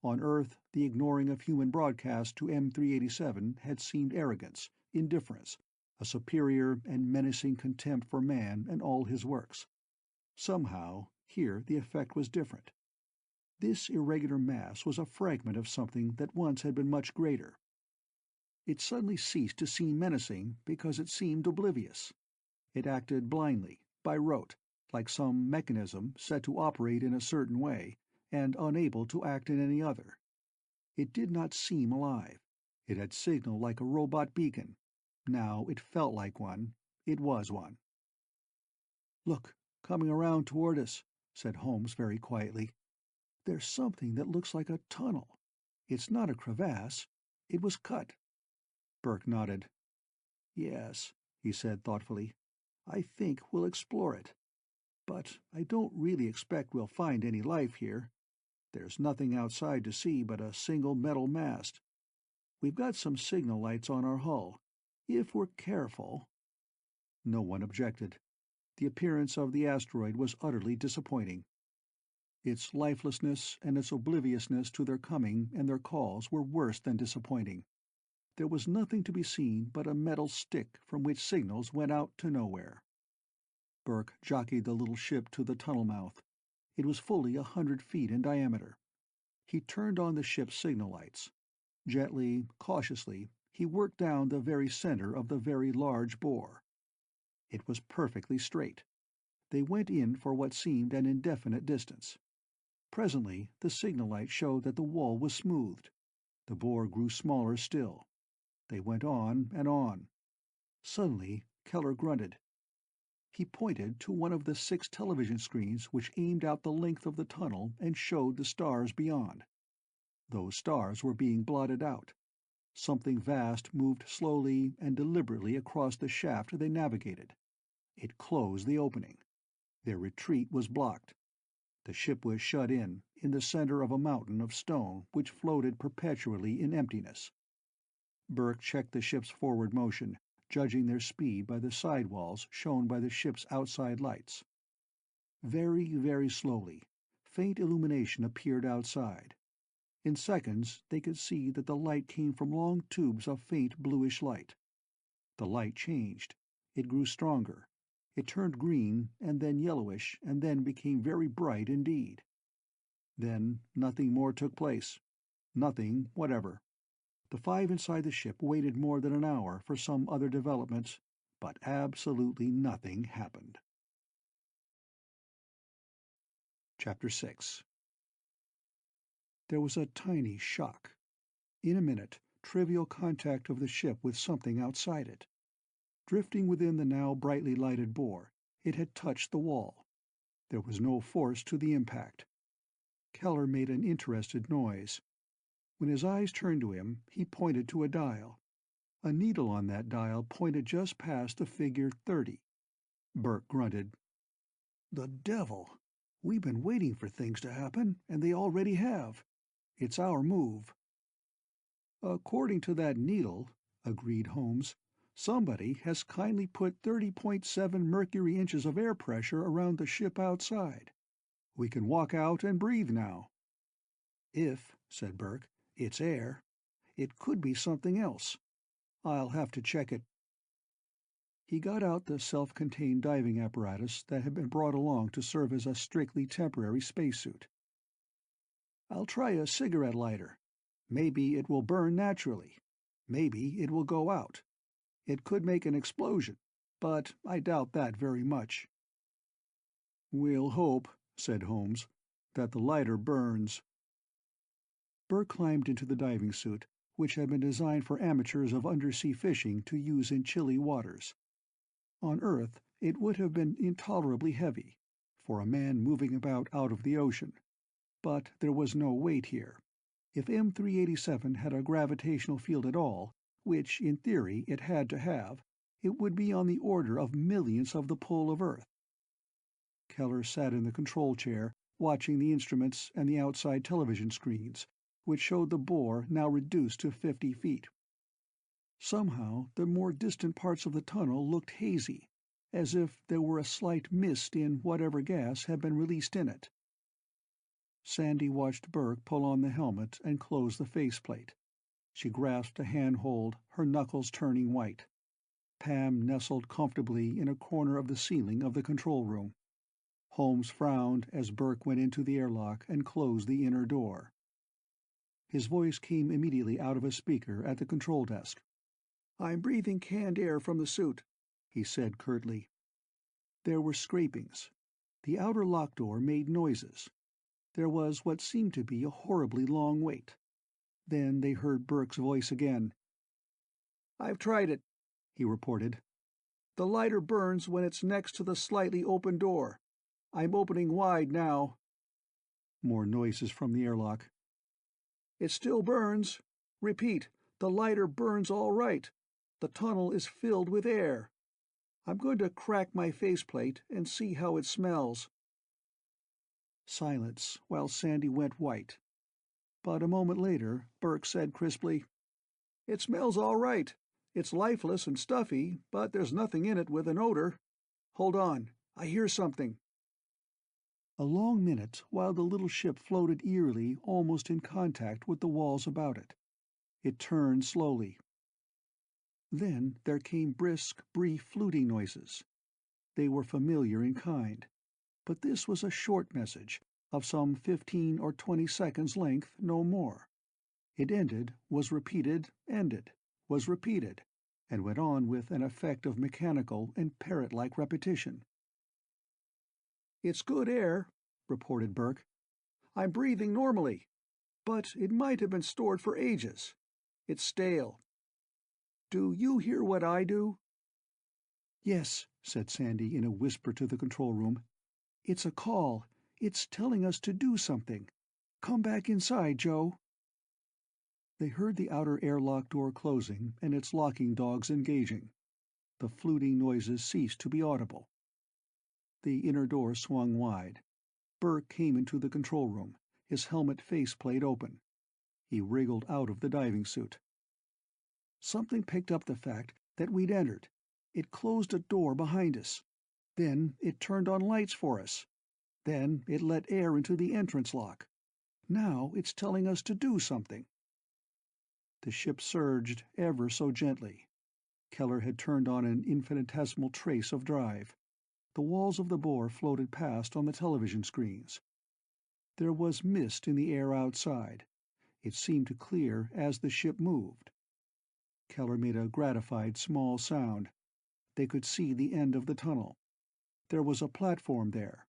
On Earth, the ignoring of human broadcasts to M387 had seemed arrogance, indifference, a superior and menacing contempt for man and all his works. Somehow, here the effect was different. This irregular mass was a fragment of something that once had been much greater. It suddenly ceased to seem menacing because it seemed oblivious. It acted blindly, by rote, like some mechanism set to operate in a certain way, and unable to act in any other. It did not seem alive. It had signaled like a robot beacon. Now it felt like one. It was one. "Look, coming around toward us," said Holmes very quietly. "There's something that looks like a tunnel. It's not a crevasse. It was cut." Burke nodded. "Yes," he said thoughtfully. "I think we'll explore it. But I don't really expect we'll find any life here. There's nothing outside to see but a single metal mast. We've got some signal lights on our hull. If we're careful—" No one objected. The appearance of the asteroid was utterly disappointing. Its lifelessness and its obliviousness to their coming and their calls were worse than disappointing. There was nothing to be seen but a metal stick from which signals went out to nowhere. Burke jockeyed the little ship to the tunnel mouth. It was fully 100 feet in diameter. He turned on the ship's signal lights. Gently, cautiously, he worked down the very center of the very large bore. It was perfectly straight. They went in for what seemed an indefinite distance. Presently the signal light showed that the wall was smoothed. The bore grew smaller still. They went on and on. Suddenly Keller grunted. He pointed to one of the 6 television screens which aimed out the length of the tunnel and showed the stars beyond. Those stars were being blotted out. Something vast moved slowly and deliberately across the shaft they navigated. It closed the opening. Their retreat was blocked. The ship was shut in the center of a mountain of stone which floated perpetually in emptiness. Burke checked the ship's forward motion, judging their speed by the sidewalls shown by the ship's outside lights. Very, very slowly, faint illumination appeared outside. In seconds they could see that the light came from long tubes of faint bluish light. The light changed. It grew stronger. It turned green, and then yellowish, and then became very bright indeed. Then nothing more took place. Nothing whatever. The 5 inside the ship waited more than an hour for some other development, but absolutely nothing happened. Chapter 6. There was a tiny shock. In a minute, trivial contact of the ship with something outside it. Drifting within the now brightly lighted bore, it had touched the wall. There was no force to the impact. Keller made an interested noise. When his eyes turned to him, he pointed to a dial. A needle on that dial pointed just past the figure 30. Burke grunted. "The devil! We've been waiting for things to happen, and they already have. It's our move." "According to that needle," agreed Holmes, "somebody has kindly put 30.7 mercury inches of air pressure around the ship outside. We can walk out and breathe now." "If," said Burke, "it's air. It could be something else. I'll have to check it." He got out the self-contained diving apparatus that had been brought along to serve as a strictly temporary spacesuit. "I'll try a cigarette lighter. Maybe it will burn naturally. Maybe it will go out. It could make an explosion, but I doubt that very much." "We'll hope," said Holmes, "that the lighter burns." Burke climbed into the diving suit, which had been designed for amateurs of undersea fishing to use in chilly waters. On Earth it would have been intolerably heavy, for a man moving about out of the ocean, but there was no weight here. If M387 had a gravitational field at all, which in theory it had to have, it would be on the order of millions of the pull of Earth. Keller sat in the control chair, watching the instruments and the outside television screens, which showed the bore now reduced to 50 feet. Somehow, the more distant parts of the tunnel looked hazy, as if there were a slight mist in whatever gas had been released in it. Sandy watched Burke pull on the helmet and close the faceplate. She grasped a handhold, her knuckles turning white. Pam nestled comfortably in a corner of the ceiling of the control room. Holmes frowned as Burke went into the airlock and closed the inner door. His voice came immediately out of a speaker at the control desk. "I'm breathing canned air from the suit," he said curtly. There were scrapings. The outer lock door made noises. There was what seemed to be a horribly long wait. Then they heard Burke's voice again. "I've tried it," he reported. "The lighter burns when it's next to the slightly open door. I'm opening wide now." More noises from the airlock. "It still burns. Repeat, the lighter burns all right. The tunnel is filled with air. I'm going to crack my faceplate and see how it smells." Silence while Sandy went white. But a moment later, Burke said crisply, "It smells all right. It's lifeless and stuffy, but there's nothing in it with an odor. Hold on, I hear something." A long minute while the little ship floated eerily almost in contact with the walls about it. It turned slowly. Then there came brisk, brief fluting noises. They were familiar in kind, but this was a short message, of some 15 or 20 seconds length, no more. It ended, was repeated, ended, was repeated, and went on with an effect of mechanical and parrot-like repetition. "It's good air," reported Burke. "I'm breathing normally, but it might have been stored for ages. It's stale. Do you hear what I do?" "Yes," said Sandy in a whisper to the control room. "It's a call. It's telling us to do something. Come back inside, Joe." They heard the outer airlock door closing and its locking dogs engaging. The fluting noises ceased to be audible. The inner door swung wide. Burke came into the control room, his helmet faceplate open. He wriggled out of the diving suit. "Something picked up the fact that we'd entered. It closed a door behind us. Then it turned on lights for us. Then it let air into the entrance lock. Now it's telling us to do something." The ship surged ever so gently. Keller had turned on an infinitesimal trace of drive. The walls of the bore floated past on the television screens. There was mist in the air outside. It seemed to clear as the ship moved. Keller made a gratified small sound. They could see the end of the tunnel. There was a platform there.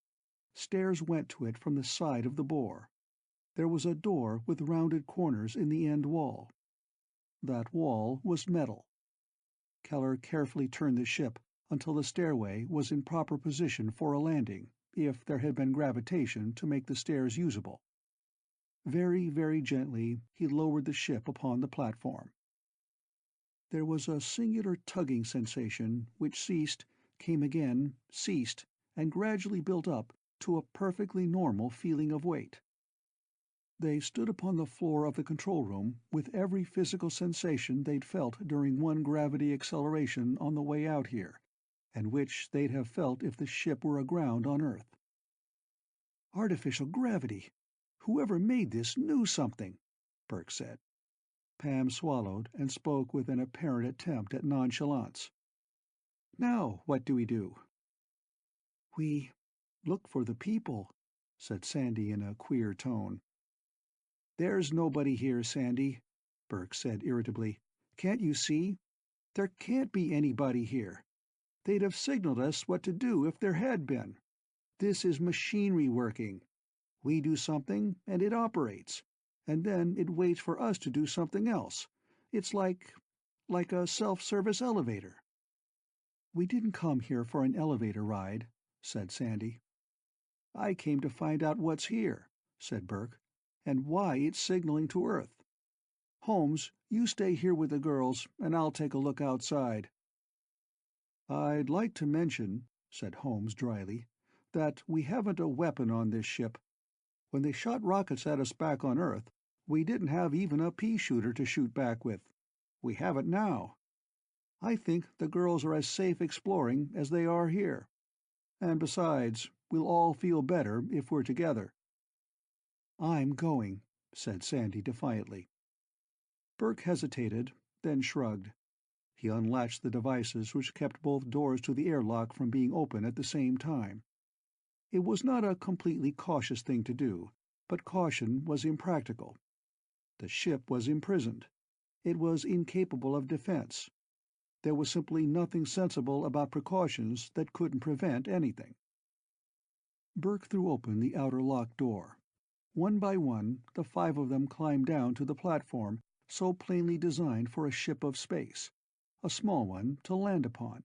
Stairs went to it from the side of the bore. There was a door with rounded corners in the end wall. That wall was metal. Keller carefully turned the ship until the stairway was in proper position for a landing, if there had been gravitation to make the stairs usable. Very, very gently he lowered the ship upon the platform. There was a singular tugging sensation which ceased, came again, ceased, and gradually built up to a perfectly normal feeling of weight. They stood upon the floor of the control room with every physical sensation they'd felt during one gravity acceleration on the way out here, and which they'd have felt if the ship were aground on Earth. "Artificial gravity! Whoever made this knew something," Burke said. Pam swallowed and spoke with an apparent attempt at nonchalance. "Now what do we do?" "We look for the people," said Sandy in a queer tone. "There's nobody here, Sandy," Burke said irritably. "Can't you see? There can't be anybody here. They'd have signaled us what to do if there had been. This is machinery working. We do something, and it operates. And then it waits for us to do something else. It's like a self-service elevator." "We didn't come here for an elevator ride," said Sandy. "I came to find out what's here," said Burke. and why it's signaling to Earth. Holmes, you stay here with the girls, and I'll take a look outside." "I'd like to mention," said Holmes dryly, "that we haven't a weapon on this ship. When they shot rockets at us back on Earth, we didn't have even a pea-shooter to shoot back with. We have it now. I think the girls are as safe exploring as they are here. And besides, we'll all feel better if we're together." "I'm going," said Sandy defiantly. Burke hesitated, then shrugged. He unlatched the devices which kept both doors to the airlock from being open at the same time. It was not a completely cautious thing to do, but caution was impractical. The ship was imprisoned. It was incapable of defense. There was simply nothing sensible about precautions that couldn't prevent anything. Burke threw open the outer lock door. One by one, the five of them climbed down to the platform so plainly designed for a ship of space, a small one to land upon.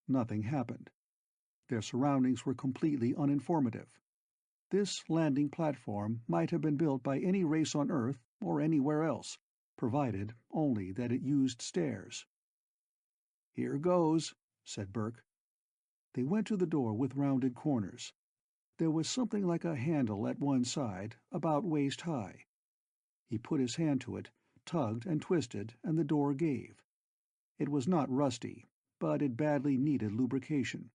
Nothing happened. Their surroundings were completely uninformative. This landing platform might have been built by any race on Earth or anywhere else, provided only that it used stairs. "Here goes," said Burke. They went to the door with rounded corners. There was something like a handle at one side, about waist-high. He put his hand to it, tugged and twisted, and the door gave. It was not rusty, but it badly needed lubrication.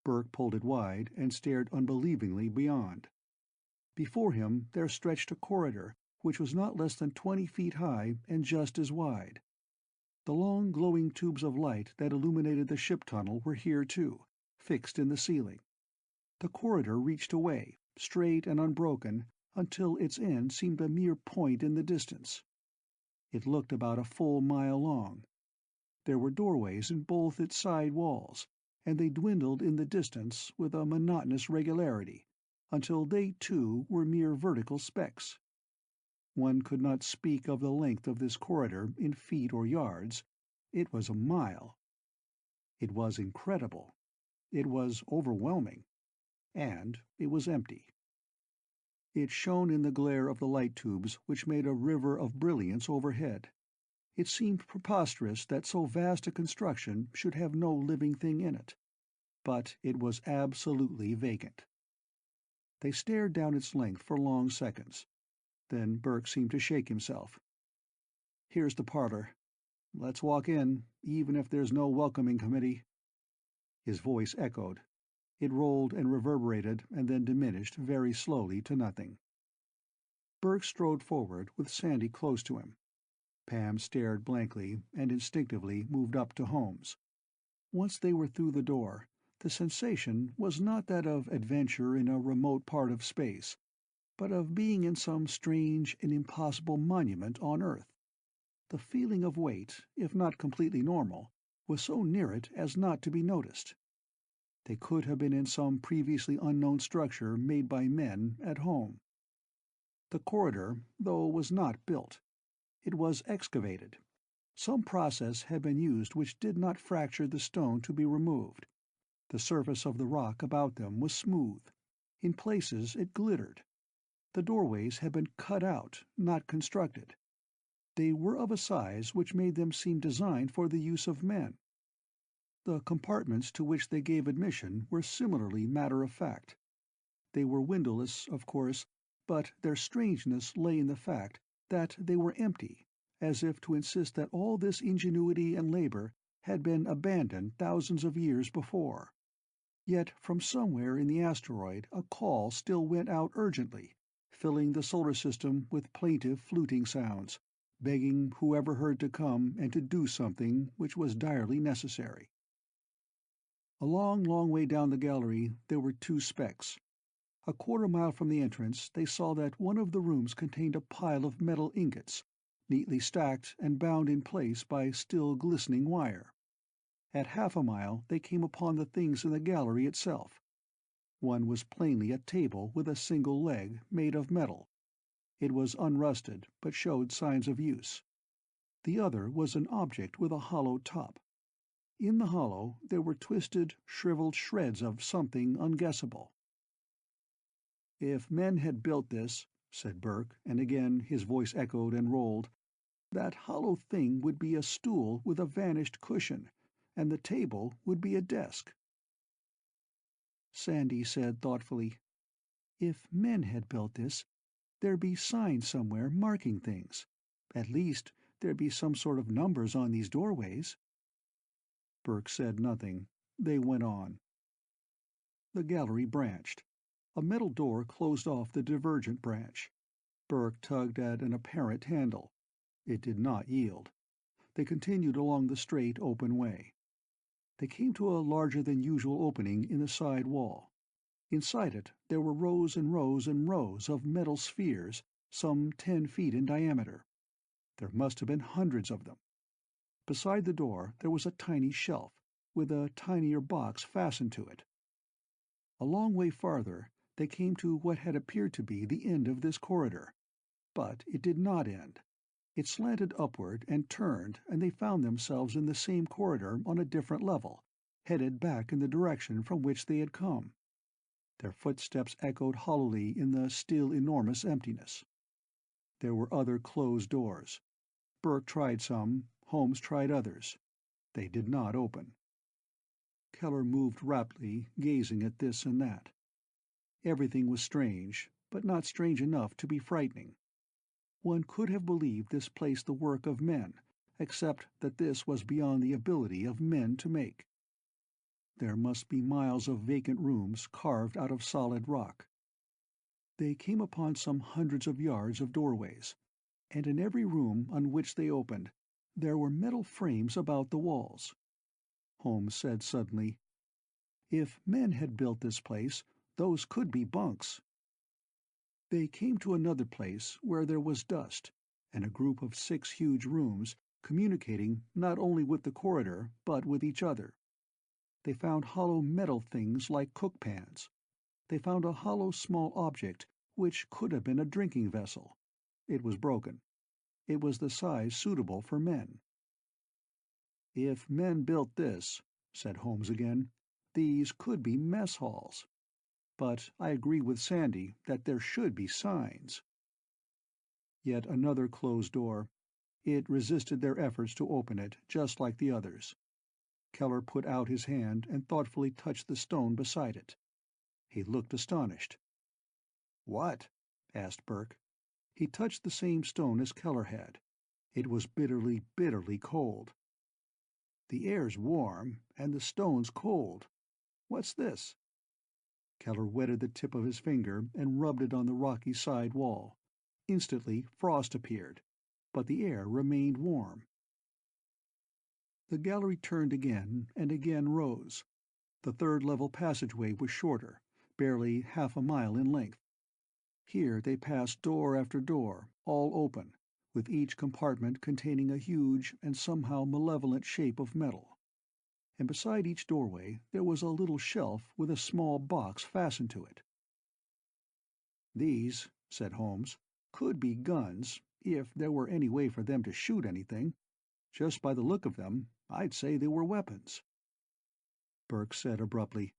Burke pulled it wide and stared unbelievingly beyond. Before him there stretched a corridor which was not less than 20 feet high and just as wide. The long glowing tubes of light that illuminated the ship tunnel were here too, fixed in the ceiling. The corridor reached away, straight and unbroken, until its end seemed a mere point in the distance. It looked about a full mile long. There were doorways in both its side walls, and they dwindled in the distance with a monotonous regularity, until they too were mere vertical specks. One could not speak of the length of this corridor in feet or yards. It was a mile. It was incredible. It was overwhelming. And it was empty. It shone in the glare of the light tubes which made a river of brilliance overhead. It seemed preposterous that so vast a construction should have no living thing in it. But it was absolutely vacant. They stared down its length for long seconds. Then Burke seemed to shake himself. "Here's the parlor. Let's walk in, even if there's no welcoming committee." His voice echoed. It rolled and reverberated and then diminished very slowly to nothing. Burke strode forward with Sandy close to him. Pam stared blankly and instinctively moved up to Holmes. Once they were through the door, the sensation was not that of adventure in a remote part of space, but of being in some strange and impossible monument on Earth. The feeling of weight, if not completely normal, was so near it as not to be noticed. They could have been in some previously unknown structure made by men at home. The corridor, though, was not built. It was excavated. Some process had been used which did not fracture the stone to be removed. The surface of the rock about them was smooth. In places it glittered. The doorways had been cut out, not constructed. They were of a size which made them seem designed for the use of men. The compartments to which they gave admission were similarly matter-of-fact. They were windowless, of course, but their strangeness lay in the fact that they were empty, as if to insist that all this ingenuity and labor had been abandoned thousands of years before. Yet from somewhere in the asteroid a call still went out urgently, filling the solar system with plaintive fluting sounds, begging whoever heard to come and to do something which was direly necessary. A long, long way down the gallery there were two specks. A quarter-mile from the entrance they saw that one of the rooms contained a pile of metal ingots, neatly stacked and bound in place by still glistening wire. At half a mile they came upon the things in the gallery itself. One was plainly a table with a single leg, made of metal. It was unrusted, but showed signs of use. The other was an object with a hollow top. In the hollow there were twisted, shriveled shreds of something unguessable. "If men had built this," said Burke, and again his voice echoed and rolled. That hollow thing would be a stool with a vanished cushion, and the table would be a desk. Sandy said thoughtfully, "If men had built this, there'd be signs somewhere marking things. At least, there'd be some sort of numbers on these doorways." Burke said nothing. They went on. The gallery branched. A metal door closed off the divergent branch. Burke tugged at an apparent handle. It did not yield. They continued along the straight, open way. They came to a larger-than-usual opening in the side wall. Inside it there were rows and rows and rows of metal spheres, some 10 feet in diameter. There must have been hundreds of them. Beside the door there was a tiny shelf, with a tinier box fastened to it. A long way farther they came to what had appeared to be the end of this corridor. But it did not end. It slanted upward and turned, and they found themselves in the same corridor on a different level, headed back in the direction from which they had come. Their footsteps echoed hollowly in the still enormous emptiness. There were other closed doors. Burke tried some, Holmes tried others. They did not open. Keller moved rapidly, gazing at this and that. Everything was strange, but not strange enough to be frightening. One could have believed this place the work of men, except that this was beyond the ability of men to make. There must be miles of vacant rooms carved out of solid rock. They came upon some hundreds of yards of doorways, and in every room on which they opened, there were metal frames about the walls. Holmes said suddenly, "If men had built this place, those could be bunks." They came to another place where there was dust, and a group of 6 huge rooms, communicating not only with the corridor, but with each other. They found hollow metal things like cook pans. They found a hollow small object which could have been a drinking vessel. It was broken. It was the size suitable for men. "If men built this," said Holmes again, "these could be mess halls. But I agree with Sandy that there should be signs." Yet another closed door. It resisted their efforts to open it, just like the others. Keller put out his hand and thoughtfully touched the stone beside it. He looked astonished. "What?" asked Burke. He touched the same stone as Keller had. It was bitterly, bitterly cold. "The air's warm, and the stone's cold. What's this?" Keller wetted the tip of his finger and rubbed it on the rocky side wall. Instantly frost appeared, but the air remained warm. The gallery turned again and again rose. The third-level passageway was shorter, barely half a mile in length. Here they passed door after door, all open, with each compartment containing a huge and somehow malevolent shape of metal. And beside each doorway there was a little shelf with a small box fastened to it. "These," said Holmes, "could be guns, if there were any way for them to shoot anything. Just by the look of them, I'd say they were weapons." Burke said abruptly,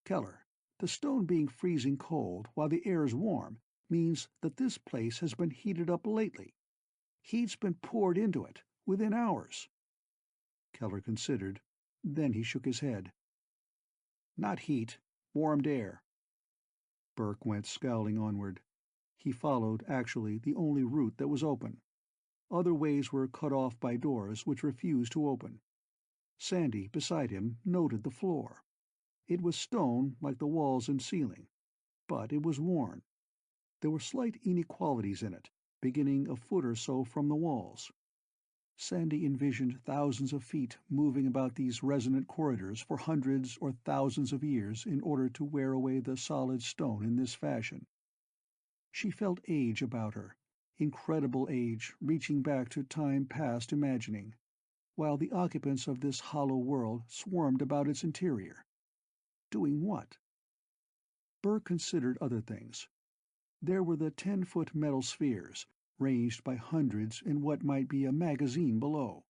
"Keller, the stone being freezing cold while the air's warm means that this place has been heated up lately. Heat's been poured into it, within hours." Keller considered. Then he shook his head. "Not heat. Warmed air." Burke went scowling onward. He followed, actually, the only route that was open. Other ways were cut off by doors which refused to open. Sandy, beside him, noted the floor. It was stone like the walls and ceiling, but it was worn. There were slight inequalities in it, beginning a foot or so from the walls. Sandy envisioned thousands of feet moving about these resonant corridors for hundreds or thousands of years in order to wear away the solid stone in this fashion. She felt age about her, incredible age reaching back to time past imagining, while the occupants of this hollow world swarmed about its interior. Doing what? Burke considered other things. There were the 10-foot metal spheres, ranged by hundreds in what might be a magazine below.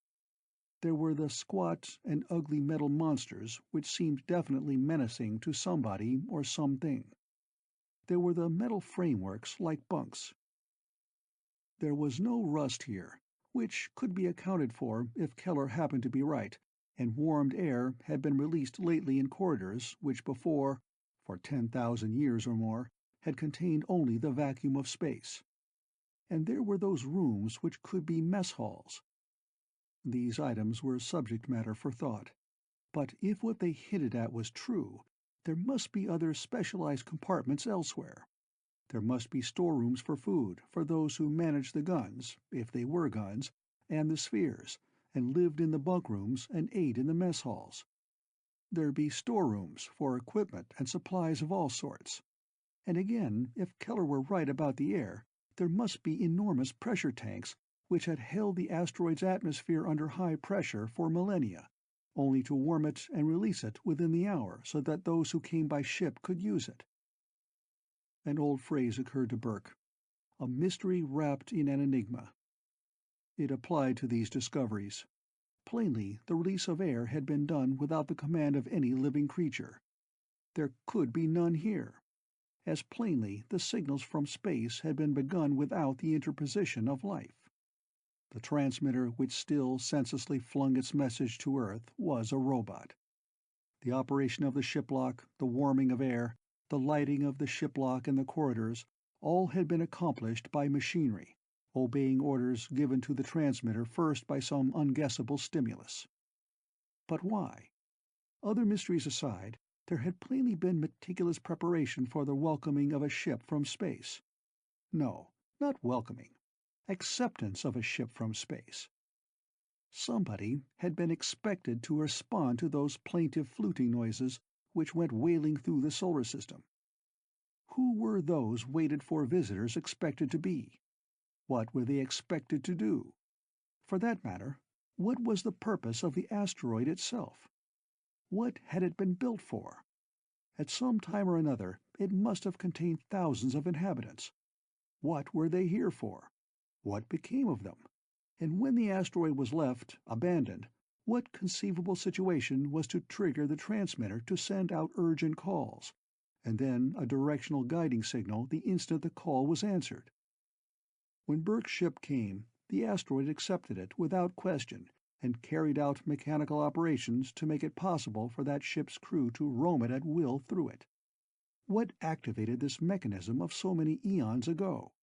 There were the squat and ugly metal monsters which seemed definitely menacing to somebody or something. There were the metal frameworks like bunks. There was no rust here, which could be accounted for if Keller happened to be right, and warmed air had been released lately in corridors which before, for 10,000 years or more, had contained only the vacuum of space. And there were those rooms which could be mess halls. These items were subject matter for thought. But if what they hinted at was true, there must be other specialized compartments elsewhere. There must be storerooms for food for those who managed the guns, if they were guns, and the spheres, and lived in the bunk rooms and ate in the mess halls. There'd be storerooms for equipment and supplies of all sorts. And again, if Keller were right about the air, there must be enormous pressure tanks which had held the asteroid's atmosphere under high pressure for millennia, only to warm it and release it within the hour so that those who came by ship could use it. An old phrase occurred to Burke: a mystery wrapped in an enigma. It applied to these discoveries. Plainly, the release of air had been done without the command of any living creature. There could be none here. As plainly, the signals from space had been begun without the interposition of life. The transmitter which still senselessly flung its message to Earth was a robot. The operation of the shiplock, the warming of air, the lighting of the shiplock and the corridors, all had been accomplished by machinery, obeying orders given to the transmitter first by some unguessable stimulus. But why? Other mysteries aside, there had plainly been meticulous preparation for the welcoming of a ship from space. No, not welcoming. Acceptance of a ship from space. Somebody had been expected to respond to those plaintive fluting noises which went wailing through the solar system. Who were those waited-for visitors expected to be? What were they expected to do? For that matter, what was the purpose of the asteroid itself? What had it been built for? At some time or another, it must have contained thousands of inhabitants. What were they here for? What became of them? And when the asteroid was left, abandoned, what conceivable situation was to trigger the transmitter to send out urgent calls, and then a directional guiding signal the instant the call was answered? When Burke's ship came, the asteroid accepted it without question and carried out mechanical operations to make it possible for that ship's crew to roam it at will through it. What activated this mechanism of so many eons ago?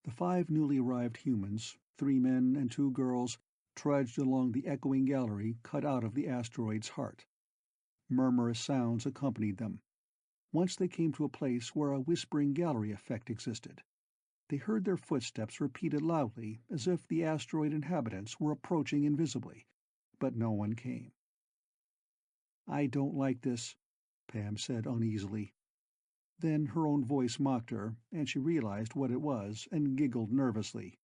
The 5 newly arrived humans, 3 men and 2 girls, trudged along the echoing gallery cut out of the asteroid's heart. Murmurous sounds accompanied them. Once they came to a place where a whispering gallery effect existed. They heard their footsteps repeated loudly as if the asteroid inhabitants were approaching invisibly, but no one came. "I don't like this," Pam said uneasily. Then her own voice mocked her, and she realized what it was and giggled nervously.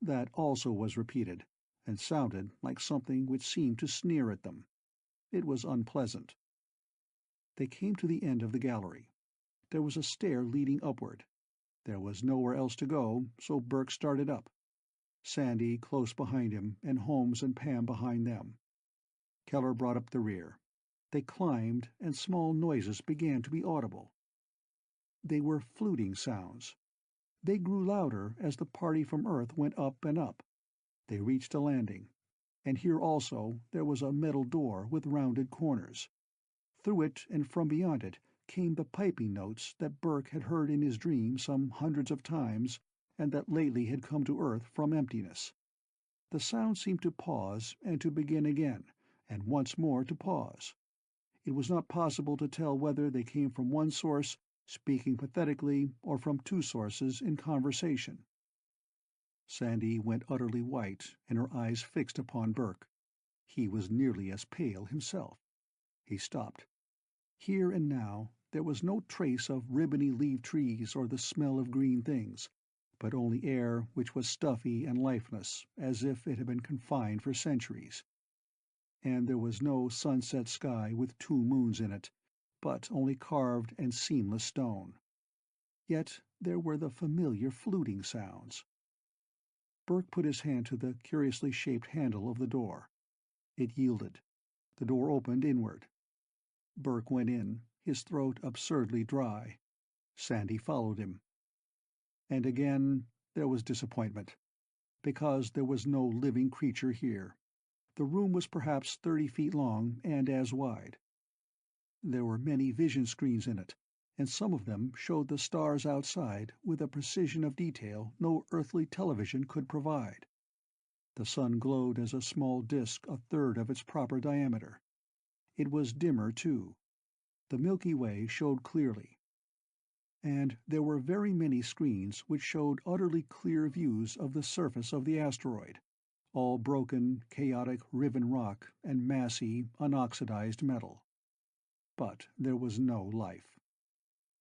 That also was repeated, and sounded like something which seemed to sneer at them. It was unpleasant. They came to the end of the gallery. There was a stair leading upward. There was nowhere else to go, so Burke started up. Sandy close behind him, and Holmes and Pam behind them. Keller brought up the rear. They climbed, and small noises began to be audible. They were fluting sounds. They grew louder as the party from Earth went up and up. They reached a landing, and here also there was a metal door with rounded corners. Through it and from beyond it came the piping notes that Burke had heard in his dream some hundreds of times, and that lately had come to Earth from emptiness. The sound seemed to pause and to begin again, and once more to pause. It was not possible to tell whether they came from one source, speaking pathetically, or from 2 sources in conversation. Sandy went utterly white, and her eyes fixed upon Burke. He was nearly as pale himself. He stopped. Here and now there was no trace of ribbony-leaved trees or the smell of green things, but only air which was stuffy and lifeless, as if it had been confined for centuries. And there was no sunset sky with 2 moons in it, but only carved and seamless stone. Yet there were the familiar fluting sounds. Burke put his hand to the curiously shaped handle of the door. It yielded. The door opened inward. Burke went in, his throat absurdly dry. Sandy followed him. And again there was disappointment, because there was no living creature here. The room was perhaps 30 feet long and as wide. There were many vision screens in it, and some of them showed the stars outside with a precision of detail no earthly television could provide. The sun glowed as a small disk a third of its proper diameter. It was dimmer, too. The Milky Way showed clearly. And there were very many screens which showed utterly clear views of the surface of the asteroid, all broken, chaotic riven rock and massy, unoxidized metal. But there was no life.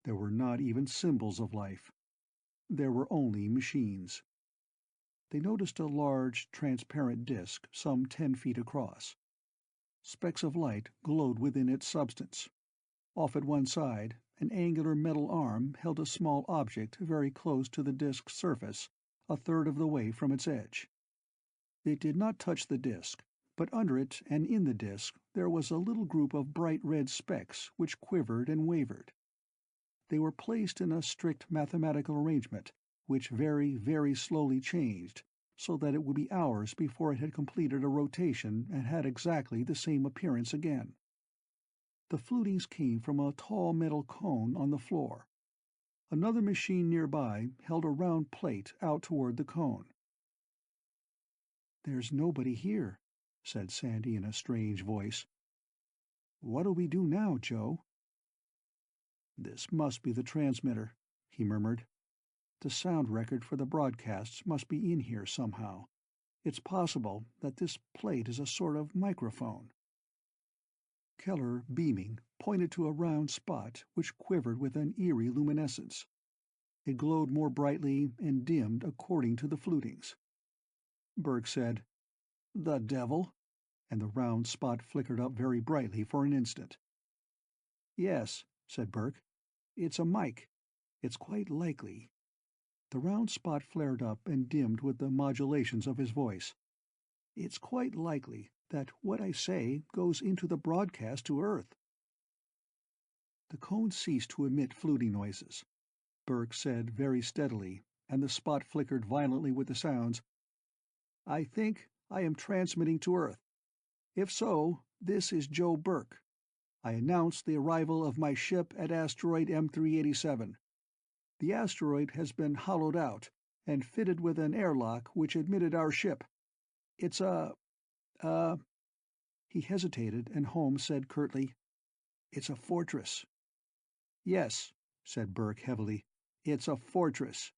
There were not even symbols of life. There were only machines. They noticed a large, transparent disk some 10 feet across. Specks of light glowed within its substance. Off at one side, an angular metal arm held a small object very close to the disk's surface, a third of the way from its edge. It did not touch the disk, but under it and in the disk there was a little group of bright red specks which quivered and wavered. They were placed in a strict mathematical arrangement, which very, very slowly changed, so that it would be hours before it had completed a rotation and had exactly the same appearance again. The flutings came from a tall metal cone on the floor. Another machine nearby held a round plate out toward the cone. "There's nobody here," said Sandy in a strange voice. "What do we do now, Joe?" "This must be the transmitter," he murmured. "The sound record for the broadcasts must be in here somehow. It's possible that this plate is a sort of microphone." Keller, beaming, pointed to a round spot which quivered with an eerie luminescence. It glowed more brightly and dimmed according to the flutings. Burke said, "The devil?" and the round spot flickered up very brightly for an instant. "Yes," said Burke. "It's a mic. It's quite likely—" The round spot flared up and dimmed with the modulations of his voice. "It's quite likely that what I say goes into the broadcast to Earth." The cone ceased to emit fluting noises. Burke said very steadily, and the spot flickered violently with the sounds, "I think I am transmitting to Earth. If so, this is Joe Burke. I announce the arrival of my ship at asteroid M387. The asteroid has been hollowed out and fitted with an airlock which admitted our ship. It's a—" He hesitated, and Holmes said curtly, "It's a fortress." "Yes," said Burke heavily, "it's a fortress.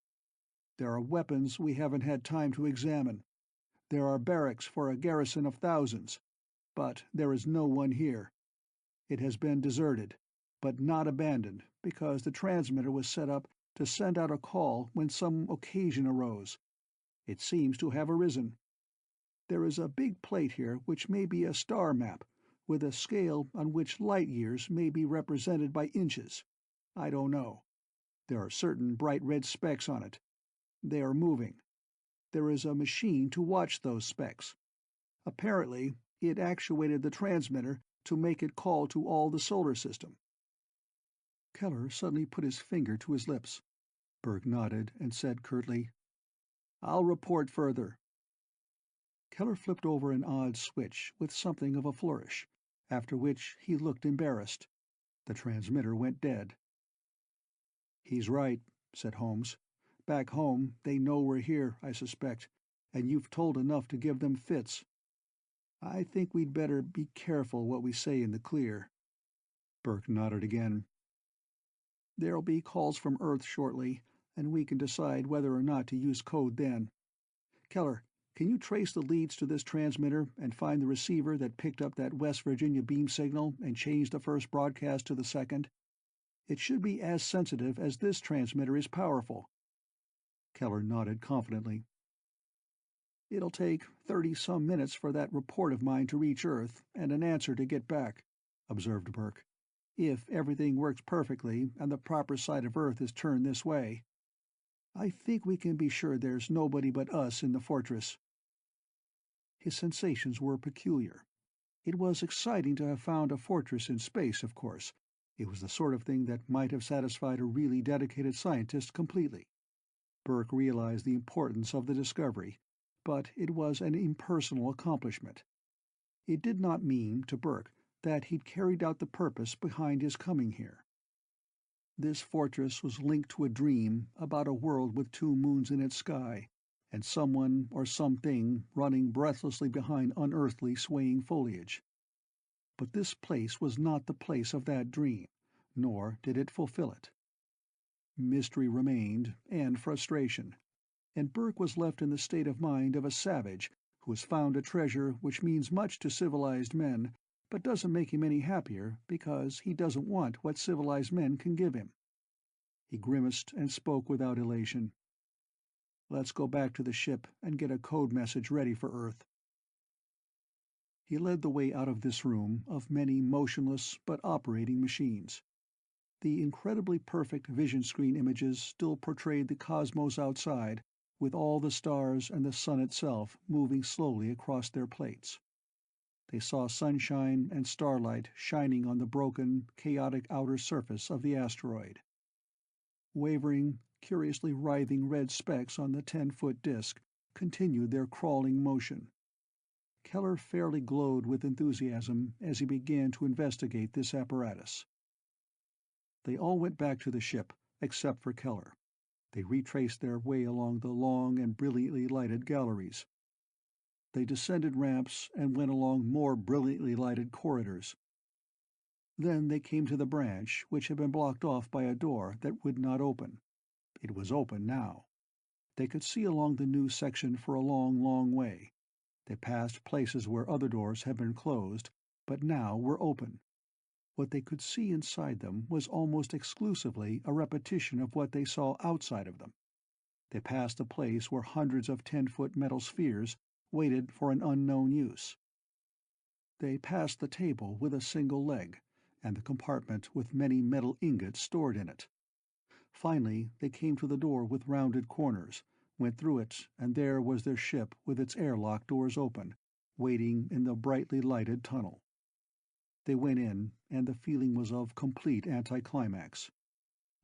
There are weapons we haven't had time to examine. There are barracks for a garrison of thousands. But there is no one here. It has been deserted, but not abandoned, because the transmitter was set up to send out a call when some occasion arose. It seems to have arisen. There is a big plate here which may be a star map, with a scale on which light years may be represented by inches. I don't know. There are certain bright red specks on it. They are moving. There is a machine to watch those specks. Apparently, it actuated the transmitter to make it call to all the solar system." Keller suddenly put his finger to his lips. Burke nodded and said curtly, "I'll report further." Keller flipped over an odd switch with something of a flourish, after which he looked embarrassed. The transmitter went dead. "He's right," said Holmes. "Back home they know we're here, I suspect, and you've told enough to give them fits. I think we'd better be careful what we say in the clear." Burke nodded again. "There'll be calls from Earth shortly, and we can decide whether or not to use code then. Keller, can you trace the leads to this transmitter and find the receiver that picked up that West Virginia beam signal and changed the first broadcast to the second? It should be as sensitive as this transmitter is powerful." Keller nodded confidently. "It'll take 30-some minutes for that report of mine to reach Earth and an answer to get back," observed Burke, "if everything works perfectly and the proper side of Earth is turned this way. I think we can be sure there's nobody but us in the fortress." His sensations were peculiar. It was exciting to have found a fortress in space, of course, It was the sort of thing that might have satisfied a really dedicated scientist completely. Burke realized the importance of the discovery, but it was an impersonal accomplishment. It did not mean, to Burke, that he'd carried out the purpose behind his coming here. This fortress was linked to a dream about a world with two moons in its sky, and someone or something running breathlessly behind unearthly swaying foliage. But this place was not the place of that dream, nor did it fulfill it. Mystery remained, and frustration, and Burke was left in the state of mind of a savage who has found a treasure which means much to civilized men, but doesn't make him any happier because he doesn't want what civilized men can give him. He grimaced and spoke without elation. "Let's go back to the ship and get a code message ready for Earth." He led the way out of this room of many motionless but operating machines. The incredibly perfect vision screen images still portrayed the cosmos outside, with all the stars and the sun itself moving slowly across their plates. They saw sunshine and starlight shining on the broken, chaotic outer surface of the asteroid. Wavering, curiously writhing red specks on the 10-foot disk continued their crawling motion. Keller fairly glowed with enthusiasm as he began to investigate this apparatus. They all went back to the ship, except for Keller. They retraced their way along the long and brilliantly lighted galleries. They descended ramps and went along more brilliantly lighted corridors. Then they came to the branch which had been blocked off by a door that would not open. It was open now. They could see along the new section for a long, long way. They passed places where other doors had been closed, but now were open. What they could see inside them was almost exclusively a repetition of what they saw outside of them. They passed a place where hundreds of 10-foot metal spheres waited for an unknown use. They passed the table with a single leg, and the compartment with many metal ingots stored in it. Finally, they came to the door with rounded corners, went through it, and there was their ship with its airlock doors open, waiting in the brightly lighted tunnel. They went in, and the feeling was of complete anticlimax.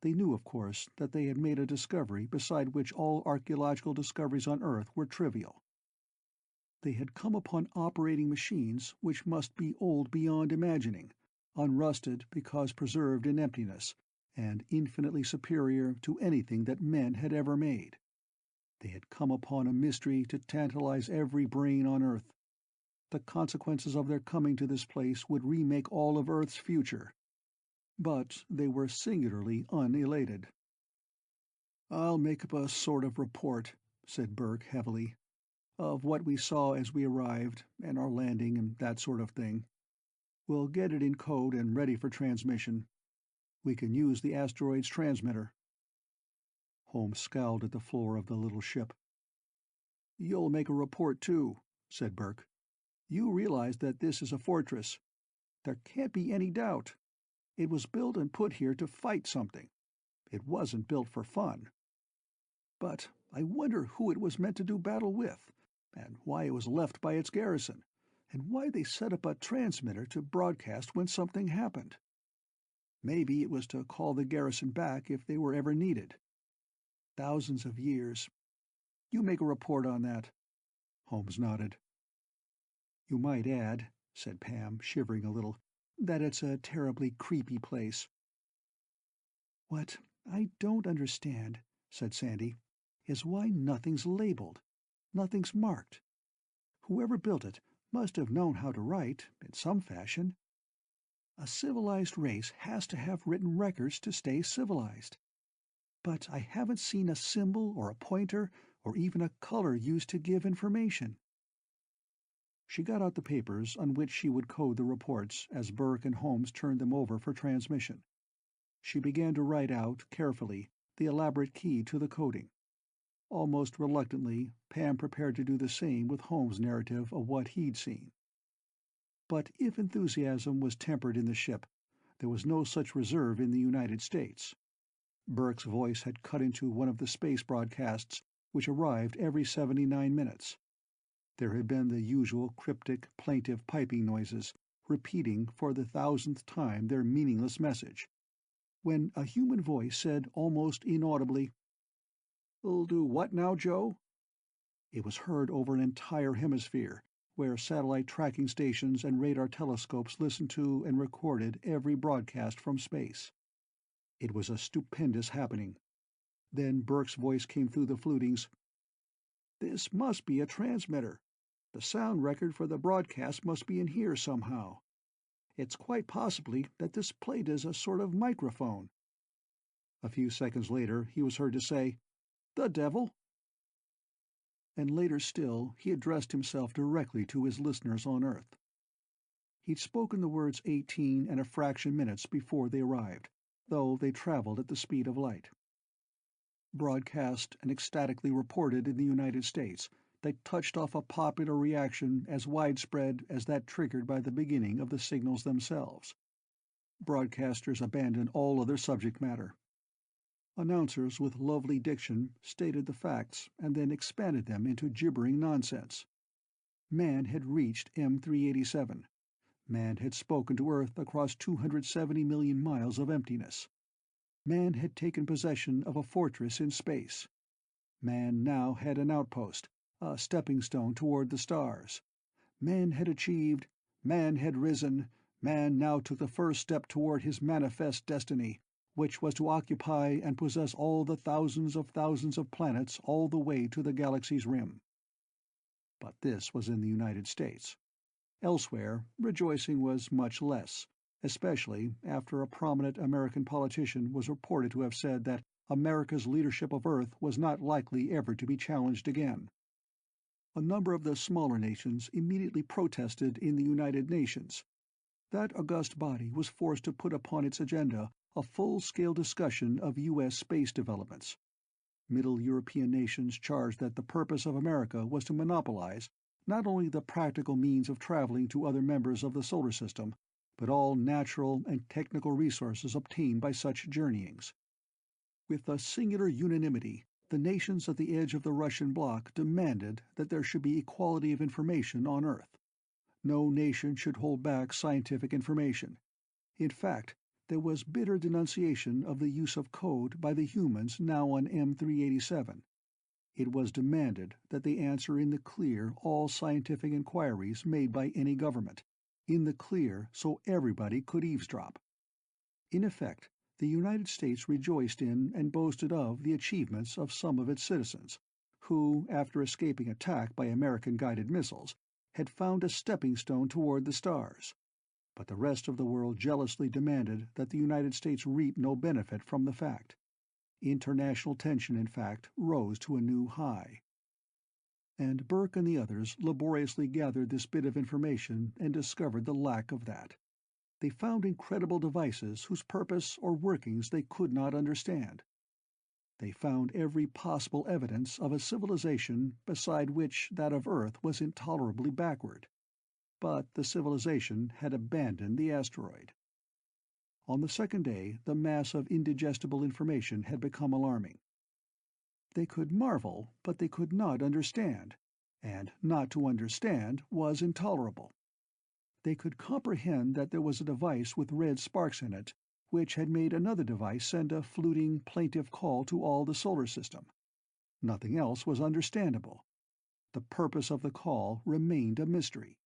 They knew, of course, that they had made a discovery beside which all archaeological discoveries on Earth were trivial. They had come upon operating machines which must be old beyond imagining, unrusted because preserved in emptiness, and infinitely superior to anything that men had ever made. They had come upon a mystery to tantalize every brain on Earth. The consequences of their coming to this place would remake all of Earth's future. But they were singularly unelated. "I'll make up a sort of report," said Burke heavily, "of what we saw as we arrived, and our landing, and that sort of thing. We'll get it in code and ready for transmission. We can use the asteroid's transmitter." Holmes scowled at the floor of the little ship. "You'll make a report, too," said Burke. "You realize that this is a fortress. There can't be any doubt. It was built and put here to fight something. It wasn't built for fun. But I wonder who it was meant to do battle with, and why it was left by its garrison, and why they set up a transmitter to broadcast when something happened. Maybe it was to call the garrison back if they were ever needed. Thousands of years. You make a report on that." Holmes nodded. "You might add," said Pam, shivering a little, "that it's a terribly creepy place." "What I don't understand," said Sandy, "is why nothing's labeled. Nothing's marked. Whoever built it must have known how to write, in some fashion. A civilized race has to have written records to stay civilized. But I haven't seen a symbol or a pointer or even a color used to give information." She got out the papers on which she would code the reports as Burke and Holmes turned them over for transmission. She began to write out, carefully, the elaborate key to the coding. Almost reluctantly, Pam prepared to do the same with Holmes' narrative of what he'd seen. But if enthusiasm was tempered in the ship, there was no such reserve in the United States. Burke's voice had cut into one of the space broadcasts, which arrived every 79 minutes. There had been the usual cryptic, plaintive piping noises, repeating for the thousandth time their meaningless message, when a human voice said almost inaudibly, "'We'll do what now, Joe?" It was heard over an entire hemisphere, where satellite tracking stations and radar telescopes listened to and recorded every broadcast from space. It was a stupendous happening. Then Burke's voice came through the flutings. "This must be a transmitter. The sound record for the broadcast must be in here somehow. It's quite possibly that this plate is a sort of microphone." A few seconds later he was heard to say, "The devil!" And later still he addressed himself directly to his listeners on Earth. He'd spoken the words 18 and a fraction minutes before they arrived, though they traveled at the speed of light. Broadcast and ecstatically reported in the United States, they touched off a popular reaction as widespread as that triggered by the beginning of the signals themselves. Broadcasters abandoned all other subject matter. Announcers with lovely diction stated the facts and then expanded them into gibbering nonsense. Man had reached M387. Man had spoken to Earth across 270 million miles of emptiness. Man had taken possession of a fortress in space. Man now had an outpost, a stepping stone toward the stars. Man had achieved, man had risen, man now took the first step toward his manifest destiny, which was to occupy and possess all the thousands of planets all the way to the galaxy's rim. But this was in the United States. Elsewhere, rejoicing was much less, especially after a prominent American politician was reported to have said that America's leadership of Earth was not likely ever to be challenged again. A number of the smaller nations immediately protested in the United Nations. That august body was forced to put upon its agenda a full-scale discussion of U.S. space developments. Middle European nations charged that the purpose of America was to monopolize not only the practical means of traveling to other members of the solar system, but all natural and technical resources obtained by such journeyings. With a singular unanimity, the nations at the edge of the Russian bloc demanded that there should be equality of information on Earth. No nation should hold back scientific information. In fact, there was bitter denunciation of the use of code by the humans now on M387. It was demanded that they answer in the clear all scientific inquiries made by any government, in the clear so everybody could eavesdrop. In effect, the United States rejoiced in and boasted of the achievements of some of its citizens, who, after escaping attack by American-guided missiles, had found a stepping stone toward the stars. But the rest of the world jealously demanded that the United States reap no benefit from the fact. International tension, in fact, rose to a new high. And Burke and the others laboriously gathered this bit of information and discovered the lack of that. They found incredible devices whose purpose or workings they could not understand. They found every possible evidence of a civilization beside which that of Earth was intolerably backward. But the civilization had abandoned the asteroid. On the second day, the mass of indigestible information had become alarming. They could marvel, but they could not understand, and not to understand was intolerable. They could comprehend that there was a device with red sparks in it, which had made another device send a fluting, plaintive call to all the solar system. Nothing else was understandable. The purpose of the call remained a mystery.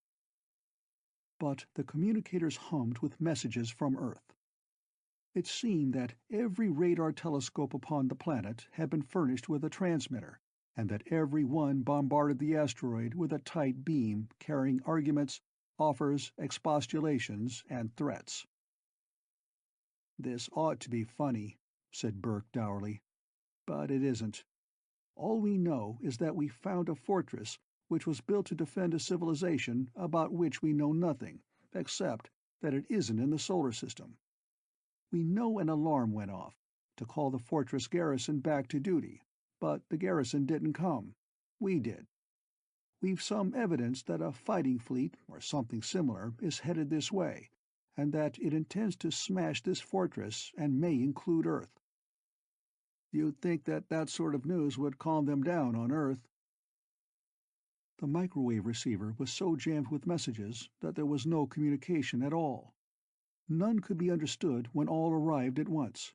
But the communicators hummed with messages from Earth. It seemed that every radar telescope upon the planet had been furnished with a transmitter, and that every one bombarded the asteroid with a tight beam carrying arguments, offers, expostulations, and threats. "This ought to be funny," said Burke dourly, "but it isn't. All we know is that we found a fortress which was built to defend a civilization about which we know nothing, except that it isn't in the solar system. We know an alarm went off, to call the fortress garrison back to duty, but the garrison didn't come. We did. We've some evidence that a fighting fleet, or something similar, is headed this way, and that it intends to smash this fortress and may include Earth." "You'd think that that sort of news would calm them down on Earth." The microwave receiver was so jammed with messages that there was no communication at all. None could be understood when all arrived at once.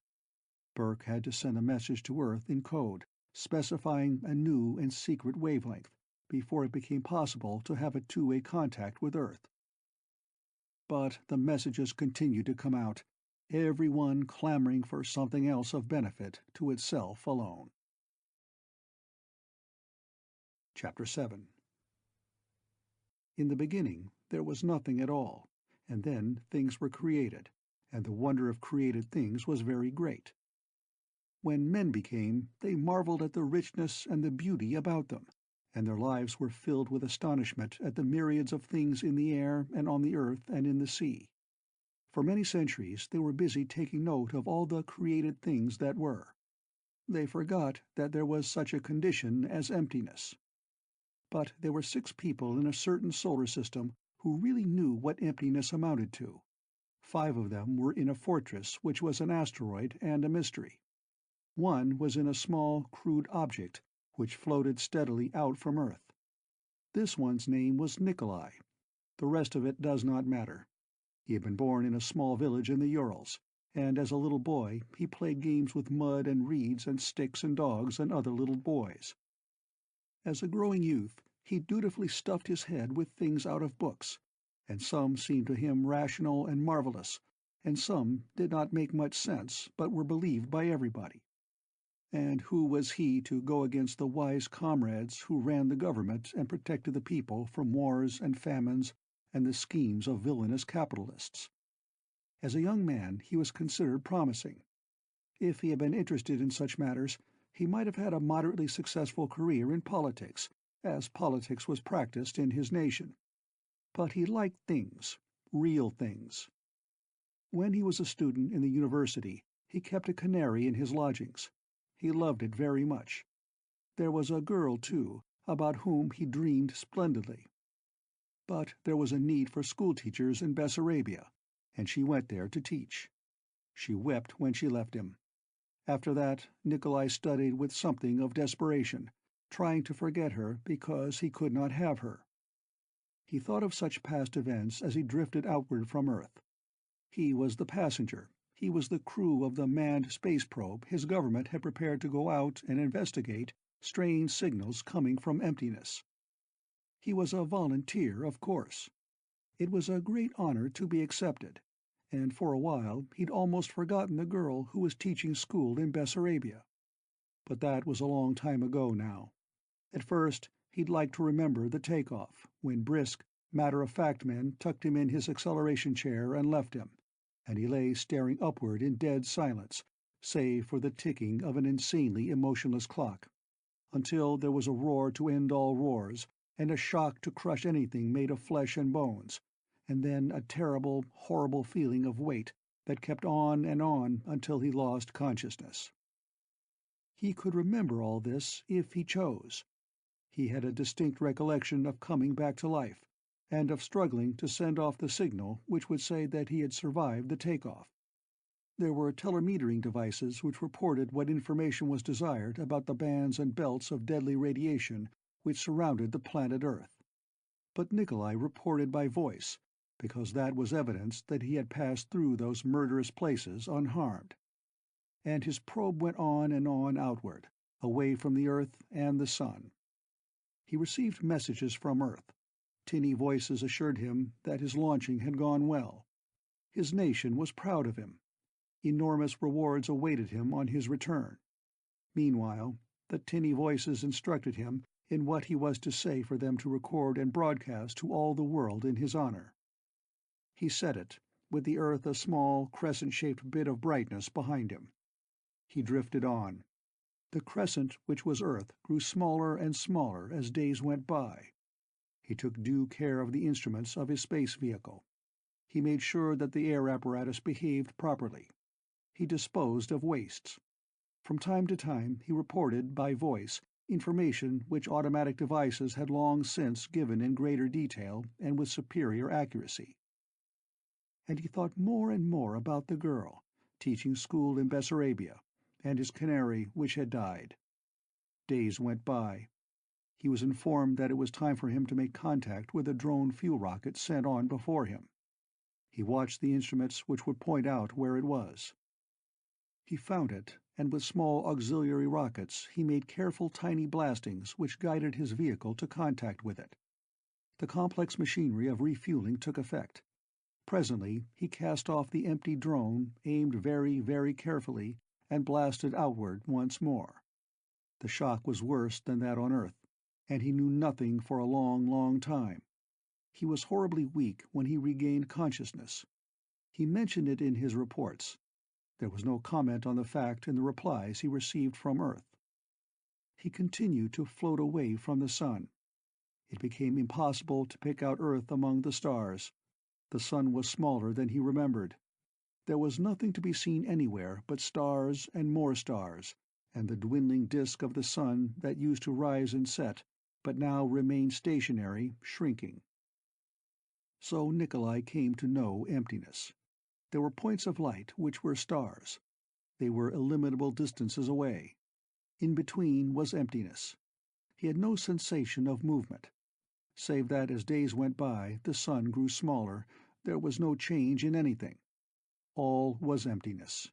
Burke had to send a message to Earth in code, specifying a new and secret wavelength, before it became possible to have a two-way contact with Earth. But the messages continued to come out, every one clamoring for something else of benefit to itself alone. Chapter 7. In the beginning, there was nothing at all, and then things were created, and the wonder of created things was very great. When men became, they marveled at the richness and the beauty about them, and their lives were filled with astonishment at the myriads of things in the air and on the earth and in the sea. For many centuries they were busy taking note of all the created things that were. They forgot that there was such a condition as emptiness. But there were 6 people in a certain solar system who really knew what emptiness amounted to. 5 of them were in a fortress which was an asteroid and a mystery. 1 was in a small, crude object which floated steadily out from Earth. This one's name was Nikolai. The rest of it does not matter. He had been born in a small village in the Urals, and as a little boy he played games with mud and reeds and sticks and dogs and other little boys. As a growing youth, he dutifully stuffed his head with things out of books, and some seemed to him rational and marvelous, and some did not make much sense but were believed by everybody. And who was he to go against the wise comrades who ran the government and protected the people from wars and famines and the schemes of villainous capitalists? As a young man he was considered promising. If he had been interested in such matters, he might have had a moderately successful career in politics, as politics was practiced in his nation. But he liked things, real things. When he was a student in the university, he kept a canary in his lodgings. He loved it very much. There was a girl, too, about whom he dreamed splendidly. But there was a need for schoolteachers in Bessarabia, and she went there to teach. She wept when she left him. After that, Nikolai studied with something of desperation, trying to forget her because he could not have her. He thought of such past events as he drifted outward from Earth. He was the passenger, he was the crew of the manned space probe his government had prepared to go out and investigate strange signals coming from emptiness. He was a volunteer, of course. It was a great honor to be accepted, and for a while he'd almost forgotten the girl who was teaching school in Bessarabia. But that was a long time ago now. At first he'd like to remember the takeoff, when brisk, matter-of-fact men tucked him in his acceleration chair and left him, and he lay staring upward in dead silence, save for the ticking of an insanely emotionless clock, until there was a roar to end all roars, and a shock to crush anything made of flesh and bones, and then a terrible, horrible feeling of weight that kept on and on until he lost consciousness. He could remember all this if he chose. He had a distinct recollection of coming back to life, and of struggling to send off the signal which would say that he had survived the takeoff. There were telemetering devices which reported what information was desired about the bands and belts of deadly radiation which surrounded the planet Earth. But Nikolai reported by voice, because that was evidence that he had passed through those murderous places unharmed. And his probe went on and on outward, away from the Earth and the Sun. He received messages from Earth. Tinny voices assured him that his launching had gone well. His nation was proud of him. Enormous rewards awaited him on his return. Meanwhile, the tinny voices instructed him in what he was to say for them to record and broadcast to all the world in his honor. He said it, with the Earth a small, crescent-shaped bit of brightness behind him. He drifted on. The crescent which was Earth grew smaller and smaller as days went by. He took due care of the instruments of his space vehicle. He made sure that the air apparatus behaved properly. He disposed of wastes. From time to time he reported, by voice, information which automatic devices had long since given in greater detail and with superior accuracy. And he thought more and more about the girl, teaching school in Bessarabia, and his canary which had died. Days went by. He was informed that it was time for him to make contact with a drone fuel rocket sent on before him. He watched the instruments which would point out where it was. He found it, and with small auxiliary rockets he made careful tiny blastings which guided his vehicle to contact with it. The complex machinery of refueling took effect. Presently he cast off the empty drone, aimed very, very carefully, and blasted outward once more. The shock was worse than that on Earth, and he knew nothing for a long, long time. He was horribly weak when he regained consciousness. He mentioned it in his reports. There was no comment on the fact in the replies he received from Earth. He continued to float away from the sun. It became impossible to pick out Earth among the stars. The sun was smaller than he remembered. There was nothing to be seen anywhere but stars and more stars, and the dwindling disk of the sun that used to rise and set, but now remained stationary, shrinking. So Nikolai came to know emptiness. There were points of light which were stars. They were illimitable distances away. In between was emptiness. He had no sensation of movement. Save that as days went by, the sun grew smaller, there was no change in anything. All was emptiness.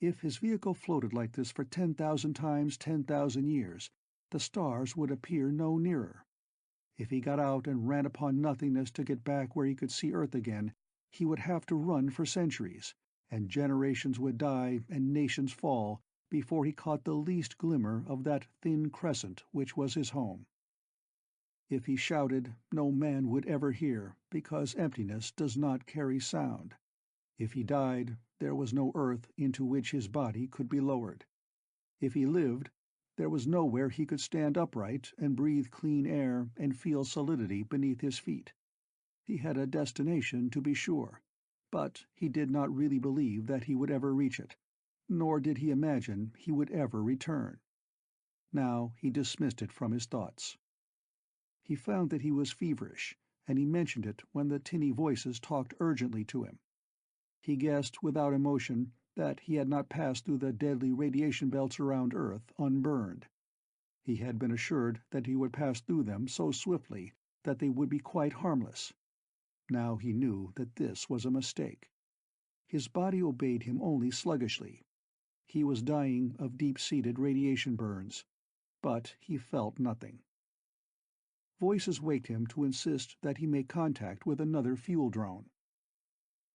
If his vehicle floated like this for 10,000 times 10,000 years, the stars would appear no nearer. If he got out and ran upon nothingness to get back where he could see Earth again, he would have to run for centuries, and generations would die and nations fall before he caught the least glimmer of that thin crescent which was his home. If he shouted, no man would ever hear, because emptiness does not carry sound. If he died, there was no earth into which his body could be lowered. If he lived, there was nowhere he could stand upright and breathe clean air and feel solidity beneath his feet. He had a destination, to be sure, but he did not really believe that he would ever reach it, nor did he imagine he would ever return. Now he dismissed it from his thoughts. He found that he was feverish, and he mentioned it when the tinny voices talked urgently to him. He guessed, without emotion, that he had not passed through the deadly radiation belts around Earth unburned. He had been assured that he would pass through them so swiftly that they would be quite harmless. Now he knew that this was a mistake. His body obeyed him only sluggishly. He was dying of deep-seated radiation burns, but he felt nothing. Voices waked him to insist that he make contact with another fuel drone.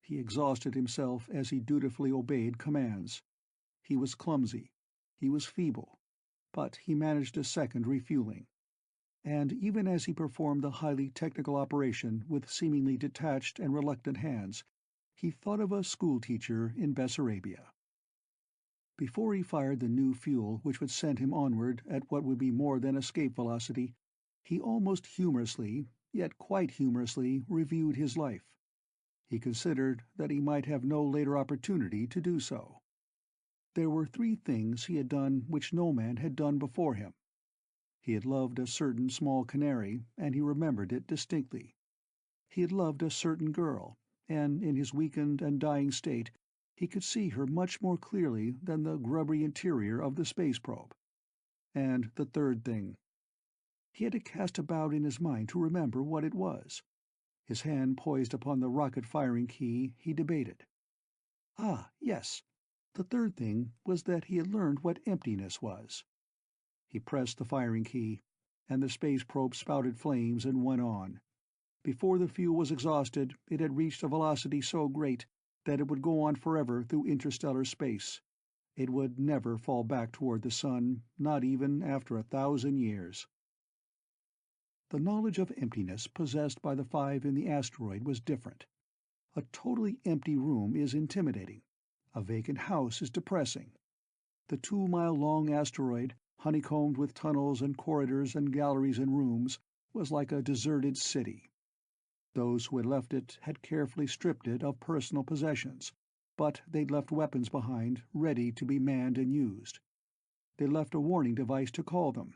He exhausted himself as he dutifully obeyed commands. He was clumsy. He was feeble. But he managed a second refueling. And even as he performed the highly technical operation with seemingly detached and reluctant hands, he thought of a schoolteacher in Bessarabia. Before he fired the new fuel which would send him onward at what would be more than escape velocity, he almost humorously, yet quite humorously, reviewed his life. He considered that he might have no later opportunity to do so. There were 3 things he had done which no man had done before him. He had loved a certain small canary, and he remembered it distinctly. He had loved a certain girl, and in his weakened and dying state he could see her much more clearly than the grubby interior of the space probe. And the third thing. He had to cast about in his mind to remember what it was. His hand poised upon the rocket firing key, he debated. Ah, yes. The third thing was that he had learned what emptiness was. He pressed the firing key, and the space probe spouted flames and went on. Before the fuel was exhausted, it had reached a velocity so great that it would go on forever through interstellar space. It would never fall back toward the sun, not even after 1,000 years. The knowledge of emptiness possessed by the 5 in the asteroid was different. A totally empty room is intimidating. A vacant house is depressing. The 2-mile-long asteroid, honeycombed with tunnels and corridors and galleries and rooms, was like a deserted city. Those who had left it had carefully stripped it of personal possessions, but they'd left weapons behind, ready to be manned and used. They left a warning device to call them.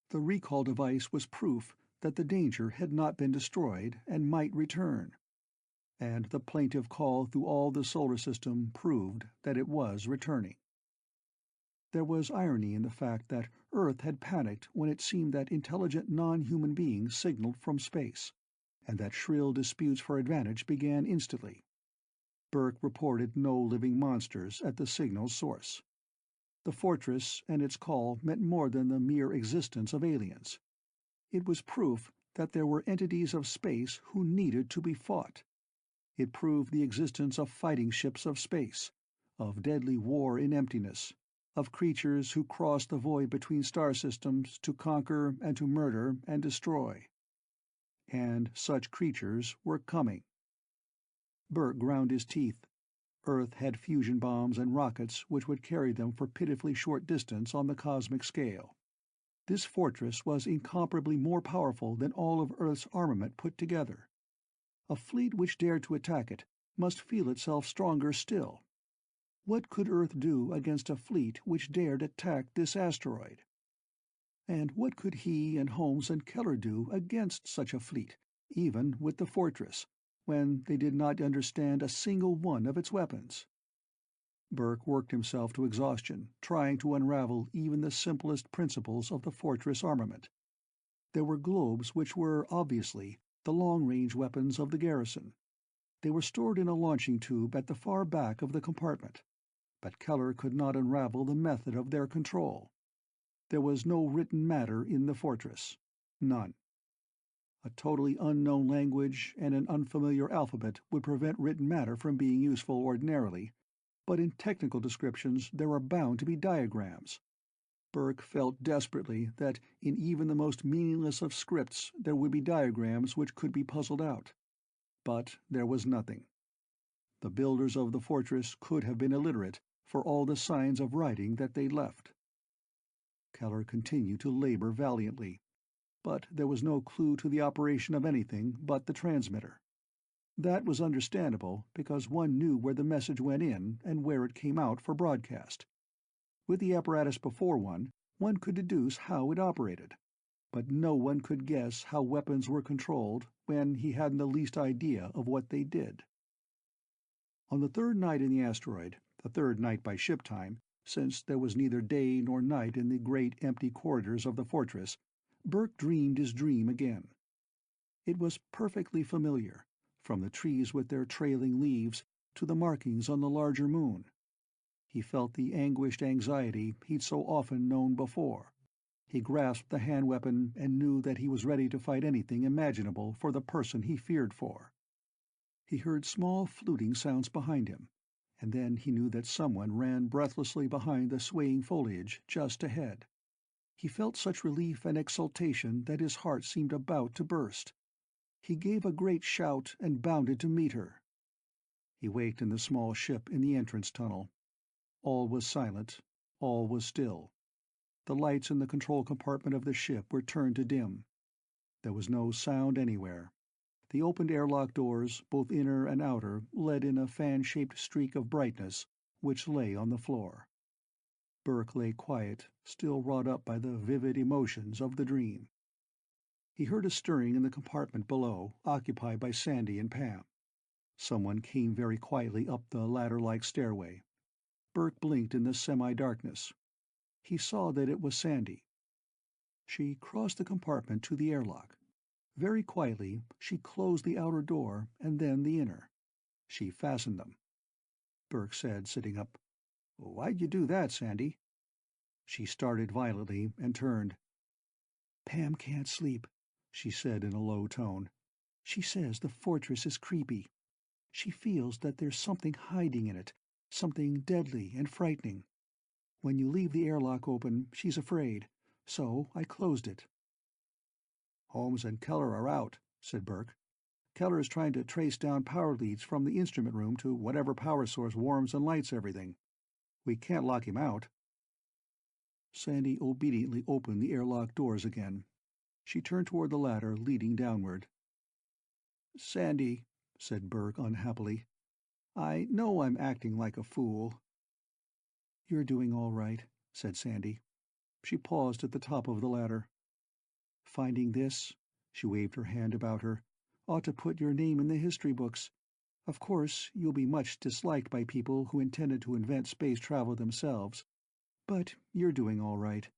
The recall device was proof that the danger had not been destroyed and might return. And the plaintive call through all the solar system proved that it was returning. There was irony in the fact that Earth had panicked when it seemed that intelligent non-human beings signaled from space, and that shrill disputes for advantage began instantly. Burke reported no living monsters at the signal's source. The fortress and its call meant more than the mere existence of aliens. It was proof that there were entities of space who needed to be fought. It proved the existence of fighting ships of space, of deadly war in emptiness, of creatures who crossed the void between star systems to conquer and to murder and destroy. And such creatures were coming. Burke ground his teeth. Earth had fusion bombs and rockets which would carry them for pitifully short distance on the cosmic scale. This fortress was incomparably more powerful than all of Earth's armament put together. A fleet which dared to attack it must feel itself stronger still. What could Earth do against a fleet which dared attack this asteroid? And what could he and Holmes and Keller do against such a fleet, even with the fortress, when they did not understand a single one of its weapons? Burke worked himself to exhaustion, trying to unravel even the simplest principles of the fortress armament. There were globes which were, obviously, the long-range weapons of the garrison. They were stored in a launching tube at the far back of the compartment, but Keller could not unravel the method of their control. There was no written matter in the fortress. None. A totally unknown language and an unfamiliar alphabet would prevent written matter from being useful ordinarily, but in technical descriptions there were bound to be diagrams. Burke felt desperately that in even the most meaningless of scripts there would be diagrams which could be puzzled out. But there was nothing. The builders of the fortress could have been illiterate, for all the signs of writing that they left. Keller continued to labor valiantly, but there was no clue to the operation of anything but the transmitter. That was understandable, because one knew where the message went in and where it came out for broadcast. With the apparatus before one could deduce how it operated, but no one could guess how weapons were controlled when he hadn't the least idea of what they did. On the third night in the asteroid, the third night by ship time, since there was neither day nor night in the great empty corridors of the fortress, Burke dreamed his dream again. It was perfectly familiar, from the trees with their trailing leaves to the markings on the larger moon. He felt the anguished anxiety he'd so often known before. He grasped the hand weapon and knew that he was ready to fight anything imaginable for the person he feared for. He heard small fluting sounds behind him, and then he knew that someone ran breathlessly behind the swaying foliage just ahead. He felt such relief and exultation that his heart seemed about to burst. He gave a great shout and bounded to meet her. He waked in the small ship in the entrance tunnel. All was silent, all was still. The lights in the control compartment of the ship were turned to dim. There was no sound anywhere. The opened airlock doors, both inner and outer, led in a fan-shaped streak of brightness, which lay on the floor. Burke lay quiet, still wrought up by the vivid emotions of the dream. He heard a stirring in the compartment below, occupied by Sandy and Pam. Someone came very quietly up the ladder-like stairway. Burke blinked in the semi-darkness. He saw that it was Sandy. She crossed the compartment to the airlock. Very quietly, she closed the outer door and then the inner. She fastened them. Burke said, sitting up, "Why'd you do that, Sandy?" She started violently and turned. "Pam can't sleep," she said in a low tone. "She says the fortress is creepy. She feels that there's something hiding in it, something deadly and frightening. When you leave the airlock open, she's afraid, so I closed it." "Holmes and Keller are out," said Burke. "Keller is trying to trace down power leads from the instrument room to whatever power source warms and lights everything. We can't lock him out." Sandy obediently opened the airlock doors again. She turned toward the ladder leading downward. "Sandy," said Burke unhappily, "I know I'm acting like a fool." "You're doing all right," said Sandy. She paused at the top of the ladder. "Finding this," she waved her hand about her, "ought to put your name in the history books. Of course, you'll be much disliked by people who intended to invent space travel themselves. But you're doing all right."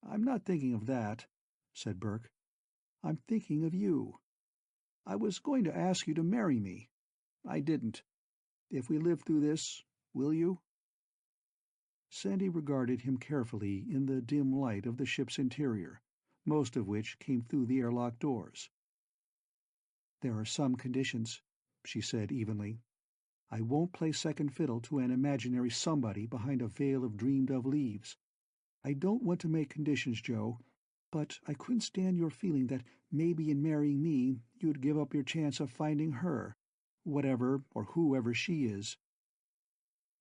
"I'm not thinking of that," said Burke. "I'm thinking of you. I was going to ask you to marry me. I didn't. If we live through this, will you?" Sandy regarded him carefully in the dim light of the ship's interior, most of which came through the airlock doors. "There are some conditions," she said evenly. "I won't play second fiddle to an imaginary somebody behind a veil of dreamed-of leaves. I don't want to make conditions, Joe, but I couldn't stand your feeling that maybe in marrying me you'd give up your chance of finding her, whatever or whoever she is."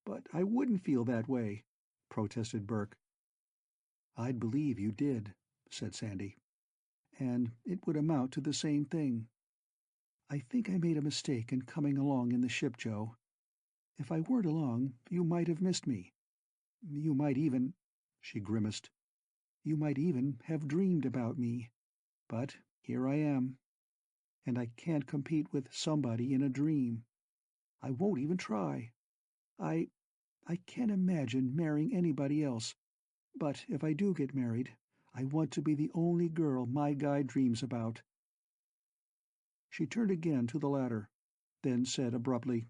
"But I wouldn't feel that way," protested Burke. "I'd believe you did," said Sandy. "And it would amount to the same thing. I think I made a mistake in coming along in the ship, Joe. If I weren't along, you might have missed me. You might even—" she grimaced. "You might even have dreamed about me. But here I am. And I can't compete with somebody in a dream. I won't even try. I I can't imagine marrying anybody else, but if I do get married, I want to be the only girl my guy dreams about." She turned again to the ladder, then said abruptly,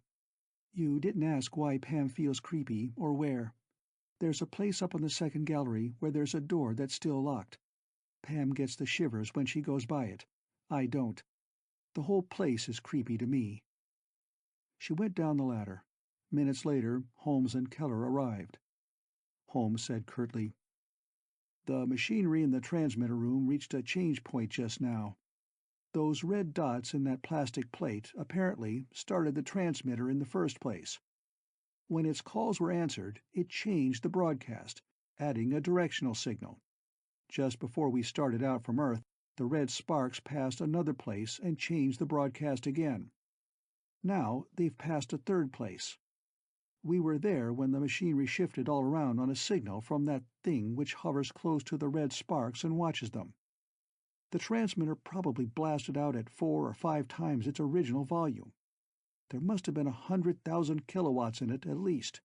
"You didn't ask why Pam feels creepy, or where. There's a place up on the second gallery where there's a door that's still locked. Pam gets the shivers when she goes by it. I don't. The whole place is creepy to me." She went down the ladder. Minutes later, Holmes and Keller arrived. Holmes said curtly, "The machinery in the transmitter room reached a change point just now. Those red dots in that plastic plate apparently started the transmitter in the first place. When its calls were answered, it changed the broadcast, adding a directional signal. Just before we started out from Earth, the red sparks passed another place and changed the broadcast again. Now they've passed a third place. We were there when the machinery shifted all around on a signal from that thing which hovers close to the red sparks and watches them. The transmitter probably blasted out at 4 or 5 times its original volume. There must have been 100,000 kilowatts in it at least.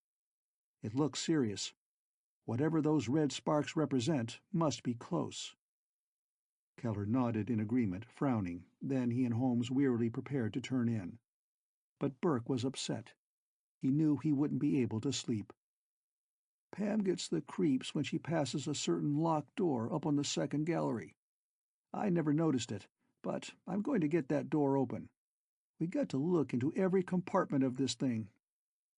It looks serious. Whatever those red sparks represent must be close." Keller nodded in agreement, frowning. Then he and Holmes wearily prepared to turn in. But Burke was upset. He knew he wouldn't be able to sleep. "Pam gets the creeps when she passes a certain locked door up on the second gallery. I never noticed it, but I'm going to get that door open. We got to look into every compartment of this thing.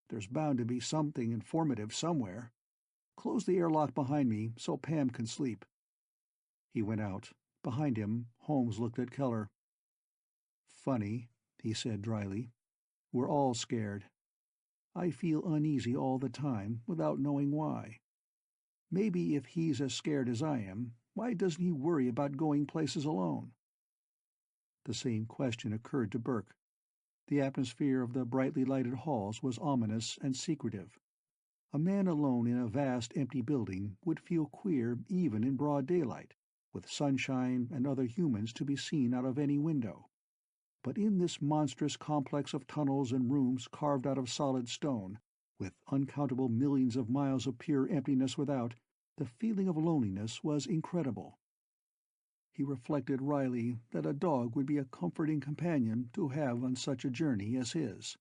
There's bound to be something informative somewhere. Close the airlock behind me so Pam can sleep." He went out. Behind him, Holmes looked at Keller. "Funny," he said dryly. "We're all scared. I feel uneasy all the time, without knowing why. Maybe if he's as scared as I am, why doesn't he worry about going places alone?" The same question occurred to Burke. The atmosphere of the brightly lighted halls was ominous and secretive. A man alone in a vast empty building would feel queer even in broad daylight, with sunshine and other humans to be seen out of any window. But in this monstrous complex of tunnels and rooms carved out of solid stone, with uncountable millions of miles of pure emptiness without, the feeling of loneliness was incredible. He reflected wryly that a dog would be a comforting companion to have on such a journey as his.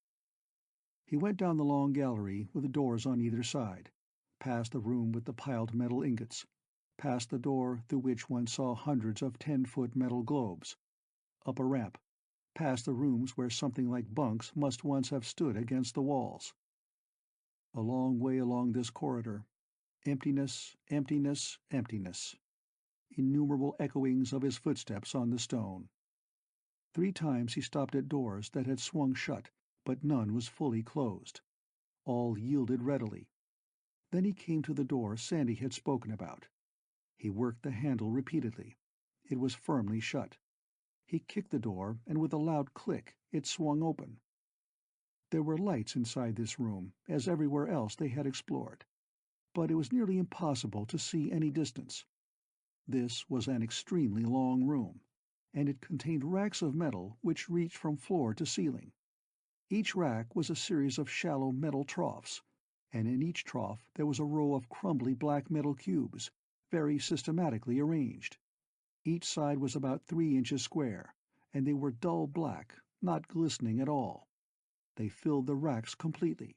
He went down the long gallery with doors on either side, past the room with the piled metal ingots, past the door through which one saw hundreds of 10-foot metal globes, up a ramp, past the rooms where something like bunks must once have stood against the walls. A long way along this corridor. Emptiness, emptiness, emptiness. Innumerable echoings of his footsteps on the stone. 3 times he stopped at doors that had swung shut, but none was fully closed. All yielded readily. Then he came to the door Sandy had spoken about. He worked the handle repeatedly. It was firmly shut. He kicked the door, and with a loud click, it swung open. There were lights inside this room, as everywhere else they had explored, but it was nearly impossible to see any distance. This was an extremely long room, and it contained racks of metal which reached from floor to ceiling. Each rack was a series of shallow metal troughs, and in each trough there was a row of crumbly black metal cubes, very systematically arranged. Each side was about 3 inches square, and they were dull black, not glistening at all. They filled the racks completely.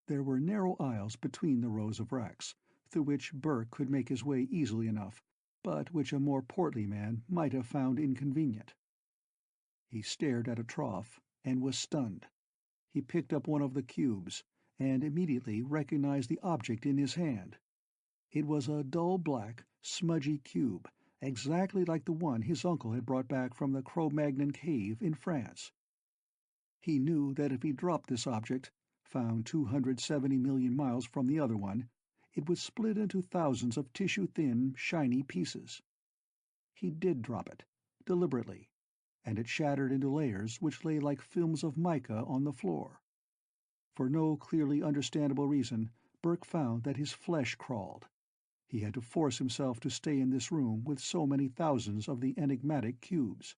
There were narrow aisles between the rows of racks, through which Burke could make his way easily enough, but which a more portly man might have found inconvenient. He stared at a trough, and was stunned. He picked up one of the cubes, and immediately recognized the object in his hand. It was a dull black, smudgy cube, exactly like the one his uncle had brought back from the Cro-Magnon cave in France. He knew that if he dropped this object, found 270 million miles from the other one, it would split into thousands of tissue-thin, shiny pieces. He did drop it, deliberately, and it shattered into layers which lay like films of mica on the floor. For no clearly understandable reason, Burke found that his flesh crawled. He had to force himself to stay in this room with so many thousands of the enigmatic cubes.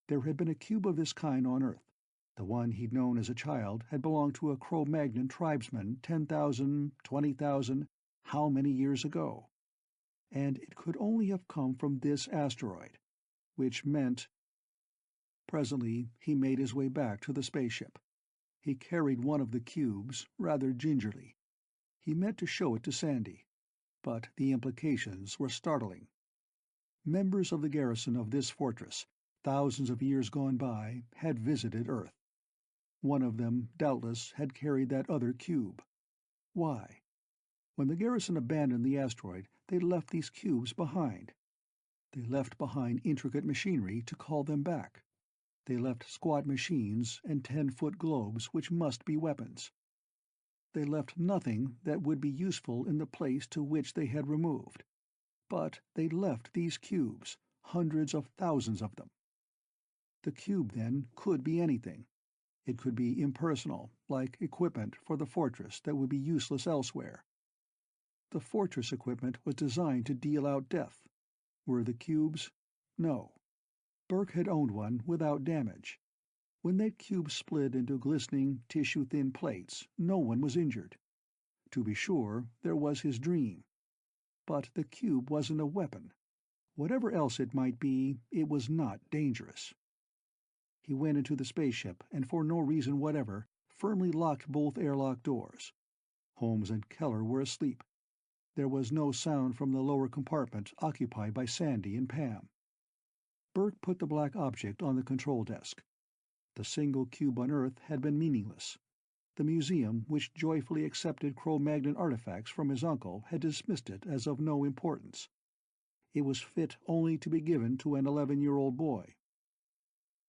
There had been a cube of this kind on Earth. The one he'd known as a child had belonged to a Cro-Magnon tribesman 10,000, 20,000, how many years ago? And it could only have come from this asteroid, which meant— Presently he made his way back to the spaceship. He carried one of the cubes, rather gingerly. He meant to show it to Sandy, but the implications were startling. Members of the garrison of this fortress, thousands of years gone by, had visited Earth. One of them, doubtless, had carried that other cube. Why? When the garrison abandoned the asteroid, they left these cubes behind. They left behind intricate machinery to call them back. They left squat machines and 10-foot globes which must be weapons. They left nothing that would be useful in the place to which they had removed. But they left these cubes, hundreds of thousands of them. The cube, then, could be anything. It could be impersonal, like equipment for the fortress that would be useless elsewhere. The fortress equipment was designed to deal out death. Were the cubes? No. Burke had owned one without damage. When that cube split into glistening, tissue-thin plates, no one was injured. To be sure, there was his dream. But the cube wasn't a weapon. Whatever else it might be, it was not dangerous. He went into the spaceship and for no reason whatever firmly locked both airlock doors. Holmes and Keller were asleep. There was no sound from the lower compartment occupied by Sandy and Pam. Burke put the black object on the control desk. The single cube on Earth had been meaningless. The museum, which joyfully accepted Cro-Magnon artifacts from his uncle, had dismissed it as of no importance. It was fit only to be given to an 11-year-old boy.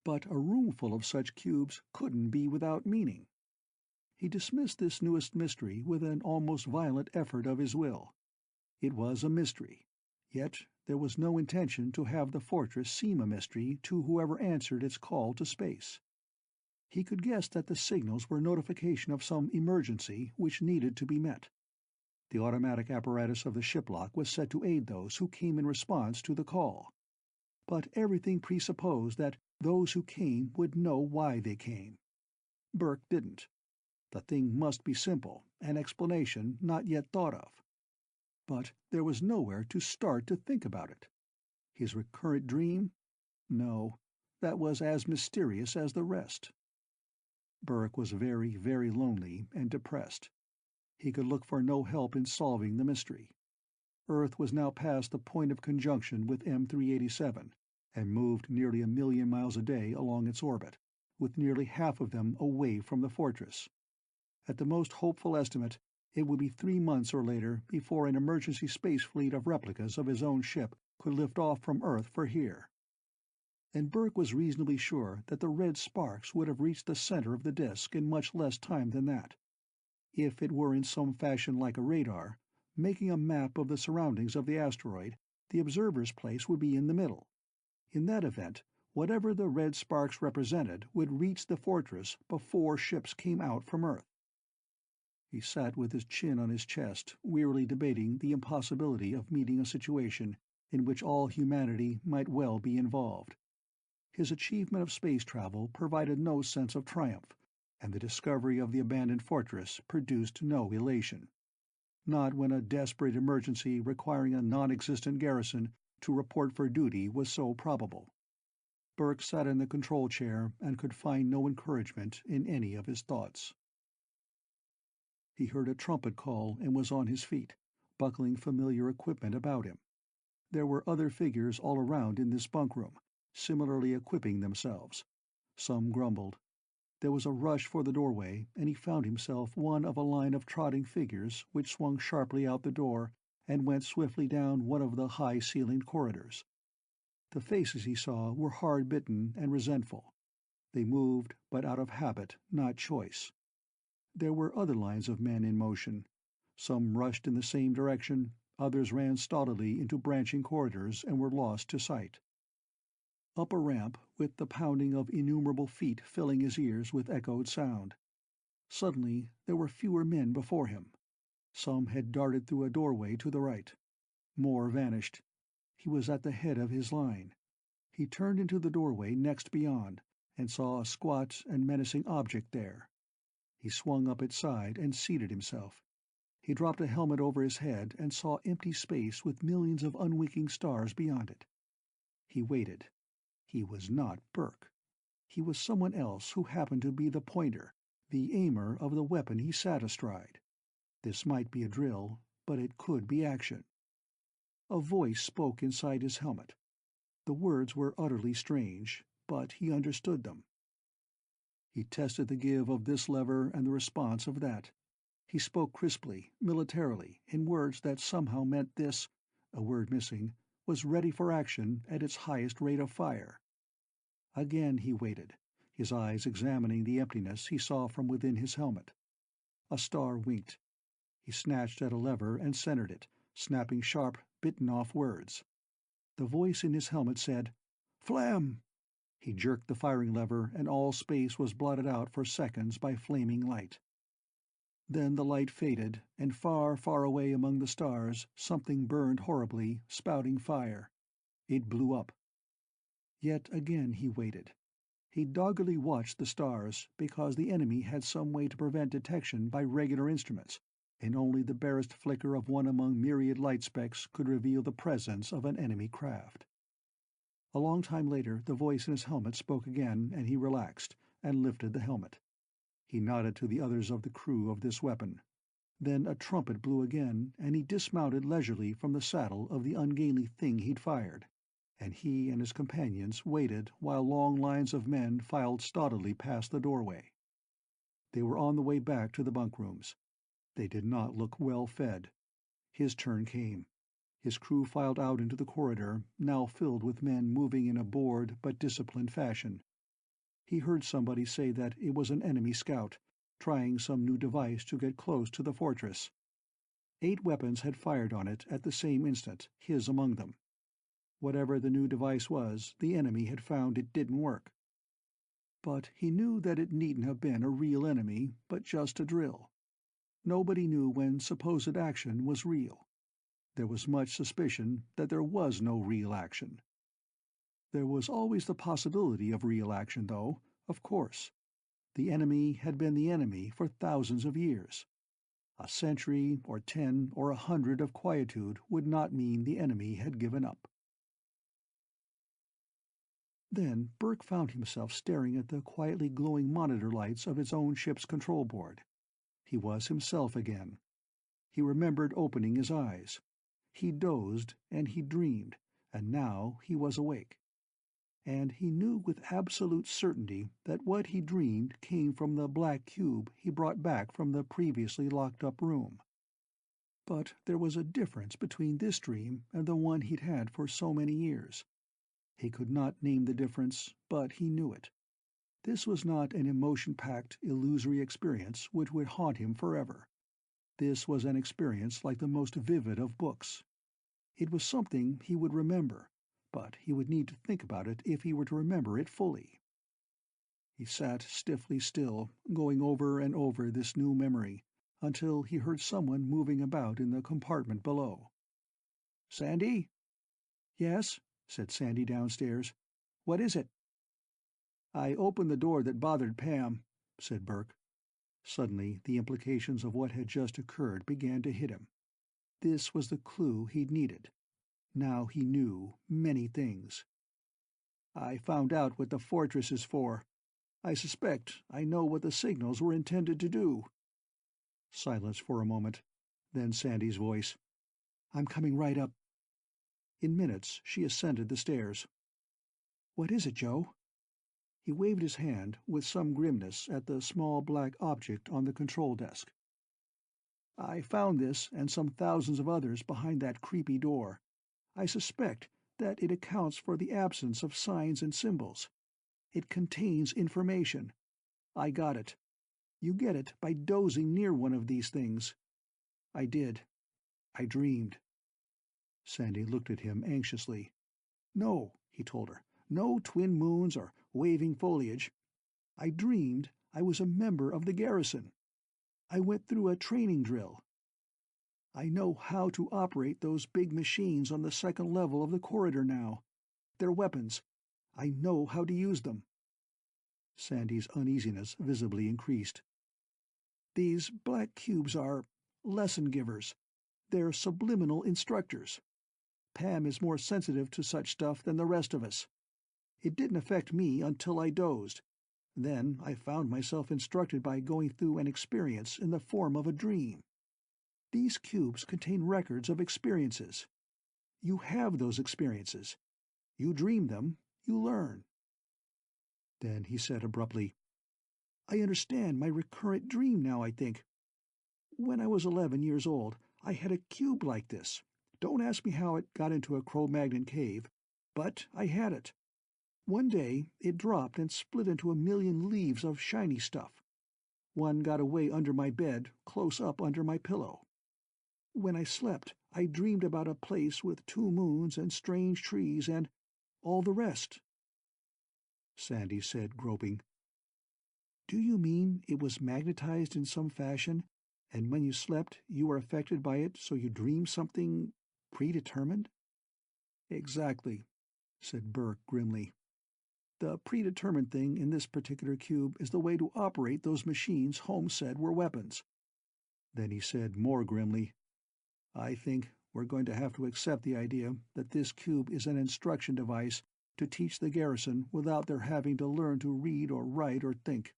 But a room full of such cubes couldn't be without meaning. He dismissed this newest mystery with an almost violent effort of his will. It was a mystery, yet there was no intention to have the fortress seem a mystery to whoever answered its call to space. He could guess that the signals were notification of some emergency which needed to be met. The automatic apparatus of the shiplock was set to aid those who came in response to the call. But everything presupposed that those who came would know why they came. Burke didn't. The thing must be simple, an explanation not yet thought of. But there was nowhere to start to think about it. His recurrent dream? No, that was as mysterious as the rest. Burke was very, very lonely and depressed. He could look for no help in solving the mystery. Earth was now past the point of conjunction with M387, and moved nearly 1 million miles a day along its orbit, with nearly half of them away from the fortress. At the most hopeful estimate, it would be 3 months or later before an emergency space fleet of replicas of his own ship could lift off from Earth for here. And Burke was reasonably sure that the red sparks would have reached the center of the disk in much less time than that. If it were in some fashion like a radar, making a map of the surroundings of the asteroid, the observer's place would be in the middle. In that event, whatever the red sparks represented would reach the fortress before ships came out from Earth. He sat with his chin on his chest, wearily debating the impossibility of meeting a situation in which all humanity might well be involved. His achievement of space travel provided no sense of triumph, and the discovery of the abandoned fortress produced no elation. Not when a desperate emergency requiring a non-existent garrison to report for duty was so probable. Burke sat in the control chair and could find no encouragement in any of his thoughts. He heard a trumpet call and was on his feet, buckling familiar equipment about him. There were other figures all around in this bunkroom, similarly equipping themselves. Some grumbled. There was a rush for the doorway, and he found himself one of a line of trotting figures which swung sharply out the door and went swiftly down one of the high-ceilinged corridors. The faces he saw were hard-bitten and resentful. They moved, but out of habit, not choice. There were other lines of men in motion. Some rushed in the same direction, others ran stolidly into branching corridors and were lost to sight. Up a ramp, with the pounding of innumerable feet filling his ears with echoed sound. Suddenly there were fewer men before him. Some had darted through a doorway to the right. More vanished. He was at the head of his line. He turned into the doorway next beyond, and saw a squat and menacing object there. He swung up its side and seated himself. He dropped a helmet over his head and saw empty space with millions of unwinking stars beyond it. He waited. He was not Burke. He was someone else who happened to be the pointer, the aimer of the weapon he sat astride. This might be a drill, but it could be action. A voice spoke inside his helmet. The words were utterly strange, but he understood them. He tested the give of this lever and the response of that. He spoke crisply, militarily, in words that somehow meant this, a word missing, was ready for action at its highest rate of fire. Again he waited, his eyes examining the emptiness he saw from within his helmet. A star winked. He snatched at a lever and centered it, snapping sharp, bitten-off words. The voice in his helmet said, "Phlegm!" He jerked the firing lever, and all space was blotted out for seconds by flaming light. Then the light faded, and far, far away among the stars, something burned horribly, spouting fire. It blew up. Yet again he waited. He doggedly watched the stars, because the enemy had some way to prevent detection by regular instruments, and only the barest flicker of one among myriad light specks could reveal the presence of an enemy craft. A long time later the voice in his helmet spoke again, and he relaxed, and lifted the helmet. He nodded to the others of the crew of this weapon. Then a trumpet blew again, and he dismounted leisurely from the saddle of the ungainly thing he'd fired, and he and his companions waited while long lines of men filed stolidly past the doorway. They were on the way back to the bunkrooms. They did not look well fed. His turn came. His crew filed out into the corridor, now filled with men moving in a bored but disciplined fashion. He heard somebody say that it was an enemy scout, trying some new device to get close to the fortress. 8 weapons had fired on it at the same instant, his among them. Whatever the new device was, the enemy had found it didn't work. But he knew that it needn't have been a real enemy, but just a drill. Nobody knew when supposed action was real. There was much suspicion that there was no real action. There was always the possibility of real action, though, of course. The enemy had been the enemy for thousands of years. A century, or 10, or 100 of quietude would not mean the enemy had given up. Then Burke found himself staring at the quietly glowing monitor lights of his own ship's control board. He was himself again. He remembered opening his eyes. He dozed, and he dreamed, and now he was awake. And he knew with absolute certainty that what he dreamed came from the black cube he brought back from the previously locked-up room. But there was a difference between this dream and the one he'd had for so many years. He could not name the difference, but he knew it. This was not an emotion-packed, illusory experience which would haunt him forever. This was an experience like the most vivid of books. It was something he would remember, but he would need to think about it if he were to remember it fully. He sat stiffly still, going over and over this new memory, until he heard someone moving about in the compartment below. "Sandy?" "Yes," said Sandy downstairs. "What is it?" "I opened the door that bothered Pam," said Burke. Suddenly, the implications of what had just occurred began to hit him. This was the clue he'd needed. Now he knew many things. "I found out what the fortress is for. I suspect I know what the signals were intended to do." Silence for a moment. Then Sandy's voice. "I'm coming right up." In minutes she ascended the stairs. "What is it, Joe?" He waved his hand with some grimness at the small black object on the control desk. "I found this and some thousands of others behind that creepy door. I suspect that it accounts for the absence of signs and symbols. It contains information. I got it. You get it by dozing near one of these things. I did. I dreamed." Sandy looked at him anxiously. "No," he told her. "No twin moons or waving foliage. I dreamed I was a member of the garrison. I went through a training drill. I know how to operate those big machines on the second level of the corridor now. They're weapons. I know how to use them." Sandy's uneasiness visibly increased. "These black cubes are lesson givers. They're subliminal instructors. Pam is more sensitive to such stuff than the rest of us. It didn't affect me until I dozed. Then I found myself instructed by going through an experience in the form of a dream. These cubes contain records of experiences. You have those experiences. You dream them, you learn." Then he said abruptly, "I understand my recurrent dream now, I think. When I was 11 years old, I had a cube like this. Don't ask me how it got into a Cro-Magnon cave, but I had it. One day it dropped and split into a million leaves of shiny stuff. One got away under my bed, close up under my pillow. When I slept, I dreamed about a place with 2 moons and strange trees and all the rest." Sandy said, groping, "Do you mean it was magnetized in some fashion, and when you slept you were affected by it, so you dreamed something predetermined?" "Exactly," said Burke grimly. "The predetermined thing in this particular cube is the way to operate those machines Holmes said were weapons." Then he said more grimly, "I think we're going to have to accept the idea that this cube is an instruction device to teach the garrison without their having to learn to read or write or think.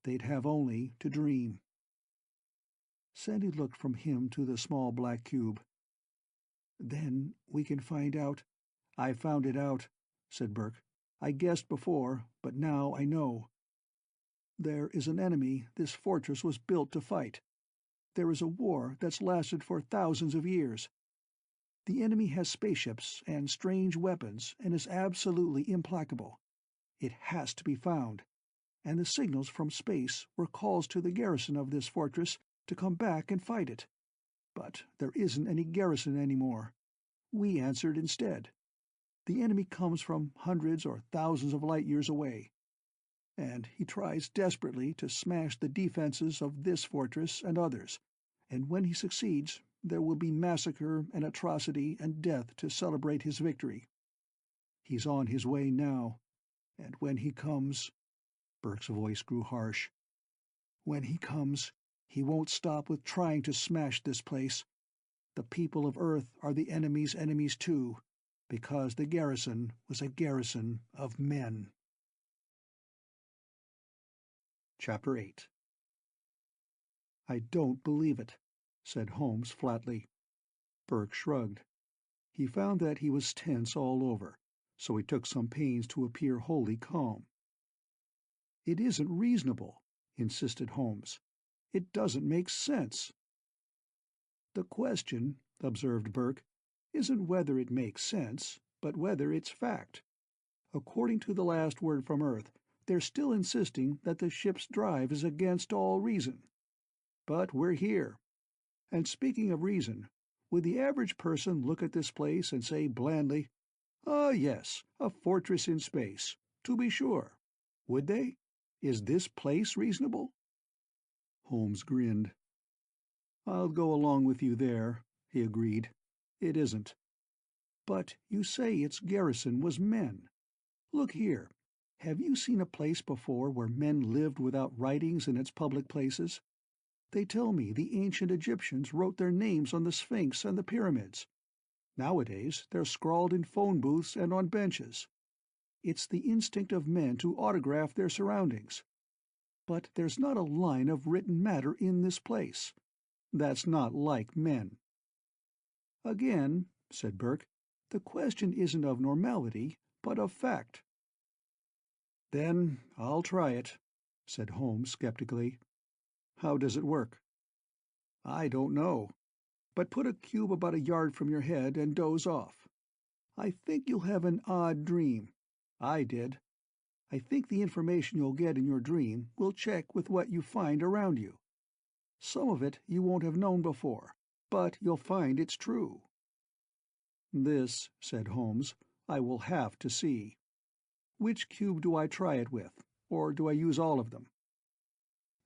They'd have only to dream." Sandy looked from him to the small black cube. "Then we can find out—" "I found it out," said Burke. "I guessed before, but now I know. There is an enemy this fortress was built to fight. There is a war that's lasted for thousands of years. The enemy has spaceships and strange weapons and is absolutely implacable. It has to be found, and the signals from space were calls to the garrison of this fortress to come back and fight it. But there isn't any garrison anymore. We answered instead. The enemy comes from hundreds or thousands of light-years away, and he tries desperately to smash the defenses of this fortress and others, and when he succeeds, there will be massacre and atrocity and death to celebrate his victory. He's on his way now, and when he comes—" Burke's voice grew harsh. "When he comes, he won't stop with trying to smash this place. The people of Earth are the enemy's enemies too, because the garrison was a garrison of men." Chapter 8. "I don't believe it," said Holmes flatly. Burke shrugged. He found that he was tense all over, so he took some pains to appear wholly calm. "It isn't reasonable," insisted Holmes. "It doesn't make sense." "The question," observed Burke, "isn't whether it makes sense, but whether it's fact. According to the last word from Earth, they're still insisting that the ship's drive is against all reason. But we're here. And speaking of reason, would the average person look at this place and say blandly, 'Ah, yes, a fortress in space, to be sure'? Would they? Is this place reasonable?" Holmes grinned. "I'll go along with you there," he agreed. "It isn't. But you say its garrison was men. Look here. Have you seen a place before where men lived without writings in its public places? They tell me the ancient Egyptians wrote their names on the Sphinx and the pyramids. Nowadays, they're scrawled in phone booths and on benches. It's the instinct of men to autograph their surroundings. But there's not a line of written matter in this place. That's not like men. Again, said Burke, the question isn't of normality, but of fact. Then I'll try it, said Holmes skeptically. How does it work? I don't know, but put a cube about a yard from your head and doze off. I think you'll have an odd dream. I did. I think the information you'll get in your dream will check with what you find around you. Some of it you won't have known before, but you'll find it's true. This, said Holmes, I will have to see. Which cube do I try it with, or do I use all of them?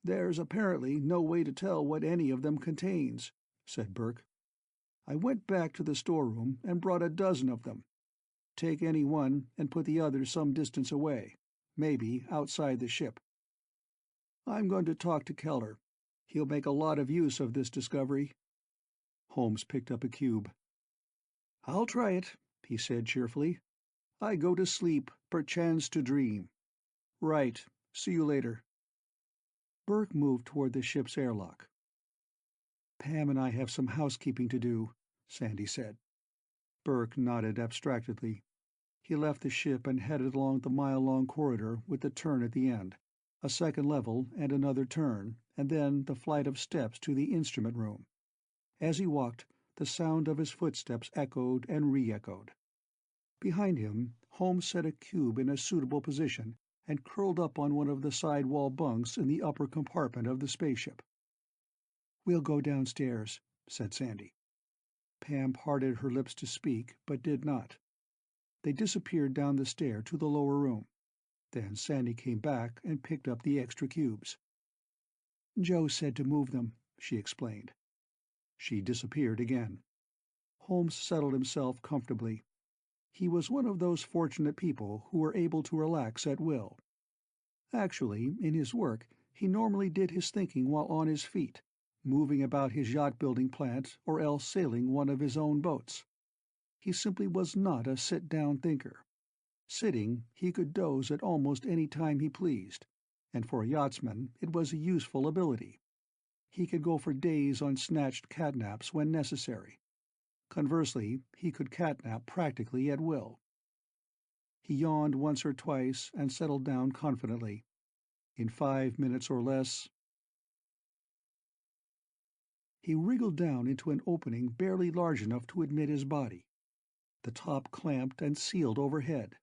There's apparently no way to tell what any of them contains, said Burke. I went back to the storeroom and brought a dozen of them. Take any one and put the others some distance away, maybe outside the ship. I'm going to talk to Keller. He'll make a lot of use of this discovery. Holmes picked up a cube. I'll try it, he said cheerfully. I go to sleep, perchance to dream. Right. See you later. Burke moved toward the ship's airlock. Pam and I have some housekeeping to do, Sandy said. Burke nodded abstractedly. He left the ship and headed along the mile-long corridor with the turn at the end, a second level and another turn, and then the flight of steps to the instrument room. As he walked, the sound of his footsteps echoed and re-echoed. Behind him, Holmes set a cube in a suitable position and curled up on one of the side-wall bunks in the upper compartment of the spaceship. "We'll go downstairs," said Sandy. Pam parted her lips to speak, but did not. They disappeared down the stair to the lower room. Then Sandy came back and picked up the extra cubes. "Joe said to move them," she explained. She disappeared again. Holmes settled himself comfortably. He was one of those fortunate people who were able to relax at will. Actually, in his work, he normally did his thinking while on his feet, moving about his yacht-building plant or else sailing one of his own boats. He simply was not a sit-down thinker. Sitting, he could doze at almost any time he pleased, and for a yachtsman it was a useful ability. He could go for days on snatched catnaps when necessary. Conversely, he could catnap practically at will. He yawned once or twice and settled down confidently. In 5 minutes or less... He wriggled down into an opening barely large enough to admit his body. The top clamped and sealed overhead.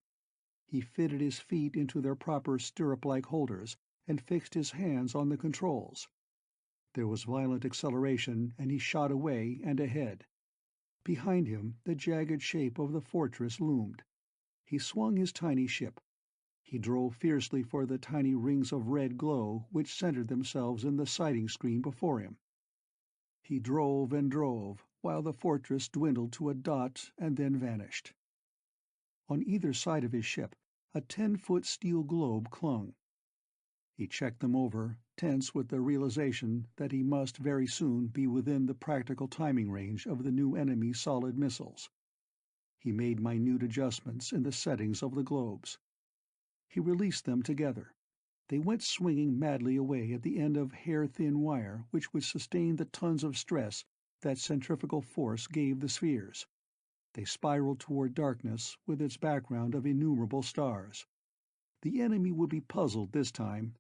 He fitted his feet into their proper stirrup-like holders and fixed his hands on the controls. There was violent acceleration, and he shot away and ahead. Behind him, the jagged shape of the fortress loomed. He swung his tiny ship. He drove fiercely for the tiny rings of red glow which centered themselves in the sighting screen before him. He drove and drove, while the fortress dwindled to a dot and then vanished. On either side of his ship, a 10-foot steel globe clung. He checked them over, tense with the realization that he must very soon be within the practical timing range of the new enemy solid missiles. He made minute adjustments in the settings of the globes. He released them together. They went swinging madly away at the end of hair-thin wire which would sustain the tons of stress that centrifugal force gave the spheres. They spiraled toward darkness with its background of innumerable stars. The enemy would be puzzled this time.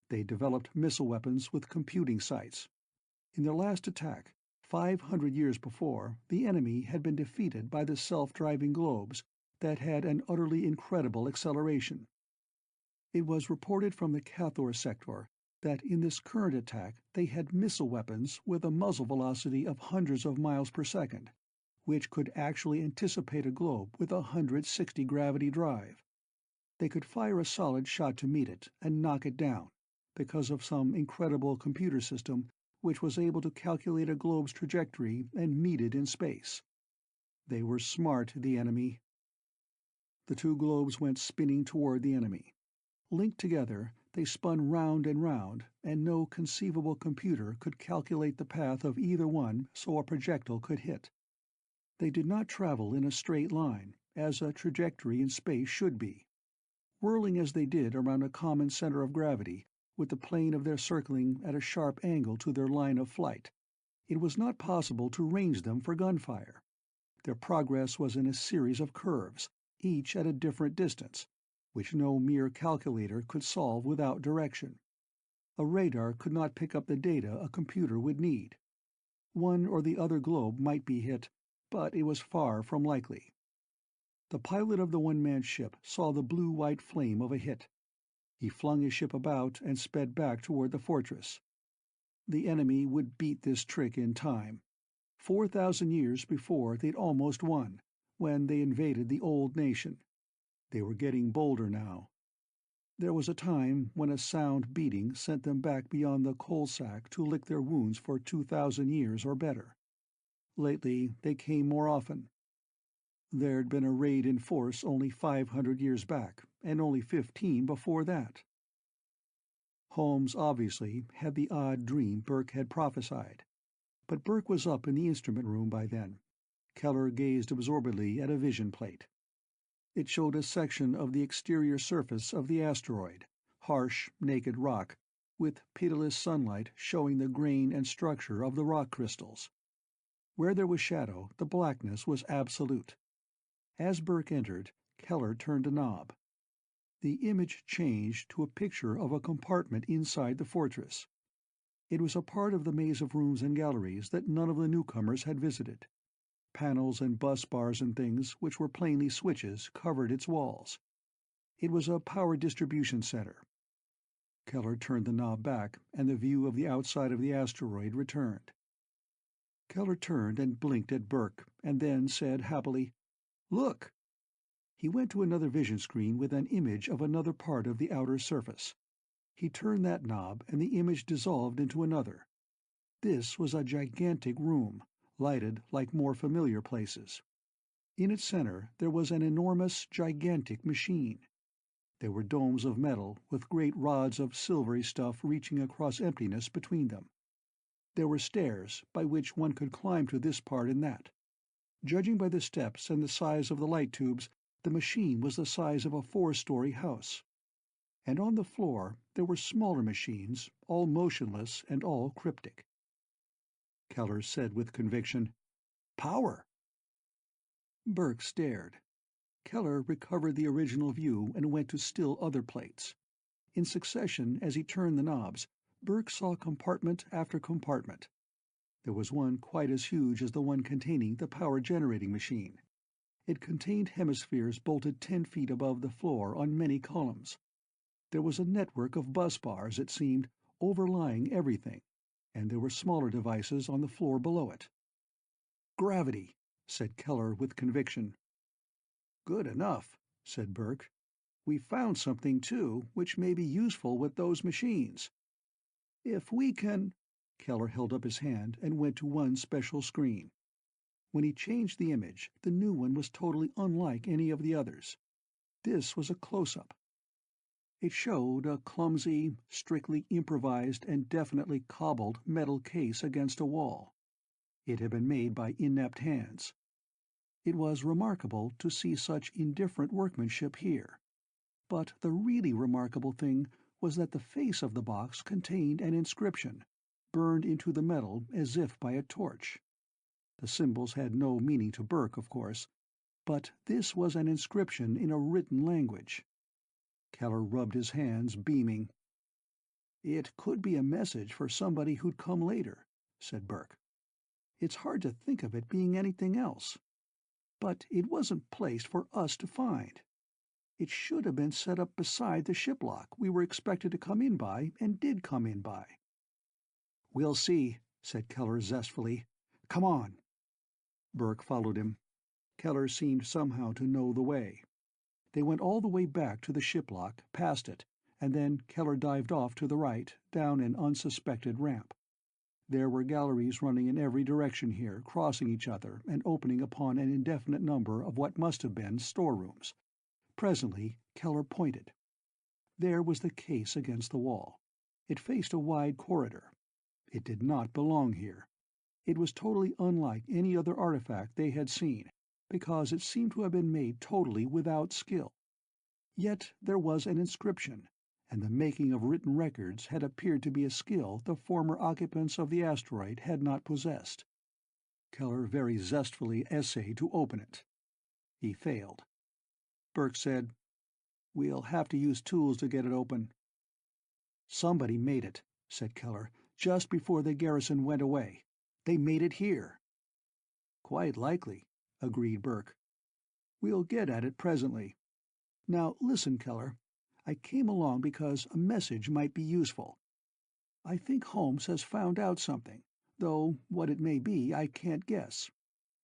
They developed missile weapons with computing sites. In their last attack, 500 years before, the enemy had been defeated by the self-driving globes that had an utterly incredible acceleration. It was reported from the Cathor sector that in this current attack they had missile weapons with a muzzle velocity of hundreds of miles per second, which could actually anticipate a globe with 160 gravity drive. They could fire a solid shot to meet it and knock it down, because of some incredible computer system which was able to calculate a globe's trajectory and meet it in space. They were smart, the enemy. The two globes went spinning toward the enemy. Linked together, they spun round and round, and no conceivable computer could calculate the path of either one so a projectile could hit. They did not travel in a straight line, as a trajectory in space should be. Whirling as they did around a common center of gravity, with the plane of their circling at a sharp angle to their line of flight, it was not possible to range them for gunfire. Their progress was in a series of curves, each at a different distance, which no mere calculator could solve without direction. A radar could not pick up the data a computer would need. One or the other globe might be hit, but it was far from likely. The pilot of the one-man ship saw the blue-white flame of a hit. He flung his ship about and sped back toward the fortress. The enemy would beat this trick in time. 4,000 years before they'd almost won, when they invaded the old nation. They were getting bolder now. There was a time when a sound beating sent them back beyond the coal sack to lick their wounds for 2,000 years or better. Lately, they came more often. There'd been a raid in force only 500 years back, and only 15 before that. Holmes obviously had the odd dream Burke had prophesied. But Burke was up in the instrument room by then. Keller gazed absorbedly at a vision plate. It showed a section of the exterior surface of the asteroid, harsh, naked rock, with pitiless sunlight showing the grain and structure of the rock crystals. Where there was shadow, the blackness was absolute. As Burke entered, Keller turned a knob. The image changed to a picture of a compartment inside the fortress. It was a part of the maze of rooms and galleries that none of the newcomers had visited. Panels and bus bars and things, which were plainly switches, covered its walls. It was a power distribution center. Keller turned the knob back, and the view of the outside of the asteroid returned. Keller turned and blinked at Burke, and then said happily, "Look!" He went to another vision screen with an image of another part of the outer surface. He turned that knob, and the image dissolved into another. This was a gigantic room, lighted like more familiar places. In its center there was an enormous, gigantic machine. There were domes of metal, with great rods of silvery stuff reaching across emptiness between them. There were stairs, by which one could climb to this part and that. Judging by the steps and the size of the light tubes, the machine was the size of a 4-story house. And on the floor there were smaller machines, all motionless and all cryptic. Keller said with conviction, "Power!" Burke stared. Keller recovered the original view and went to still other plates. In succession, as he turned the knobs, Burke saw compartment after compartment. There was one quite as huge as the one containing the power-generating machine. It contained hemispheres bolted 10 feet above the floor on many columns. There was a network of bus bars, it seemed, overlying everything, and there were smaller devices on the floor below it. "Gravity," said Keller with conviction. "Good enough," said Burke. "We've found something, too, which may be useful with those machines. If we can—" Keller held up his hand and went to one special screen. When he changed the image, the new one was totally unlike any of the others. This was a close-up. It showed a clumsy, strictly improvised and definitely cobbled metal case against a wall. It had been made by inept hands. It was remarkable to see such indifferent workmanship here. But the really remarkable thing was that the face of the box contained an inscription, burned into the metal as if by a torch. The symbols had no meaning to Burke, of course, but this was an inscription in a written language. Keller rubbed his hands, beaming. "It could be a message for somebody who'd come later," said Burke. "It's hard to think of it being anything else. But it wasn't placed for us to find. It should have been set up beside the shiplock we were expected to come in by and did come in by." "We'll see," said Keller zestfully. "Come on." Burke followed him. Keller seemed somehow to know the way. They went all the way back to the shiplock, past it, and then Keller dived off to the right, down an unsuspected ramp. There were galleries running in every direction here, crossing each other and opening upon an indefinite number of what must have been storerooms. Presently Keller pointed. There was the case against the wall. It faced a wide corridor. It did not belong here. It was totally unlike any other artifact they had seen, because it seemed to have been made totally without skill. Yet there was an inscription, and the making of written records had appeared to be a skill the former occupants of the asteroid had not possessed. Keller very zestfully essayed to open it. He failed. Burke said, "We'll have to use tools to get it open." "Somebody made it," said Keller, "just before the garrison went away. They made it here." "Quite likely," agreed Burke. "We'll get at it presently. Now listen, Keller. I came along because a message might be useful. I think Holmes has found out something, though what it may be I can't guess.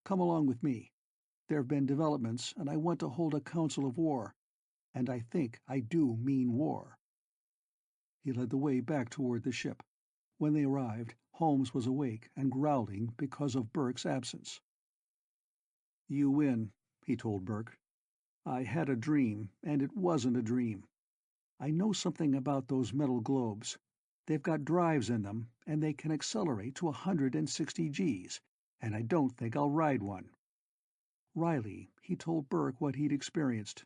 Come along with me. There have been developments, and I want to hold a council of war. And I think I do mean war." He led the way back toward the ship. When they arrived, Holmes was awake and growling because of Burke's absence. "You win," he told Burke. "I had a dream, and it wasn't a dream. I know something about those metal globes. They've got drives in them, and they can accelerate to 160 Gs, and I don't think I'll ride one." Wryly, he told Burke what he'd experienced.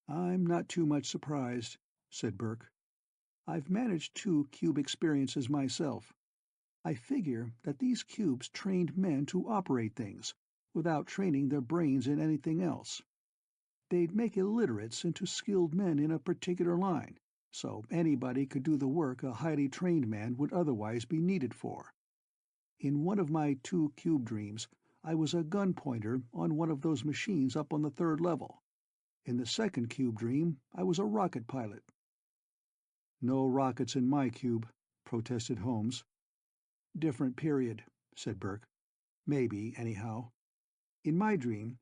"I'm not too much surprised," said Burke. "I've managed 2 cube experiences myself. I figure that these cubes trained men to operate things, without training their brains in anything else. They'd make illiterates into skilled men in a particular line, so anybody could do the work a highly trained man would otherwise be needed for. In one of my 2 cube dreams, I was a gun pointer on one of those machines up on the 3rd level. In the second cube dream, I was a rocket pilot." "No rockets in my cube," protested Holmes. "Different period," said Burke. "Maybe, anyhow. In my dream,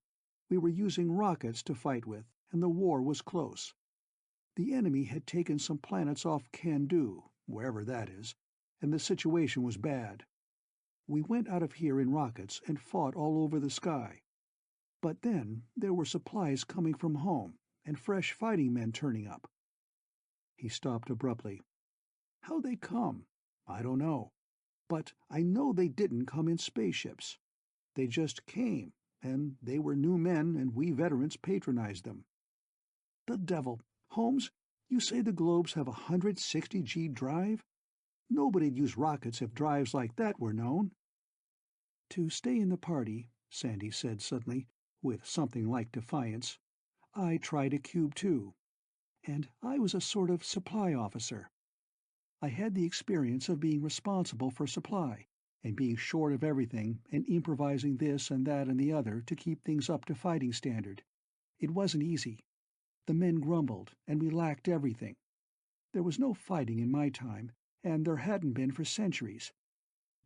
we were using rockets to fight with, and the war was close. The enemy had taken some planets off Candu, wherever that is, and the situation was bad. We went out of here in rockets and fought all over the sky. But then there were supplies coming from home, and fresh fighting men turning up." He stopped abruptly. "How they come, I don't know. But I know they didn't come in spaceships. They just came, and they were new men, and we veterans patronized them. The devil! Holmes, you say the globes have 160 G drive? Nobody'd use rockets if drives like that were known." "To stay in the party," Sandy said suddenly, with something like defiance, "I tried a cube too. And I was a sort of supply officer. I had the experience of being responsible for supply, and being short of everything and improvising this and that and the other to keep things up to fighting standard. It wasn't easy. The men grumbled, and we lacked everything. There was no fighting in my time, and there hadn't been for centuries.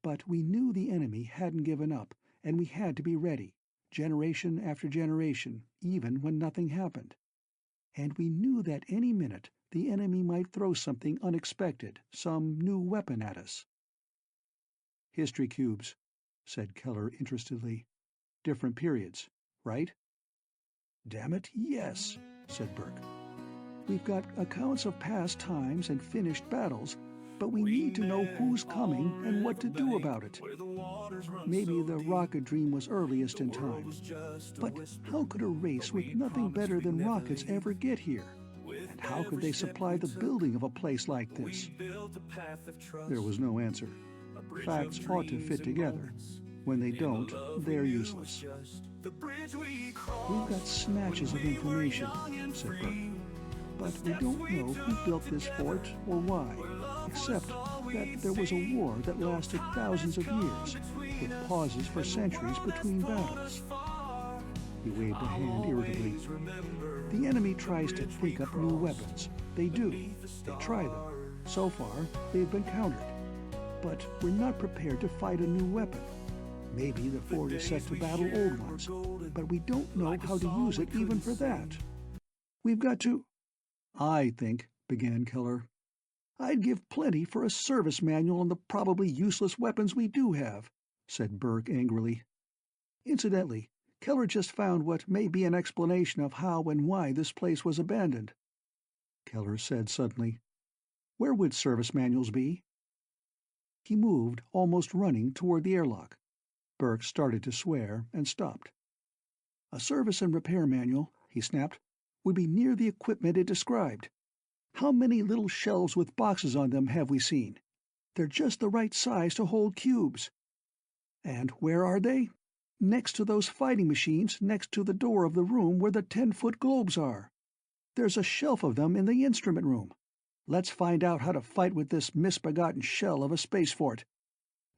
But we knew the enemy hadn't given up, and we had to be ready, generation after generation, even when nothing happened. And we knew that any minute the enemy might throw something unexpected, some new weapon at us." "History cubes," said Keller interestedly. "Different periods, right?" "Damn it, yes," said Burke. "We've got accounts of past times and finished battles, but we need to know who's coming and what to do about it. Maybe the rocket dream was earliest in time, but how could a race with nothing better than rockets ever get here? And how could they supply the building of a place like this?" There was no answer. Facts ought to fit together. When they don't, they're useless. "We've got snatches of information," said Burke, "but we don't know who built this fort or why, except that there was a war that lasted thousands of years, with pauses for centuries between battles." He waved a hand irritably. "The enemy tries to think up new weapons. They do. They try them. So far, they've been countered. But we're not prepared to fight a new weapon. Maybe the fort is set to battle old ones, but we don't know how to use it even for that. We've got to—" "I think," began Keller. "I'd give plenty for a service manual on the probably useless weapons we do have," said Burke angrily. "Incidentally, Keller just found what may be an explanation of how and why this place was abandoned." Keller said suddenly. "Where would service manuals be?" He moved, almost running, toward the airlock. Burke started to swear, and stopped. "A service and repair manual," he snapped, "would be near the equipment it described. How many little shelves with boxes on them have we seen? They're just the right size to hold cubes. And where are they? Next to those fighting machines, next to the door of the room where the 10-foot globes are. There's a shelf of them in the instrument room. Let's find out how to fight with this misbegotten shell of a space fort.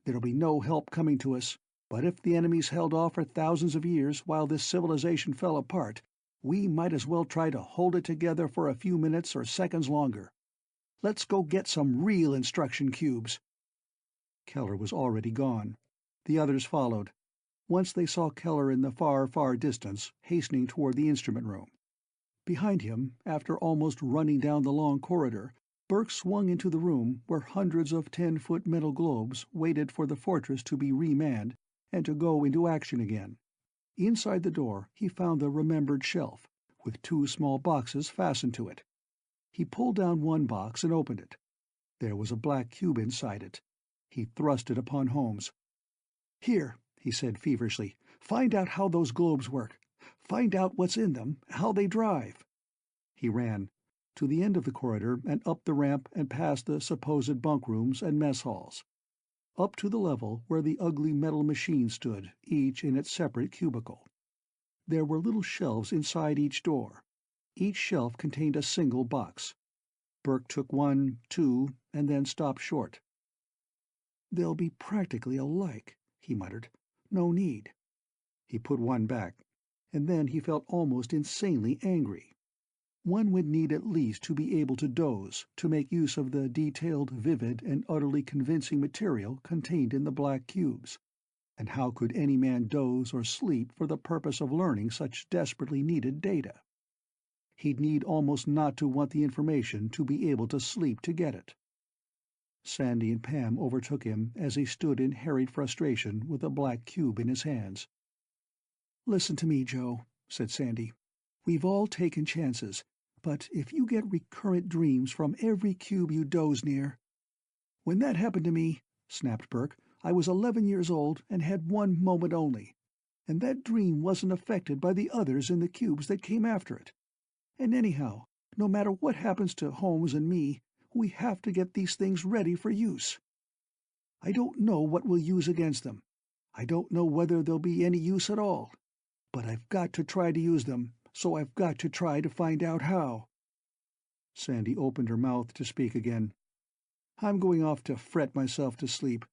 There'll be no help coming to us, but if the enemies held off for thousands of years while this civilization fell apart, we might as well try to hold it together for a few minutes or seconds longer. Let's go get some real instruction cubes." Keller was already gone. The others followed. Once they saw Keller in the far, far distance, hastening toward the instrument room. Behind him, after almost running down the long corridor, Burke swung into the room where hundreds of 10-foot metal globes waited for the fortress to be remanned and to go into action again. Inside the door he found the remembered shelf, with 2 small boxes fastened to it. He pulled down one box and opened it. There was a black cube inside it. He thrust it upon Holmes. "Here," he said feverishly, "find out how those globes work. Find out what's in them, how they drive." He ran to the end of the corridor and up the ramp and past the supposed bunk rooms and mess halls, up to the level where the ugly metal machines stood, each in its separate cubicle. There were little shelves inside each door. Each shelf contained a single box. Burke took 1, 2, and then stopped short. "They'll be practically alike," he muttered. "No need." He put one back, and then he felt almost insanely angry. One would need at least to be able to doze, to make use of the detailed, vivid, and utterly convincing material contained in the black cubes. And how could any man doze or sleep for the purpose of learning such desperately needed data? He'd need almost not to want the information to be able to sleep to get it. Sandy and Pam overtook him as he stood in harried frustration with a black cube in his hands. "Listen to me, Joe," said Sandy. "We've all taken chances, but if you get recurrent dreams from every cube you doze near—" "When that happened to me," snapped Burke, "I was 11 years old and had one moment only, and that dream wasn't affected by the others in the cubes that came after it. And anyhow, no matter what happens to Holmes and me, we have to get these things ready for use. I don't know what we'll use against them. I don't know whether there'll be any use at all. But I've got to try to use them, so I've got to try to find out how." Sandy opened her mouth to speak again. "I'm going off to fret myself to sleep,"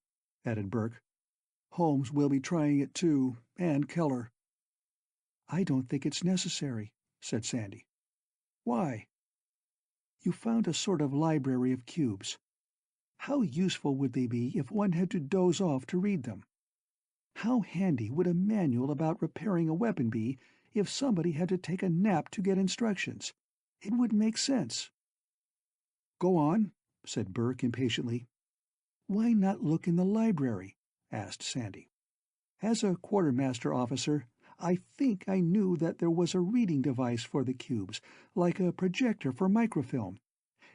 added Burke. "Holmes will be trying it too, and Keller." "I don't think it's necessary," said Sandy. "Why?" "You found a sort of library of cubes. How useful would they be if one had to doze off to read them? How handy would a manual about repairing a weapon be if somebody had to take a nap to get instructions? It would make sense." "Go on," said Burke impatiently. "Why not look in the library?" asked Sandy. "As a quartermaster officer, I think I knew that there was a reading device for the cubes, like a projector for microfilm.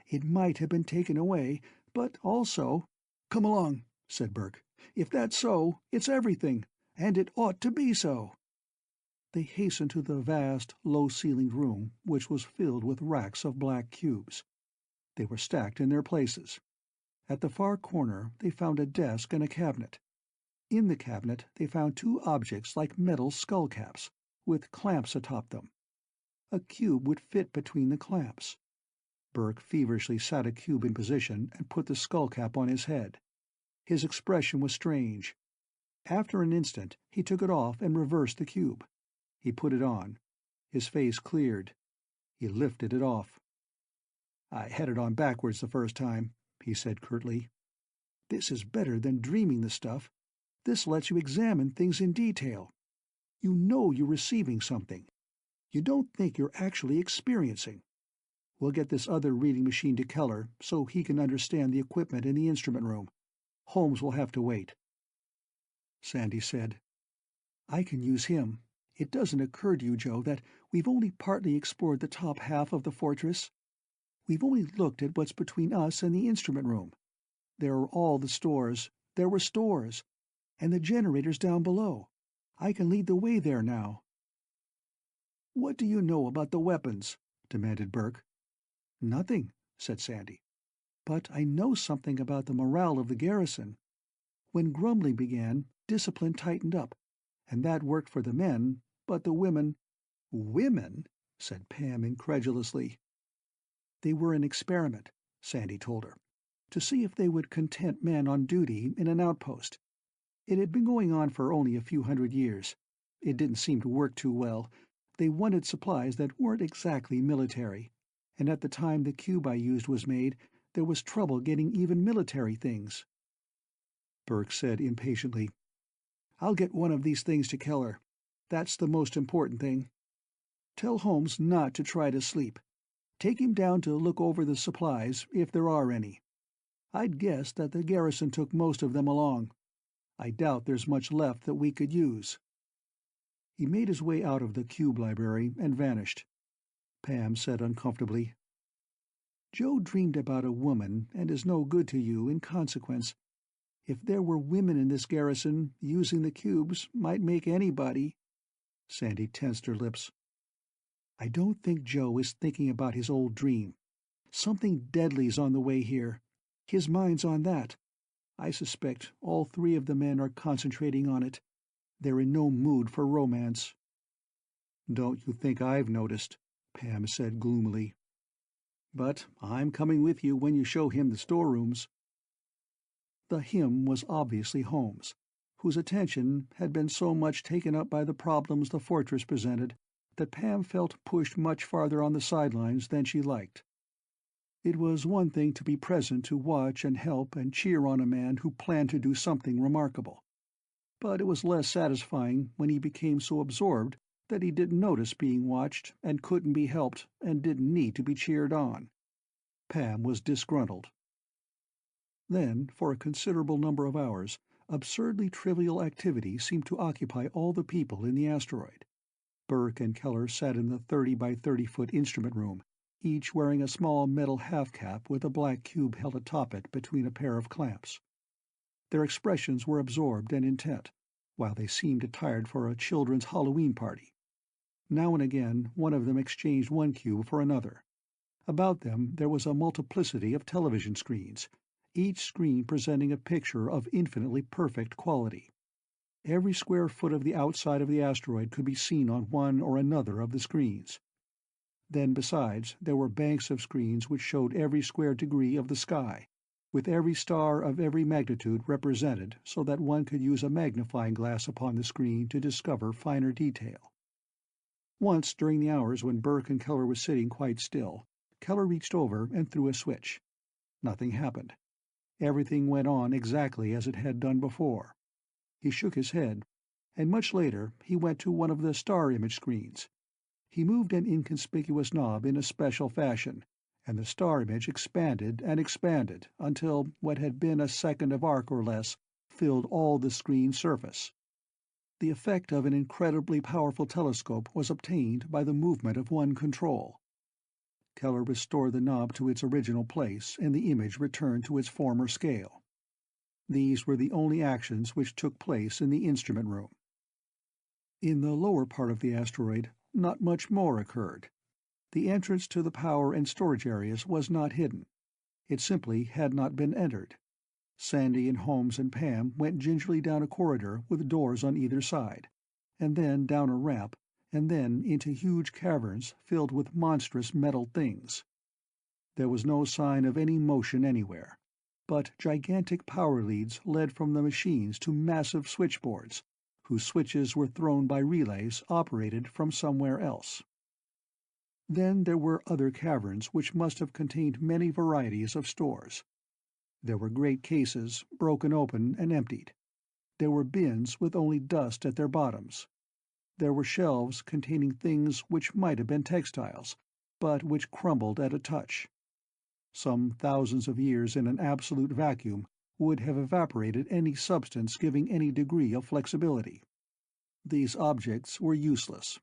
It might have been taken away, but also—" "Come along," said Burke. "If that's so, it's everything, and it ought to be so." They hastened to the vast, low-ceilinged room, which was filled with racks of black cubes. They were stacked in their places. At the far corner they found a desk and a cabinet. In the cabinet they found 2 objects like metal skull-caps, with clamps atop them. A cube would fit between the clamps. Burke feverishly sat a cube in position and put the skull-cap on his head. His expression was strange. After an instant he took it off and reversed the cube. He put it on. His face cleared. He lifted it off. "I had it on backwards the first time," he said curtly. "This is better than dreaming the stuff. This lets you examine things in detail. You know you're receiving something. You don't think you're actually experiencing. We'll get this other reading machine to Keller so he can understand the equipment in the instrument room. Holmes will have to wait." Sandy said, "I can use him. It doesn't occur to you, Joe, that we've only partly explored the top half of the fortress?" We've only looked at what's between us and the instrument room. There are all the stores. There were stores. And the generators down below. I can lead the way there now." "What do you know about the weapons?" demanded Burke. "Nothing," said Sandy. "But I know something about the morale of the garrison. When grumbling began, discipline tightened up, and that worked for the men, but the women—" "Women?" said Pam incredulously. "They were an experiment," Sandy told her, "to see if they would content men on duty in an outpost. It had been going on for only a few hundred years. It didn't seem to work too well. They wanted supplies that weren't exactly military, and at the time the cube I used was made, there was trouble getting even military things." Burke said impatiently, "I'll get one of these things to Keller. That's the most important thing. Tell Holmes not to try to sleep. Take him down to look over the supplies, if there are any. I'd guess that the garrison took most of them along. I doubt there's much left that we could use." He made his way out of the cube library and vanished. Pam said uncomfortably, "Joe dreamed about a woman and is no good to you in consequence. If there were women in this garrison, using the cubes might make anybody—" Sandy tensed her lips. "I don't think Joe is thinking about his old dream. Something deadly's on the way here. His mind's on that. I suspect all three of the men are concentrating on it. They're in no mood for romance." "Don't you think I've noticed?" Pam said gloomily. "But I'm coming with you when you show him the storerooms." The him was obviously Holmes, whose attention had been so much taken up by the problems the fortress presented that Pam felt pushed much farther on the sidelines than she liked. It was one thing to be present to watch and help and cheer on a man who planned to do something remarkable, but it was less satisfying when he became so absorbed that he didn't notice being watched and couldn't be helped and didn't need to be cheered on. Pam was disgruntled. Then, for a considerable number of hours, absurdly trivial activity seemed to occupy all the people in the asteroid. Burke and Keller sat in the 30 by 30-foot instrument room, each wearing a small metal half-cap with a black cube held atop it between a pair of clamps. Their expressions were absorbed and intent, while they seemed attired for a children's Halloween party. Now and again one of them exchanged one cube for another. About them there was a multiplicity of television screens, each screen presenting a picture of infinitely perfect quality. Every square foot of the outside of the asteroid could be seen on one or another of the screens. Then besides, there were banks of screens which showed every square degree of the sky, with every star of every magnitude represented so that one could use a magnifying glass upon the screen to discover finer detail. Once during the hours when Burke and Keller were sitting quite still, Keller reached over and threw a switch. Nothing happened. Everything went on exactly as it had done before. He shook his head, and much later he went to one of the star image screens. He moved an inconspicuous knob in a special fashion, and the star image expanded and expanded until what had been a second of arc or less filled all the screen surface. The effect of an incredibly powerful telescope was obtained by the movement of one control. Keller restored the knob to its original place, and the image returned to its former scale. These were the only actions which took place in the instrument room. In the lower part of the asteroid, not much more occurred. The entrance to the power and storage areas was not hidden. It simply had not been entered. Sandy and Holmes and Pam went gingerly down a corridor with doors on either side, and then down a ramp, and then into huge caverns filled with monstrous metal things. There was no sign of any motion anywhere, but gigantic power leads led from the machines to massive switchboards, whose switches were thrown by relays operated from somewhere else. Then there were other caverns which must have contained many varieties of stores. There were great cases, broken open and emptied. There were bins with only dust at their bottoms. There were shelves containing things which might have been textiles, but which crumbled at a touch. Some thousands of years in an absolute vacuum would have evaporated any substance giving any degree of flexibility. These objects were useless.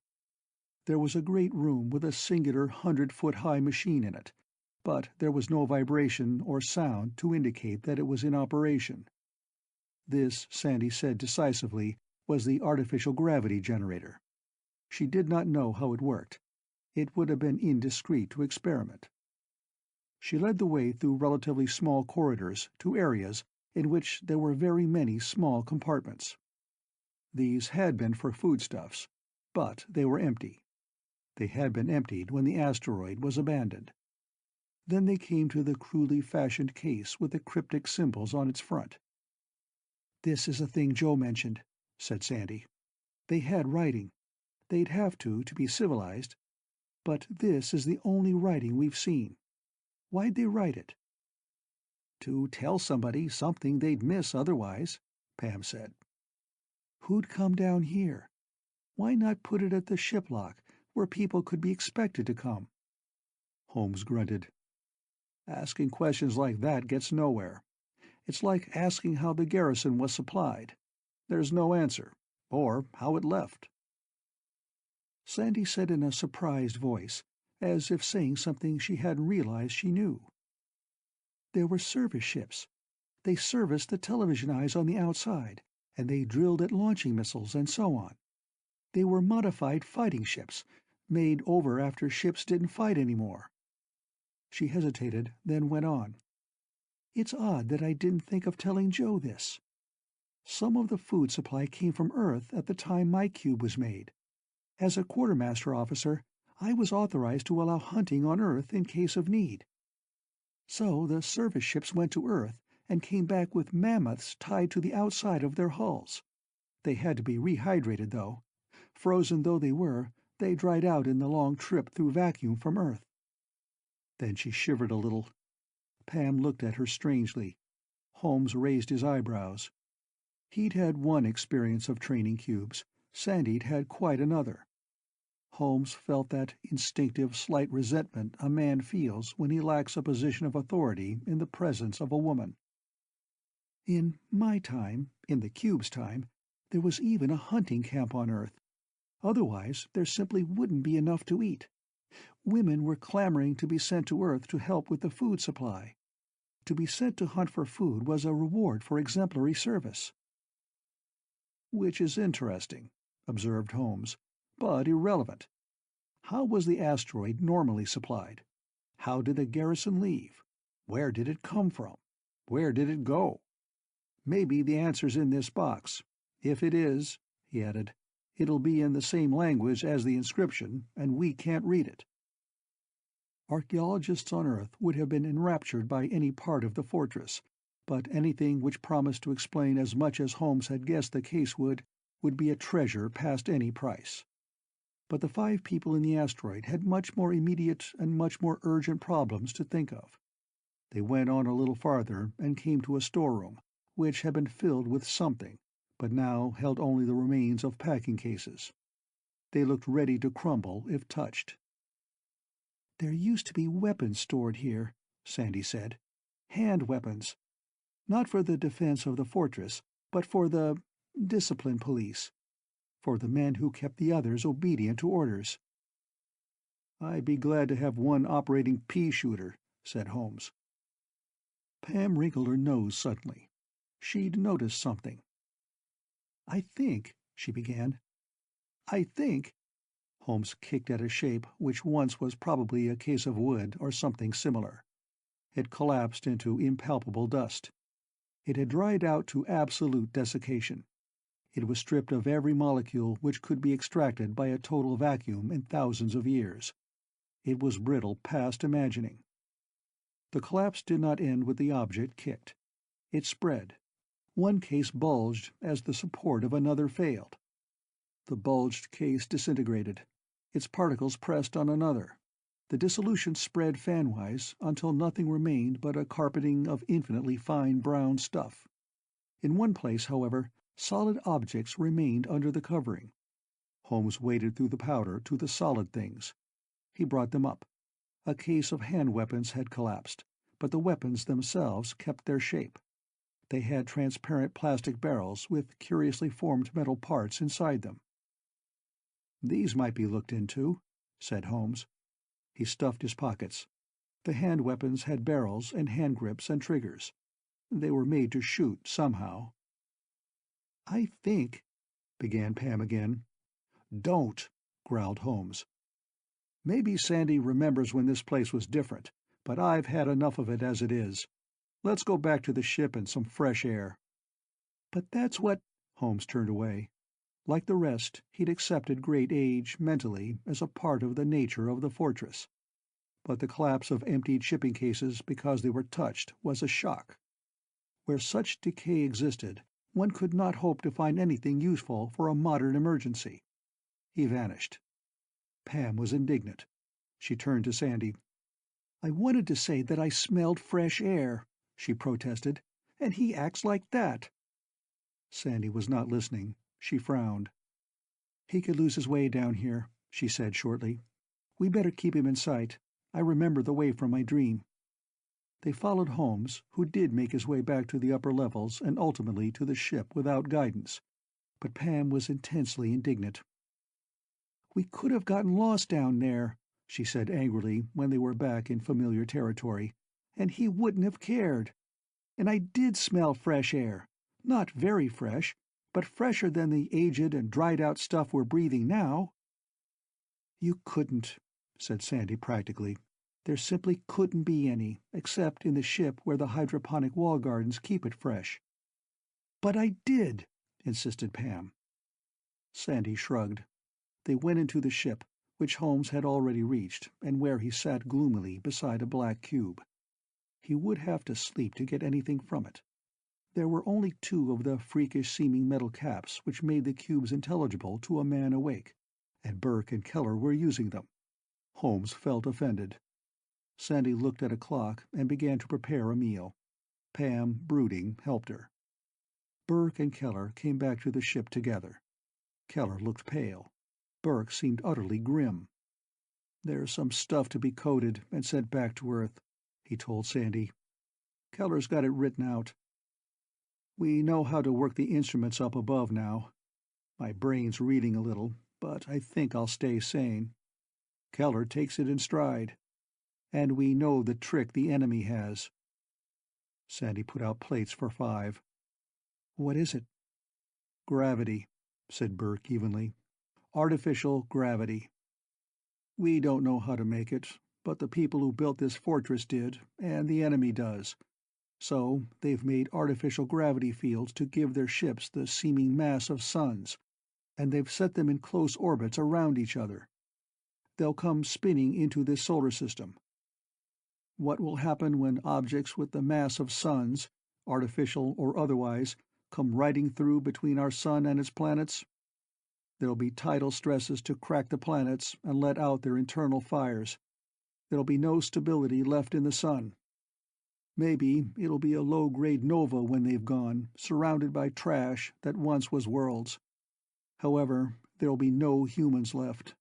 There was a great room with a singular 100-foot-high machine in it, but there was no vibration or sound to indicate that it was in operation. This, Sandy said decisively, was the artificial gravity generator. She did not know how it worked. It would have been indiscreet to experiment. She led the way through relatively small corridors to areas in which there were very many small compartments. These had been for foodstuffs, but they were empty. They had been emptied when the asteroid was abandoned. Then they came to the crudely fashioned case with the cryptic symbols on its front. "This is a thing Joe mentioned," said Sandy. "They had writing. They'd have to be civilized. But this is the only writing we've seen. Why'd they write it?" "To tell somebody something they'd miss otherwise," Pam said. "Who'd come down here? Why not put it at the shiplock, where people could be expected to come?" Holmes grunted. "Asking questions like that gets nowhere. It's like asking how the garrison was supplied. There's no answer, or how it left." Sandy said in a surprised voice, as if saying something she hadn't realized she knew. "There were service ships. They serviced the television eyes on the outside, and they drilled at launching missiles and so on. They were modified fighting ships, made over after ships didn't fight anymore." She hesitated, then went on. "It's odd that I didn't think of telling Joe this. Some of the food supply came from Earth at the time my cube was made. As a quartermaster officer, I was authorized to allow hunting on Earth in case of need. So the service ships went to Earth and came back with mammoths tied to the outside of their hulls. They had to be rehydrated, though. Frozen though they were, they dried out in the long trip through vacuum from Earth." Then she shivered a little. Pam looked at her strangely. Holmes raised his eyebrows. He'd had one experience of training cubes. Sandy'd had quite another. Holmes felt that instinctive slight resentment a man feels when he lacks a position of authority in the presence of a woman. "In my time, in the cube's time, there was even a hunting camp on Earth. Otherwise, there simply wouldn't be enough to eat. Women were clamoring to be sent to Earth to help with the food supply. To be sent to hunt for food was a reward for exemplary service." "Which is interesting," observed Holmes, "but irrelevant. How was the asteroid normally supplied? How did the garrison leave? Where did it come from? Where did it go? Maybe the answer's in this box. If it is," he added, "it'll be in the same language as the inscription, and we can't read it." Archaeologists on Earth would have been enraptured by any part of the fortress, but anything which promised to explain as much as Holmes had guessed the case would be a treasure past any price. But the 5 people in the asteroid had much more immediate and much more urgent problems to think of. They went on a little farther and came to a storeroom, which had been filled with something, but now held only the remains of packing cases. They looked ready to crumble if touched. "There used to be weapons stored here," Sandy said. "Hand weapons. Not for the defense of the fortress, but for the discipline police. For the men who kept the others obedient to orders." "I'd be glad to have one operating pea-shooter," said Holmes. Pam wrinkled her nose suddenly. She'd noticed something. "I think," she began. "I think—" Holmes kicked at a shape which once was probably a case of wood or something similar. It collapsed into impalpable dust. It had dried out to absolute desiccation. It was stripped of every molecule which could be extracted by a total vacuum in thousands of years. It was brittle past imagining. The collapse did not end with the object kicked. It spread. One case bulged as the support of another failed. The bulged case disintegrated. Its particles pressed on another. The dissolution spread fanwise until nothing remained but a carpeting of infinitely fine brown stuff. In one place, however, solid objects remained under the covering. Holmes waded through the powder to the solid things. He brought them up. A case of hand weapons had collapsed, but the weapons themselves kept their shape. They had transparent plastic barrels with curiously formed metal parts inside them. "These might be looked into," said Holmes. He stuffed his pockets. The hand weapons had barrels and hand grips and triggers. They were made to shoot somehow. "I think—" began Pam again. "Don't," growled Holmes. "Maybe Sandy remembers when this place was different, but I've had enough of it as it is. Let's go back to the ship and some fresh air." "But that's what—" Holmes turned away. Like the rest, he'd accepted great age, mentally, as a part of the nature of the fortress. But the collapse of emptied shipping cases because they were touched was a shock. Where such decay existed, one could not hope to find anything useful for a modern emergency. He vanished. Pam was indignant. She turned to Sandy. "I wanted to say that I smelled fresh air," she protested, "and he acts like that." Sandy was not listening. She frowned. "He could lose his way down here," she said shortly. "We better keep him in sight. I remember the way from my dream." They followed Holmes, who did make his way back to the upper levels and ultimately to the ship without guidance. But Pam was intensely indignant. "We could have gotten lost down there," she said angrily when they were back in familiar territory, "and he wouldn't have cared. And I did smell fresh air. Not very fresh, but fresher than the aged and dried-out stuff we're breathing now." "You couldn't," said Sandy practically. "There simply couldn't be any, except in the ship where the hydroponic wall gardens keep it fresh." "But I did," insisted Pam. Sandy shrugged. They went into the ship, which Holmes had already reached, and where he sat gloomily beside a black cube. He would have to sleep to get anything from it. There were only two of the freakish-seeming metal caps which made the cubes intelligible to a man awake, and Burke and Keller were using them. Holmes felt offended. Sandy looked at a clock and began to prepare a meal. Pam, brooding, helped her. Burke and Keller came back to the ship together. Keller looked pale. Burke seemed utterly grim. "There's some stuff to be coded and sent back to Earth," he told Sandy. "Keller's got it written out. We know how to work the instruments up above now. My brain's reeling a little, but I think I'll stay sane. Keller takes it in stride. And we know the trick the enemy has." Sandy put out plates for 5. "What is it?" "Gravity," said Burke evenly. "Artificial gravity. We don't know how to make it, but the people who built this fortress did, and the enemy does. So they've made artificial gravity fields to give their ships the seeming mass of suns, and they've set them in close orbits around each other. They'll come spinning into this solar system. What will happen when objects with the mass of suns, artificial or otherwise, come riding through between our sun and its planets? There'll be tidal stresses to crack the planets and let out their internal fires. There'll be no stability left in the sun. Maybe it'll be a low-grade nova when they've gone, surrounded by trash that once was worlds. However, there'll be no humans left.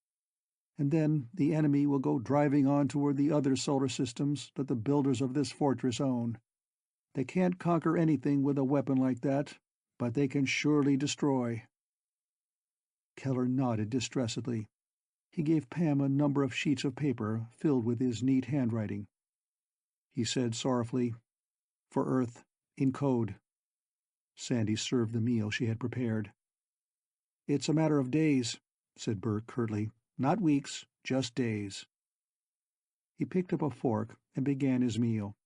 And then the enemy will go driving on toward the other solar systems that the builders of this fortress own. They can't conquer anything with a weapon like that, but they can surely destroy." Keller nodded distressedly. He gave Pam a number of sheets of paper filled with his neat handwriting. He said sorrowfully, "For Earth, in code." Sandy served the meal she had prepared. "It's a matter of days," said Burke curtly. "Not weeks, just days." He picked up a fork and began his meal.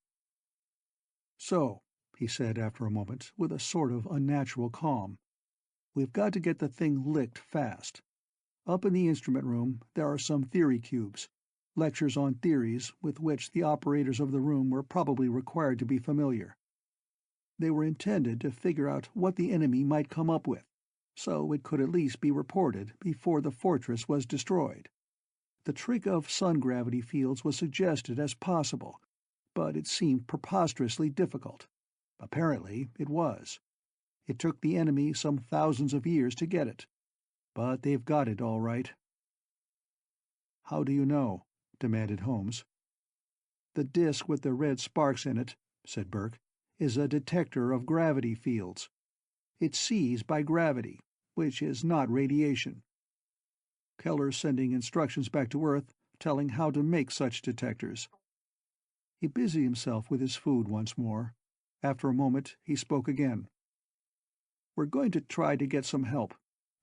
"So," he said after a moment, with a sort of unnatural calm, "we've got to get the thing licked fast. Up in the instrument room there are some theory cubes, lectures on theories with which the operators of the room were probably required to be familiar. They were intended to figure out what the enemy might come up with, so it could at least be reported before the fortress was destroyed. The trick of sun gravity fields was suggested as possible, but it seemed preposterously difficult. Apparently it was. It took the enemy some thousands of years to get it. But they've got it all right." "How do you know?" demanded Holmes. "The disk with the red sparks in it," said Burke, "is a detector of gravity fields. It sees by gravity, which is not radiation. Keller's sending instructions back to Earth telling how to make such detectors. He busied himself with his food once more. After a moment, he spoke again. "We're going to try to get some help,"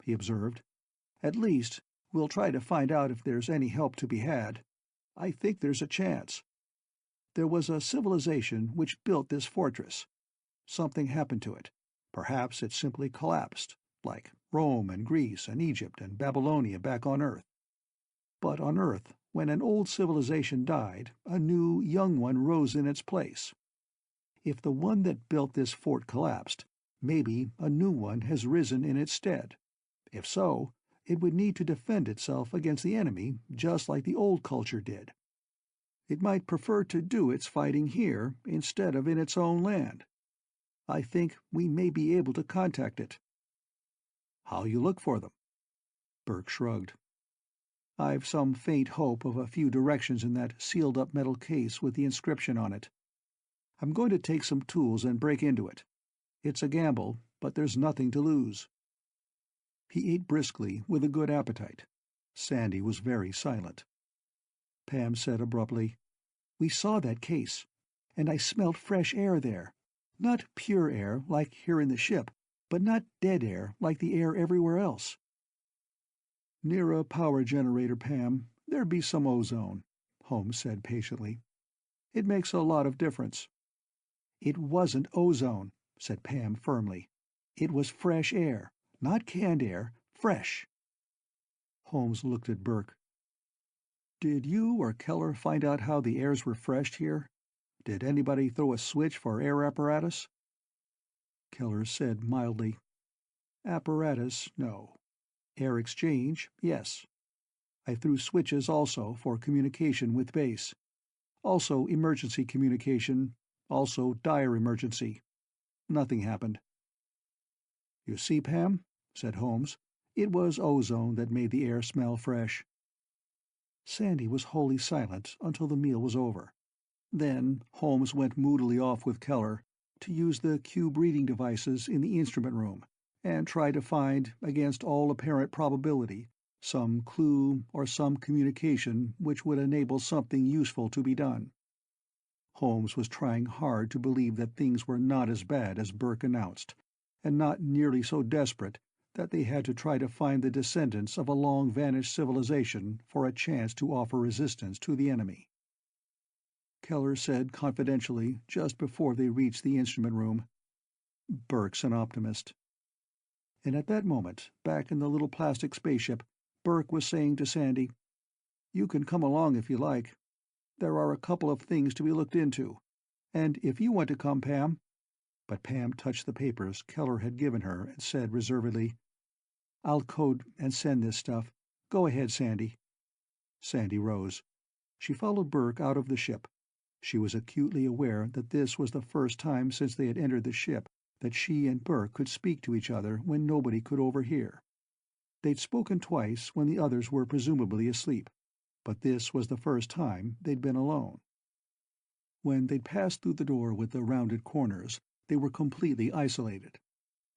he observed. "At least, we'll try to find out if there's any help to be had. I think there's a chance. There was a civilization which built this fortress. Something happened to it. Perhaps it simply collapsed, like Rome and Greece and Egypt and Babylonia back on Earth. But on Earth, when an old civilization died, a new, young one rose in its place. If the one that built this fort collapsed, maybe a new one has risen in its stead. If so, it would need to defend itself against the enemy just like the old culture did. It might prefer to do its fighting here instead of in its own land. I think we may be able to contact it." "How you look for them?" Burke shrugged. "I've some faint hope of a few directions in that sealed-up metal case with the inscription on it. I'm going to take some tools and break into it. It's a gamble, but there's nothing to lose." He ate briskly, with a good appetite. Sandy was very silent. Pam said abruptly, "We saw that case, and I smelt fresh air there. Not pure air, like here in the ship, but not dead air, like the air everywhere else." "Near a power generator, Pam, there'd be some ozone," Holmes said patiently. "It makes a lot of difference." "It wasn't ozone," said Pam firmly. "It was fresh air. Not canned air. Fresh." Holmes looked at Burke. "Did you or Keller find out how the air's refreshed here? Did anybody throw a switch for air apparatus?" Keller said mildly, "Apparatus, no. Air exchange, yes. I threw switches also for communication with base. Also emergency communication, also dire emergency. Nothing happened." "You see, Pam," said Holmes, "it was ozone that made the air smell fresh." Sandy was wholly silent until the meal was over. Then Holmes went moodily off with Keller to use the cube reading devices in the instrument room and try to find, against all apparent probability, some clue or some communication which would enable something useful to be done. Holmes was trying hard to believe that things were not as bad as Burke announced, and not nearly so desperate that they had to try to find the descendants of a long-vanished civilization for a chance to offer resistance to the enemy. Keller said confidentially, just before they reached the instrument room, "Burke's an optimist." And at that moment, back in the little plastic spaceship, Burke was saying to Sandy, "You can come along if you like. There are a couple of things to be looked into. And if you want to come, Pam—" But Pam touched the papers Keller had given her and said reservedly, "I'll code and send this stuff. Go ahead, Sandy." Sandy rose. She followed Burke out of the ship. She was acutely aware that this was the first time since they had entered the ship that she and Burke could speak to each other when nobody could overhear. They'd spoken twice when the others were presumably asleep, but this was the first time they'd been alone. When they'd passed through the door with the rounded corners, they were completely isolated.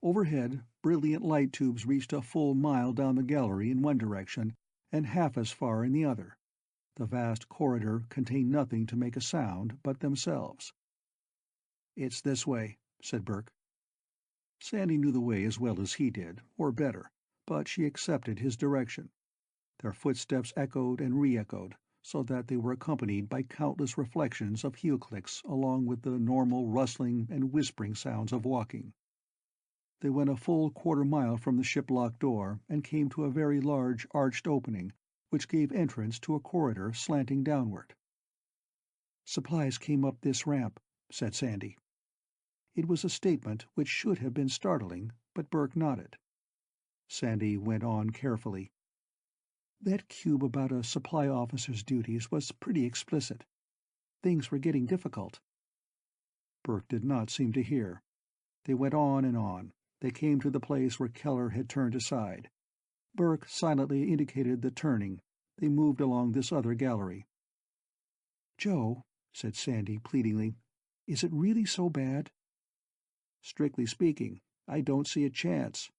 Overhead, brilliant light tubes reached a full mile down the gallery in one direction and half as far in the other. The vast corridor contained nothing to make a sound but themselves. "It's this way," said Burke. Sandy knew the way as well as he did, or better, but she accepted his direction. Their footsteps echoed and re-echoed, so that they were accompanied by countless reflections of heel clicks along with the normal rustling and whispering sounds of walking. They went a full quarter-mile from the ship-lock door and came to a very large arched opening which gave entrance to a corridor slanting downward. "Supplies came up this ramp," said Sandy. It was a statement which should have been startling, but Burke nodded. Sandy went on carefully. "That cube about a supply officer's duties was pretty explicit. Things were getting difficult." Burke did not seem to hear. They went on and on. They came to the place where Keller had turned aside. Burke silently indicated the turning. They moved along this other gallery. "Joe," said Sandy pleadingly, "is it really so bad?" "Strictly speaking, I don't see a chance.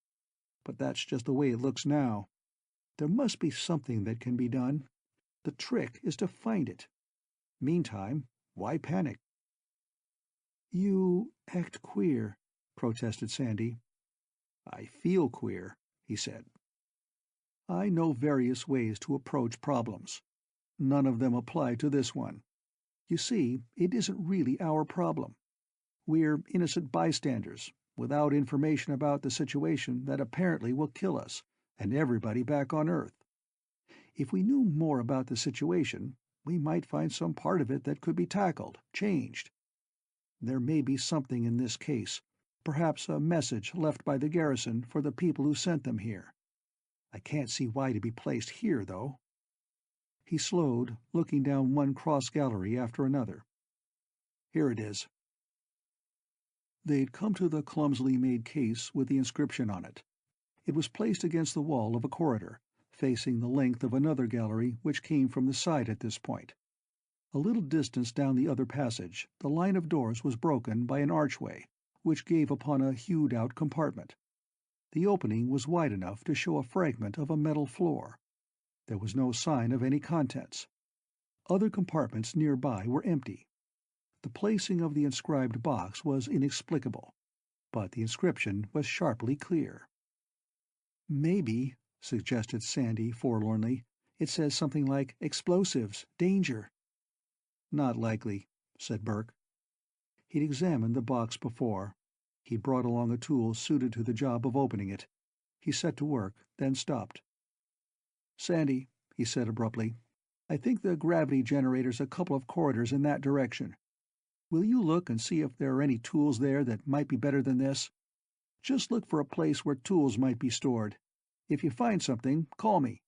But that's just the way it looks now. There must be something that can be done. The trick is to find it. Meantime, Why panic? You act queer, protested Sandy. I feel queer, he said. I know various ways to approach problems. None of them apply to this one. You see, it isn't really our problem. We're innocent bystanders, without information about the situation that apparently will kill us and everybody back on Earth. If we knew more about the situation, we might find some part of it that could be tackled, changed. There may be something in this case, perhaps a message left by the garrison for the people who sent them here. I can't see why to be placed here, though. He slowed, looking down one cross gallery after another. Here it is. They'd come to the clumsily made case with the inscription on it. It was placed against the wall of a corridor, facing the length of another gallery which came from the side at this point. A little distance down the other passage, the line of doors was broken by an archway, which gave upon a hewed-out compartment. The opening was wide enough to show a fragment of a metal floor. There was no sign of any contents. Other compartments nearby were empty. The placing of the inscribed box was inexplicable, but the inscription was sharply clear. "Maybe," suggested Sandy forlornly, "it says something like explosives, danger." "Not likely," said Burke. He'd examined the box before. He'd brought along a tool suited to the job of opening it. He set to work, then stopped. "Sandy," he said abruptly, "I think the gravity generator's a couple of corridors in that direction. Will you look and see if there are any tools there that might be better than this? Just look for a place where tools might be stored. If you find something, call me."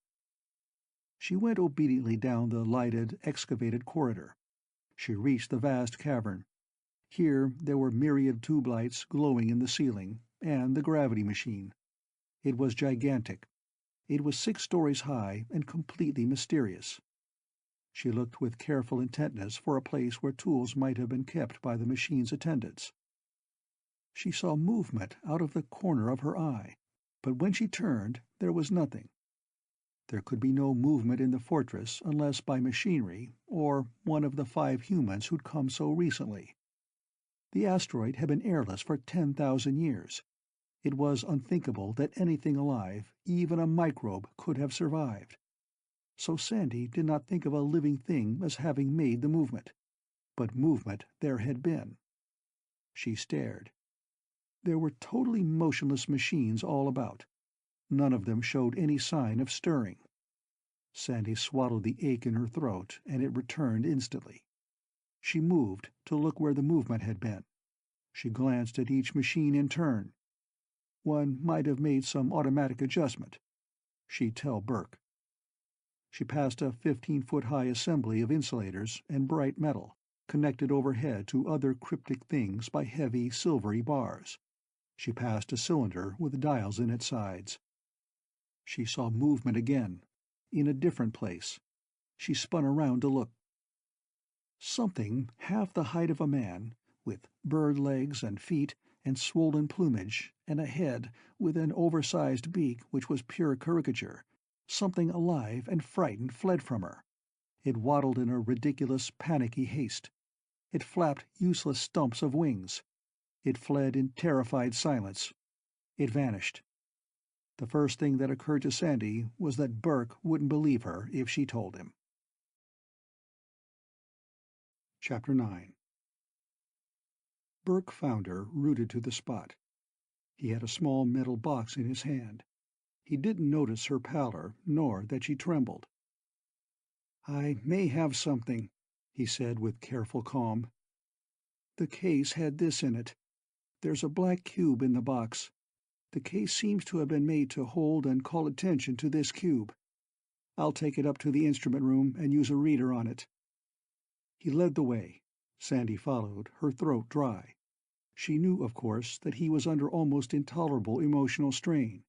She went obediently down the lighted, excavated corridor. She reached the vast cavern. Here there were myriad tube lights glowing in the ceiling, and the gravity machine. It was gigantic. It was 6 stories high and completely mysterious. She looked with careful intentness for a place where tools might have been kept by the machine's attendants. She saw movement out of the corner of her eye, but when she turned, there was nothing. There could be no movement in the fortress unless by machinery, or one of the 5 humans who'd come so recently. The asteroid had been airless for 10,000 years. It was unthinkable that anything alive, even a microbe, could have survived. So Sandy did not think of a living thing as having made the movement. But movement there had been. She stared. There were totally motionless machines all about. None of them showed any sign of stirring. Sandy swallowed the ache in her throat, and it returned instantly. She moved to look where the movement had been. She glanced at each machine in turn. One might have made some automatic adjustment. She'd tell Burke. She passed a 15-foot-high assembly of insulators and bright metal, connected overhead to other cryptic things by heavy, silvery bars. She passed a cylinder with dials in its sides. She saw movement again, in a different place. She spun around to look. Something half the height of a man, with bird legs and feet and swollen plumage, and a head with an oversized beak which was pure caricature, something alive and frightened fled from her. It waddled in a ridiculous, panicky haste. It flapped useless stumps of wings. It fled in terrified silence. It vanished. The first thing that occurred to Sandy was that Burke wouldn't believe her if she told him. Chapter 9. Burke found her rooted to the spot. He had a small metal box in his hand. He didn't notice her pallor, nor that she trembled. "I may have something," he said with careful calm. "The case had this in it. There's a black cube in the box. The case seems to have been made to hold and call attention to this cube. I'll take it up to the instrument room and use a reader on it." He led the way. Sandy followed, her throat dry. She knew, of course, that he was under almost intolerable emotional strain.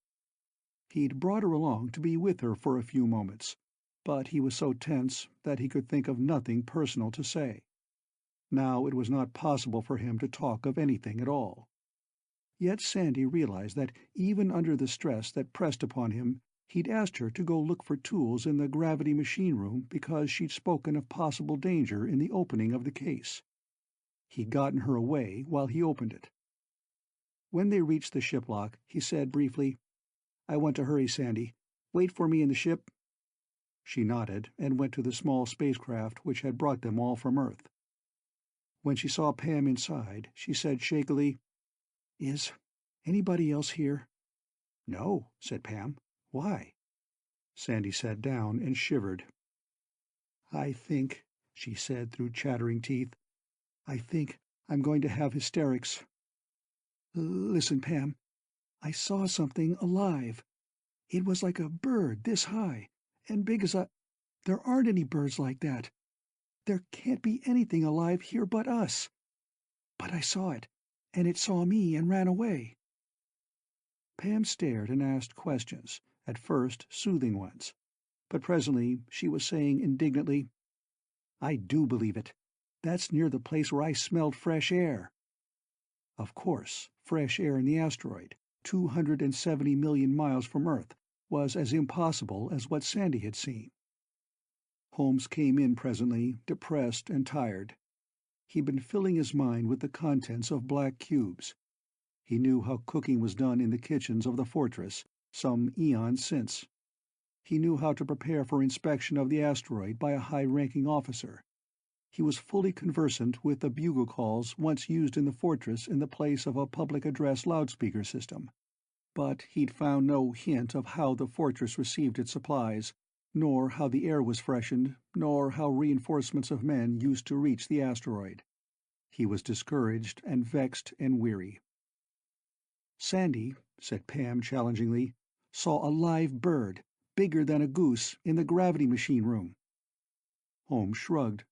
He'd brought her along to be with her for a few moments, but he was so tense that he could think of nothing personal to say. Now it was not possible for him to talk of anything at all. Yet Sandy realized that even under the stress that pressed upon him, He'd asked her to go look for tools in the gravity machine room because she'd spoken of possible danger in the opening of the case. He'd gotten her away while he opened it. When they reached the shiplock, he said briefly, "I want to hurry, Sandy. Wait for me in the ship." She nodded and went to the small spacecraft which had brought them all from Earth. When she saw Pam inside, she said shakily, "Is anybody else here?" "No," said Pam. "Why?" Sandy sat down and shivered. "I think," she said through chattering teeth, "I think I'm going to have hysterics. Listen, Pam, I saw something alive. It was like a bird this high, and big as a... There aren't any birds like that. There can't be anything alive here but us. But I saw it, and it saw me and ran away." Pam stared and asked questions, at first soothing ones. But presently she was saying indignantly, "I do believe it. That's near the place where I smelled fresh air." Of course, fresh air in the asteroid, 270 million miles from Earth, was as impossible as what Sandy had seen. Holmes came in presently, depressed and tired. He'd been filling his mind with the contents of black cubes. He knew how cooking was done in the kitchens of the fortress, some eons since. He knew how to prepare for inspection of the asteroid by a high-ranking officer. He was fully conversant with the bugle calls once used in the fortress in the place of a public address loudspeaker system. But he'd found no hint of how the fortress received its supplies, nor how the air was freshened, nor how reinforcements of men used to reach the asteroid. He was discouraged and vexed and weary. "Sandy," said Pam challengingly, "saw a live bird, bigger than a goose, in the gravity machine room." Holmes shrugged.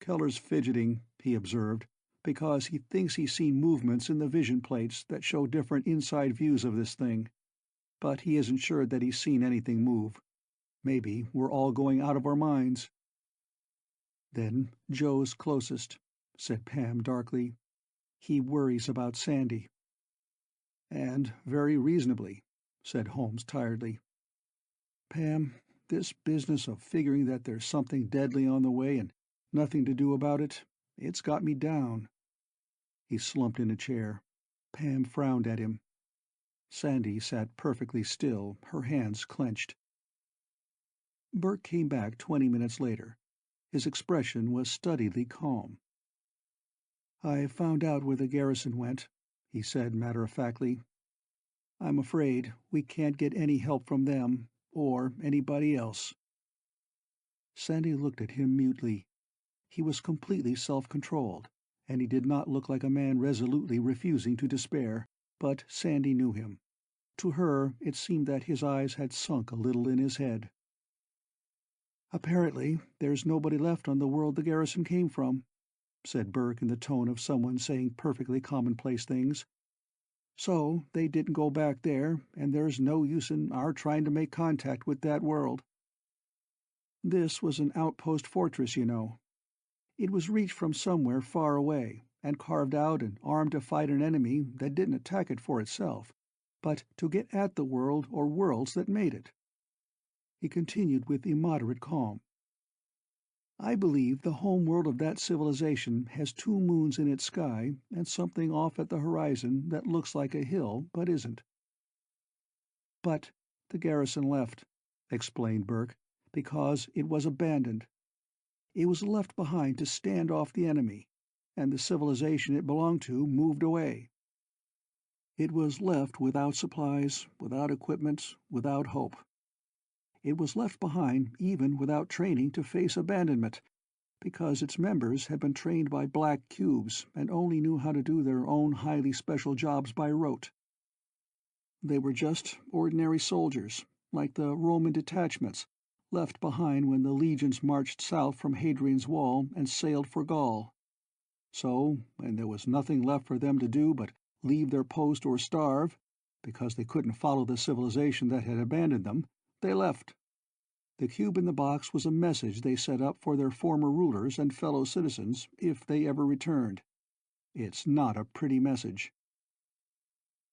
"Keller's fidgeting," he observed, "because he thinks he's seen movements in the vision plates that show different inside views of this thing. But he isn't sure that he's seen anything move. Maybe we're all going out of our minds." "Then Joe's closest," said Pam darkly. "He worries about Sandy." "And very reasonably," said Holmes tiredly. "Pam, this business of figuring that there's something deadly on the way and nothing to do about it, it's got me down." He slumped in a chair. Pam frowned at him. Sandy sat perfectly still, her hands clenched. Burke came back 20 minutes later. His expression was studiedly calm. "I found out where the garrison went," he said matter-of-factly. "I'm afraid we can't get any help from them, or anybody else." Sandy looked at him mutely. He was completely self-controlled, and he did not look like a man resolutely refusing to despair, but Sandy knew him. To her it seemed that his eyes had sunk a little in his head. "Apparently there's nobody left on the world the garrison came from," said Burke in the tone of someone saying perfectly commonplace things. "So they didn't go back there, and there's no use in our trying to make contact with that world. This was an outpost fortress, you know. It was reached from somewhere far away, and carved out and armed to fight an enemy that didn't attack it for itself, but to get at the world or worlds that made it." He continued with immoderate calm. "I believe the home world of that civilization has 2 moons in its sky and something off at the horizon that looks like a hill but isn't." "But the garrison left," explained Burke, "because it was abandoned. It was left behind to stand off the enemy, and the civilization it belonged to moved away. It was left without supplies, without equipment, without hope. It was left behind even without training to face abandonment, because its members had been trained by black cubes and only knew how to do their own highly special jobs by rote. They were just ordinary soldiers, like the Roman detachments, left behind when the legions marched south from Hadrian's Wall and sailed for Gaul. So, when there was nothing left for them to do but leave their post or starve, because they couldn't follow the civilization that had abandoned them, they left. The cube in the box was a message they set up for their former rulers and fellow citizens if they ever returned. It's not a pretty message."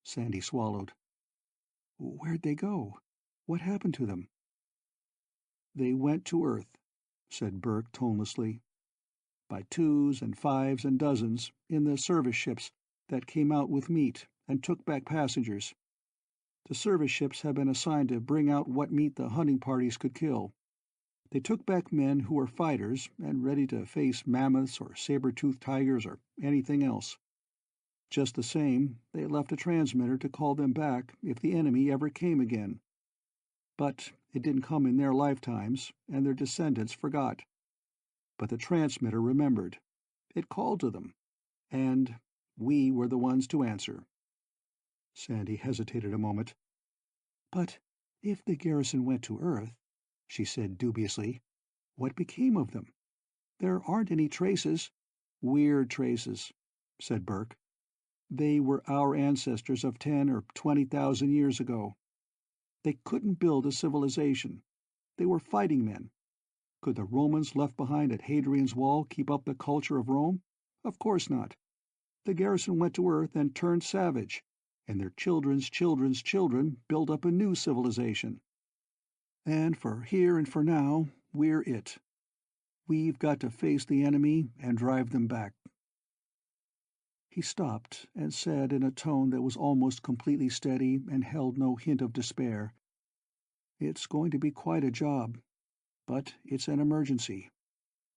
Sandy swallowed. "Where'd they go?" What happened to them? They went to Earth, said Burke tonelessly. By twos and fives and dozens, in the service ships that came out with meat and took back passengers. The service ships had been assigned to bring out what meat the hunting parties could kill. They took back men who were fighters and ready to face mammoths or saber-toothed tigers or anything else. Just the same, they left a transmitter to call them back if the enemy ever came again. But it didn't come in their lifetimes, and their descendants forgot. But the transmitter remembered. It called to them, and we were the ones to answer. Sandy hesitated a moment. But if the garrison went to Earth, she said dubiously, what became of them? There aren't any traces. Weird traces, said Burke. They were our ancestors of 10 or 20,000 years ago. They couldn't build a civilization. They were fighting men. Could the Romans left behind at Hadrian's Wall keep up the culture of Rome? Of course not. The garrison went to Earth and turned savage, and their children's children's children built up a new civilization. And for here and for now, we're it. We've got to face the enemy and drive them back. He stopped and said in a tone that was almost completely steady and held no hint of despair, "It's going to be quite a job, but it's an emergency.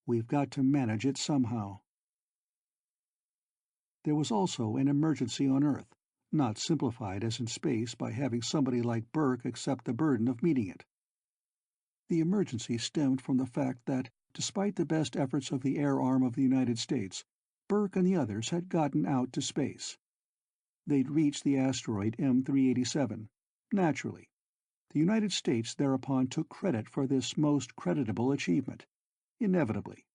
We've got to manage it somehow." There was also an emergency on Earth, not simplified as in space by having somebody like Burke accept the burden of meeting it. The emergency stemmed from the fact that, despite the best efforts of the air arm of the United States, Burke and the others had gotten out to space. They'd reached the asteroid M387. Naturally. The United States thereupon took credit for this most creditable achievement. Inevitably.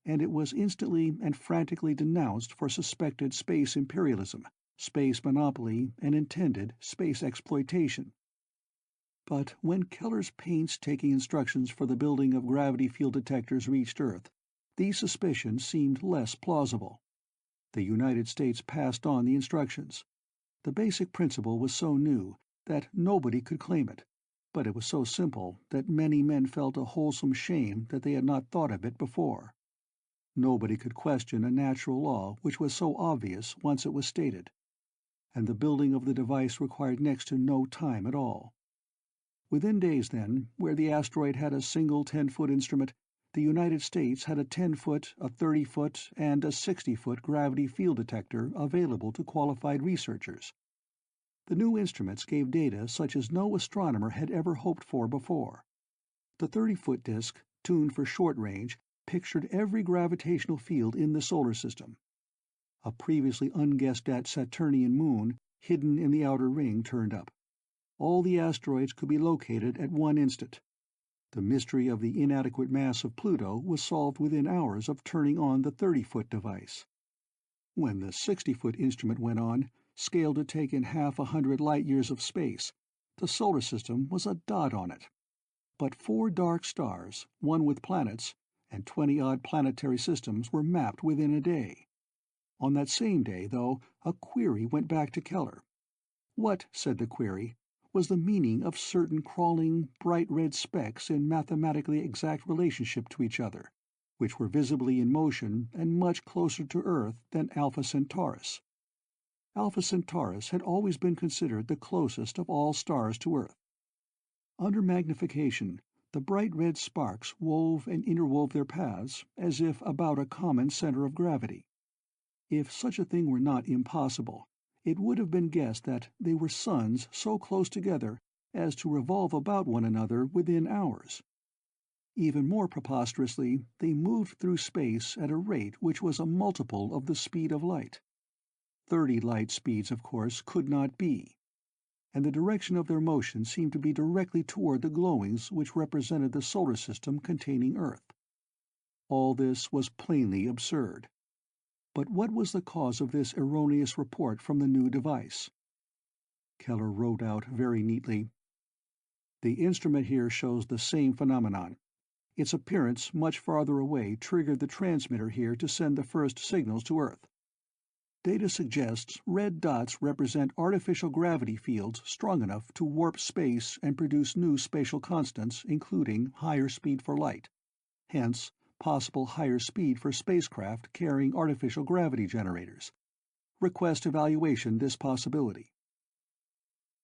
And it was instantly and frantically denounced for suspected space imperialism, space monopoly, and intended space exploitation. But when Keller's painstaking instructions for the building of gravity field detectors reached Earth, these suspicions seemed less plausible. The United States passed on the instructions. The basic principle was so new that nobody could claim it, but it was so simple that many men felt a wholesome shame that they had not thought of it before. Nobody could question a natural law which was so obvious once it was stated. And the building of the device required next to no time at all. Within days, then, where the asteroid had a single 10-foot instrument, the United States had a 10-foot, a 30-foot, and a 60-foot gravity field detector available to qualified researchers. The new instruments gave data such as no astronomer had ever hoped for before. The 30-foot disk, tuned for short range, pictured every gravitational field in the solar system. A previously unguessed-at Saturnian moon, hidden in the outer ring, turned up. All the asteroids could be located at one instant. The mystery of the inadequate mass of Pluto was solved within hours of turning on the 30-foot device. When the 60-foot instrument went on, scaled to take in 100 light-years of space, the solar system was a dot on it. But 4 dark stars, one with planets, and 20-odd planetary systems were mapped within a day. On that same day, though, a query went back to Keller. What, said the query, was the meaning of certain crawling, bright red specks in mathematically exact relationship to each other, which were visibly in motion and much closer to Earth than Alpha Centaurus? Alpha Centaurus had always been considered the closest of all stars to Earth. Under magnification, the bright red sparks wove and interwove their paths as if about a common center of gravity. If such a thing were not impossible, it would have been guessed that they were suns so close together as to revolve about one another within hours. Even more preposterously, they moved through space at a rate which was a multiple of the speed of light. 30 light speeds, of course, could not be. And the direction of their motion seemed to be directly toward the glowings which represented the solar system containing Earth. All this was plainly absurd. But what was the cause of this erroneous report from the new device? Keller wrote out very neatly, "The instrument here shows the same phenomenon. Its appearance much farther away triggered the transmitter here to send the first signals to Earth. Data suggests red dots represent artificial gravity fields strong enough to warp space and produce new spatial constants, including higher speed for light. Hence, possible higher speed for spacecraft carrying artificial gravity generators. Request evaluation this possibility.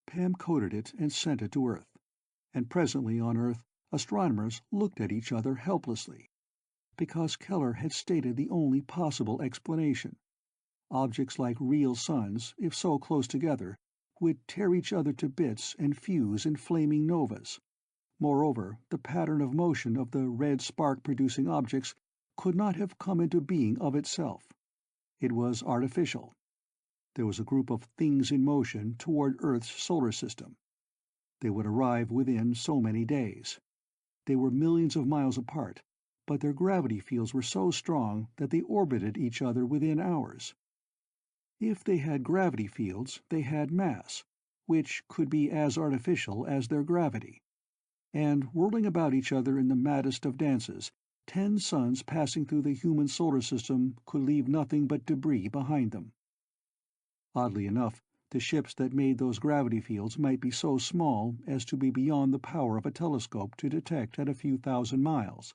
Pam coded it and sent it to Earth. And presently on Earth, astronomers looked at each other helplessly, because Keller had stated the only possible explanation. Objects like real suns, if so close together, would tear each other to bits and fuse in flaming novas. Moreover, the pattern of motion of the red spark-producing objects could not have come into being of itself. It was artificial. There was a group of things in motion toward Earth's solar system. They would arrive within so many days. They were millions of miles apart, but their gravity fields were so strong that they orbited each other within hours. If they had gravity fields, they had mass, which could be as artificial as their gravity. And whirling about each other in the maddest of dances, 10 suns passing through the human solar system could leave nothing but debris behind them. Oddly enough, the ships that made those gravity fields might be so small as to be beyond the power of a telescope to detect at a few thousand miles.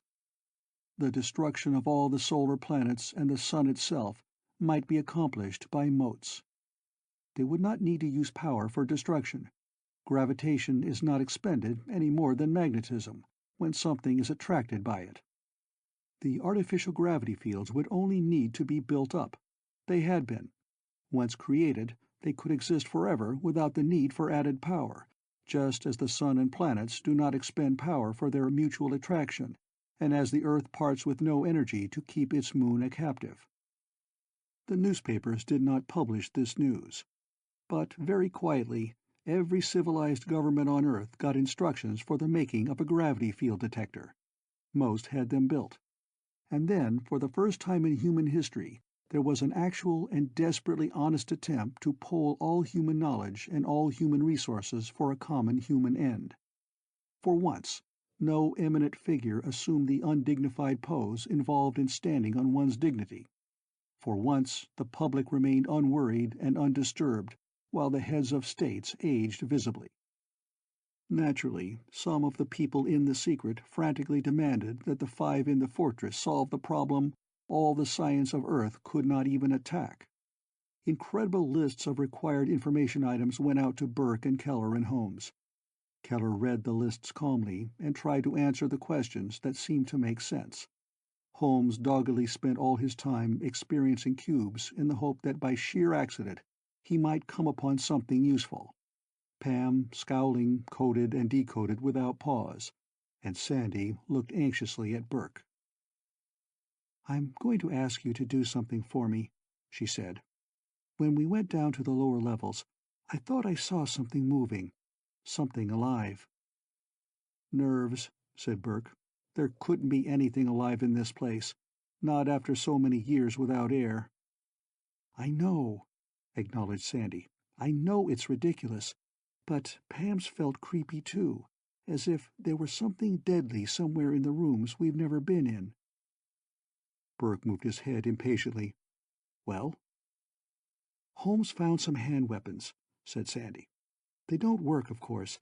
The destruction of all the solar planets and the sun itself might be accomplished by motes. They would not need to use power for destruction. Gravitation is not expended any more than magnetism, when something is attracted by it. The artificial gravity fields would only need to be built up. They had been. Once created, they could exist forever without the need for added power, just as the sun and planets do not expend power for their mutual attraction, and as the Earth parts with no energy to keep its moon a captive. The newspapers did not publish this news, but very quietly, every civilized government on Earth got instructions for the making of a gravity field detector. Most had them built. And then, for the first time in human history, there was an actual and desperately honest attempt to pool all human knowledge and all human resources for a common human end. For once, no eminent figure assumed the undignified pose involved in standing on one's dignity. For once, the public remained unworried and undisturbed, while the heads of states aged visibly. Naturally, some of the people in the secret frantically demanded that the 5 in the fortress solve the problem all the science of Earth could not even attack. Incredible lists of required information items went out to Burke and Keller and Holmes. Keller read the lists calmly and tried to answer the questions that seemed to make sense. Holmes doggedly spent all his time experiencing cubes in the hope that by sheer accident he might come upon something useful. Pam, scowling, coded and decoded without pause, and Sandy looked anxiously at Burke. "I'm going to ask you to do something for me," she said. "When we went down to the lower levels, I thought I saw something moving. Something alive." "Nerves," said Burke. "There couldn't be anything alive in this place. Not after so many years without air." "I know," acknowledged Sandy. "I know it's ridiculous. But Pam's felt creepy too, as if there were something deadly somewhere in the rooms we've never been in." Burke moved his head impatiently. "Well?" "Holmes found some hand weapons," said Sandy. "They don't work, of course.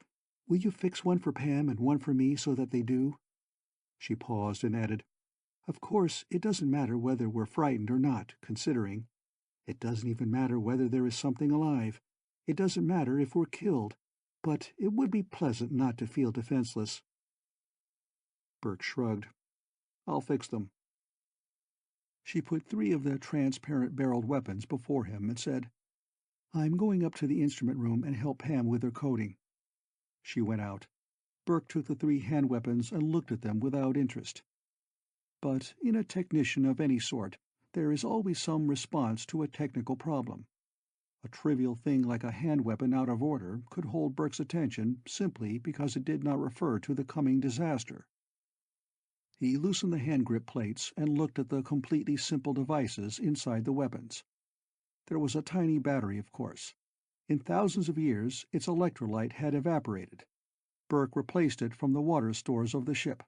Will you fix one for Pam and one for me so that they do?" She paused and added, "Of course, it doesn't matter whether we're frightened or not, considering. It doesn't even matter whether there is something alive. It doesn't matter if we're killed. But it would be pleasant not to feel defenseless." Burke shrugged. "I'll fix them." She put 3 of the transparent barreled weapons before him and said, "I'm going up to the instrument room and help Pam with her coding." She went out. Burke took the 3 hand weapons and looked at them without interest. But in a technician of any sort, there is always some response to a technical problem. A trivial thing like a hand weapon out of order could hold Burke's attention simply because it did not refer to the coming disaster. He loosened the hand grip plates and looked at the completely simple devices inside the weapons. There was a tiny battery, of course. In thousands of years, its electrolyte had evaporated. Burke replaced it from the water stores of the ship.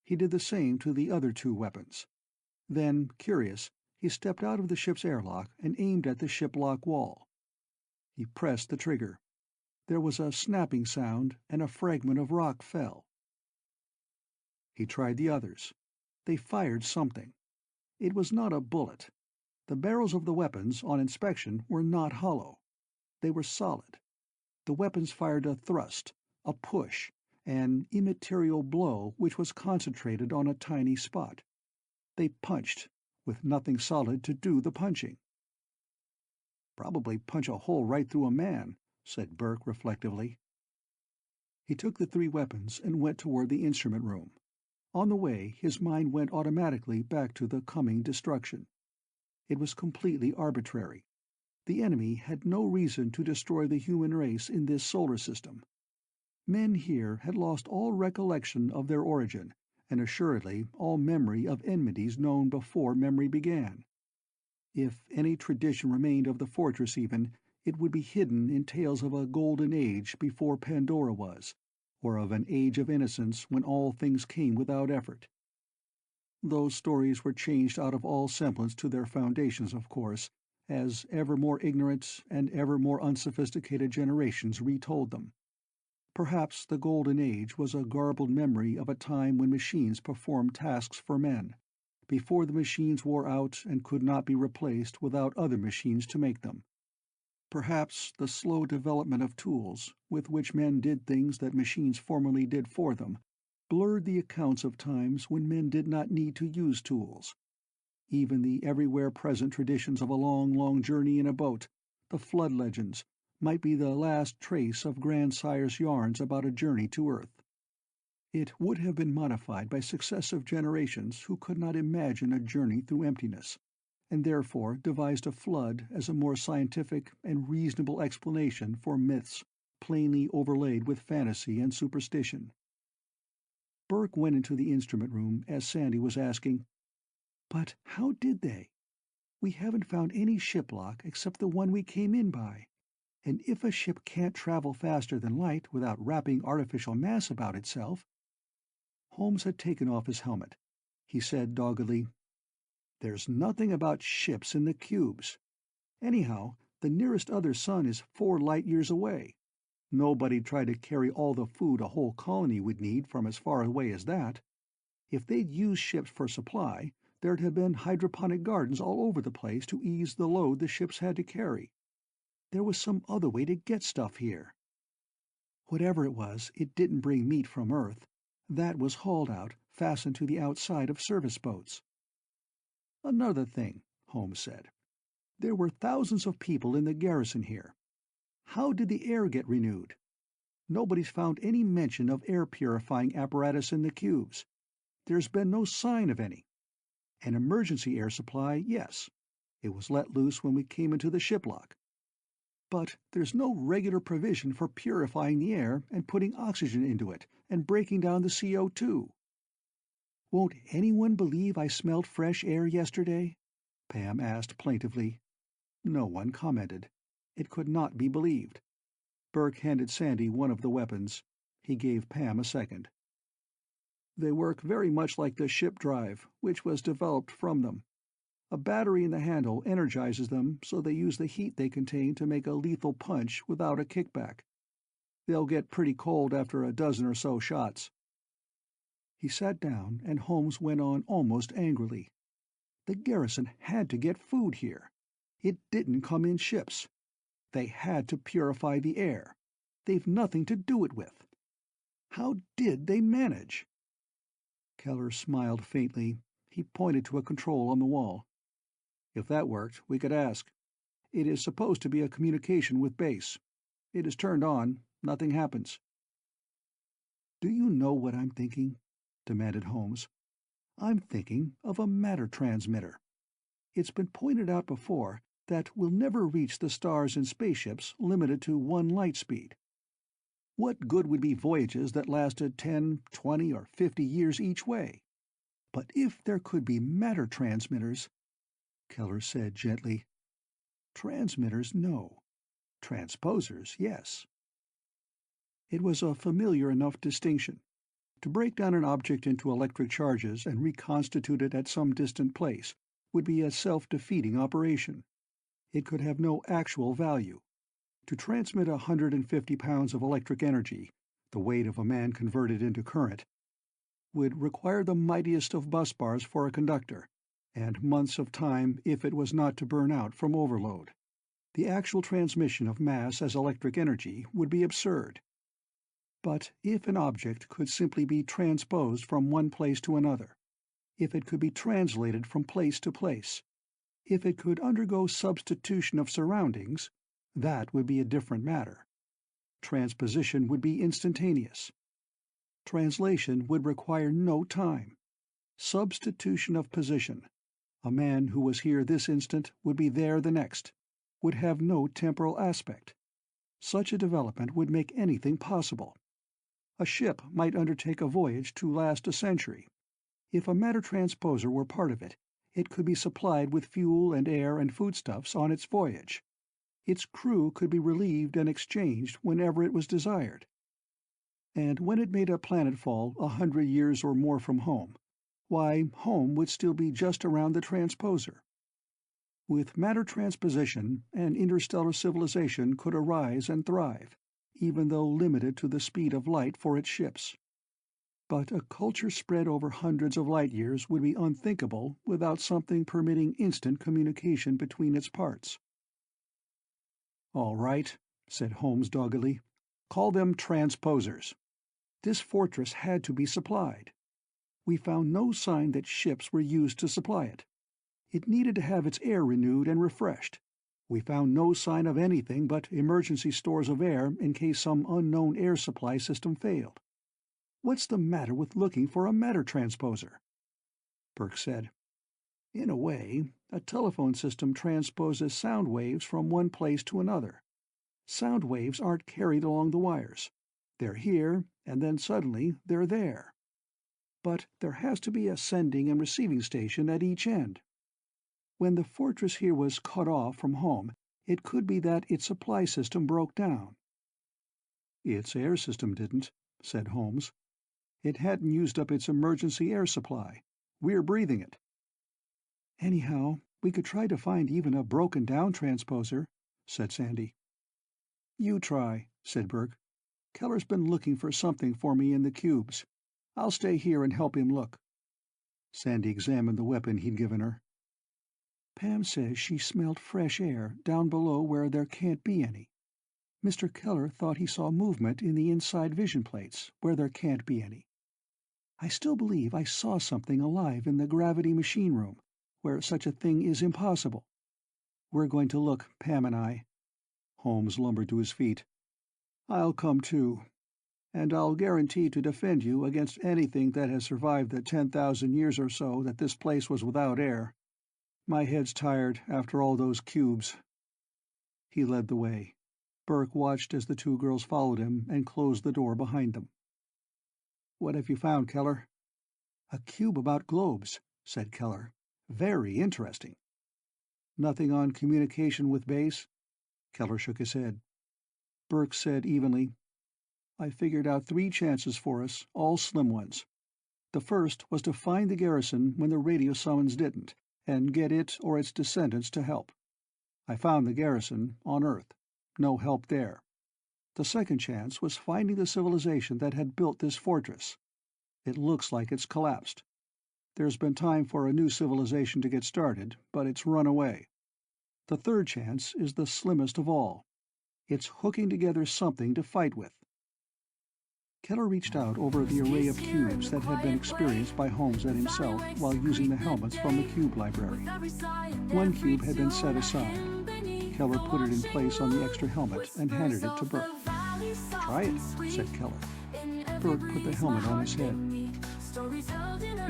He did the same to the other 2 weapons. Then, curious, He stepped out of the ship's airlock and aimed at the shiplock wall. He pressed the trigger. There was a snapping sound, and a fragment of rock fell. He tried the others. They fired something. It was not a bullet. The barrels of the weapons, on inspection, were not hollow. They were solid. The weapons fired a thrust, a push, an immaterial blow which was concentrated on a tiny spot. They punched, with nothing solid to do the punching. "Probably punch a hole right through a man," said Burke reflectively. He took the 3 weapons and went toward the instrument room. On the way, his mind went automatically back to the coming destruction. It was completely arbitrary. The enemy had no reason to destroy the human race in this solar system. Men here had lost all recollection of their origin, and assuredly all memory of enmities known before memory began. If any tradition remained of the fortress even, it would be hidden in tales of a golden age before Pandora was, or of an age of innocence when all things came without effort. Those stories were changed out of all semblance to their foundations, of course, as ever more ignorant and ever more unsophisticated generations retold them. Perhaps the Golden Age was a garbled memory of a time when machines performed tasks for men, before the machines wore out and could not be replaced without other machines to make them. Perhaps the slow development of tools, with which men did things that machines formerly did for them, blurred the accounts of times when men did not need to use tools. Even the everywhere present traditions of a long, long journey in a boat, the flood legends, might be the last trace of grandsires' yarns about a journey to Earth. It would have been modified by successive generations who could not imagine a journey through emptiness, and therefore devised a flood as a more scientific and reasonable explanation for myths plainly overlaid with fantasy and superstition. Burke went into the instrument room as Sandy was asking, "But how did they? We haven't found any shiplock except the one we came in by, and if a ship can't travel faster than light without wrapping artificial mass about itself—" Holmes had taken off his helmet. He said doggedly, "There's nothing about ships in the cubes. Anyhow, the nearest other sun is 4 light-years away. Nobody'd try to carry all the food a whole colony would need from as far away as that. If they'd used ships for supply, there'd have been hydroponic gardens all over the place to ease the load the ships had to carry. There was some other way to get stuff here. Whatever it was, it didn't bring meat from Earth. That was hauled out, fastened to the outside of service boats." "Another thing," Holmes said. "There were thousands of people in the garrison here. How did the air get renewed? Nobody's found any mention of air-purifying apparatus in the cubes. There's been no sign of any. An emergency air supply, yes. It was let loose when we came into the shiplock. But there's no regular provision for purifying the air and putting oxygen into it and breaking down the CO2. "Won't anyone believe I smelled fresh air yesterday?" Pam asked plaintively. No one commented. It could not be believed. Burke handed Sandy one of the weapons. He gave Pam a second. "They work very much like the ship drive, which was developed from them. A battery in the handle energizes them so they use the heat they contain to make a lethal punch without a kickback. They'll get pretty cold after a dozen or so shots." He sat down, and Holmes went on almost angrily. The garrison had to get food here. It didn't come in ships. They had to purify the air. They've nothing to do it with. How did they manage? Keller smiled faintly. He pointed to a control on the wall. "If that worked, we could ask. It is supposed to be a communication with base. It is turned on. Nothing happens." "Do you know what I'm thinking?" demanded Holmes. "I'm thinking of a matter transmitter. It's been pointed out before that we'll never reach the stars in spaceships limited to 1 light speed. What good would be voyages that lasted 10, 20, or 50 years each way? But if there could be matter transmitters—" Keller said gently, "Transmitters, no. Transposers, yes." It was a familiar enough distinction. To break down an object into electric charges and reconstitute it at some distant place would be a self-defeating operation. It could have no actual value. To transmit 150 pounds of electric energy, the weight of a man converted into current, would require the mightiest of bus bars for a conductor, and months of time if it was not to burn out from overload. The actual transmission of mass as electric energy would be absurd. But if an object could simply be transposed from one place to another, if it could be translated from place to place, if it could undergo substitution of surroundings, that would be a different matter. Transposition would be instantaneous. Translation would require no time. Substitution of position. A man who was here this instant would be there the next, would have no temporal aspect. Such a development would make anything possible. A ship might undertake a voyage to last a century. If a matter transposer were part of it, it could be supplied with fuel and air and foodstuffs on its voyage. Its crew could be relieved and exchanged whenever it was desired. And when it made a planetfall 100 years or more from home, why, home would still be just around the transposer. With matter transposition, an interstellar civilization could arise and thrive, even though limited to the speed of light for its ships. But a culture spread over hundreds of light-years would be unthinkable without something permitting instant communication between its parts. "All right," said Holmes doggedly. "Call them transposers. This fortress had to be supplied. We found no sign that ships were used to supply it. It needed to have its air renewed and refreshed. We found no sign of anything but emergency stores of air in case some unknown air supply system failed. What's the matter with looking for a matter transposer?" Burke said, "In a way, a telephone system transposes sound waves from one place to another. Sound waves aren't carried along the wires. They're here, and then suddenly they're there. But there has to be a sending and receiving station at each end. When the fortress here was cut off from home, it could be that its supply system broke down." "Its air system didn't," said Holmes. "It hadn't used up its emergency air supply. We're breathing it." "Anyhow, we could try to find even a broken-down transposer," said Sandy. "You try," said Burke. "Keller's been looking for something for me in the cubes. I'll stay here and help him look." Sandy examined the weapon he'd given her. "Pam says she smelled fresh air down below where there can't be any. Mr. Keller thought he saw movement in the inside vision plates, where there can't be any. I still believe I saw something alive in the gravity machine room, where such a thing is impossible. We're going to look, Pam and I." Holmes lumbered to his feet. "I'll come too. And I'll guarantee to defend you against anything that has survived the 10,000 years or so that this place was without air. My head's tired after all those cubes." He led the way. Burke watched as the two girls followed him and closed the door behind them. "What have you found, Keller?" "A cube about globes," said Keller. "Very interesting." "Nothing on communication with base?" Keller shook his head. Burke said evenly, "I figured out 3 chances for us, all slim ones. The first was to find the garrison when the radio summons didn't, and get it or its descendants to help. I found the garrison, on Earth. No help there. The second chance was finding the civilization that had built this fortress. It looks like it's collapsed. There's been time for a new civilization to get started, but it's run away. The third chance is the slimmest of all. It's hooking together something to fight with." Keller reached out over the array of cubes that had been experienced by Holmes and himself while using the helmets from the cube library. One cube had been set aside. Keller put it in place on the extra helmet and handed it to Burke. "Try it," said Keller. Burke put the helmet on his head.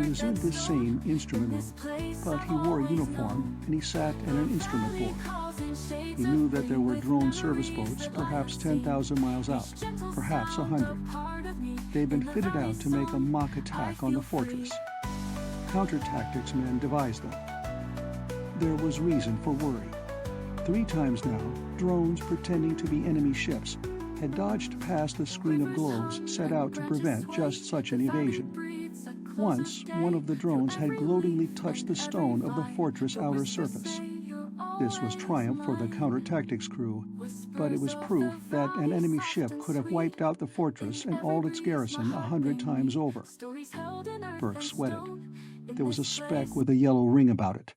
He was in this same instrument room, but he wore a uniform and he sat at an instrument board. He knew that there were drone service boats perhaps 10,000 miles out, perhaps 100. They'd been fitted out to make a mock attack on the fortress. Counter-tactics men devised them. There was reason for worry. 3 times now, drones pretending to be enemy ships had dodged past the screen of globes set out to prevent just such an evasion. Once, one of the drones had gloatingly touched the stone of the fortress' outer surface. This was triumph for the counter-tactics crew, but it was proof that an enemy ship could have wiped out the fortress and all its garrison 100 times over. Burke sweated. There was a speck with a yellow ring about it.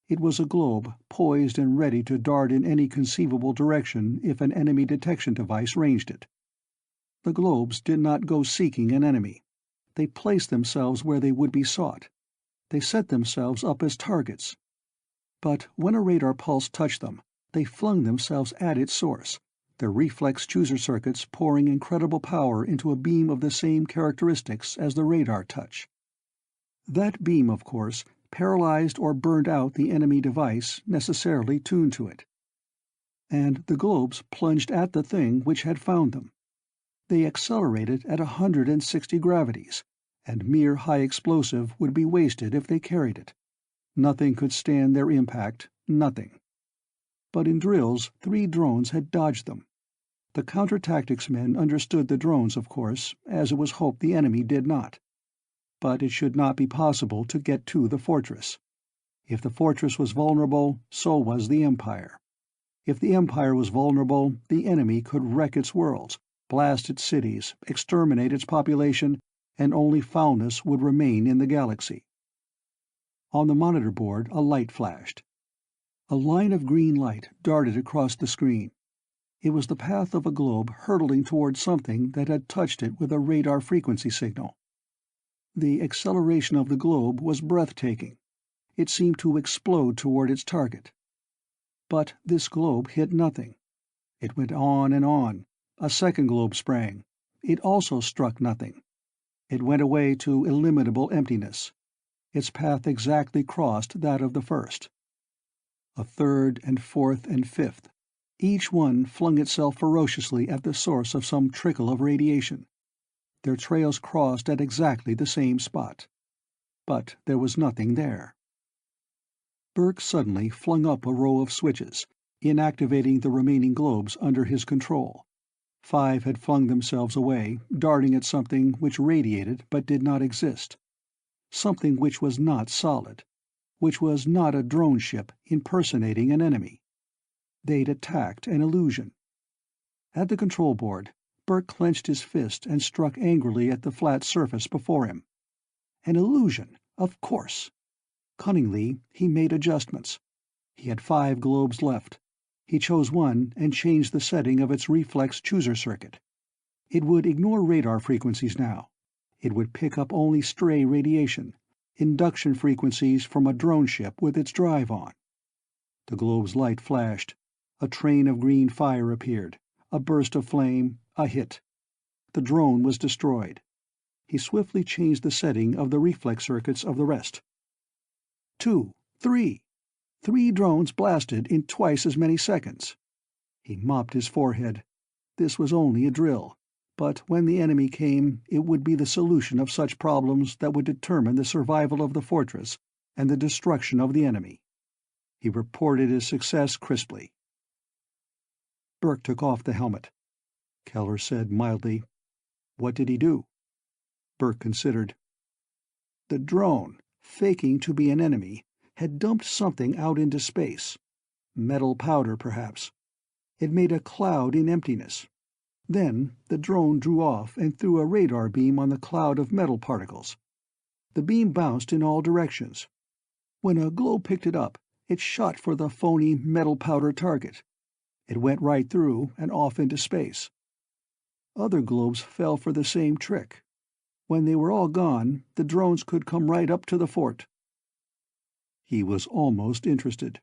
It was a globe, poised and ready to dart in any conceivable direction if an enemy detection device ranged it. The globes did not go seeking an enemy. They placed themselves where they would be sought. They set themselves up as targets. But when a radar pulse touched them, they flung themselves at its source, their reflex chooser circuits pouring incredible power into a beam of the same characteristics as the radar touch. That beam, of course, paralyzed or burned out the enemy device necessarily tuned to it. And the globes plunged at the thing which had found them. They accelerated at 160 gravities, and mere high explosive would be wasted if they carried it. Nothing could stand their impact, nothing. But in drills, 3 drones had dodged them. The counter-tactics men understood the drones, of course, as it was hoped the enemy did not. But it should not be possible to get to the fortress. If the fortress was vulnerable, so was the Empire. If the Empire was vulnerable, the enemy could wreck its worlds, blast its cities, exterminate its population, and only foulness would remain in the galaxy. On the monitor board, a light flashed. A line of green light darted across the screen. It was the path of a globe hurtling toward something that had touched it with a radar frequency signal. The acceleration of the globe was breathtaking. It seemed to explode toward its target. But this globe hit nothing. It went on and on. A second globe sprang. It also struck nothing. It went away to illimitable emptiness. Its path exactly crossed that of the first. A third and fourth and fifth. Each one flung itself ferociously at the source of some trickle of radiation. Their trails crossed at exactly the same spot. But there was nothing there. Burke suddenly flung up a row of switches, inactivating the remaining globes under his control. 5 had flung themselves away, darting at something which radiated but did not exist. Something which was not solid, which was not a drone ship impersonating an enemy. They'd attacked an illusion. At the control board, Burke clenched his fist and struck angrily at the flat surface before him. An illusion, of course. Cunningly, he made adjustments. He had 5 globes left. He chose one and changed the setting of its reflex chooser circuit. It would ignore radar frequencies now. It would pick up only stray radiation, induction frequencies from a drone ship with its drive on. The globe's light flashed. A train of green fire appeared. A burst of flame, a hit. The drone was destroyed. He swiftly changed the setting of the reflex circuits of the rest. 2, 3. 3 drones blasted in twice as many seconds. He mopped his forehead. This was only a drill, but when the enemy came, it would be the solution of such problems that would determine the survival of the fortress and the destruction of the enemy. He reported his success crisply. Burke took off the helmet. Keller said mildly, "What did he do?" Burke considered. The drone, faking to be an enemy, had dumped something out into space. Metal powder, perhaps. It made a cloud in emptiness. Then the drone drew off and threw a radar beam on the cloud of metal particles. The beam bounced in all directions. When a globe picked it up, it shot for the phony metal powder target. It went right through and off into space. Other globes fell for the same trick. When they were all gone, the drones could come right up to the fort. He was almost interested.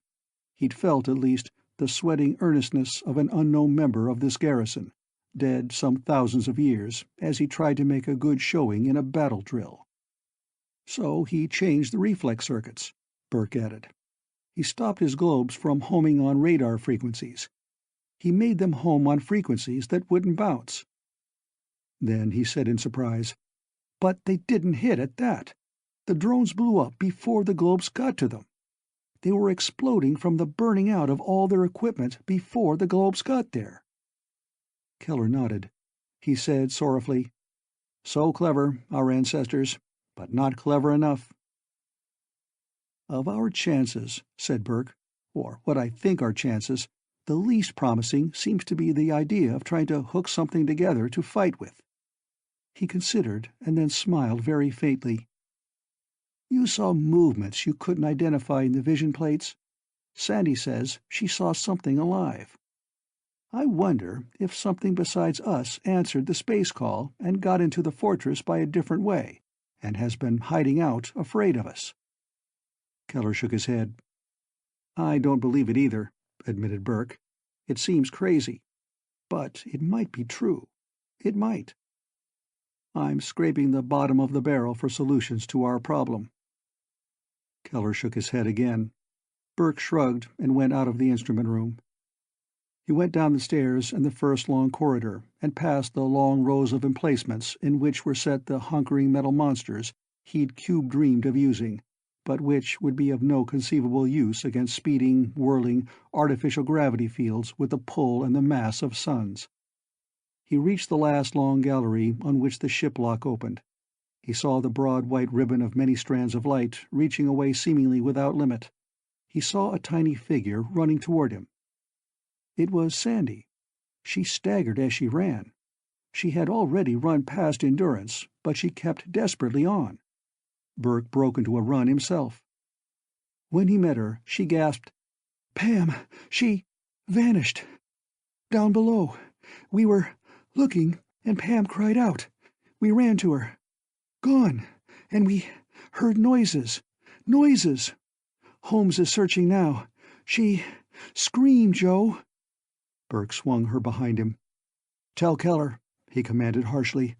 He'd felt, at least, the sweating earnestness of an unknown member of this garrison, dead some thousands of years, as he tried to make a good showing in a battle drill. So he changed the reflex circuits, Burke added. He stopped his globes from homing on radar frequencies. He made them home on frequencies that wouldn't bounce. Then he said in surprise, "But they didn't hit at that. The drones blew up before the globes got to them. They were exploding from the burning out of all their equipment before the globes got there." Keller nodded. He said sorrowfully, "So clever, our ancestors. but not clever enough. "Of our chances," said Burke, "or what I think are chances, the least promising seems to be the idea of trying to hook something together to fight with." He considered, and then smiled very faintly. "You saw movements you couldn't identify in the vision plates? Sandy says she saw something alive. I wonder if something besides us answered the space call and got into the fortress by a different way, and has been hiding out, afraid of us." Keller shook his head. "I don't believe it either," admitted Burke. "It seems crazy. But it might be true. It might. I'm scraping the bottom of the barrel for solutions to our problem." Keller shook his head again. Burke shrugged and went out of the instrument room. He went down the stairs and the first long corridor, and past the long rows of emplacements in which were set the hunkering metal monsters he'd cube-dreamed of using, but which would be of no conceivable use against speeding, whirling, artificial gravity fields with the pull and the mass of suns. He reached the last long gallery on which the ship lock opened. He saw the broad white ribbon of many strands of light reaching away seemingly without limit. He saw a tiny figure running toward him. It was Sandy. She staggered as she ran. She had already run past Endurance, but she kept desperately on. Burke broke into a run himself. When he met her, she gasped, "Pam, she vanished. Down below. We were looking, and Pam cried out. We ran to her. Gone. And we heard noises. Noises. Holmes is searching now. She screamed, Joe." Burke swung her behind him. "Tell Keller," he commanded harshly.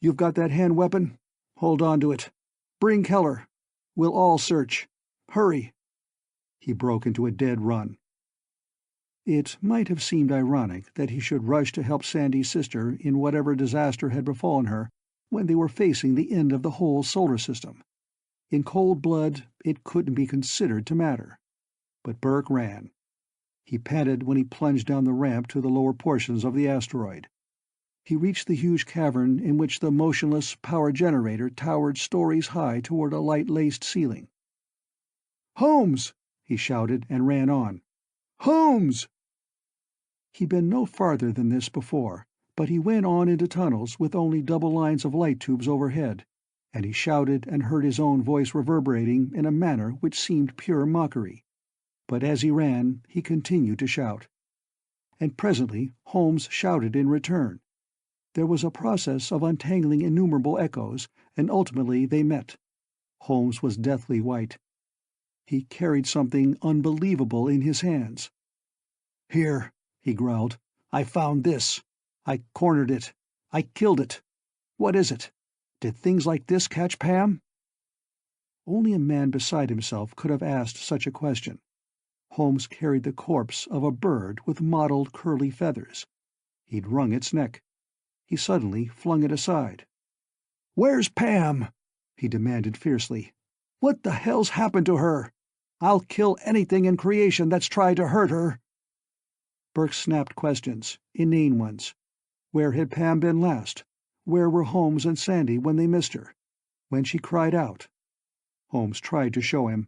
"You've got that hand weapon? Hold on to it. Bring Keller. We'll all search. Hurry." He broke into a dead run. It might have seemed ironic that he should rush to help Sandy's sister in whatever disaster had befallen her when they were facing the end of the whole solar system. In cold blood, it couldn't be considered to matter. But Burke ran. He panted when he plunged down the ramp to the lower portions of the asteroid. He reached the huge cavern in which the motionless power generator towered stories high toward a light-laced ceiling. "Holmes!" he shouted, and ran on. "Holmes!" He'd been no farther than this before, but he went on into tunnels with only double lines of light tubes overhead, and he shouted and heard his own voice reverberating in a manner which seemed pure mockery. But as he ran, he continued to shout. And presently Holmes shouted in return. There was a process of untangling innumerable echoes, and ultimately they met. Holmes was deathly white. He carried something unbelievable in his hands. "Here," he growled. "I found this. I cornered it. I killed it. What is it? Did things like this catch Pam?" Only a man beside himself could have asked such a question. Holmes carried the corpse of a bird with mottled curly feathers. He'd wrung its neck. He suddenly flung it aside. "Where's Pam?" he demanded fiercely. "What the hell's happened to her? I'll kill anything in creation that's tried to hurt her." Burke snapped questions, inane ones. Where had Pam been last? Where were Holmes and Sandy when they missed her? When she cried out? Holmes tried to show him.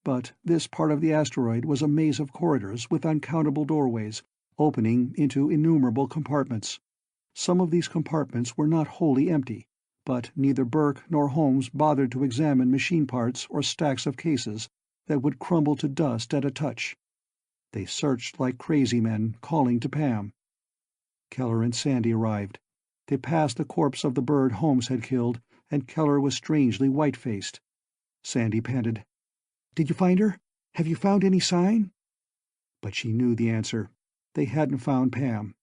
But this part of the asteroid was a maze of corridors with uncountable doorways, opening into innumerable compartments. Some of these compartments were not wholly empty, but neither Burke nor Holmes bothered to examine machine parts or stacks of cases that would crumble to dust at a touch. They searched like crazy men, calling to Pam. Keller and Sandy arrived. They passed the corpse of the bird Holmes had killed, and Keller was strangely white-faced. Sandy panted, "Did you find her? Have you found any sign?" But she knew the answer. They hadn't found Pam.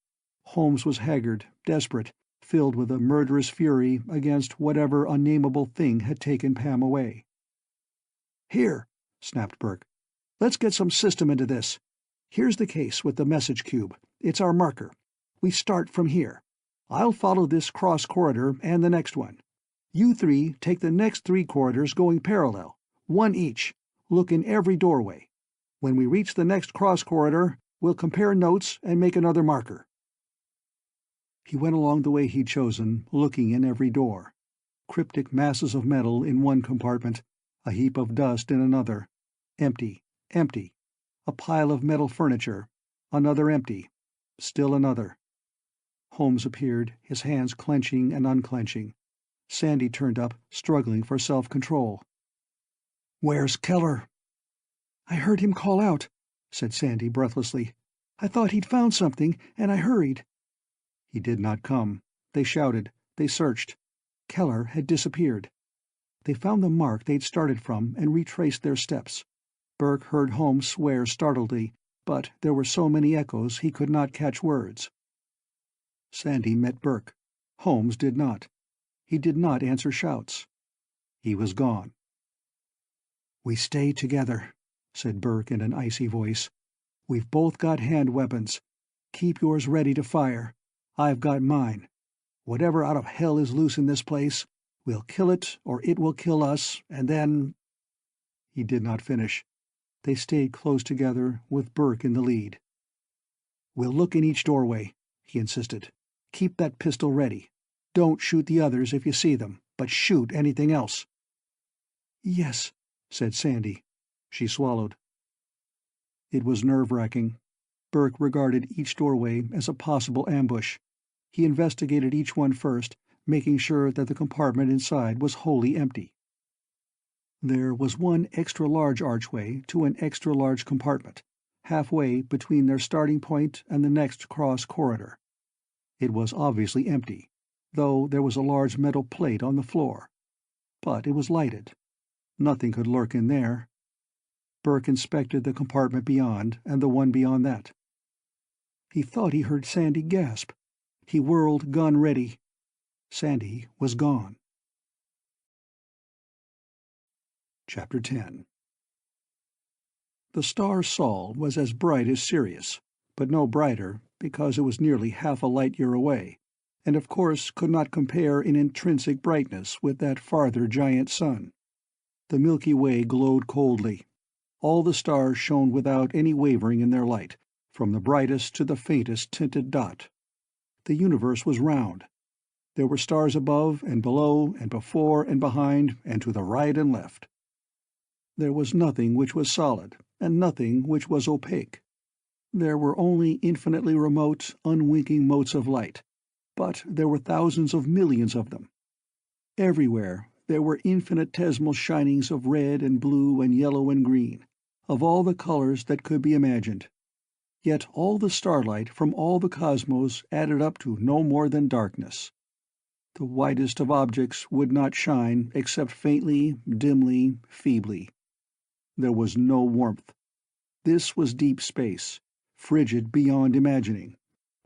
Holmes was haggard, desperate, filled with a murderous fury against whatever unnameable thing had taken Pam away. "Here," snapped Burke. "Let's get some system into this. Here's the case with the message cube. It's our marker. We start from here. I'll follow this cross corridor and the next one. You three take the next 3 corridors going parallel, one each. Look in every doorway. When we reach the next cross corridor, we'll compare notes and make another marker." He went along the way he'd chosen, looking in every door. cryptic masses of metal in one compartment, a heap of dust in another. Empty, empty. A pile of metal furniture, another empty. Still another. Holmes appeared, his hands clenching and unclenching. Sandy turned up, struggling for self-control. "Where's Keller?" "I heard him call out," said Sandy breathlessly. "I thought he'd found something, and I hurried." He did not come. They shouted. They searched. Keller had disappeared. They found the mark they'd started from and retraced their steps. Burke heard Holmes swear startledly, but there were so many echoes he could not catch words. Sandy met Burke. Holmes did not. He did not answer shouts. He was gone. "We stay together," said Burke in an icy voice. "We've both got hand weapons. Keep yours ready to fire. I've got mine. Whatever out of hell is loose in this place, we'll kill it or it will kill us, and then—" He did not finish. They stayed close together, with Burke in the lead. "We'll look in each doorway," he insisted. "Keep that pistol ready. Don't shoot the others if you see them, but shoot anything else." "Yes," said Sandy. She swallowed. It was nerve-wracking. Burke regarded each doorway as a possible ambush. He investigated each one first, making sure that the compartment inside was wholly empty. There was one extra-large archway to an extra-large compartment, halfway between their starting point and the next cross corridor. It was obviously empty, though there was a large metal plate on the floor. But it was lighted. Nothing could lurk in there. Burke inspected the compartment beyond, and the one beyond that. He thought he heard Sandy gasp. He whirled, gun ready. Sandy was gone. Chapter 10. The star Sol was as bright as Sirius, but no brighter, because it was nearly half a light-year away, and of course could not compare in intrinsic brightness with that farther giant sun. The Milky Way glowed coldly. All the stars shone without any wavering in their light, from the brightest to the faintest tinted dot. The universe was round. There were stars above and below and before and behind and to the right and left. There was nothing which was solid, and nothing which was opaque. There were only infinitely remote, unwinking motes of light, but there were thousands of millions of them. Everywhere there were infinitesimal shinings of red and blue and yellow and green, of all the colors that could be imagined. Yet all the starlight from all the cosmos added up to no more than darkness. The whitest of objects would not shine except faintly, dimly, feebly. There was no warmth. This was deep space, frigid beyond imagining,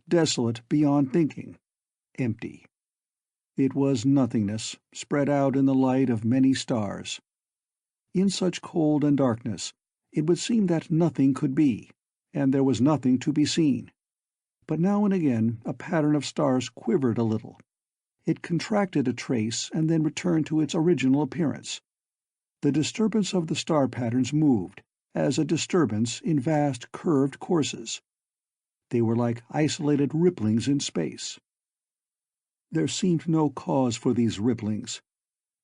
desolate beyond thinking, empty. It was nothingness, spread out in the light of many stars. In such cold and darkness, it would seem that nothing could be, and there was nothing to be seen. But now and again a pattern of stars quivered a little. It contracted a trace and then returned to its original appearance. The disturbance of the star patterns moved, as a disturbance in vast curved courses. They were like isolated ripplings in space. There seemed no cause for these ripplings,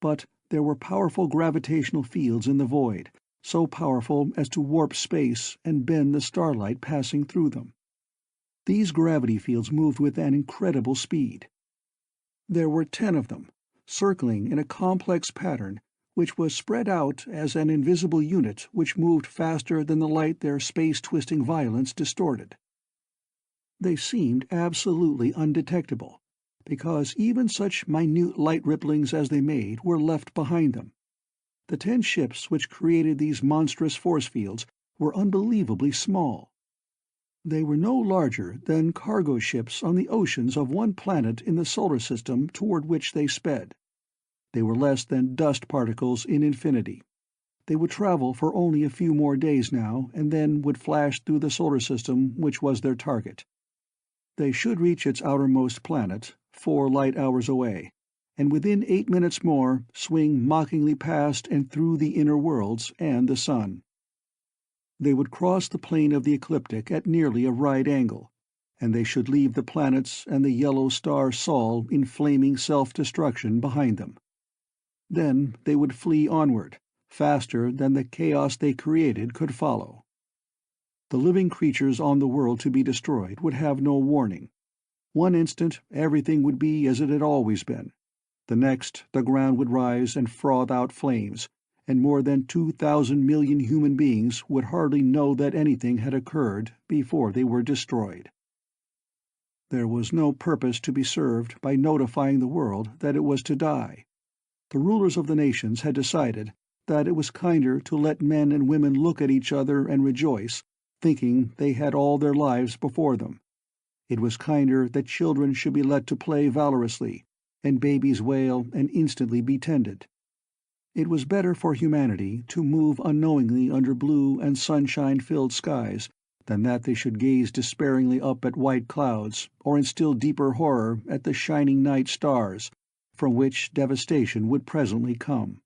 but there were powerful gravitational fields in the void, so powerful as to warp space and bend the starlight passing through them. These gravity fields moved with an incredible speed. There were 10 of them, circling in a complex pattern which was spread out as an invisible unit which moved faster than the light their space-twisting violence distorted. They seemed absolutely undetectable, because even such minute light ripplings as they made were left behind them. The 10 ships which created these monstrous force fields were unbelievably small. They were no larger than cargo ships on the oceans of one planet in the solar system toward which they sped. They were less than dust particles in infinity. They would travel for only a few more days now, and then would flash through the solar system which was their target. They should reach its outermost planet, 4 light-hours away, and within 8 minutes more swing mockingly past and through the inner worlds and the sun. They would cross the plane of the ecliptic at nearly a right angle, and they should leave the planets and the yellow star Sol in flaming self-destruction behind them. Then they would flee onward, faster than the chaos they created could follow. The living creatures on the world to be destroyed would have no warning. One instant everything would be as it had always been. The next the ground would rise and froth out flames, and more than 2,000 million human beings would hardly know that anything had occurred before they were destroyed. There was no purpose to be served by notifying the world that it was to die. The rulers of the nations had decided that it was kinder to let men and women look at each other and rejoice, thinking they had all their lives before them. It was kinder that children should be let to play valorously, and babies wail and instantly be tended. It was better for humanity to move unknowingly under blue and sunshine-filled skies than that they should gaze despairingly up at white clouds, or in still deeper horror at the shining night stars, from which devastation would presently come.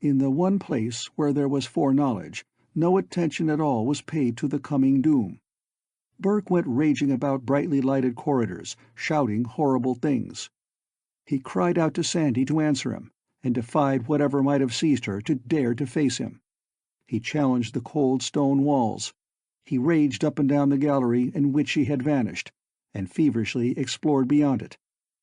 In the one place where there was foreknowledge, no attention at all was paid to the coming doom. Burke went raging about brightly lighted corridors, shouting horrible things. He cried out to Sandy to answer him, and defied whatever might have seized her to dare to face him. He challenged the cold stone walls. He raged up and down the gallery in which she had vanished, and feverishly explored beyond it,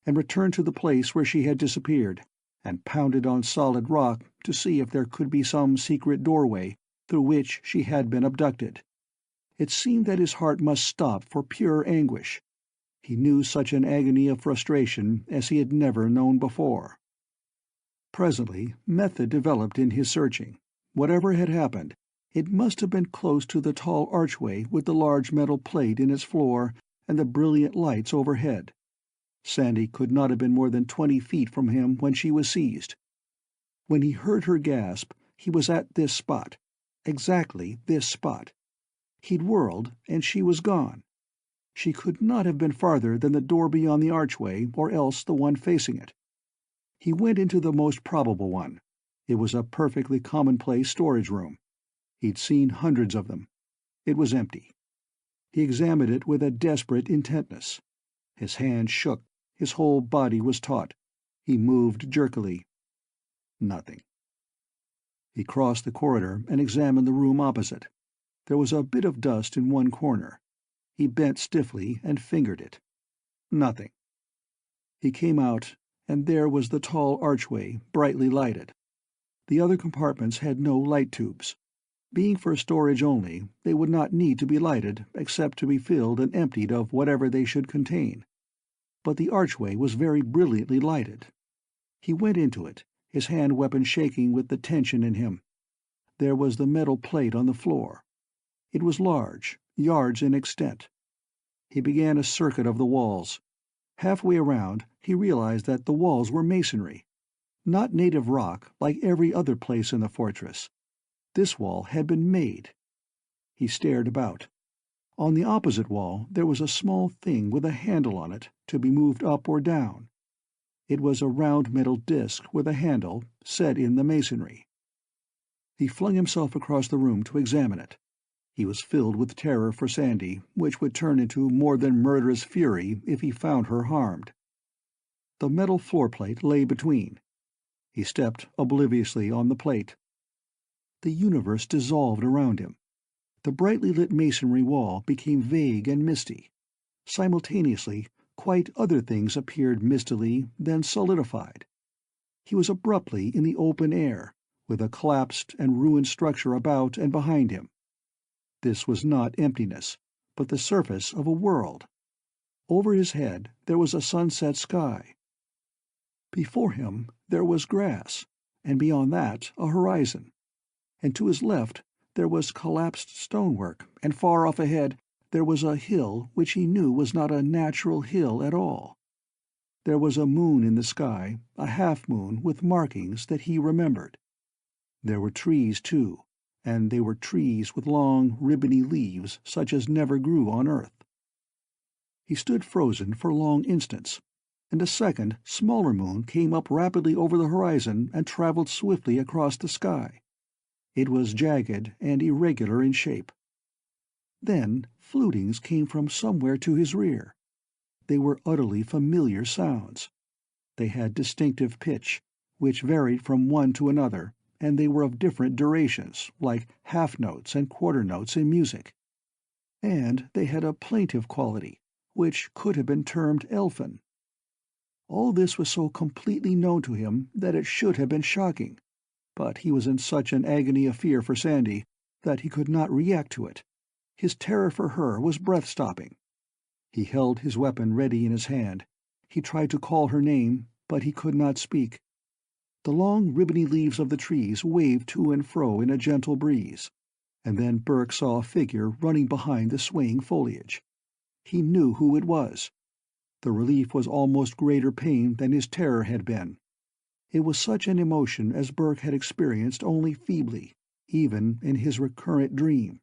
and returned to the place where she had disappeared, and pounded on solid rock to see if there could be some secret doorway through which she had been abducted. It seemed that his heart must stop for pure anguish. He knew such an agony of frustration as he had never known before. Presently method developed in his searching. Whatever had happened, it must have been close to the tall archway with the large metal plate in its floor and the brilliant lights overhead. Sandy could not have been more than 20 feet from him when she was seized. When he heard her gasp, he was at this spot, exactly this spot. He'd whirled, and she was gone. She could not have been farther than the door beyond the archway, or else the one facing it. He went into the most probable one. It was a perfectly commonplace storage room. He'd seen hundreds of them. It was empty. He examined it with a desperate intentness. His hand shook, his whole body was taut. He moved jerkily. Nothing. He crossed the corridor and examined the room opposite. There was a bit of dust in one corner. He bent stiffly and fingered it. Nothing. He came out, and there was the tall archway, brightly lighted. The other compartments had no light tubes. Being for storage only, they would not need to be lighted except to be filled and emptied of whatever they should contain. But the archway was very brilliantly lighted. He went into it, his hand weapon shaking with the tension in him. There was the metal plate on the floor. It was large, yards in extent. He began a circuit of the walls. Halfway around, he realized that the walls were masonry. Not native rock like every other place in the fortress. This wall had been made. He stared about. On the opposite wall there was a small thing with a handle on it, to be moved up or down. It was a round metal disc with a handle, set in the masonry. He flung himself across the room to examine it. He was filled with terror for Sandy, which would turn into more than murderous fury if he found her harmed. The metal floor plate lay between. He stepped obliviously on the plate. The universe dissolved around him. The brightly lit masonry wall became vague and misty. Simultaneously, quite other things appeared mistily, then solidified. He was abruptly in the open air, with a collapsed and ruined structure about and behind him. This was not emptiness, but the surface of a world. Over his head there was a sunset sky. Before him there was grass, and beyond that a horizon. And to his left there was collapsed stonework, and far off ahead there was a hill which he knew was not a natural hill at all. There was a moon in the sky, a half-moon with markings that he remembered. There were trees, too, and they were trees with long, ribbony leaves such as never grew on earth. He stood frozen for long instants, and a second, smaller moon came up rapidly over the horizon and traveled swiftly across the sky. It was jagged and irregular in shape. Then flutings came from somewhere to his rear. They were utterly familiar sounds. They had distinctive pitch, which varied from one to another, and they were of different durations, like half-notes and quarter-notes in music. And they had a plaintive quality, which could have been termed elfin. All this was so completely known to him that it should have been shocking, but he was in such an agony of fear for Sandy that he could not react to it. His terror for her was breath-stopping. He held his weapon ready in his hand. He tried to call her name, but he could not speak. The long ribbony leaves of the trees waved to and fro in a gentle breeze, and then Burke saw a figure running behind the swaying foliage. He knew who it was. The relief was almost greater pain than his terror had been. It was such an emotion as Burke had experienced only feebly, even in his recurrent dream.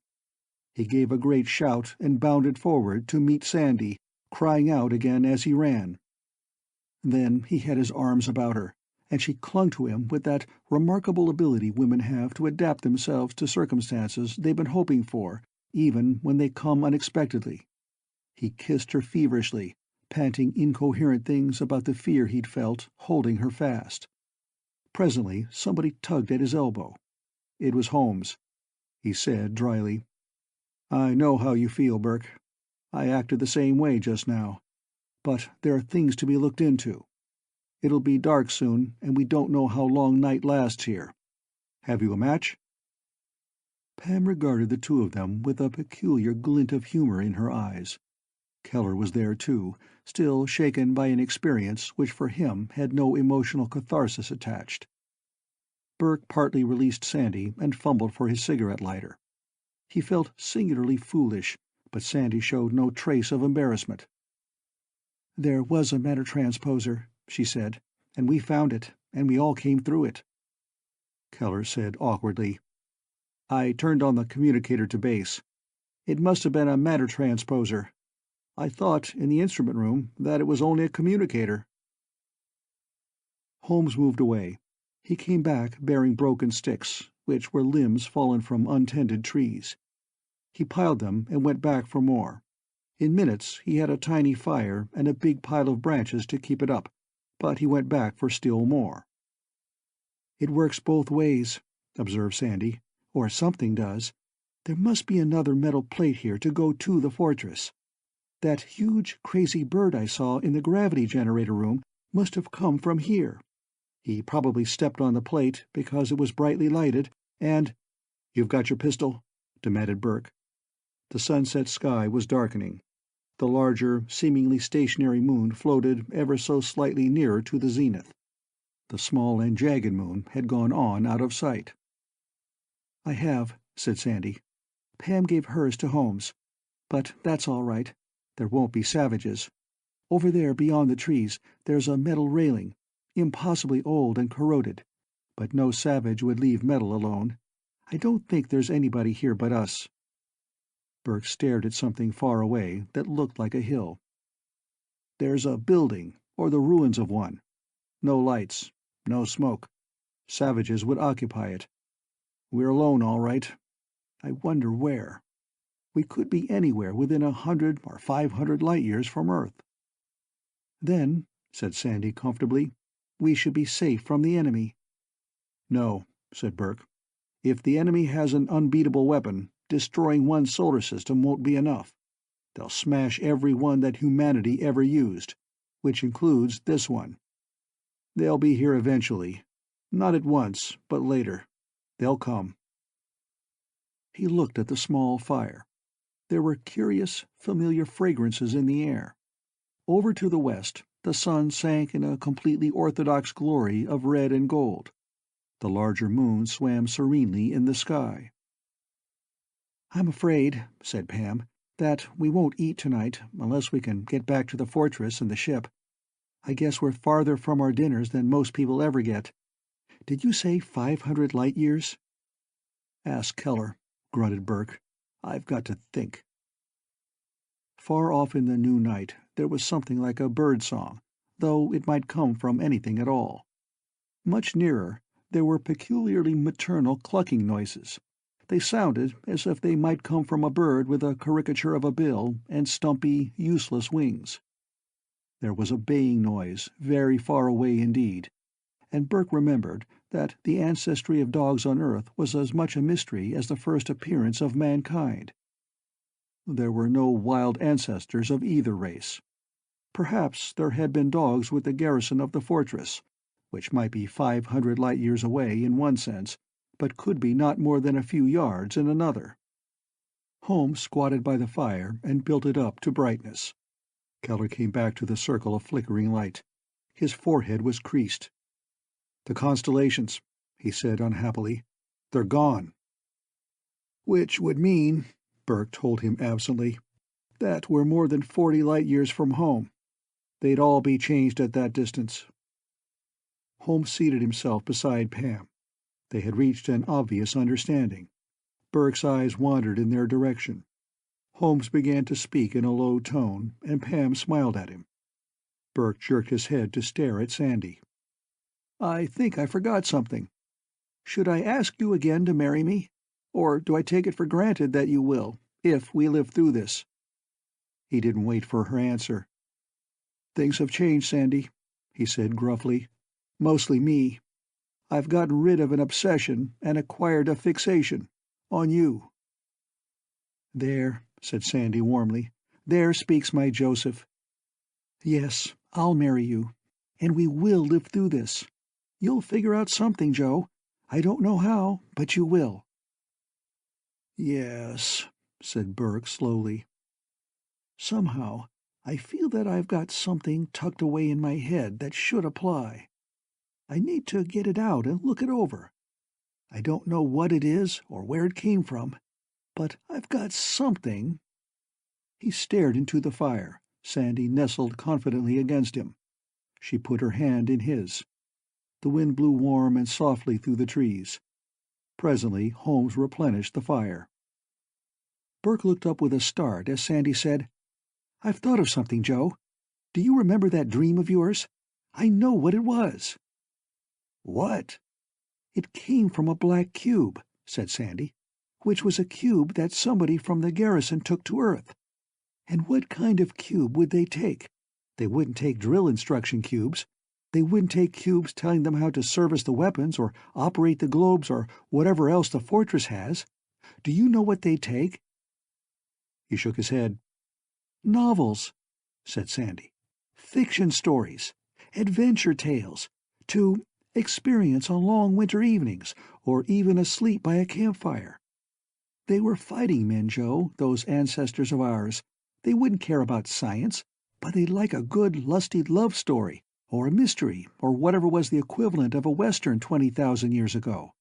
He gave a great shout and bounded forward to meet Sandy, crying out again as he ran. Then he had his arms about her, and she clung to him with that remarkable ability women have to adapt themselves to circumstances they've been hoping for, even when they come unexpectedly. He kissed her feverishly, panting incoherent things about the fear he'd felt, holding her fast. Presently somebody tugged at his elbow. It was Holmes. He said dryly, "I know how you feel, Burke. I acted the same way just now. But there are things to be looked into. It'll be dark soon, and we don't know how long night lasts here. Have you a match?" Pam regarded the two of them with a peculiar glint of humor in her eyes. Keller was there too, still shaken by an experience which for him had no emotional catharsis attached. Burke partly released Sandy and fumbled for his cigarette lighter. He felt singularly foolish, but Sandy showed no trace of embarrassment. "There was a matter-transposer," she said, "and we found it, and we all came through it." Keller said awkwardly, "I turned on the communicator to base. It must have been a matter-transposer. I thought, in the instrument room, that it was only a communicator." Holmes moved away. He came back bearing broken sticks, which were limbs fallen from untended trees. He piled them and went back for more. In minutes he had a tiny fire and a big pile of branches to keep it up, but he went back for still more. "It works both ways," observed Sandy, "or something does. There must be another metal plate here to go to the fortress. That huge, crazy bird I saw in the gravity generator room must have come from here. He probably stepped on the plate because it was brightly lighted, and—" "You've got your pistol?" demanded Burke. The sunset sky was darkening. The larger, seemingly stationary moon floated ever so slightly nearer to the zenith. The small and jagged moon had gone on out of sight. "I have," said Sandy. "Pam gave hers to Holmes. But that's all right. There won't be savages. Over there beyond the trees there's a metal railing, impossibly old and corroded, but no savage would leave metal alone. I don't think there's anybody here but us." Burke stared at something far away that looked like a hill. "There's a building, or the ruins of one. No lights, no smoke. Savages would occupy it. We're alone, all right. I wonder where. We could be anywhere within 100 or 500 light-years from Earth." "Then," said Sandy comfortably, "we should be safe from the enemy." "No," said Burke. "If the enemy has an unbeatable weapon, destroying one solar system won't be enough. They'll smash every one that humanity ever used, which includes this one. They'll be here eventually. Not at once, but later. They'll come." He looked at the small fire. There were curious, familiar fragrances in the air. Over to the west, the sun sank in a completely orthodox glory of red and gold. The larger moon swam serenely in the sky. "I'm afraid," said Pam, "that we won't eat tonight unless we can get back to the fortress and the ship. I guess we're farther from our dinners than most people ever get. Did you say 500 light-years?" "Ask Keller," grunted Burke. "I've got to think." Far off in the new night there was something like a bird-song, though it might come from anything at all. Much nearer, there were peculiarly maternal clucking noises. They sounded as if they might come from a bird with a caricature of a bill and stumpy, useless wings. There was a baying noise, very far away indeed, and Burke remembered that the ancestry of dogs on Earth was as much a mystery as the first appearance of mankind. There were no wild ancestors of either race. Perhaps there had been dogs with the garrison of the fortress, which might be 500 light-years away in one sense, but could be not more than a few yards in another. Holmes squatted by the fire and built it up to brightness. Keller came back to the circle of flickering light. His forehead was creased. "The constellations," he said unhappily. "They're gone." "Which would mean," Burke told him absently, "that we're more than 40 light-years from home. They'd all be changed at that distance." Holmes seated himself beside Pam. They had reached an obvious understanding. Burke's eyes wandered in their direction. Holmes began to speak in a low tone, and Pam smiled at him. Burke jerked his head to stare at Sandy. "I think I forgot something. Should I ask you again to marry me? Or do I take it for granted that you will, if we live through this?" He didn't wait for her answer. "Things have changed, Sandy," he said gruffly. "Mostly me. I've gotten rid of an obsession and acquired a fixation on you." "There," said Sandy warmly. "There speaks my Joseph. Yes, I'll marry you, and we will live through this. You'll figure out something, Joe. I don't know how, but you will." "Yes," said Burke slowly. "Somehow, I feel that I've got something tucked away in my head that should apply. I need to get it out and look it over. I don't know what it is or where it came from, but I've got something." He stared into the fire. Sandy nestled confidently against him. She put her hand in his. The wind blew warm and softly through the trees. Presently Holmes replenished the fire. Burke looked up with a start as Sandy said, "I've thought of something, Joe. Do you remember that dream of yours? I know what it was." "What?" "It came from a black cube," said Sandy, "which was a cube that somebody from the garrison took to Earth. And what kind of cube would they take? They wouldn't take drill instruction cubes. They wouldn't take cubes telling them how to service the weapons or operate the globes or whatever else the fortress has. Do you know what they'd take?" He shook his head. "Novels," said Sandy. "Fiction stories, adventure tales, to experience on long winter evenings, or even asleep by a campfire. They were fighting men, Joe, those ancestors of ours. They wouldn't care about science, but they'd like a good, lusty love story, or a mystery, or whatever was the equivalent of a Western 20,000 years ago.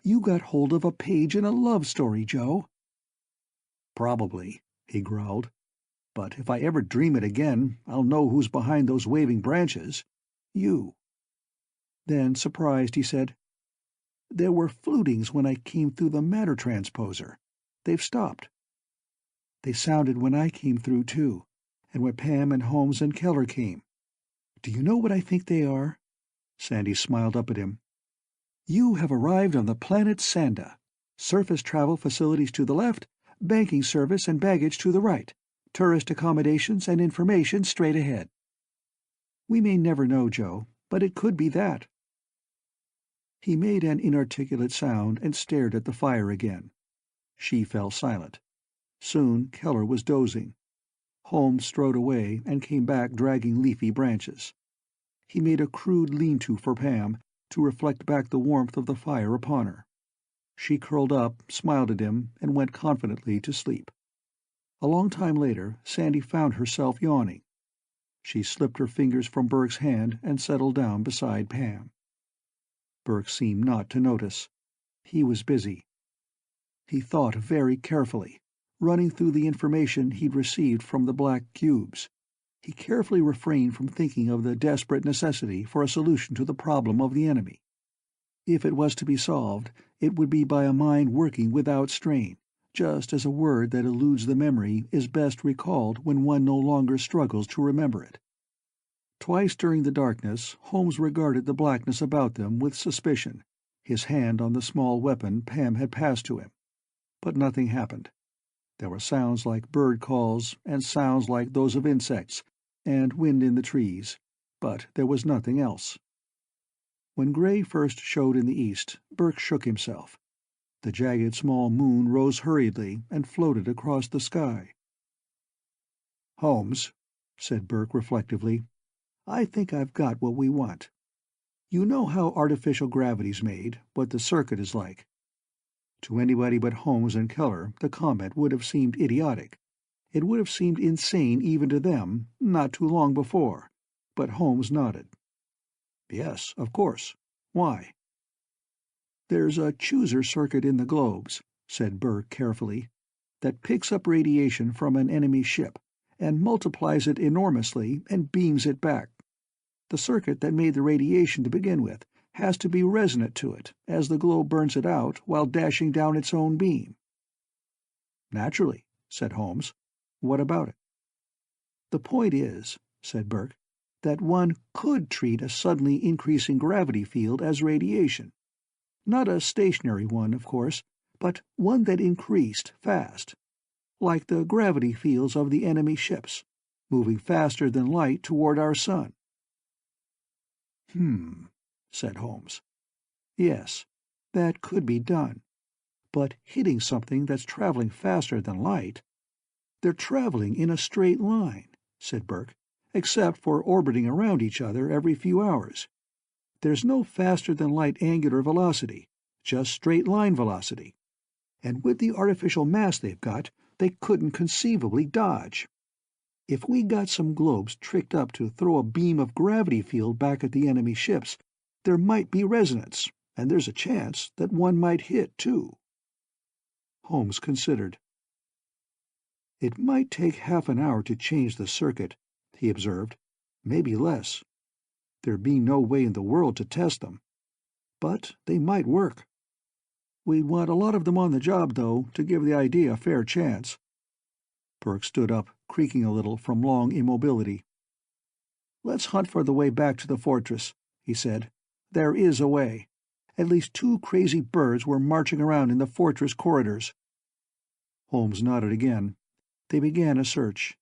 You got hold of a page in a love story, Joe." "Probably," he growled. "But if I ever dream it again, I'll know who's behind those waving branches. You." Then, surprised, he said, "There were flutings when I came through the matter transposer. They've stopped. They sounded when I came through, too, and when Pam and Holmes and Keller came. Do you know what I think they are?" Sandy smiled up at him. "You have arrived on the planet Sanda. Surface travel facilities to the left, banking service and baggage to the right, tourist accommodations and information straight ahead. We may never know, Joe, but it could be that." He made an inarticulate sound and stared at the fire again. She fell silent. Soon Keller was dozing. Holmes strode away and came back dragging leafy branches. He made a crude lean-to for Pam, to reflect back the warmth of the fire upon her. She curled up, smiled at him, and went confidently to sleep. A long time later, Sandy found herself yawning. She slipped her fingers from Burke's hand and settled down beside Pam. Burke seemed not to notice. He was busy. He thought very carefully, running through the information he'd received from the black cubes. He carefully refrained from thinking of the desperate necessity for a solution to the problem of the enemy. If it was to be solved, it would be by a mind working without strain, just as a word that eludes the memory is best recalled when one no longer struggles to remember it. Twice during the darkness Holmes regarded the blackness about them with suspicion, his hand on the small weapon Pam had passed to him. But nothing happened. There were sounds like bird calls, and sounds like those of insects, and wind in the trees, but there was nothing else. When gray first showed in the east, Burke shook himself. The jagged small moon rose hurriedly and floated across the sky. "Holmes," said Burke reflectively, "I think I've got what we want. You know how artificial gravity's made, what the circuit is like." To anybody but Holmes and Keller, the comment would have seemed idiotic. It would have seemed insane even to them, not too long before, but Holmes nodded. "Yes, of course. Why?" "There's a chooser circuit in the globes," said Burke carefully, "that picks up radiation from an enemy ship, and multiplies it enormously and beams it back. The circuit that made the radiation to begin with has to be resonant to it as the globe burns it out while dashing down its own beam." "Naturally," said Holmes. "What about it?" "The point is," said Burke, "that one could treat a suddenly increasing gravity field as radiation. Not a stationary one, of course, but one that increased fast, like the gravity fields of the enemy ships, moving faster than light toward our sun." Said Holmes. "Yes, that could be done. But hitting something that's traveling faster than light—" "They're traveling in a straight line," said Burke, "except for orbiting around each other every few hours. There's no faster-than-light angular velocity, just straight-line velocity. And with the artificial mass they've got, they couldn't conceivably dodge. If we got some globes tricked up to throw a beam of gravity field back at the enemy ships, there might be resonance, and there's a chance that one might hit, too." Holmes considered. "It might take half an hour to change the circuit," he observed. "Maybe less. There'd be no way in the world to test them. But they might work. We'd want a lot of them on the job, though, to give the idea a fair chance." Burke stood up, creaking a little from long immobility. "Let's hunt for the way back to the fortress," he said. "There is a way. At least 2 crazy birds were marching around in the fortress corridors." Holmes nodded again. They began a search.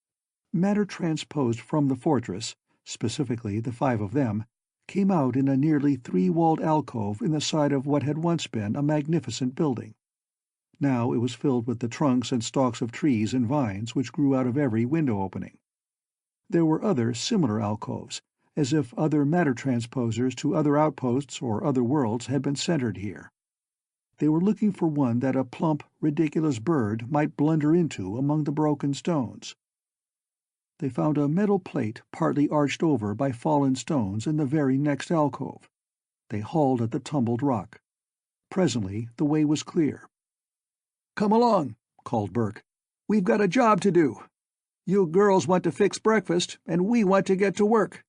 Matter transposed from the fortress, specifically the 5 of them, came out in a nearly 3-walled alcove in the side of what had once been a magnificent building. Now it was filled with the trunks and stalks of trees and vines which grew out of every window opening. There were other similar alcoves, as if other matter transposers to other outposts or other worlds had been centered here. They were looking for one that a plump, ridiculous bird might blunder into among the broken stones. They found a metal plate partly arched over by fallen stones in the very next alcove. They hauled at the tumbled rock. Presently the way was clear. "Come along," called Burke. "We've got a job to do. You girls want to fix breakfast, and we want to get to work.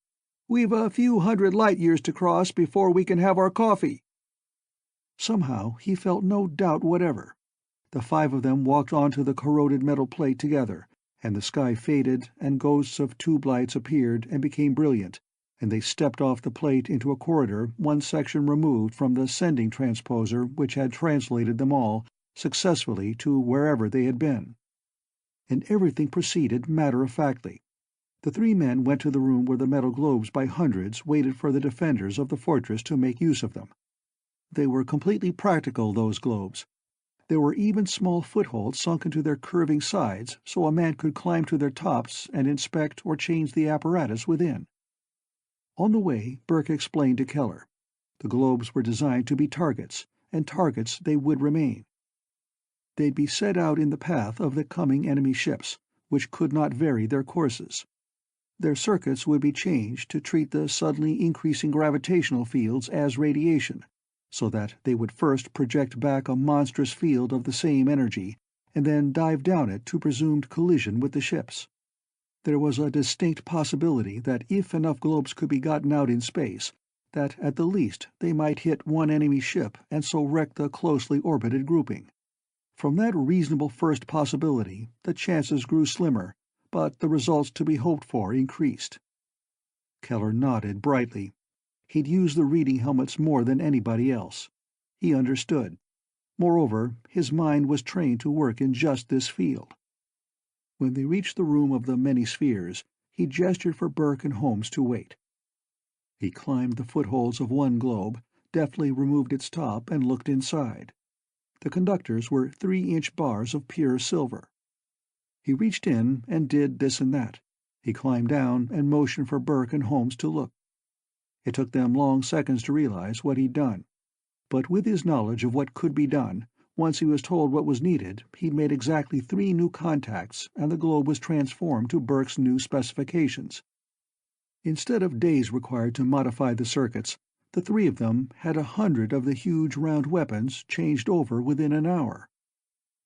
We've a few hundred light-years to cross before we can have our coffee." Somehow he felt no doubt whatever. The 5 of them walked onto the corroded metal plate together, and the sky faded, and ghosts of tube lights appeared and became brilliant, and they stepped off the plate into a corridor one section removed from the sending transposer which had translated them all successfully to wherever they had been. And everything proceeded matter-of-factly. The 3 men went to the room where the metal globes by hundreds waited for the defenders of the fortress to make use of them. They were completely practical, those globes. There were even small footholds sunk into their curving sides so a man could climb to their tops and inspect or change the apparatus within. On the way, Burke explained to Keller. The globes were designed to be targets, and targets they would remain. They'd be set out in the path of the coming enemy ships, which could not vary their courses. Their circuits would be changed to treat the suddenly increasing gravitational fields as radiation, so that they would first project back a monstrous field of the same energy, and then dive down it to presumed collision with the ships. There was a distinct possibility that if enough globes could be gotten out in space, that at the least they might hit one enemy ship and so wreck the closely orbited grouping. From that reasonable first possibility, the chances grew slimmer, but the results to be hoped for increased. Keller nodded brightly. He'd used the reading helmets more than anybody else. He understood. Moreover, his mind was trained to work in just this field. When they reached the room of the many spheres, he gestured for Burke and Holmes to wait. He climbed the footholds of one globe, deftly removed its top, and looked inside. The conductors were 3-inch bars of pure silver. He reached in and did this and that. He climbed down and motioned for Burke and Holmes to look. It took them long seconds to realize what he'd done. But with his knowledge of what could be done, once he was told what was needed, he'd made exactly 3 new contacts, and the globe was transformed to Burke's new specifications. Instead of days required to modify the circuits, the 3 of them had 100 of the huge round weapons changed over within an hour.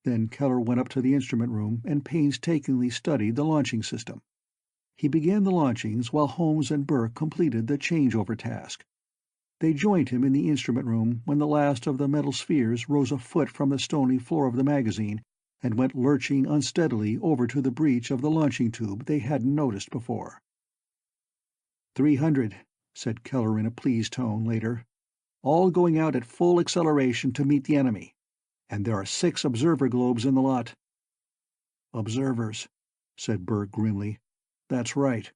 Then Keller went up to the instrument room and painstakingly studied the launching system. He began the launchings while Holmes and Burke completed the changeover task. They joined him in the instrument room when the last of the metal spheres rose a foot from the stony floor of the magazine and went lurching unsteadily over to the breech of the launching tube they hadn't noticed before. 300, said Keller in a pleased tone later. All going out at full acceleration to meet the enemy. And there are 6 observer globes in the lot. Observers, said Burke grimly. That's right.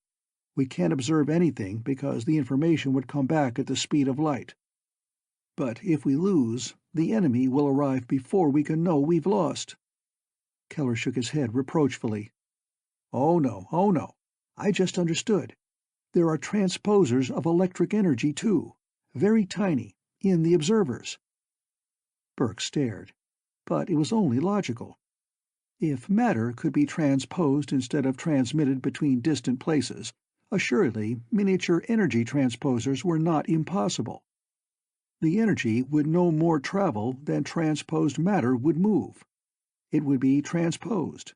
We can't observe anything because the information would come back at the speed of light. But if we lose, the enemy will arrive before we can know we've lost. Keller shook his head reproachfully. Oh no. I just understood. There are transposers of electric energy, too. Very tiny, in the observers. Burke stared. But it was only logical. If matter could be transposed instead of transmitted between distant places, assuredly miniature energy transposers were not impossible. The energy would no more travel than transposed matter would move. It would be transposed.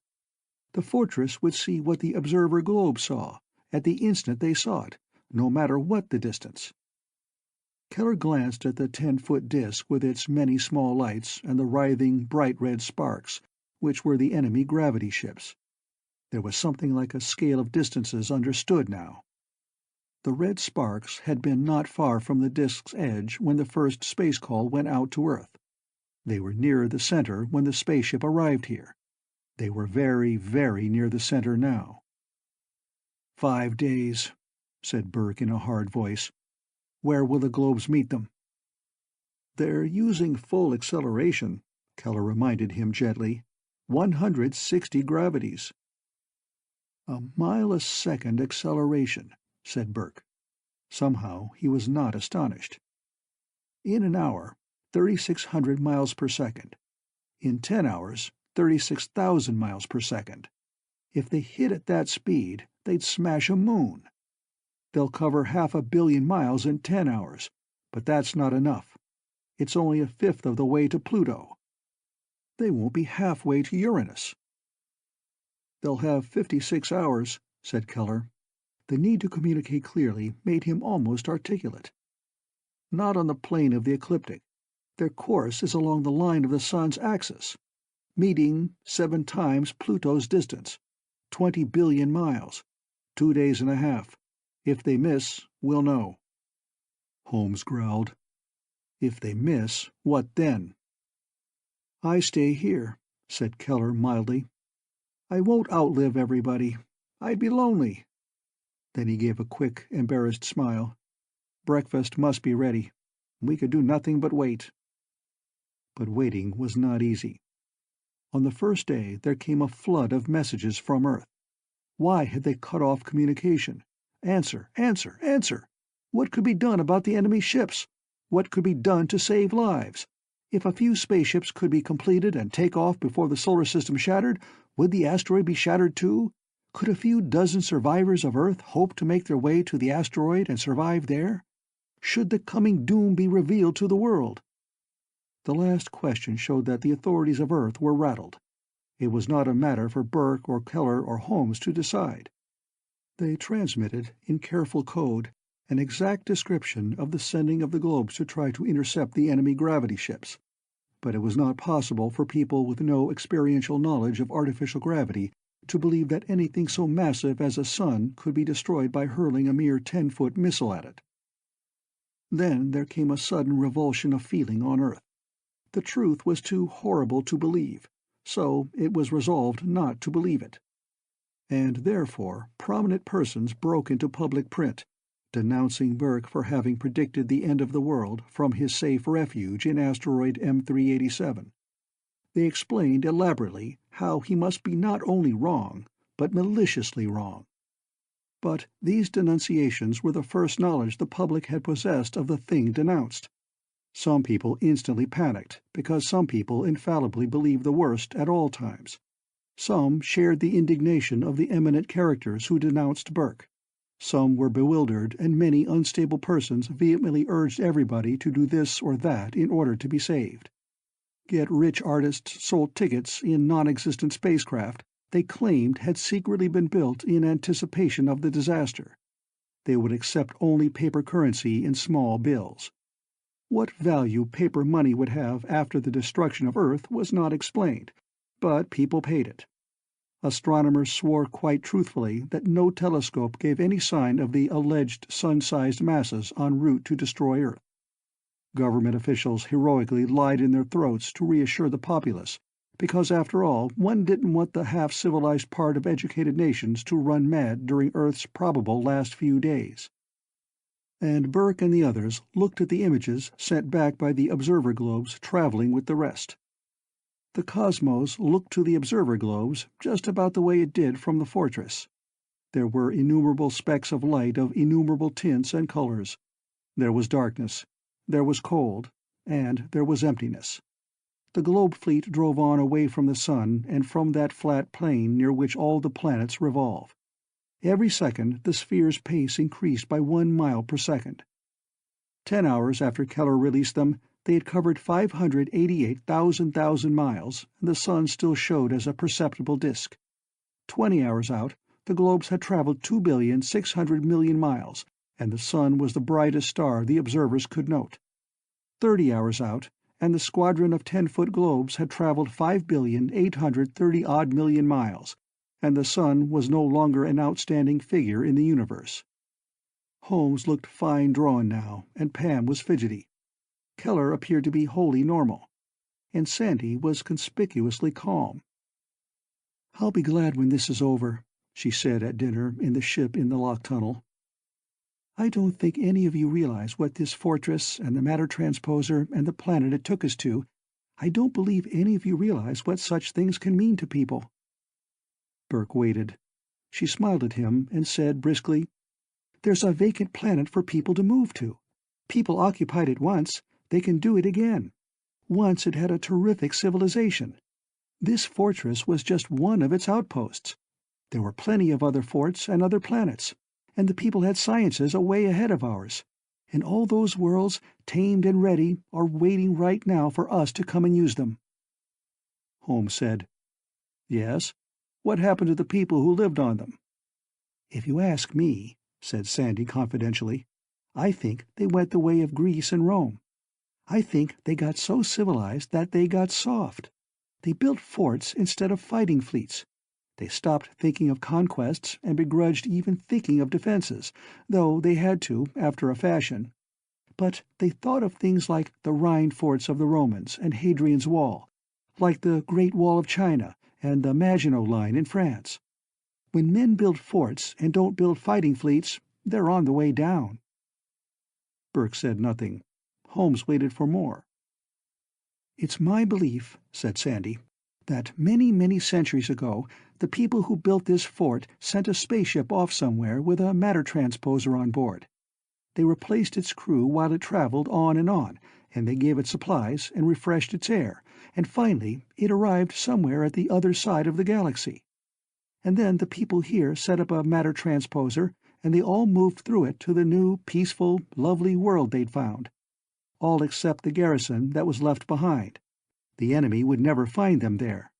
The fortress would see what the observer globe saw, at the instant they saw it, no matter what the distance. Keller glanced at the 10-foot disk with its many small lights and the writhing, bright red sparks, which were the enemy gravity ships. There was something like a scale of distances understood now. The red sparks had been not far from the disk's edge when the first space call went out to Earth. They were nearer the center when the spaceship arrived here. They were very, very near the center now. 5 days, said Burke in a hard voice. Where will the globes meet them? They're using full acceleration, Keller reminded him gently. 160 gravities. A mile a second acceleration, said Burke. Somehow he was not astonished. In an hour, 3,600 miles per second. In 10 hours, 36,000 miles per second. If they hit at that speed, they'd smash a moon. They'll cover 500 million miles in 10 hours, but that's not enough. It's only 1/5 of the way to Pluto. They won't be halfway to Uranus. They'll have 56 hours, said Keller. The need to communicate clearly made him almost articulate. Not on the plane of the ecliptic. Their course is along the line of the sun's axis, meeting 7 times Pluto's distance, 20 billion miles, 2 days and a half. If they miss, we'll know. Holmes growled. If they miss, what then? I stay here, said Keller mildly. I won't outlive everybody. I'd be lonely. Then he gave a quick, embarrassed smile. Breakfast must be ready. We could do nothing but wait. But waiting was not easy. On the first day there came a flood of messages from Earth. Why had they cut off communication? Answer, answer, answer! What could be done about the enemy ships? What could be done to save lives? If a few spaceships could be completed and take off before the solar system shattered, would the asteroid be shattered too? Could a few dozen survivors of Earth hope to make their way to the asteroid and survive there? Should the coming doom be revealed to the world? The last question showed that the authorities of Earth were rattled. It was not a matter for Burke or Keller or Holmes to decide. They transmitted, in careful code, an exact description of the sending of the globes to try to intercept the enemy gravity ships. But it was not possible for people with no experiential knowledge of artificial gravity to believe that anything so massive as a sun could be destroyed by hurling a mere 10-foot missile at it. Then there came a sudden revulsion of feeling on Earth. The truth was too horrible to believe, so it was resolved not to believe it. And therefore prominent persons broke into public print, denouncing Burke for having predicted the end of the world from his safe refuge in asteroid M387. They explained elaborately how he must be not only wrong, but maliciously wrong. But these denunciations were the first knowledge the public had possessed of the thing denounced. Some people instantly panicked, because some people infallibly believe the worst at all times. Some shared the indignation of the eminent characters who denounced Burke. Some were bewildered, and many unstable persons vehemently urged everybody to do this or that in order to be saved. Get-rich artists sold tickets in non-existent spacecraft they claimed had secretly been built in anticipation of the disaster. They would accept only paper currency in small bills. What value paper money would have after the destruction of Earth was not explained, but people paid it. Astronomers swore quite truthfully that no telescope gave any sign of the alleged sun-sized masses en route to destroy Earth. Government officials heroically lied in their throats to reassure the populace, because after all, one didn't want the half-civilized part of educated nations to run mad during Earth's probable last few days. And Burke and the others looked at the images sent back by the observer globes traveling with the rest. The cosmos looked to the observer globes just about the way it did from the fortress. There were innumerable specks of light of innumerable tints and colors. There was darkness, there was cold, and there was emptiness. The globe fleet drove on away from the sun and from that flat plain near which all the planets revolve. Every second the sphere's pace increased by 1 mile per second. 10 hours after Keller released them, they had covered 588,000 miles, and the sun still showed as a perceptible disk. 20 hours out, the globes had traveled 2,600,000,000 miles, and the sun was the brightest star the observers could note. 30 hours out, and the squadron of 10-foot globes had traveled 5,830,000,000 miles, and the sun was no longer an outstanding figure in the universe. Holmes looked fine-drawn now, and Pam was fidgety. Keller appeared to be wholly normal, and Sandy was conspicuously calm. "I'll be glad when this is over," she said at dinner in the ship in the lock tunnel. "I don't think any of you realize what this fortress and the matter transposer and the planet it took us to. I don't believe any of you realize what such things can mean to people." Burke waited. She smiled at him and said briskly, "There's a vacant planet for people to move to. People occupied it once. They can do it again. Once it had a terrific civilization. This fortress was just one of its outposts. There were plenty of other forts and other planets, and the people had sciences way ahead of ours. And all those worlds, tamed and ready, are waiting right now for us to come and use them." Holmes said, "Yes? What happened to the people who lived on them?" "If you ask me," said Sandy confidentially, "I think they went the way of Greece and Rome. I think they got so civilized that they got soft. They built forts instead of fighting fleets. They stopped thinking of conquests and begrudged even thinking of defenses, though they had to, after a fashion. But they thought of things like the Rhine forts of the Romans and Hadrian's Wall, like the Great Wall of China and the Maginot Line in France. When men build forts and don't build fighting fleets, they're on the way down." Burke said nothing. Holmes waited for more. "It's my belief," said Sandy, "that many, many centuries ago the people who built this fort sent a spaceship off somewhere with a matter transposer on board. They replaced its crew while it traveled on, and they gave it supplies and refreshed its air, and finally it arrived somewhere at the other side of the galaxy. And then the people here set up a matter transposer, and they all moved through it to the new, peaceful, lovely world they'd found. All except the garrison that was left behind. The enemy would never find them there.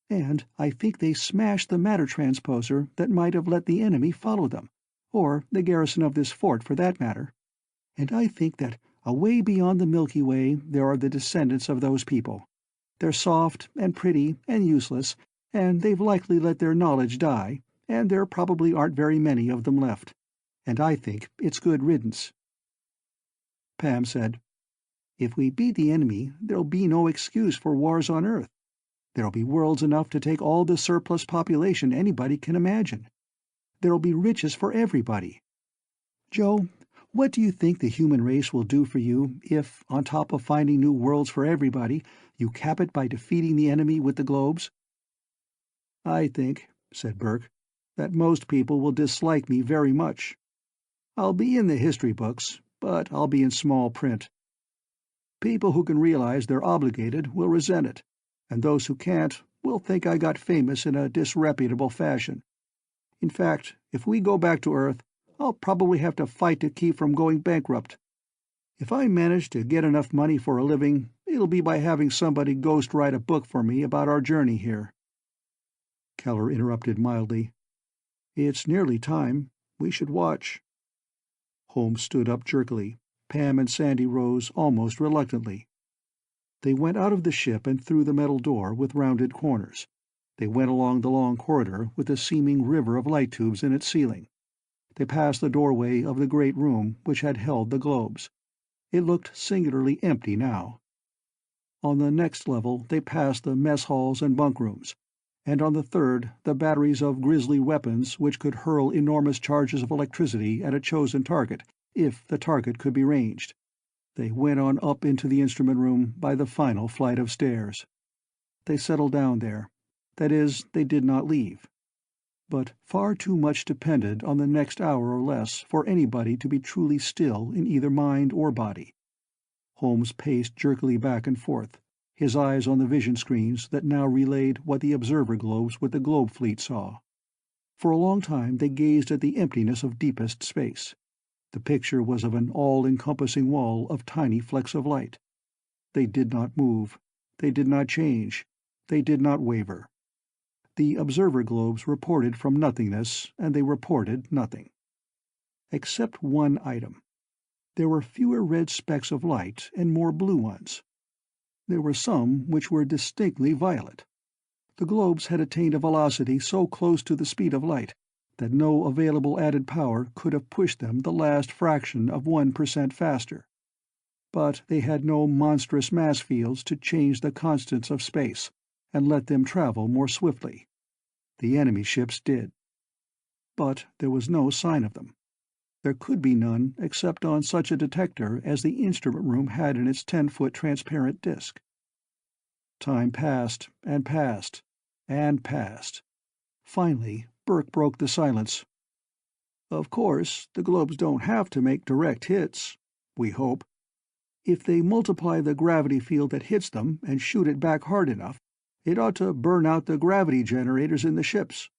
And I think they smashed the matter transposer that might have let the enemy follow them, or the garrison of this fort for that matter. And I think that away beyond the Milky Way there are the descendants of those people. They're soft and pretty and useless, and they've likely let their knowledge die, and there probably aren't very many of them left. And I think it's good riddance." Pam said, "If we beat the enemy, there'll be no excuse for wars on Earth. There'll be worlds enough to take all the surplus population anybody can imagine. There'll be riches for everybody." Joe, what do you think the human race will do for you if, on top of finding new worlds for everybody, you cap it by defeating the enemy with the globes? I think, said Burke, that most people will dislike me very much. I'll be in the history books, but I'll be in small print. People who can realize they're obligated will resent it, and those who can't will think I got famous in a disreputable fashion. In fact, if we go back to Earth, I'll probably have to fight to keep from going bankrupt. If I manage to get enough money for a living, it'll be by having somebody ghost write a book for me about our journey here. Keller interrupted mildly. It's nearly time. We should watch. Holmes stood up jerkily. Pam and Sandy rose almost reluctantly. They went out of the ship and through the metal door with rounded corners. They went along the long corridor with a seeming river of light tubes in its ceiling. They passed the doorway of the great room which had held the globes. It looked singularly empty now. On the next level they passed the mess halls and bunk rooms, and on the third the batteries of grisly weapons which could hurl enormous charges of electricity at a chosen target, if the target could be ranged. They went on up into the instrument room by the final flight of stairs. They settled down there. That is, they did not leave. But far too much depended on the next hour or less for anybody to be truly still in either mind or body. Holmes paced jerkily back and forth, his eyes on the vision screens that now relayed what the observer globes with the globe fleet saw. For a long time they gazed at the emptiness of deepest space. The picture was of an all-encompassing wall of tiny flecks of light. They did not move. They did not change. They did not waver. The observer globes reported from nothingness, and they reported nothing. Except one item. There were fewer red specks of light and more blue ones. There were some which were distinctly violet. The globes had attained a velocity so close to the speed of light that no available added power could have pushed them the last fraction of 1% faster. But they had no monstrous mass fields to change the constants of space and let them travel more swiftly. The enemy ships did. But there was no sign of them. There could be none except on such a detector as the instrument room had in its 10-foot transparent disk. Time passed, and passed, and passed. Finally, Burke broke the silence. Of course, the globes don't have to make direct hits, we hope. If they multiply the gravity field that hits them and shoot it back hard enough, it ought to burn out the gravity generators in the ships.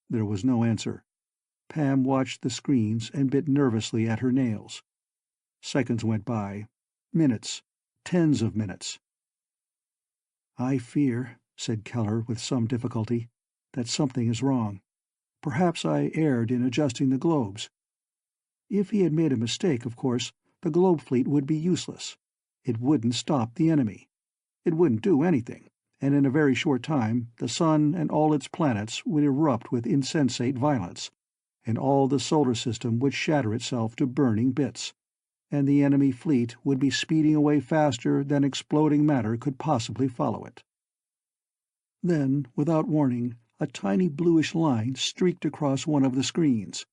There was no answer. Pam watched the screens and bit nervously at her nails. Seconds went by. Minutes. Tens of minutes. I fear, said Keller with some difficulty, that something is wrong. Perhaps I erred in adjusting the globes. If he had made a mistake, of course, the globe fleet would be useless. It wouldn't stop the enemy. It wouldn't do anything, and in a very short time the sun and all its planets would erupt with insensate violence, and all the solar system would shatter itself to burning bits, and the enemy fleet would be speeding away faster than exploding matter could possibly follow it. Then, without warning, a tiny bluish line streaked across one of the screens.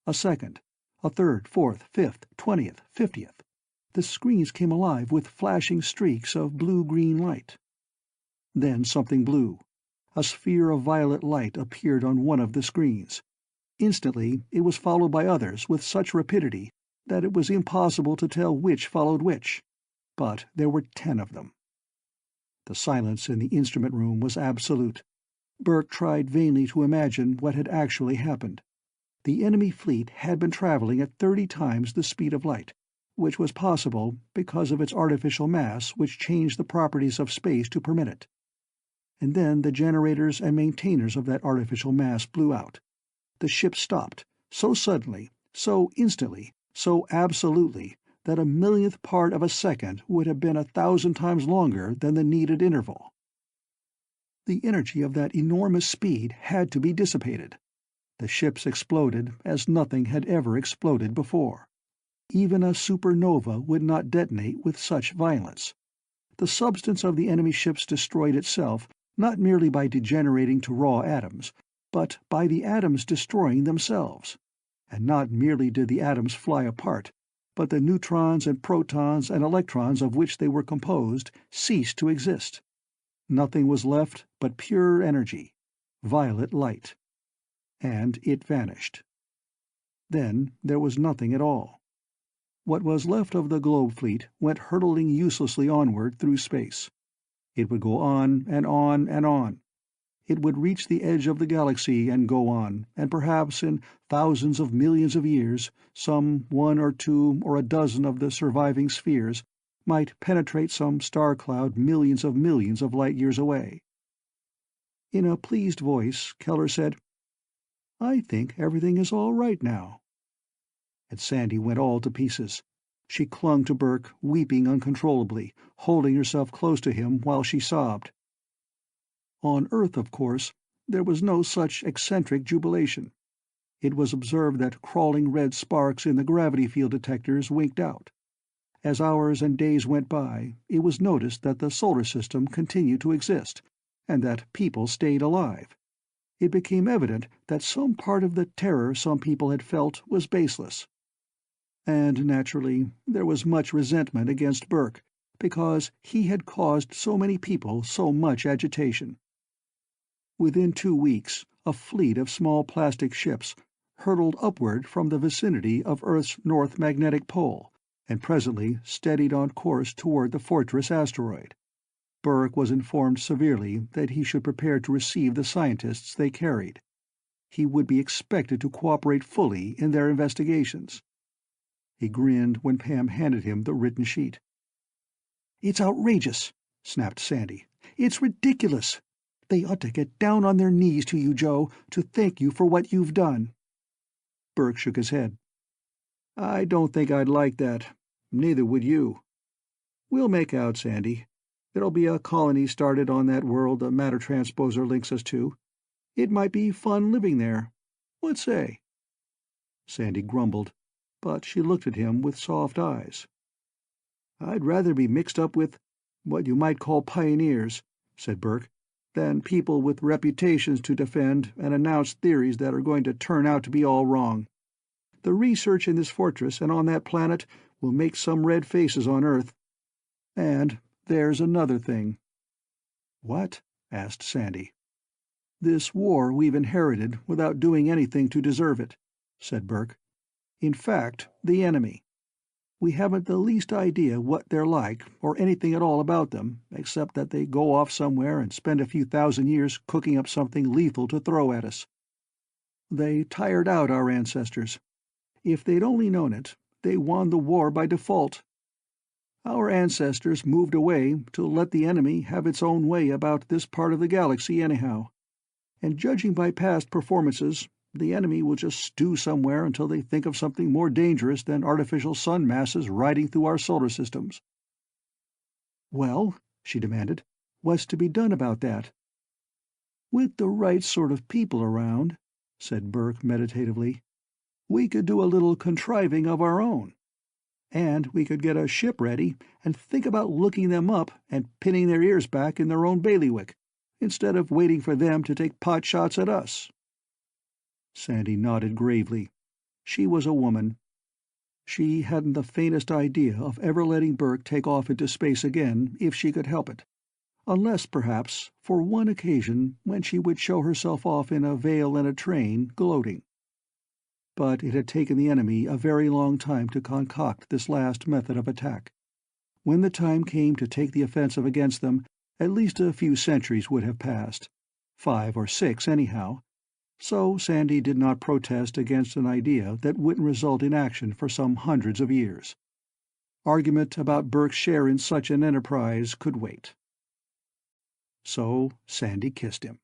A second, a third, fourth, fifth, 20th, 50th. The screens came alive with flashing streaks of blue-green light. Then something blue. A sphere of violet light appeared on one of the screens. Instantly it was followed by others with such rapidity that it was impossible to tell which followed which. But there were 10 of them. The silence in the instrument room was absolute. Burke tried vainly to imagine what had actually happened. The enemy fleet had been traveling at 30 times the speed of light, which was possible because of its artificial mass which changed the properties of space to permit it. And then the generators and maintainers of that artificial mass blew out. The ship stopped, so suddenly, so instantly, so absolutely, that a millionth part of a second would have been 1,000 times longer than the needed interval. The energy of that enormous speed had to be dissipated. The ships exploded as nothing had ever exploded before. Even a supernova would not detonate with such violence. The substance of the enemy ships destroyed itself not merely by degenerating to raw atoms, but by the atoms destroying themselves. And not merely did the atoms fly apart, but the neutrons and protons and electrons of which they were composed ceased to exist. Nothing was left but pure energy, violet light. And it vanished. Then there was nothing at all. What was left of the globe fleet went hurtling uselessly onward through space. It would go on and on and on. It would reach the edge of the galaxy and go on, and perhaps in thousands of millions of years, some one or two or a dozen of the surviving spheres might penetrate some star cloud millions of light years away. In a pleased voice, Keller said, "I think everything is all right now." And Sandy went all to pieces. She clung to Burke, weeping uncontrollably, holding herself close to him while she sobbed. On Earth, of course, there was no such eccentric jubilation. It was observed that crawling red sparks in the gravity field detectors winked out. As hours and days went by, it was noticed that the solar system continued to exist, and that people stayed alive. It became evident that some part of the terror some people had felt was baseless. And naturally, there was much resentment against Burke, because he had caused so many people so much agitation. Within 2 weeks, a fleet of small plastic ships hurtled upward from the vicinity of Earth's north magnetic pole, and presently steadied on course toward the fortress asteroid. Burke was informed severely that he should prepare to receive the scientists they carried. He would be expected to cooperate fully in their investigations. He grinned when Pam handed him the written sheet. "It's outrageous," snapped Sandy. "It's ridiculous. They ought to get down on their knees to you, Joe, to thank you for what you've done." Burke shook his head. "I don't think I'd like that. Neither would you. We'll make out, Sandy. There'll be a colony started on that world the matter transposer links us to. It might be fun living there. What say?" Sandy grumbled, but she looked at him with soft eyes. "I'd rather be mixed up with what you might call pioneers," said Burke, "than people with reputations to defend and announce theories that are going to turn out to be all wrong. The research in this fortress and on that planet will make some red faces on Earth. And there's another thing." "What?" asked Sandy. "This war we've inherited without doing anything to deserve it," said Burke. "In fact, the enemy. We haven't the least idea what they're like, or anything at all about them, except that they go off somewhere and spend a few thousand years cooking up something lethal to throw at us. They tired out our ancestors. If they'd only known it, they won the war by default. Our ancestors moved away to let the enemy have its own way about this part of the galaxy anyhow. And judging by past performances, the enemy will just stew somewhere until they think of something more dangerous than artificial sun masses riding through our solar systems." "Well," she demanded, "what's to be done about that?" "With the right sort of people around," said Burke meditatively, "we could do a little contriving of our own. And we could get a ship ready and think about looking them up and pinning their ears back in their own bailiwick, instead of waiting for them to take pot shots at us." Sandy nodded gravely. She was a woman. She hadn't the faintest idea of ever letting Burke take off into space again if she could help it, unless, perhaps, for one occasion when she would show herself off in a veil and a train, gloating. But it had taken the enemy a very long time to concoct this last method of attack. When the time came to take the offensive against them, at least a few centuries would have passed. 5 or 6, anyhow. So Sandy did not protest against an idea that wouldn't result in action for some hundreds of years. Argument about Burke's share in such an enterprise could wait. So Sandy kissed him.